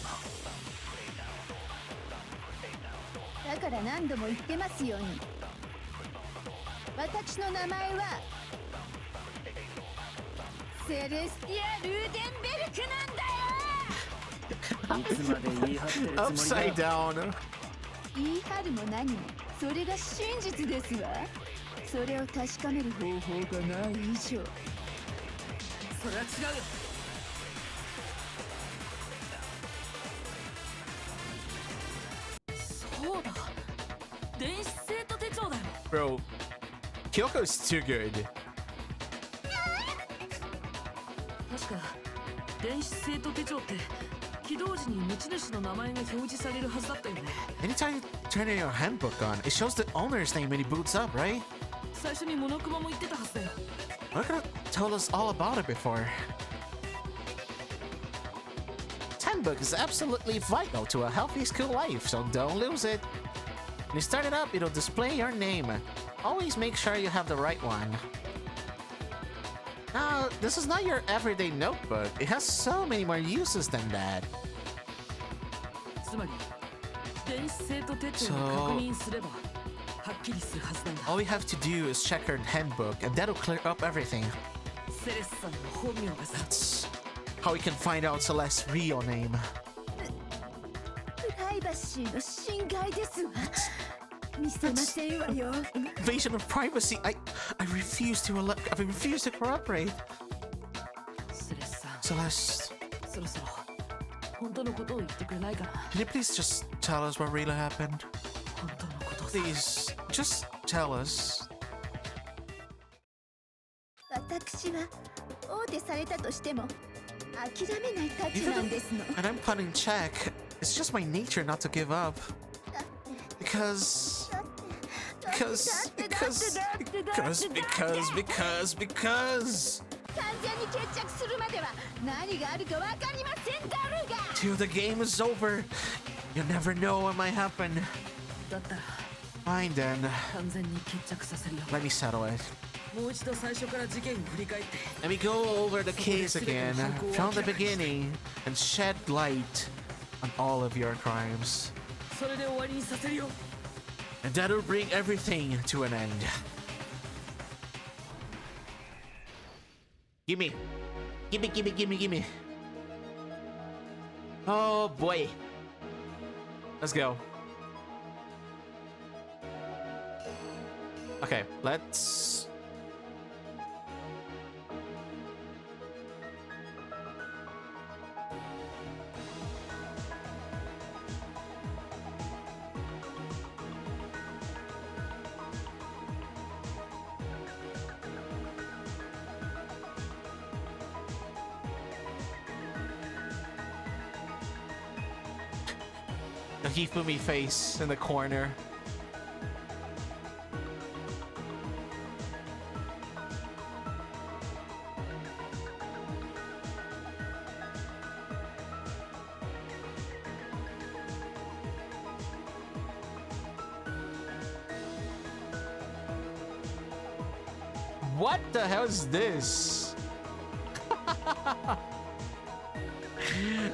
な。だから何度も言ってますように、私の名前はセレスティア・ルーデンベルクなんだよ。いつまで言い張ってるつもりだ。 Upside down. 言い張るも何もそれが真実ですわ。それを確かめる方法がない以上、それは違うよ。そうだ、電子生徒手帳だよ。 Bro, Kyoko is too good. 確か電子生徒手帳って起動時に持ち主の名前が表示されるはずだったよね。 Anytime you turn in your handbook on, it shows the owner's name when he boots up, right? 最初にモノクマも言ってたはずだよ。 We're gonna tell us all about it before. This handbook is absolutely vital to a healthy school life, so don't lose it. When you start it up, it'll display your name. Always make sure you have the right one. Now, this is not your everyday notebook. It has so many more uses than that. つまり電子生徒手帳を確認すればはっきりするはずなんだ。 All we have to do is check her handbook, and that'll clear up everything. セレスさんの本名がさ。 That's how we can find out Celeste's real name. プライバシーの侵害ですわ。見せませんわよ。 Invasion of privacy. I refuse to cooperate. セレスさん、 Celeste, そろそろ本当のことを言ってくれないかな。 can you please just tell us what really happened? 本当のことをさ。 Please, just tell us. 私は大手されたとしても諦めないたちなんですの。 And I'm put in check. It's just my nature not to give up. Because 完全に決着するまでは何があるかわかりませんだろうが。 till the game is over, you never know what might happen. だったら Fine then. 完全に決着させるよ。 Let me settle it. もう一度最初から事件を振り返って Let me go over the case again from the beginning and shed light on all of your crimes. それで終わりにさせるよ。 And that'll bring everything to an end. Gimme. Gimme. Oh boy. Let's go. Okay, let's... The Hifumi face in the corner. What the hell is this?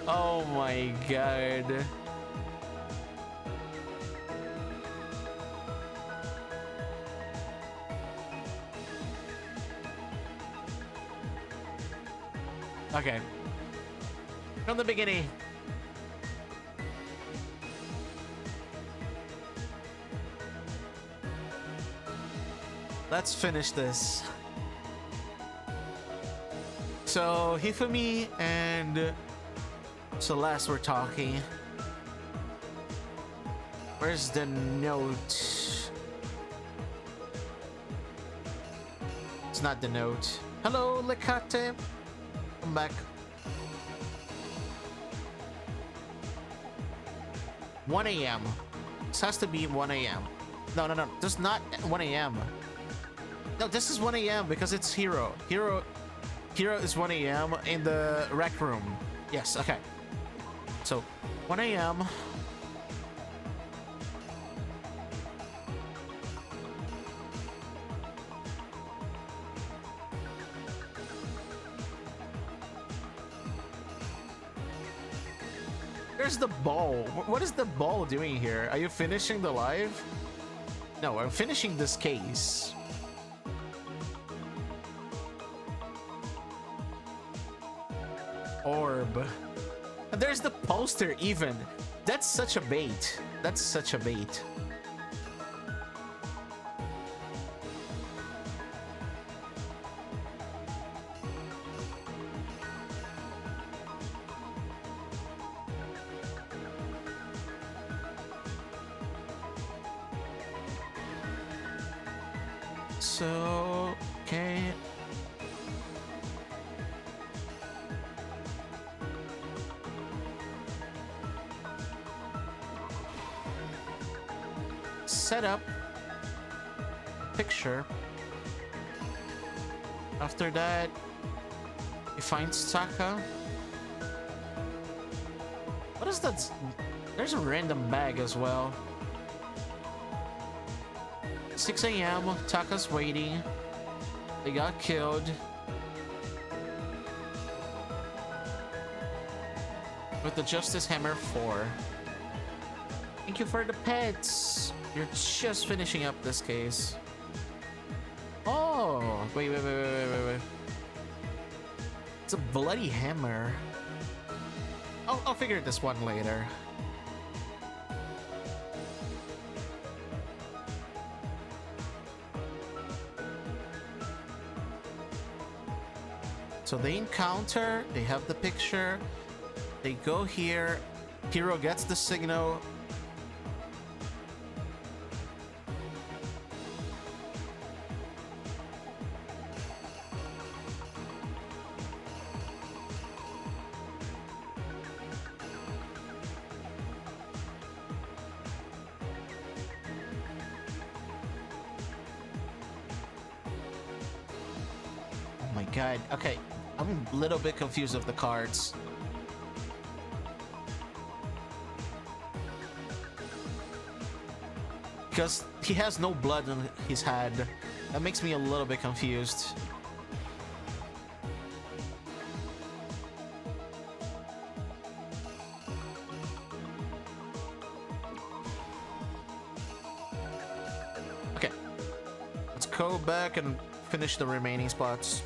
Oh my god. Okay. From the beginning. Let's finish this. So Hifumi and Celeste were talking. Where's the note? It's not the note. Hello, Lecate. Come back. 1 a.m. This has to be 1 a.m. No. This is not 1 a.m. No, this is 1 a.m. because it's Hero. Hero is 1 a.m. in the rec room. Yes, okay. So, 1 a.m. Where's the ball? What is the ball doing here? Are you finishing the live? No, I'm finishing this case. Orb. And there's the poster even. That's such a bait. That's such a bait. So, okay. Set up picture. After that, he finds Taka. What is that? There's a random bag as well. 6 a.m. Taka's waiting. They got killed. With the Justice Hammer 4. Thank you for the pets. You're just finishing up this case. Oh, wait. It's a bloody hammer. I'll figure this one later. So they encounter, they have the picture, they go here, Hero gets the signal. Oh my god, okay. I'm a little bit confused of the cards. Because he has no blood on his head. That makes me a little bit confused. Okay. Let's go back and finish the remaining spots.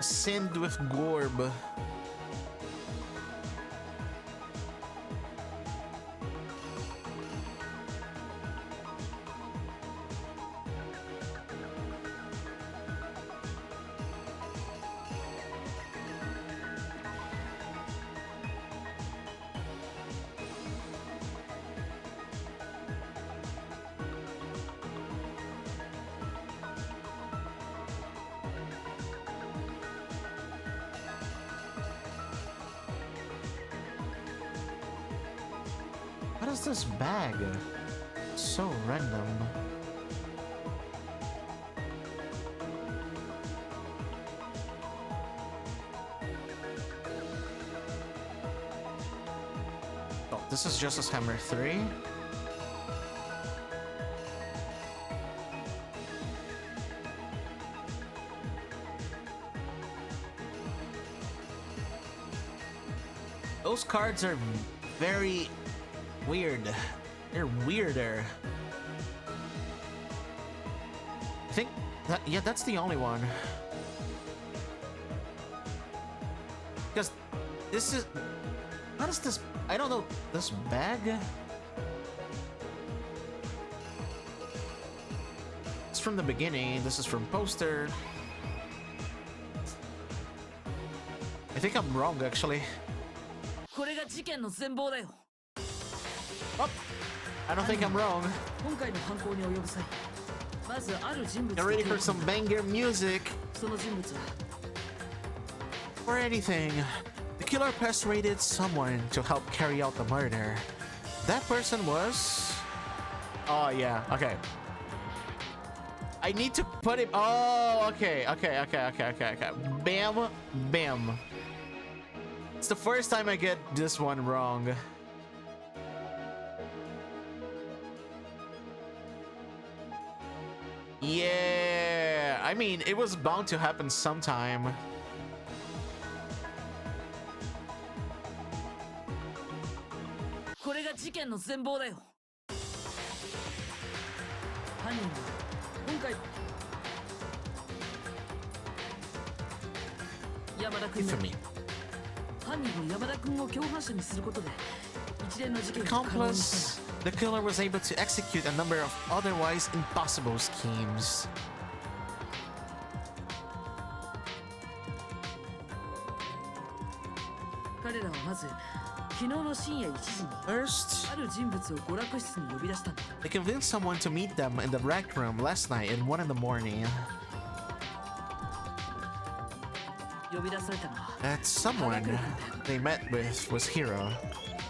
Sinned with Gorb. What is this bag? So random. Oh, this is Justice Hammer 3. Those cards are very weird. They're weirder. I think that, yeah, that's the only one. Because this is, what is this? I don't know, this bag? It's from the beginning. This is from poster. think I'm wrong actually. これが事件の全貌だよ。 Oh, I don't think I'm wrong. 今回の犯行に及ぶ際、まずある人物 Get と ready 手 for を組 some んだ。 banger music その人物は or anything. The killer persuaded someone to help carry out the murder. That person was... Oh yeah, okay. I need to put him... Oh, okay. Bam, bam. It's the first time I get this one wrong. Yeah, I mean, it was bound to happen sometime. これが事件の全貌だよ。犯人は今回山田君だ。 Infamy. 犯人の山田君を共犯者にすることで一連の事件を可能にしたん Accomplice, だ。the killer was able to execute a number of otherwise impossible schemes. 彼らはまず昨日の深夜1時に First, ある人物を娯楽室に呼び出したんだ。 they convinced someone to meet them in the rec room last night at 1 in the morning. 呼び出されたのは That someone they met with was Hiro.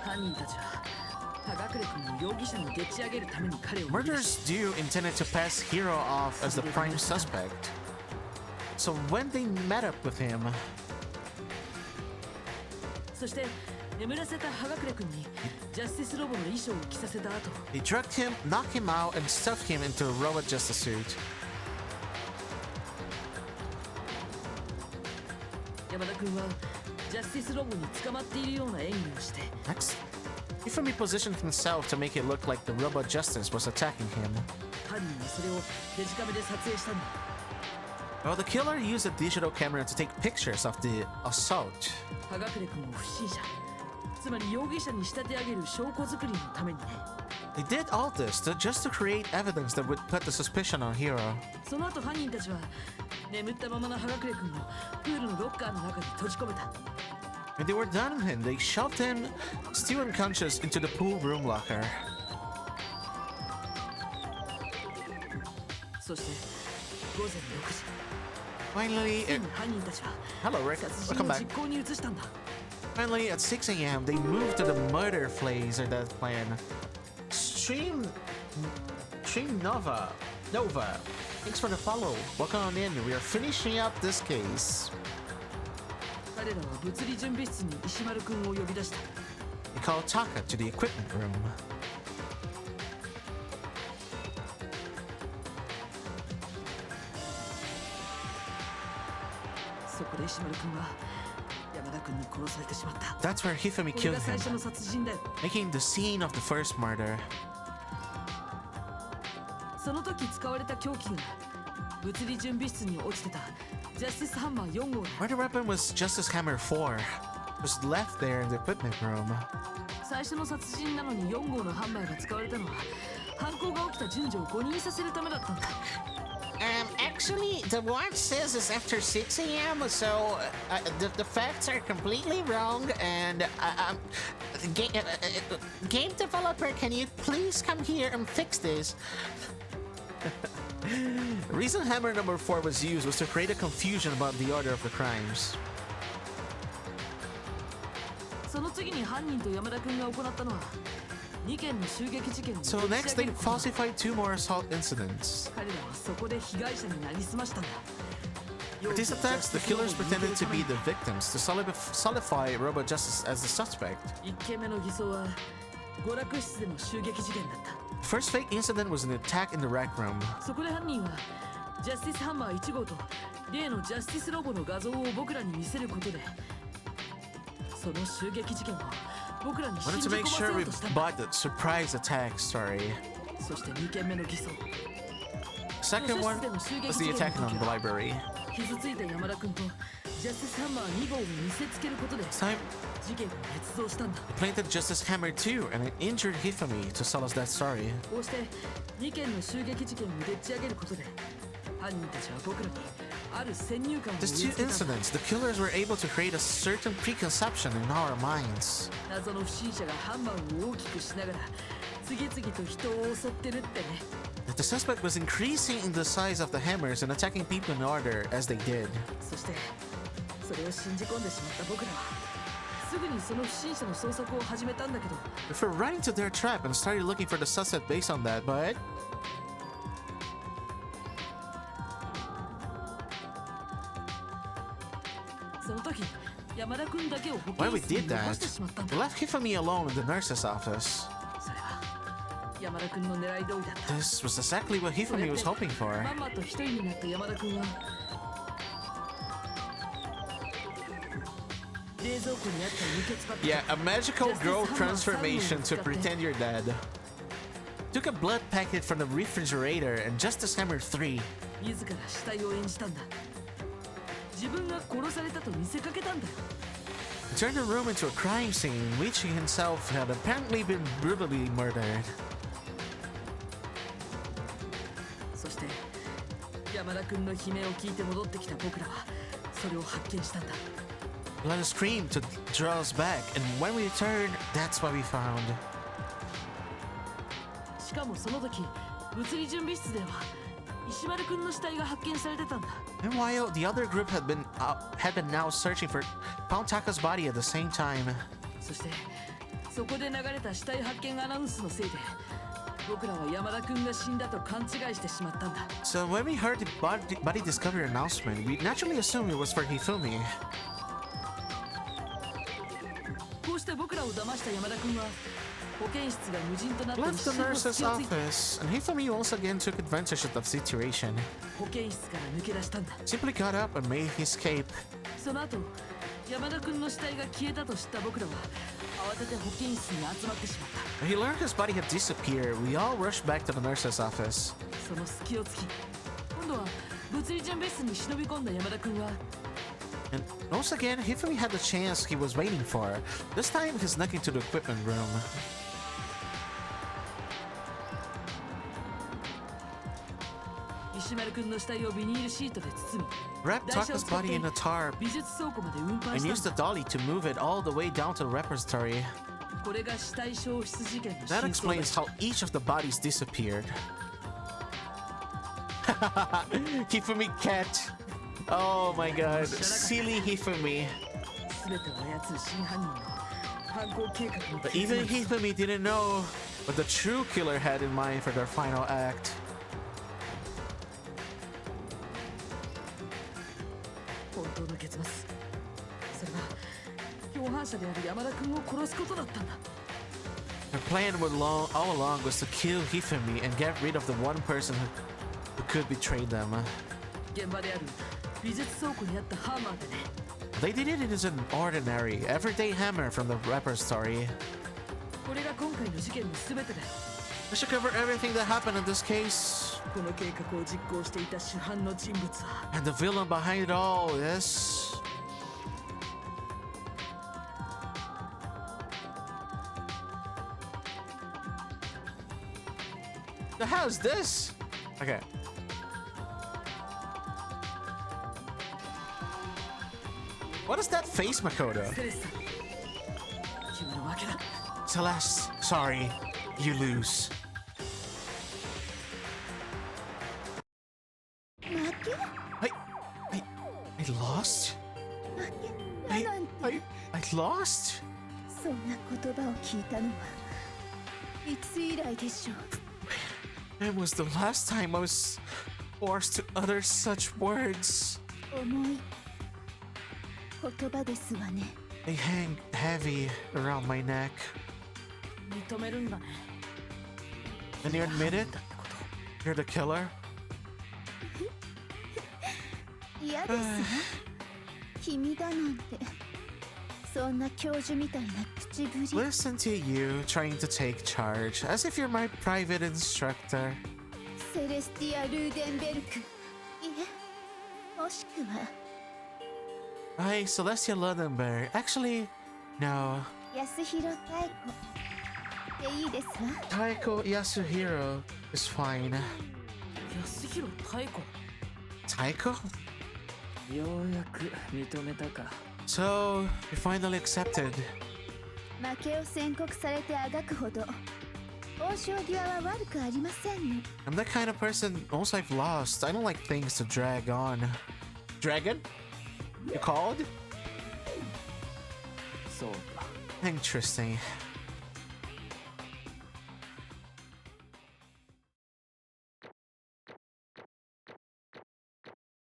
犯人たちは葉隠君を容疑者にでっち上げるために彼を呼び出し Murderers do intended to pass Hiro off as the prime suspect. So when they met up with him, そして眠らせた葉隠君にジャスティスロボの衣装を着させた後 they drugged him, knocked him out, and stuffed him into a robot justice suit. 山田君はジャスティスロボに捕まっているような演技をして Next, Ifumi positioned himself to make it look like the robot justice was attacking him. 犯人はそれをデジカメで撮影したんだ。 Well, the killer used a digital camera to take pictures of the assault. 葉隠君を不審者つまり容疑者に仕立て上げる証拠作りのためにね。 They did all this just to create evidence that would put the suspicion on Hiro. その後犯人たちは眠ったままの葉隠君をプールのロッカーの中に閉じ込めた。 When they were done with him, they shoved him, still unconscious, into the pool room locker. そして午前6時 Finally, ついに犯人たちは hello Rick, 殺 welcome 人を back. 実行に移したんだ。 Finally, at 6 a.m., they moved to the murder phase of that plan. Stream Nova. Thanks for the follow. Welcome on in. We are finishing up this case. 彼らは物理準備室に石丸君を呼び出した。 They called Taka to the equipment room. そこで石丸君は山田君に殺されてしまった。 That's where Hifumi これ killed が最初 him, の殺人だよ。 making the scene of the first murder. その時使われた凶器が物理準備室に落ちてたジャスティスハンマー4号だ。 Murder weapon was Justice Hammer 4. It was left there in the equipment room. 最初の殺人なのに4号のハンマーが使われたのは犯行が起きた順序を誤認させるためだったんだ。 Actually, the warrant says it's after 6 a.m., so the facts are completely wrong, and game developer, can you please come here and fix this? The reason hammer number 4 was used was to create a confusion about the order of the crimes. その次に犯人と山田君が行ったのは2件の襲撃事件を So 打ち next, 上げ they ることだ。 falsified 2 more assault incidents. 彼らはそこで被害者になりすましたんだ。 With these attacks, the killers pretended to be the victims to solidify Robot Justice as the suspect. 1件目の偽装は娯楽室での襲撃事件だった。 The first fake incident was an attack in the rec room. そこで犯人はジャスティスハンマー1号と例のジャスティスロボの画像を僕らに見せることでその襲撃事件を僕らに信 Wanted じ to 込 make ませ sure よう we としたんだ。 bought the surprise attack story. そして2件目の偽装 Second one was the attack on the library. 傷ついた山田君とジャスティスハンマー2号を見せつけることで This time, 事件が捏造したんだ。 they planted Justice Hammer 2 and it injured Hifumi to sell us that story. こうして2件の襲撃事件をでっち上げることで犯人たちは僕らにある先入観を植え These 付 two けたんだ。 incidents, the killers were able to create a certain preconception in our minds. 謎の不審者がハンマーを大きくしながら次々と人を襲ってるってね。 That the suspect was increasing in the size of the hammers and attacking people in order as they did. そしてそれを信じ込んでしまった僕らはすぐにその不審者の捜索を始めたんだけど、 We were right into their trap and started looking for the suspect based on that, but その時山田君だけを保 when 健 we 室に did 残 that, してしまったん we だ。 left Hifumi alone in the nurse's office. それは山田君の狙い通りだった。 This was exactly what Hifumi was hoping for. まんまと一人になった山田君は冷蔵庫にあった輸血パック Yeah, a magical growth transformation to pretend you're dead. Took a blood packet from the refrigerator and Justice Hammer 3. 自ら死体を演じたんだ。自分が殺されたと見せかけたんだよ。 Turned the room into a crime scene in which he himself had apparently been brutally murdered. そして山田君の悲鳴を聞いて戻ってきた僕らはそれを発見したんだ。 Let us scream to draw us back, and when we returned, that's what we found. しかもその時物理準備室では石丸君の死体が発見されてたんだ。 Meanwhile, the other group had been now searching for Pauntaka's body at the same time. そしてそこで流れた死体発見アナウンスのせいで僕らは山田君が死んだと勘違いしてしまったんだ。 So when we heard the body discovery announcement, we naturally assumed it was for Hifumi. こうして僕らを騙した山田君は保健室が無人となって Left the 一瞬の nurse's 隙をついて office, and Hifumi once again took advantage of the situation. 保健室から抜け出したんだ。 Simply got up and made his escape. その後山田君の死体が消えたと知った僕らは慌てて保健室に集まってしまった。 When he learned his body had disappeared, we all rushed back to the nurse's office. その隙をつき今度は物理準備室に忍び込んだ山田君は And once again, Hifumi had the chance he was waiting for. This time, he snuck into the equipment room. 石丸君の死体をビニールシートで包み Wrapped 台車を Taka's 使って body in a tarp 美術倉庫まで運搬 and し used た the んだ。 dolly to move it all the way down to the repository. これが死体消失事件の That 真相だ。 explains how each of the bodies disappeared. Hifumi cat. Oh my god. Silly Hifumi. 全てを操る真犯人の犯行計画の But 結 even 末 Hifumi didn't know what the true killer had in mind for their final act. 本当の結末それは共犯者である山田君を殺すことだったんだ。 Their plan all along was to kill Hifumi and get rid of the one person who could betray them. 現場である美術倉庫にあったハンマーでね。 They did it as an ordinary, everyday hammer from the repository. これが今回の事件の全てだよ。 I should cover everything that happened in this case. この計画を実行していた主犯の人物は And the villain behind it all is... The hell is this? Okay. What is that face, Makoto? セレスさん君の負けだ。 Celeste, sorry. You lose. 負け I lost? 負けだなんて I lost? そんな言葉を聞いたのはいつ以来でしょう。 It was the last time I was forced to utter such words. 重い言葉ですわね。 They hang heavy around my neck. 認めるんだね。 And you admit it? だってこと You're the killer? 嫌ですわ君だなんてそんな教授みたいな口ぶり Listen to you trying to take charge, as if you're my private instructor. セレスティア・ルーデンベルクいえもしくは Hi, Celestia Lundenberg. Actually, no. 安弘太子でいいですわ Taiko Yasuhiro is fine. 安弘太子 Taiko? ようやく認めたか。 So, you finally accepted. 負けを宣告されてあがくほど王将際は悪くありませんね。 I'm that kind of person, once I've lost, I don't like things to drag on. Dragon? You called? そうか。 Interesting.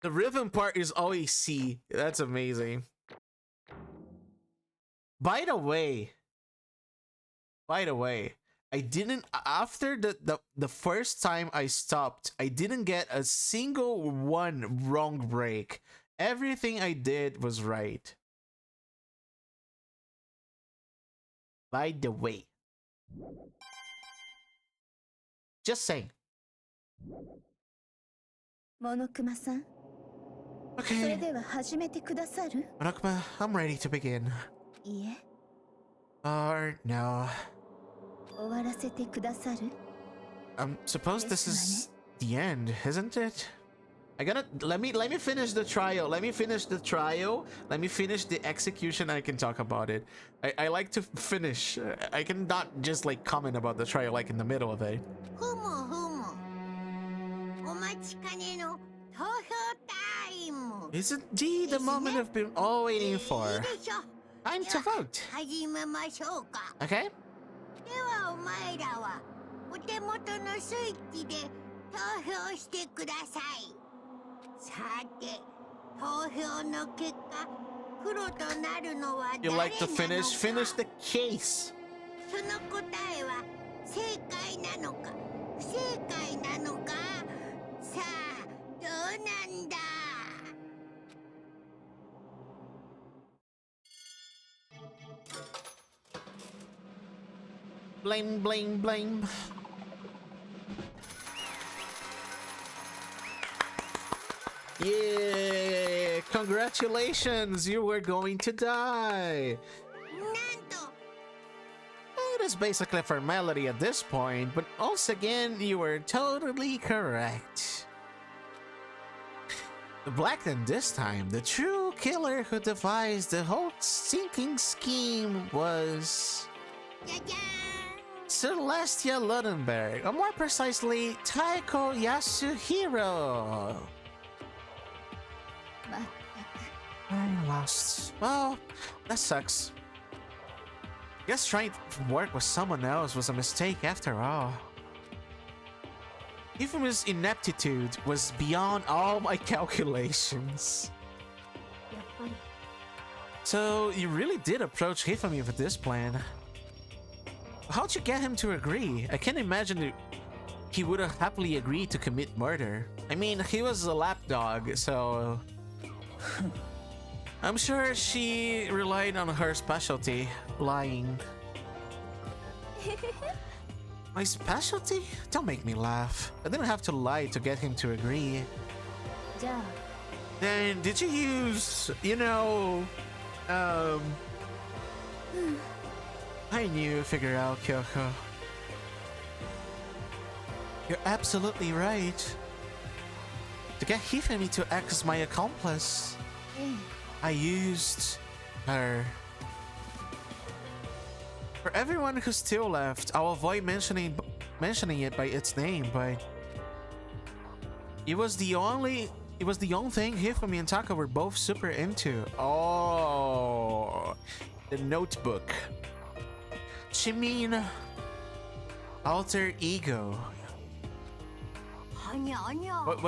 The rhythm part is always C. That's amazing. By the way, I didn't after the first time I stopped, I didn't get a single one wrong break. Everything I did was right. By the way. Just saying. モノクマさん、それ Okay. では始めてくださる？ Monokuma, I'm ready to begin. いえ、 Or no. 終わらせてくださる？ Suppose this is the end, isn't it? Let me finish the trial. Let me finish the trial. Let me finish the execution. I can talk about it. I like to finish. I cannot just like comment about the trial like in the middle of it. ふむふむ。お待ちかねの投票タイム。 It's indeed the moment I've been all waiting い for. いでしょ。 Time to vote. 始めましょうか。 Okay? ではお前らはお手元のスイッチで投票してください。さて、投票の結果、黒となるのは誰な You の like to か。 finish the case. その答えは正解なのか不正解なのか。さあ、どうなんだ。 Blame, blame, blame. Yeah! Congratulations! You were going to die! なんと It is basically a formality at this point, but once again, you were totally correct. Blackton this time, the true killer who devised the whole sinking scheme was... じゃじゃーん。 Celestia Ludenberg, or more precisely, Taiko Yasuhiro. まったく I lost. Well, that sucks. Guess trying to work with someone else was a mistake after all. Ifumi's ineptitude was beyond all my calculations. やっぱり So, you really did approach Hifumi with this plan. How'd you get him to agree? I can't imagine he would have happily agreed to commit murder. I mean, he was a lapdog, so... I'm sure she relied on her specialty, lying. My specialty? Don't make me laugh. I didn't have to lie to get him to agree. じゃあ Then, did you use, I knew you'd figure out, Kyoko. You're absolutely right. To get Hifumi to act as my accomplice, ええ I used her. For everyone who's still left, I'll avoid mentioning it by its name, but it was the only thing Hifumi and Taka were both super into. Oh, the notebook. Chimin alter ego. はにゃはにゃ。 What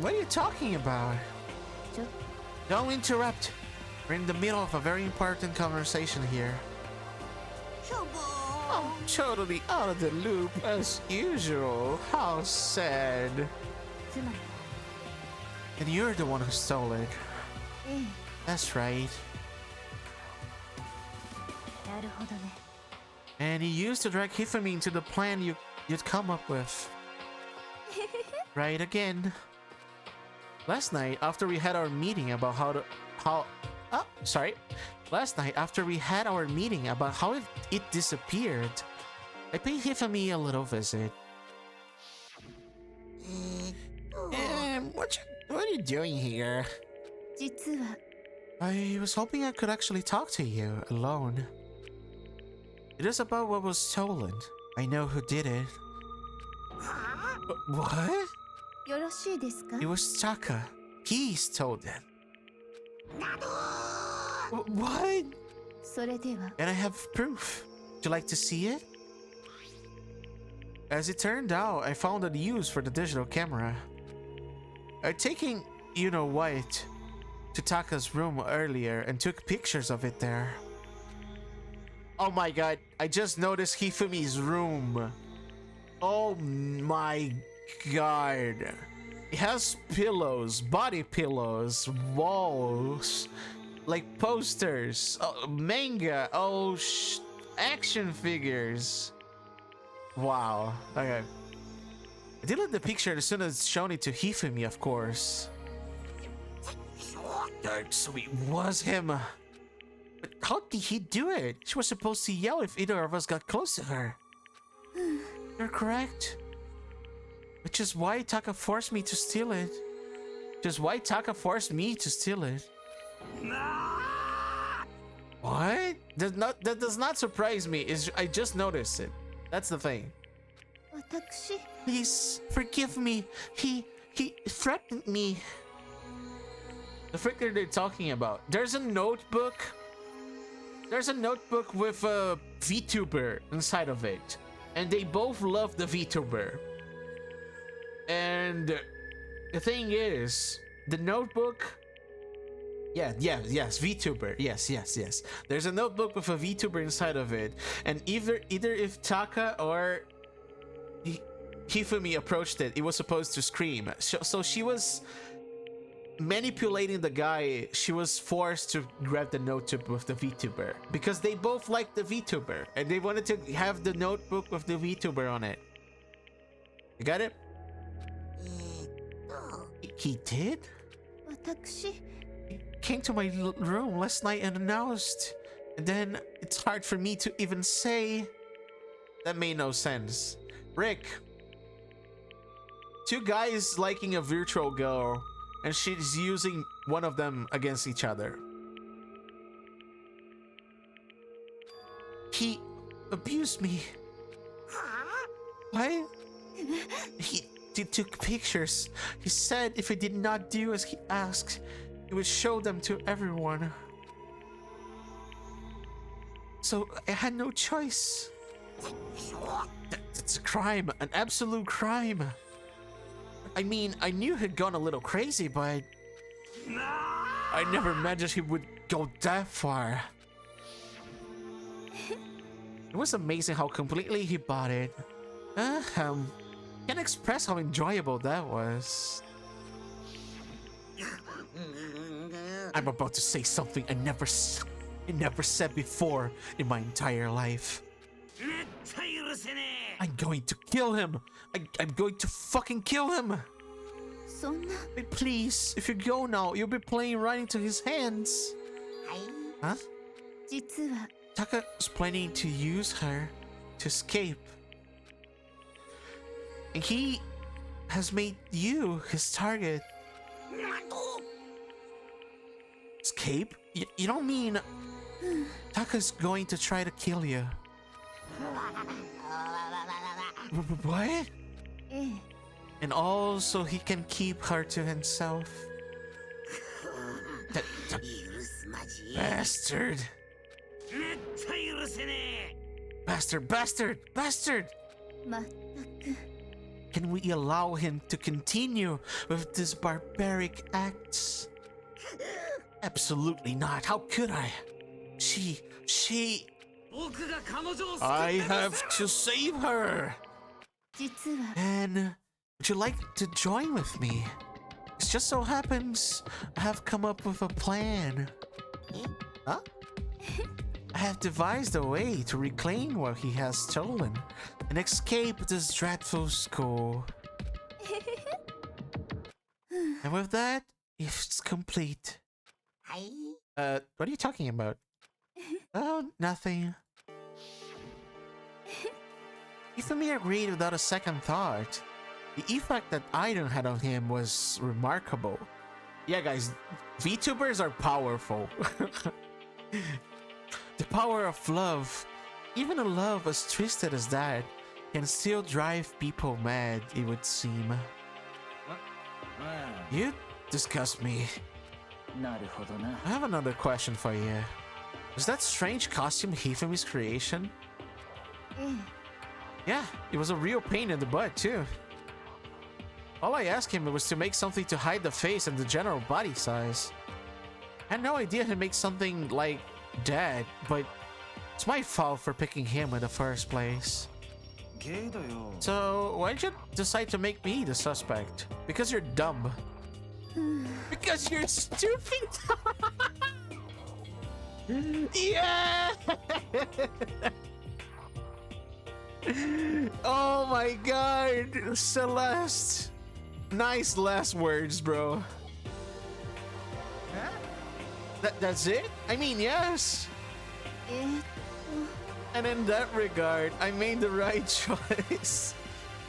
are you talking about? ちょ Don't interrupt. We're in the middle of a very important conversation here. しょぼー。 I'm totally out of the loop as usual. How sad. つまり And you're the one who stole it. ええ That's right. なるほどね And you used to drag Hifumi into the plan you'd come up with. Right again. Last night, after we had our meeting about Last night, after we had our meeting about how it disappeared, I paid Hifumi a little visit. What are you doing here? 実は I was hoping I could actually talk to you alone. It is about what was stolen. I know who did it. What? よろしいですか It was Taka. He stole it. What? それでは And I have proof. Would you like to see it? As it turned out, I found a use for the digital camera. I'd taken you-know-what to Taka's room earlier and took pictures of it there. Oh my god, I just noticed Hifumi's room. Oh my god. It has pillows, body pillows, walls, like posters, manga, action figures. Wow. Okay. I deleted the picture as soon as shown it to Hifumi, of course. So it was him. But how did he do it? She was supposed to yell if either of us got close to her. You're correct. Which is why Taka forced me to steal it. What? That does not surprise me. I just noticed it. That's the thing. 私 Please forgive me. He threatened me. The frick are they talking about? There's a notebook. There's a notebook with a VTuber inside of it. And they both love the VTuber. And the thing is, the notebook... Yes, VTuber. Yes. There's a notebook with a VTuber inside of it. And either if Taka or Hifumi approached it, it was supposed to scream. So she was manipulating the guy. She was forced to grab the notebook with the VTuber because they both liked the VTuber and they wanted to have the notebook with the VTuber on it. You got it? He did? 私 He came to my room last night and announced. And then it's hard for me to even say. That made no sense. Rick. Two guys liking a virtual girl. And she's using one of them against each other. He abused me. What? He took pictures. He said if I did not do as he asked, he would show them to everyone. So I had no choice. That's a crime, an absolute crime. I mean, I knew he'd gone a little crazy, but I never imagined he would go that far. It was amazing how completely he bought it. Can't express how enjoyable that was. I'm about to say something I never said before in my entire life. I'm going to kill him. I'm going to fucking kill him. そんな But please, if you go now, you'll be playing right into his hands. Huh? 実は Taka was planning to use her to escape. And he has made you his target. Escape? You don't mean Taka's going to try to kill you? What? ええ And also he can keep her to himself. That bastard. Bastard! まったく Can we allow him to continue with these barbaric acts? Absolutely not. How could I? She... I have to save her! 実は And would you like to join with me? It just so happens I have come up with a plan. Huh? I have devised a way to reclaim what he has stolen and escape this dreadful school. And with that, it's complete. What are you talking about? Oh, nothing. Ifumi agreed without a second thought. The effect that Iron had on him was remarkable. Yeah, guys, VTubers are powerful. The power of love, even a love as twisted as that, can still drive people mad, it would seem. You disgust me. なるほどな。 I have another question for you. Was that strange costume Hifumi's creation? Yeah, it was a real pain in the butt too. All I asked him was to make something to hide the face and the general body size. I had no idea he'd make something like that, but it's my fault for picking him in the first place. So why'd you decide to make me the suspect? Because you're dumb. Because you're stupid. Yeah. Oh my god, Celeste. Nice last words, bro. That's it? I mean, yes. And in that regard, I made the right choice.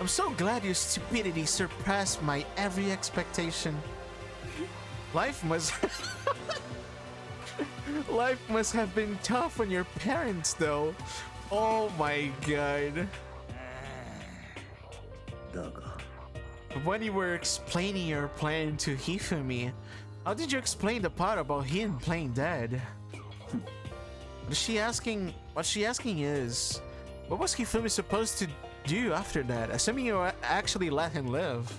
I'm so glad your stupidity surpassed my every expectation. Life must Life must have been tough on your parents though. Oh my god. When you were explaining your plan to Hifumi, how did you explain the part about him playing dead? What she asking is, what was Hifumi supposed to do after that, assuming you actually let him live?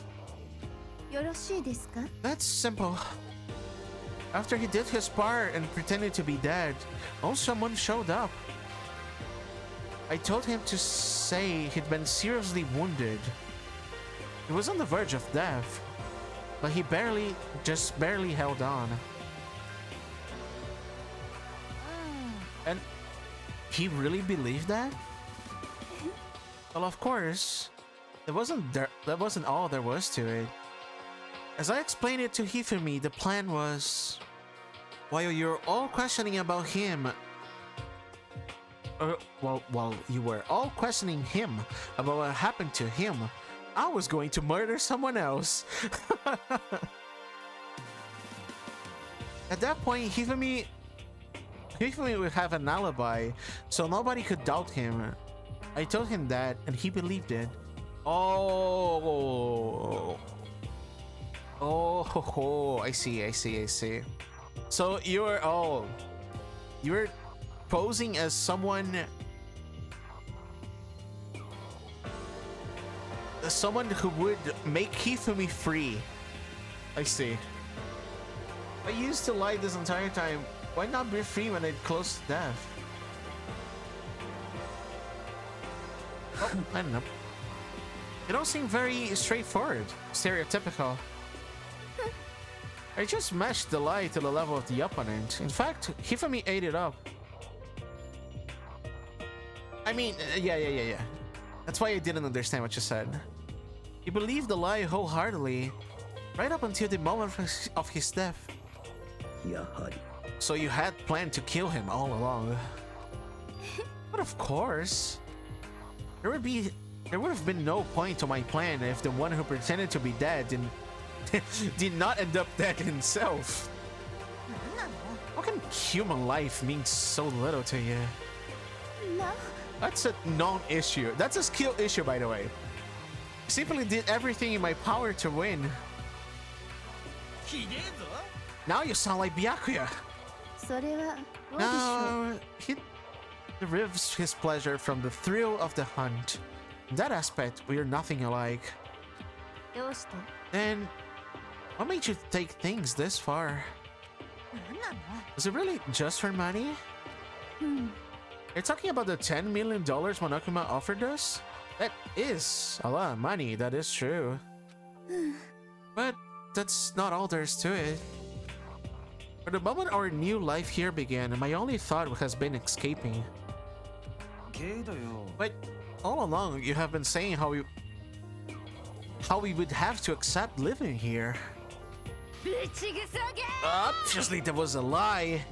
よろしいですか? That's simple. After he did his part and pretended to be dead, oh, someone showed up. I told him to say he'd been seriously wounded. He was on the verge of death, but he just barely held on. And he really believed that? Well, of course, that wasn't all there was to it. As I explained it to Hifumi, the plan was, while you're all questioning about him, while you were all questioning him about what happened to him, I was going to murder someone else. At that point, Hifumi would have an alibi, so nobody could doubt him. I told him that, and he believed it. Oh, I see. So you were posing as someone who would make Hifumi free. I see. I used to lie this entire time. Why not be free when it's close to death? Oh, I don't know. It all seemed very straightforward, stereotypical. I just matched the lie to the level of the opponent. In fact, Hifumi ate it up. I mean, yeah. That's why I didn't understand what you said. He believed the lie wholeheartedly, right up until the moment of his death. So you had planned to kill him all along. But of course, there would have been no point to my plan if the one who pretended to be dead did not end up dead himself. How can human life mean so little to you? No. That's a non-issue. That's a skill issue, by the way. I simply did everything in my power to win. Now you sound like Byakuya. それはどうでしょう? No, he derives his pleasure from the thrill of the hunt. In that aspect, we are nothing alike. どうして? Then, what made you take things this far? Was it really just for money? You're talking about the $10 million Monokuma offered us? That is a lot of money, that is true. But that's not all there is to it. For the moment our new life here began, my only thought has been escaping. But all along, you have been saying how we would have to accept living here. Obviously, that was a lie.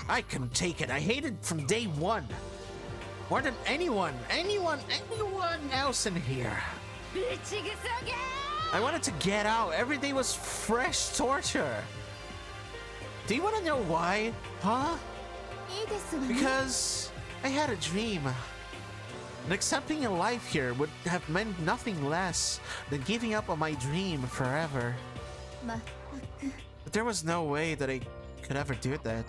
I couldn't take it. I hated it from day one. More than anyone else in here. I wanted to get out. Every day was fresh torture. Do you want to know why? Huh? Because I had a dream. And accepting a life here would have meant nothing less than giving up on my dream forever. But there was no way that I could ever do that.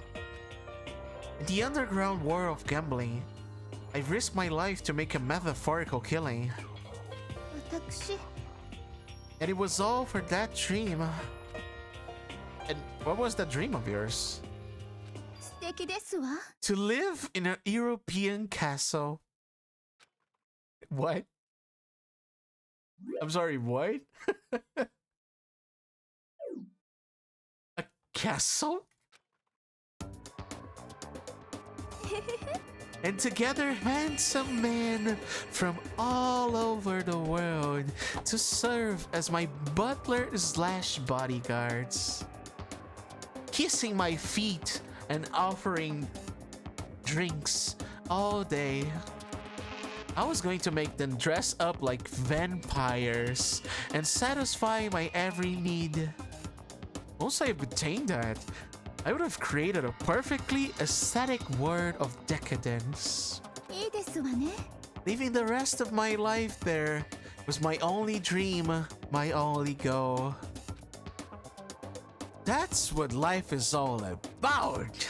In the underground war of gambling, I risked my life to make a metaphorical killing. And it was all for that dream. And what was that dream of yours? To live in an European castle. What? I'm sorry, what? A castle? And together handsome men from all over the world to serve as my butler / bodyguards, kissing my feet and offering drinks all day. I was going to make them dress up like vampires and satisfy my every need. Once I obtained that, I would have created a perfectly aesthetic world of decadence. Living the rest of my life there was my only dream, my only goal. That's what life is all about.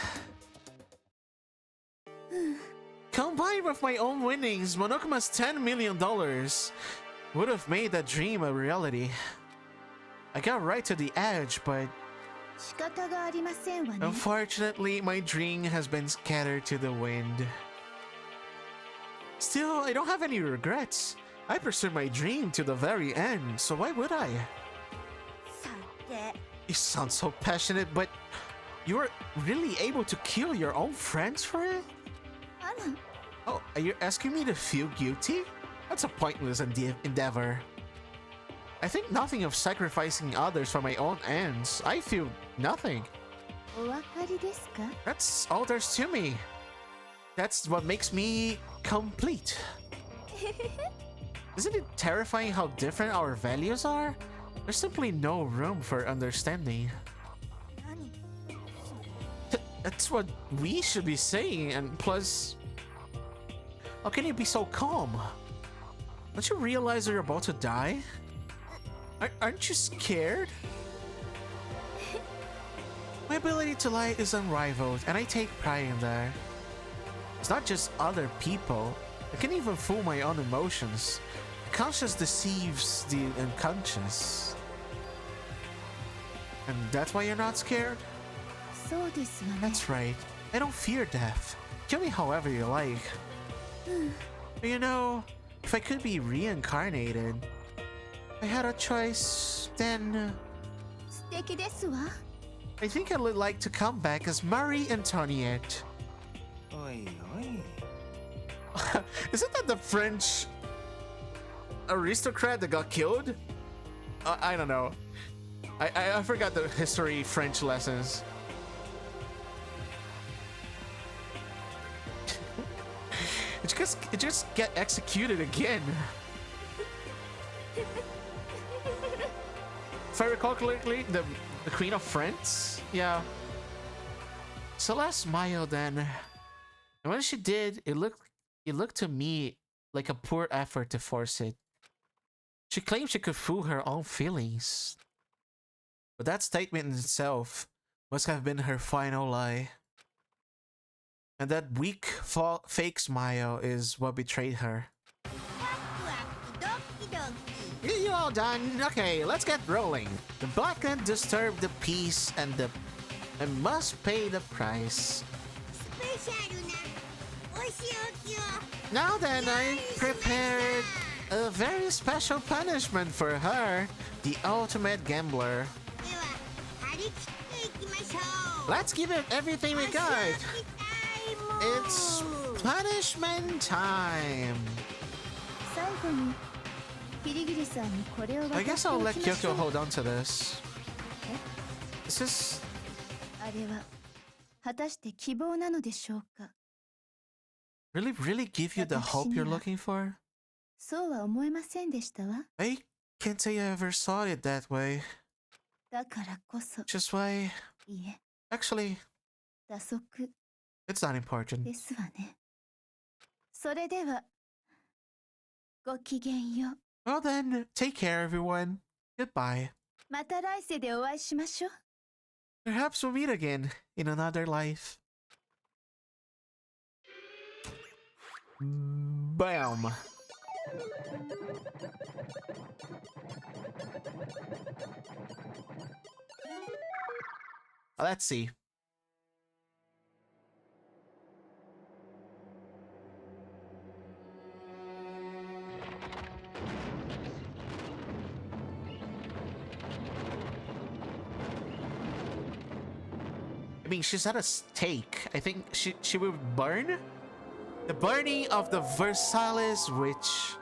Combined with my own winnings, Monokuma's $10 million would have made that dream a reality. I got right to the edge, but unfortunately, my dream has been scattered to the wind. Still, I don't have any regrets. I pursued my dream to the very end, so why would I? You sound so passionate, but you were really able to kill your own friends for it? Oh, are you asking me to feel guilty? That's a pointless endeavor. I think nothing of sacrificing others for my own ends. I feel nothing. That's all there's to me. That's what makes me complete. Isn't it terrifying how different our values are? There's simply no room for understanding. That's what we should be saying, and plus, how can you be so calm? Don't you realize you're about to die? Aren't you scared? My ability to lie is unrivaled, and I take pride in that. It's not just other people. I can even fool my own emotions. The conscious deceives the unconscious. And that's why you're not scared? That's right. I don't fear death. Kill me however you like. But you know, if I could be reincarnated, if I had a choice, then I think I would like to come back as Marie Antoinette. Isn't that the French aristocrat that got killed? I don't know. I forgot the history French lessons. It just get executed again. If I recall correctly, the Queen of France? Yeah. Celeste smiled then. And when she did, it looked to me like a poor effort to force it. She claimed she could fool her own feelings. But that statement in itself must have been her final lie. And that weak, fake smile is what betrayed her. You all done? Okay, let's get rolling. The Blackland disturbed the peace and must pay the price. Now then, I prepared a very special punishment for her, the ultimate gambler. Let's give it everything we got. It's punishment time. I guess I'll let Kyoko hold on to this. This is... really give you the hope you're looking for? そうは思えませんでしたわ。 I can't say I ever saw it that way. だからこそ、 Just why... いえ、 Actually, 打足 it's not important. ですわね。それでは、ごきげんよう。 Well then, take care everyone. Goodbye. また来世でお会いしましょう。 Perhaps we'll meet again in another life. Bam. Let's see. I mean, she's at a stake. I think she will burn? The burning of the Versailles Witch.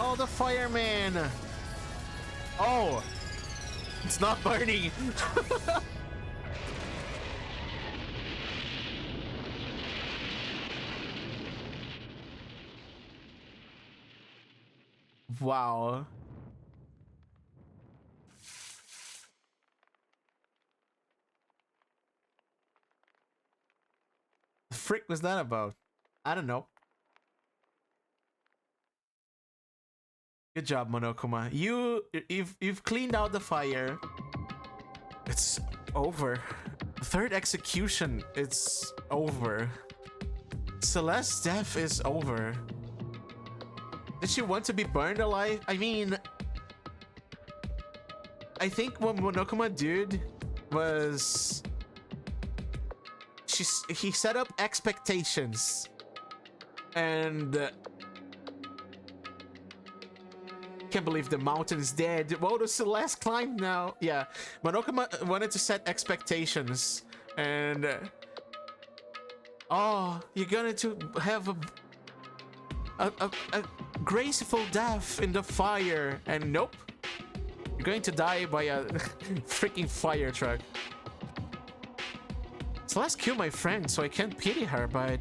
Oh, the fireman! Oh! It's not burning! Wow. The frick was that about? I don't know. Good job, Monokuma. You've cleaned out the fire. It's over. Third execution, it's over. Celeste's death is over. Did she want to be burned alive? I mean, I think what Monokuma did was he set up expectations and can't believe the mountain is dead. Well, does Celeste climb now? Yeah, Monokuma wanted to set expectations and oh, you're going to have a graceful death in the fire, and nope, you're going to die by a freaking fire truck. Celeste killed my friend, so I can't pity her, but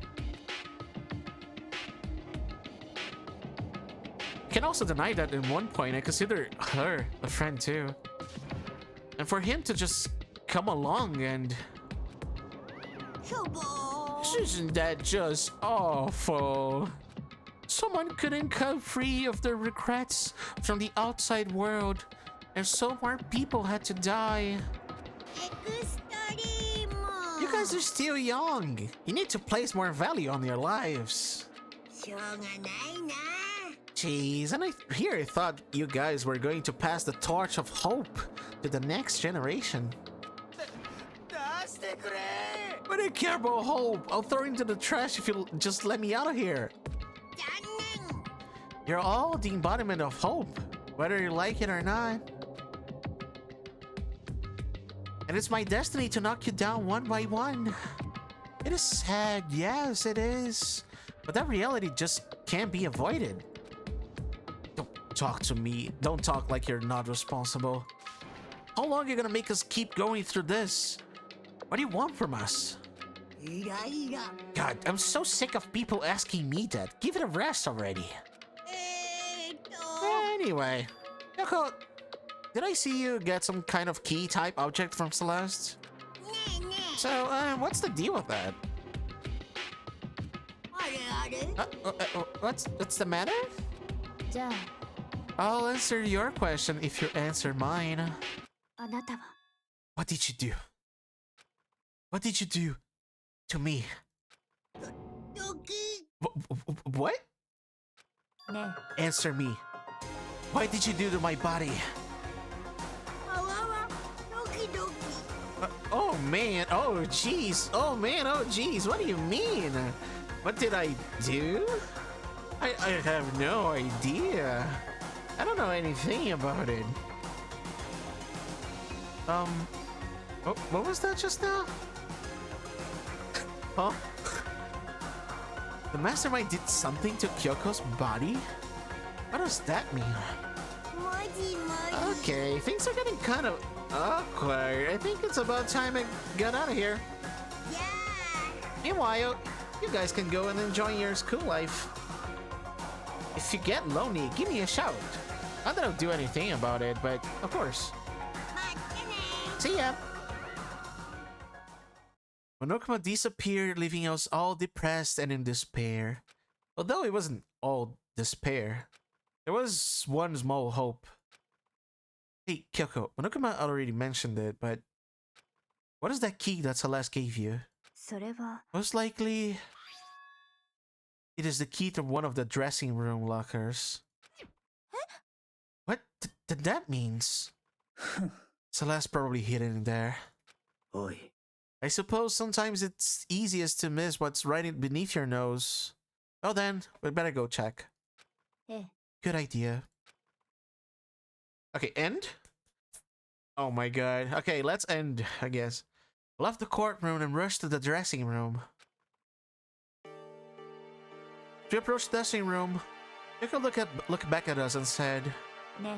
I can also deny that in one point I consider her a friend too. And for him to just come along and... Isn't that just awful? Someone couldn't come free of their regrets from the outside world, and so more people had to die. You guys are still young. You need to place more value on your lives. Jeez, and I thought you guys were going to pass the torch of hope to the next generation. I don't care about hope. I'll throw it into the trash if you'll just let me out of here. You're all the embodiment of hope, whether you like it or not. And it's my destiny to knock you down one by one. It is sad, yes it is. But that reality just can't be avoided. Don't talk to me. Don't talk like you're not responsible. How long are you gonna make us keep going through this? What do you want from us? God, I'm so sick of people asking me that. Give it a rest already. Anyway, Yoko, did I see you get some kind of key type object from Celeste? So, what's the deal with that? What's the matter? I'll answer your question if you answer mine. What did you do? What did you do to me? Doki. What? ね Answer me. What did you do to my body? Awawa. Doki doki. Oh man, oh jeez, oh man, oh jeez, what do you mean? What did I do? I have no idea. I don't know anything about it. What was that just now? Huh? The mastermind did something to Kyoko's body? What does that mean? Moji moji. Okay, things are getting kind of awkward. I think it's about time I got out of here. Yeah. Meanwhile, you guys can go and enjoy your school life. If you get lonely, give me a shout. Not that I'll do anything about it, but of course. See ya! Monokuma disappeared, leaving us all depressed and in despair. Although it wasn't all despair, there was one small hope. Hey, Kyoko, Monokuma already mentioned it, but what is that key that Celeste gave you? それは Most likely, it is the key to one of the dressing room lockers. What did that means? Celeste probably hidden in there. おい I suppose sometimes it's easiest to miss what's right beneath your nose. Well then, we'd better go check. ええ Good idea. Okay, end? Oh my god. Okay, let's end, I guess. Left the courtroom and rushed to the dressing room. We approached the dressing room. Yoko looked back at us and said, ね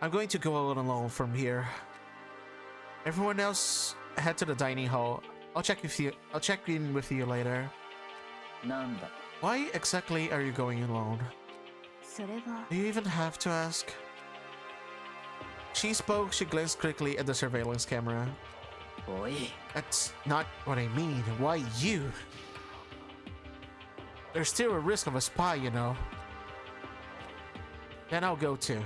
I'm going to go out alone from here. Everyone else head to the dining hall. I'll check in with you later. なんだ Why exactly are you going alone? それは Do you even have to ask? She spoke, she glanced quickly at the surveillance camera. おい That's not what I mean. Why you? There's still a risk of a spy, you know. Then I'll go too.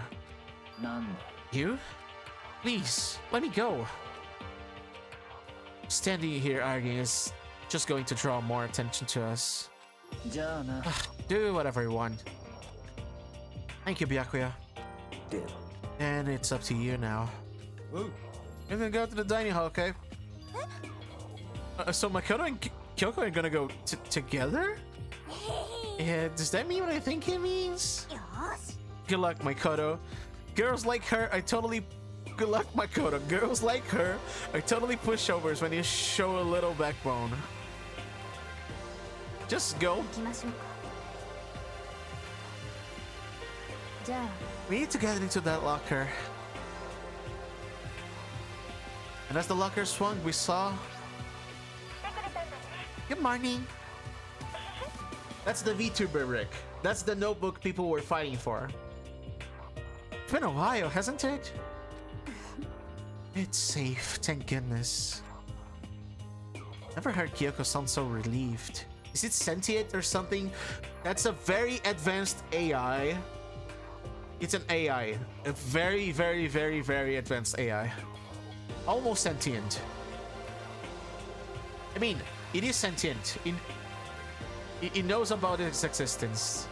なんだ You? Please, let me go. Standing here arguing is just going to draw more attention to us. じゃあな Do whatever you want. Thank you, Byakuya. では And it's up to you now. Ooh. We're gonna go to the dining hall, okay? So Makoto and Kyoko are gonna go together? Yeah, does that mean what I think it means? よし。 Good luck, Makoto. Girls like her, I totally... Good luck, Makoto. Girls like her are totally pushovers when you show a little backbone. Just go. 行きましょうかじゃあ We need to get into that locker. And as the locker swung, we saw... Good morning. That's the VTuber, Rick. That's the notebook people were fighting for. It's been a while, hasn't it? It's safe, thank goodness. Never heard Kyoko sound so relieved. Is it sentient or something? That's a very advanced AI. It's an AI. A very, very, very, very advanced AI. Almost sentient. I mean, it is sentient. It knows about its existence.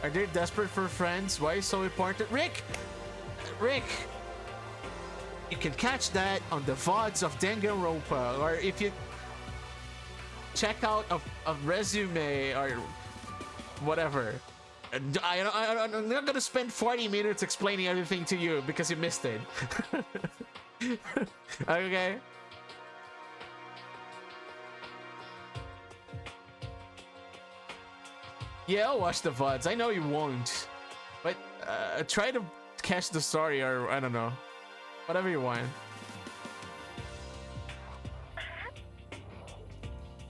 Are they desperate for friends? Why is so important? Rick! Rick! You can catch that on the VODs of Danganronpa, or if you check out a resume or whatever. I'm not gonna spend 40 minutes explaining everything to you because you missed it. Okay? Yeah, I'll watch the VODs. I know you won't. But try to catch the story, or I don't know. Whatever you want.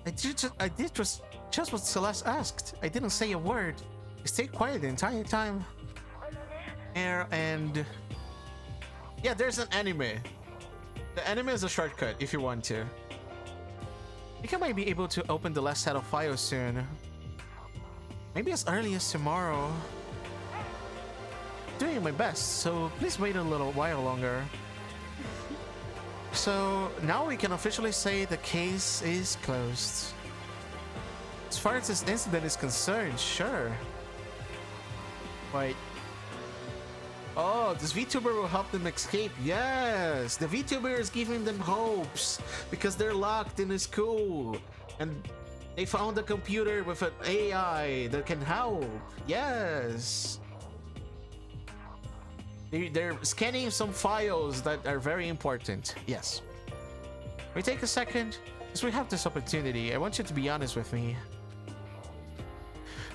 I did just what Celeste asked. I didn't say a word. I stayed quiet the entire time. And yeah, there's an anime. The anime is a shortcut if you want to. I think I might be able to open the last set of files soon. Maybe as early as tomorrow. Doing my best, so please wait a little while longer. So now we can officially say the case is closed. As far as this incident is concerned, sure. Wait. Oh, this VTuber will help them escape. Yes! The VTuber is giving them hopes because they're locked in a school. And they found a computer with an AI that can help. Yes! They're scanning some files that are very important. Yes. We take a second. As we have this opportunity, I want you to be honest with me.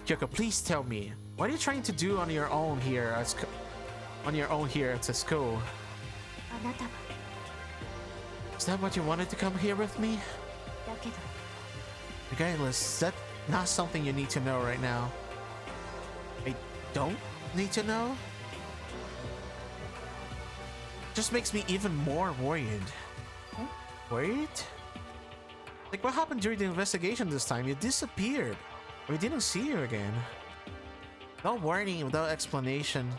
Kyoko, please tell me, what are you trying to do on your own here at the school? あなたは Is that what you wanted to come here with me? だけど Regardless, that's not something you need to know right now. I don't need to know? Just makes me even more worried. Huh? Worried? Like what happened during the investigation this time? You disappeared. We didn't see you again. Without warning, without explanation.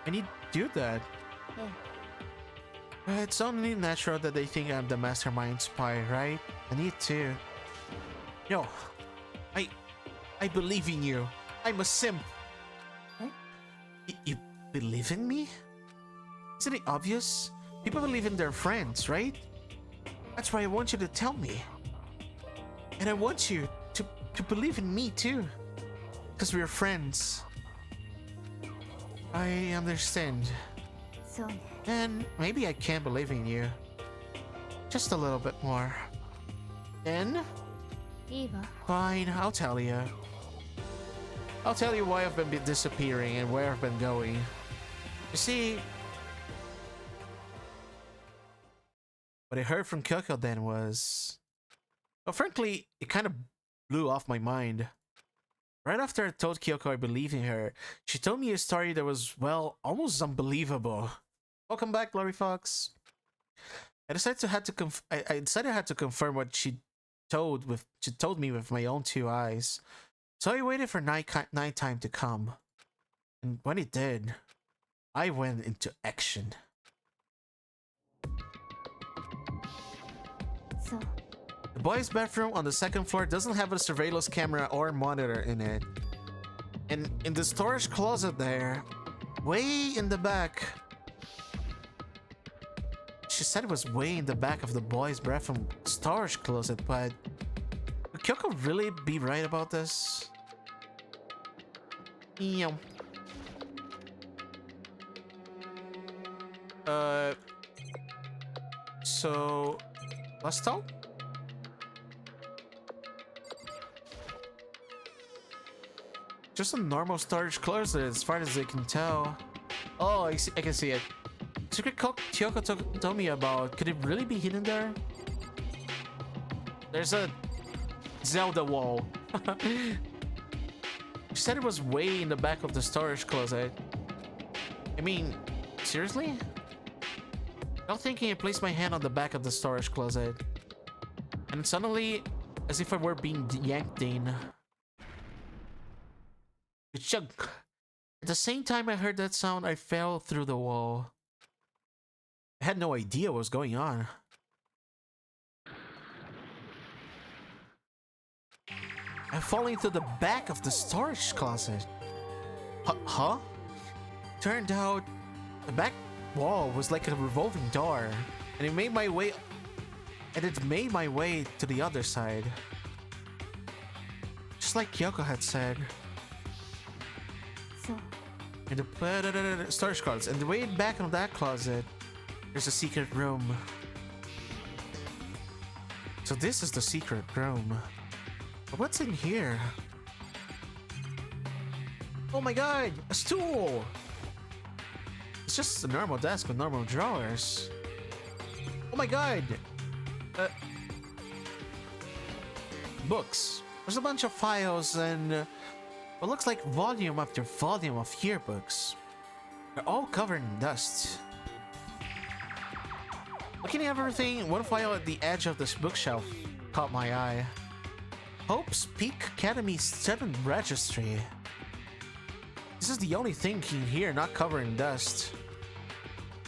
I need to do that. It's only natural that they think I'm the mastermind spy, right? I need to. Yo, I believe in you. I'm a simp. Huh? You believe in me? Isn't it obvious? People believe in their friends, right? That's why I want you to tell me. And I want you to believe in me too. Because we're friends. I understand. そうね And maybe I can believe in you. Just a little bit more. Then, いいわ fine, I'll tell you. I'll tell you why I've been disappearing and where I've been going. You see, what I heard from Kyoko then was... Well, frankly, it kind of blew off my mind. Right after I told Kyoko I believed in her, she told me a story that was, well, almost unbelievable. Welcome back, Glory Fox. I decided I had to confirm what she told me with my own two eyes. So I waited for nighttime to come. And when it did, I went into action. そう The boys' bathroom on the second floor doesn't have a surveillance camera or monitor in it. And in the storage closet there, way in the back... She said it was way in the back of the boys' bathroom storage closet, but... Would Kyoko really be right about this? Yeah. So... Let's talk? Just a normal storage closet as far as I can tell. Oh, I can see it. Secret Kyoko told me about. Could it really be hidden there? There's a Zelda wall. She said it was way in the back of the storage closet. I mean, seriously? Not thinking, I placed my hand on the back of the storage closet. And suddenly, as if I were being yanked in. Chunk. At the same time I heard that sound, I fell through the wall. I had no idea what was going on. I'm falling through the back of the storage closet. Huh? Turned out, the back wall was like a revolving door, and it made my way to the other side. Just like Kyoko had said. そう In the storage closet, and the way back of that closet, there's a secret room. So this is the secret room. But what's in here? Oh my god, a stool! It's just a normal desk with normal drawers. Oh my god! Books. There's a bunch of files and what looks like volume after volume of yearbooks. They're all covered in dust. Looking at everything, one file at the edge of this bookshelf caught my eye. Hope's Peak Academy Student Registry. This is the only thing in here not covered in dust.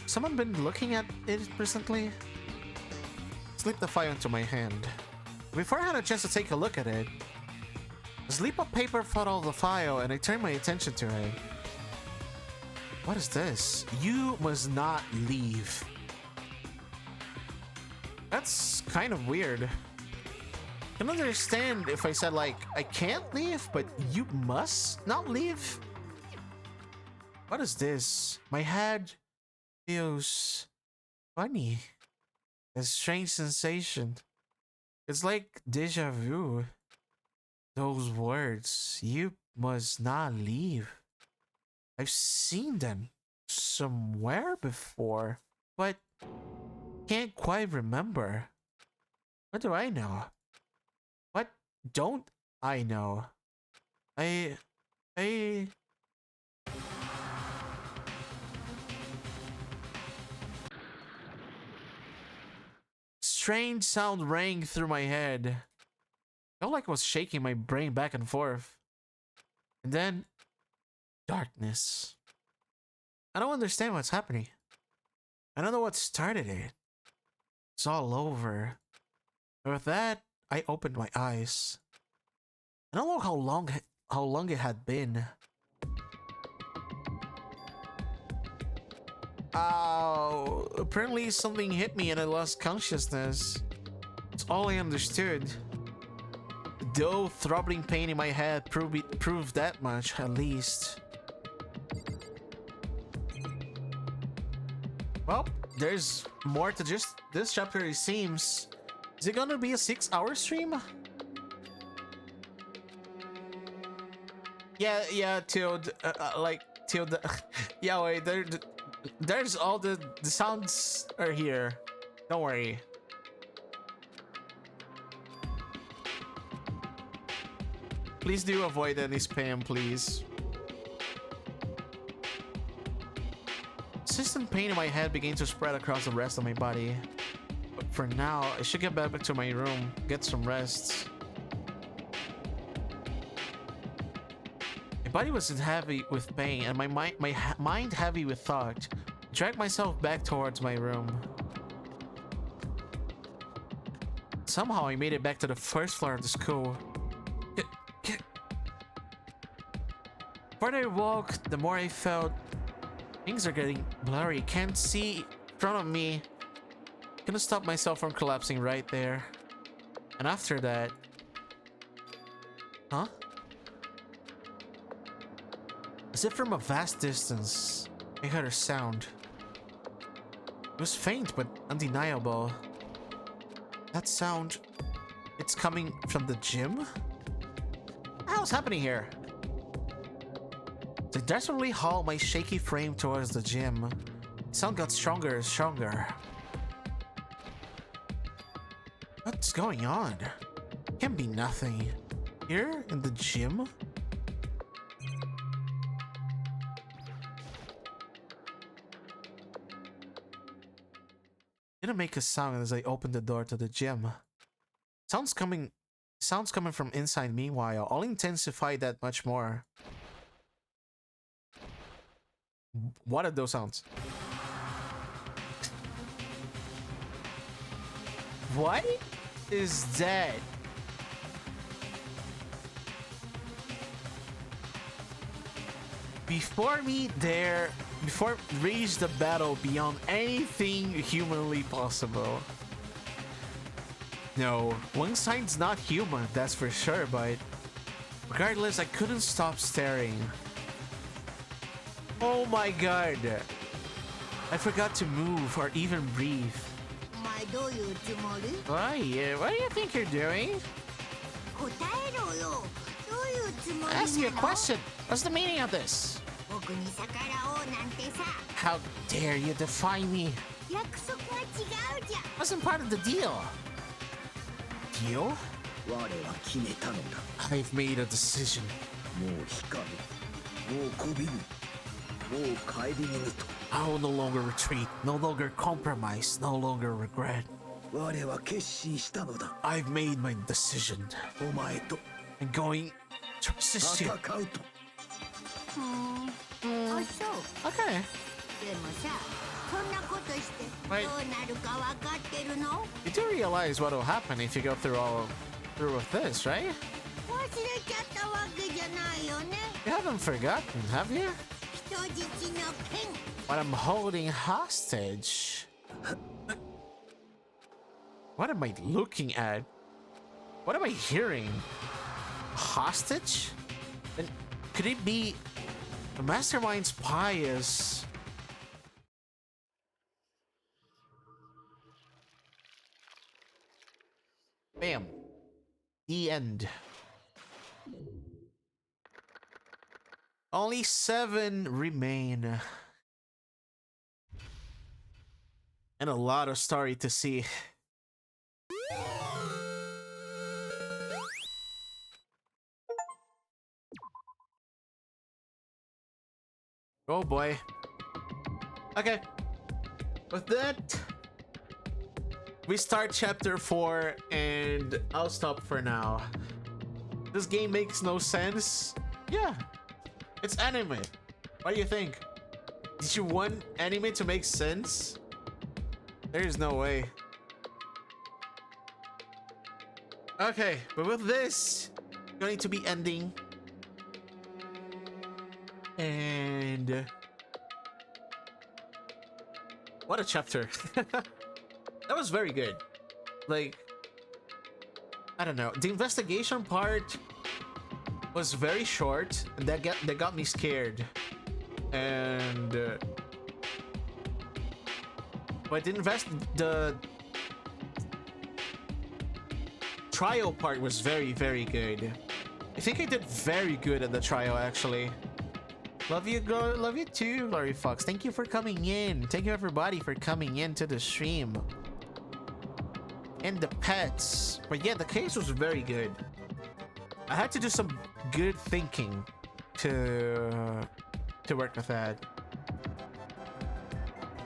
Someone been looking at it recently? slip the file into my hand. Before I had a chance to take a look at it, a slip of paper fell out of the file and I turned my attention to it. What is this? You must not leave. That's kind of weird. I can understand if I said like, I can't leave, but you must not leave? What is this? My head feels funny. A strange sensation. It's like deja vu. Those words, you must not leave. I've seen them somewhere before, but can't quite remember. What do I know? What don't I know? I... Strange sound rang through my head. Felt like I was shaking my brain back and forth. And then... darkness. I don't understand what's happening. I don't know what started it. It's all over. And with that, I opened my eyes. I don't know how long it had been. Ow! Apparently something hit me and I lost consciousness. It's all I understood. Though throbbing pain in my head proved that much, at least. Well, there's more to just this chapter, it seems. Is it gonna be a 6-hour stream? Yeah, till till the yeah, wait, there's all the sounds are here. Don't worry. Please do avoid any spam, please. Persistent pain in my head began to spread across the rest of my body. But for now, I should get back to my room, get some rest. My body was heavy with pain and my mind heavy with thought. I dragged myself back towards my room. Somehow I made it back to the first floor of the school. The further I walked, the more I felt things are getting blurry. Can't see in front of me. Couldn't stop myself from collapsing right there. And after that... Huh? As if from a vast distance, I heard a sound. It was faint but undeniable. That sound... It's coming from the gym? What the hell's happening here? I desperately hauled my shaky frame towards the gym. The sound got stronger and stronger. What's going on? Can't be nothing. Here in the gym? Didn't make a sound as I opened the door to the gym. Sounds coming from inside. Meanwhile, all intensified that much more. What are those sounds? What is that? Before reach the battle beyond anything humanly possible. No, Wangstein's not human, that's for sure, but regardless, I couldn't stop staring. Oh my god. I forgot to move or even breathe. What do you think you're doing? Ask you a question. What's the meaning of this? How dare you defy me? Wasn't part of the deal. Deal? I've made a decision. I will no longer retreat, no longer compromise, no longer regret. I've made my decision. I'm going to assist you. Okay. そんなことしてどう Wait. なるかわかってるの？ You do realize what will happen if you go through with this, right? 忘れちゃったわけじゃないよね。 You haven't forgotten, have you? 人質の剣。 What I'm holding hostage. What am I looking at? What am I hearing? Hostage? And could it be the mastermind's pious? Bam. The end. Only 7 remain. And a lot of story to see. Oh boy. Okay. With that, we start chapter 4 and I'll stop for now. This game makes no sense. Yeah. It's anime. What do you think? Did you want anime to make sense? There's no way. Okay, but with this, going to be ending. And what a chapter. That was very good. Like, I don't know, the investigation part was very short and that got me scared. And but the trial part was very, very good. I think I did very good at the trial, actually. Love you, girl. Love you too, Laurie Fox. Thank you for coming in. Thank you, everybody, for coming into the stream. And the pets. But yeah, the case was very good. I had to do some good thinking to work with that.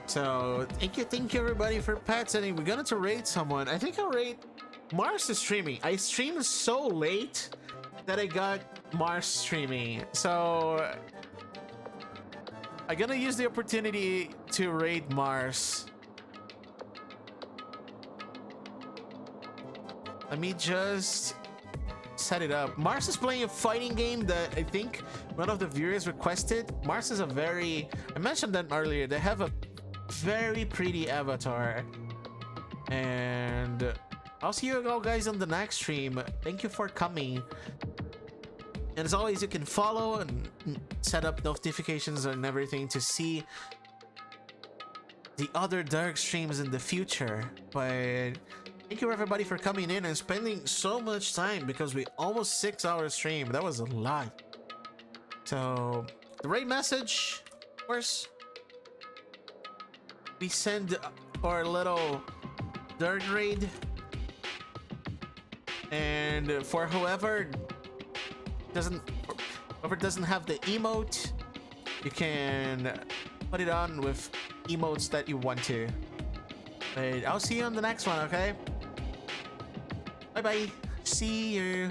So thank you, everybody, for pets. And we're gonna rate someone. I think I'll rate Mars is streaming. I streamed so late that I got Mars streaming. So I'm gonna use the opportunity to raid Mars. Let me just set it up. Mars is playing a fighting game that I think one of the viewers requested. Mars is a very... I mentioned that earlier. They have a very pretty avatar. And I'll see you all guys on the next stream. Thank you for coming. And as always, you can follow and set up notifications and everything to see the other dark streams in the future. But thank you, everybody, for coming in and spending so much time, because we almost 6-hour stream. That was a lot. So the raid message, of course, we send our little dark raid, and for whoever doesn't have the emote, you can put it on with emotes that you want to. But I'll see you on the next one, okay? Bye bye. See you.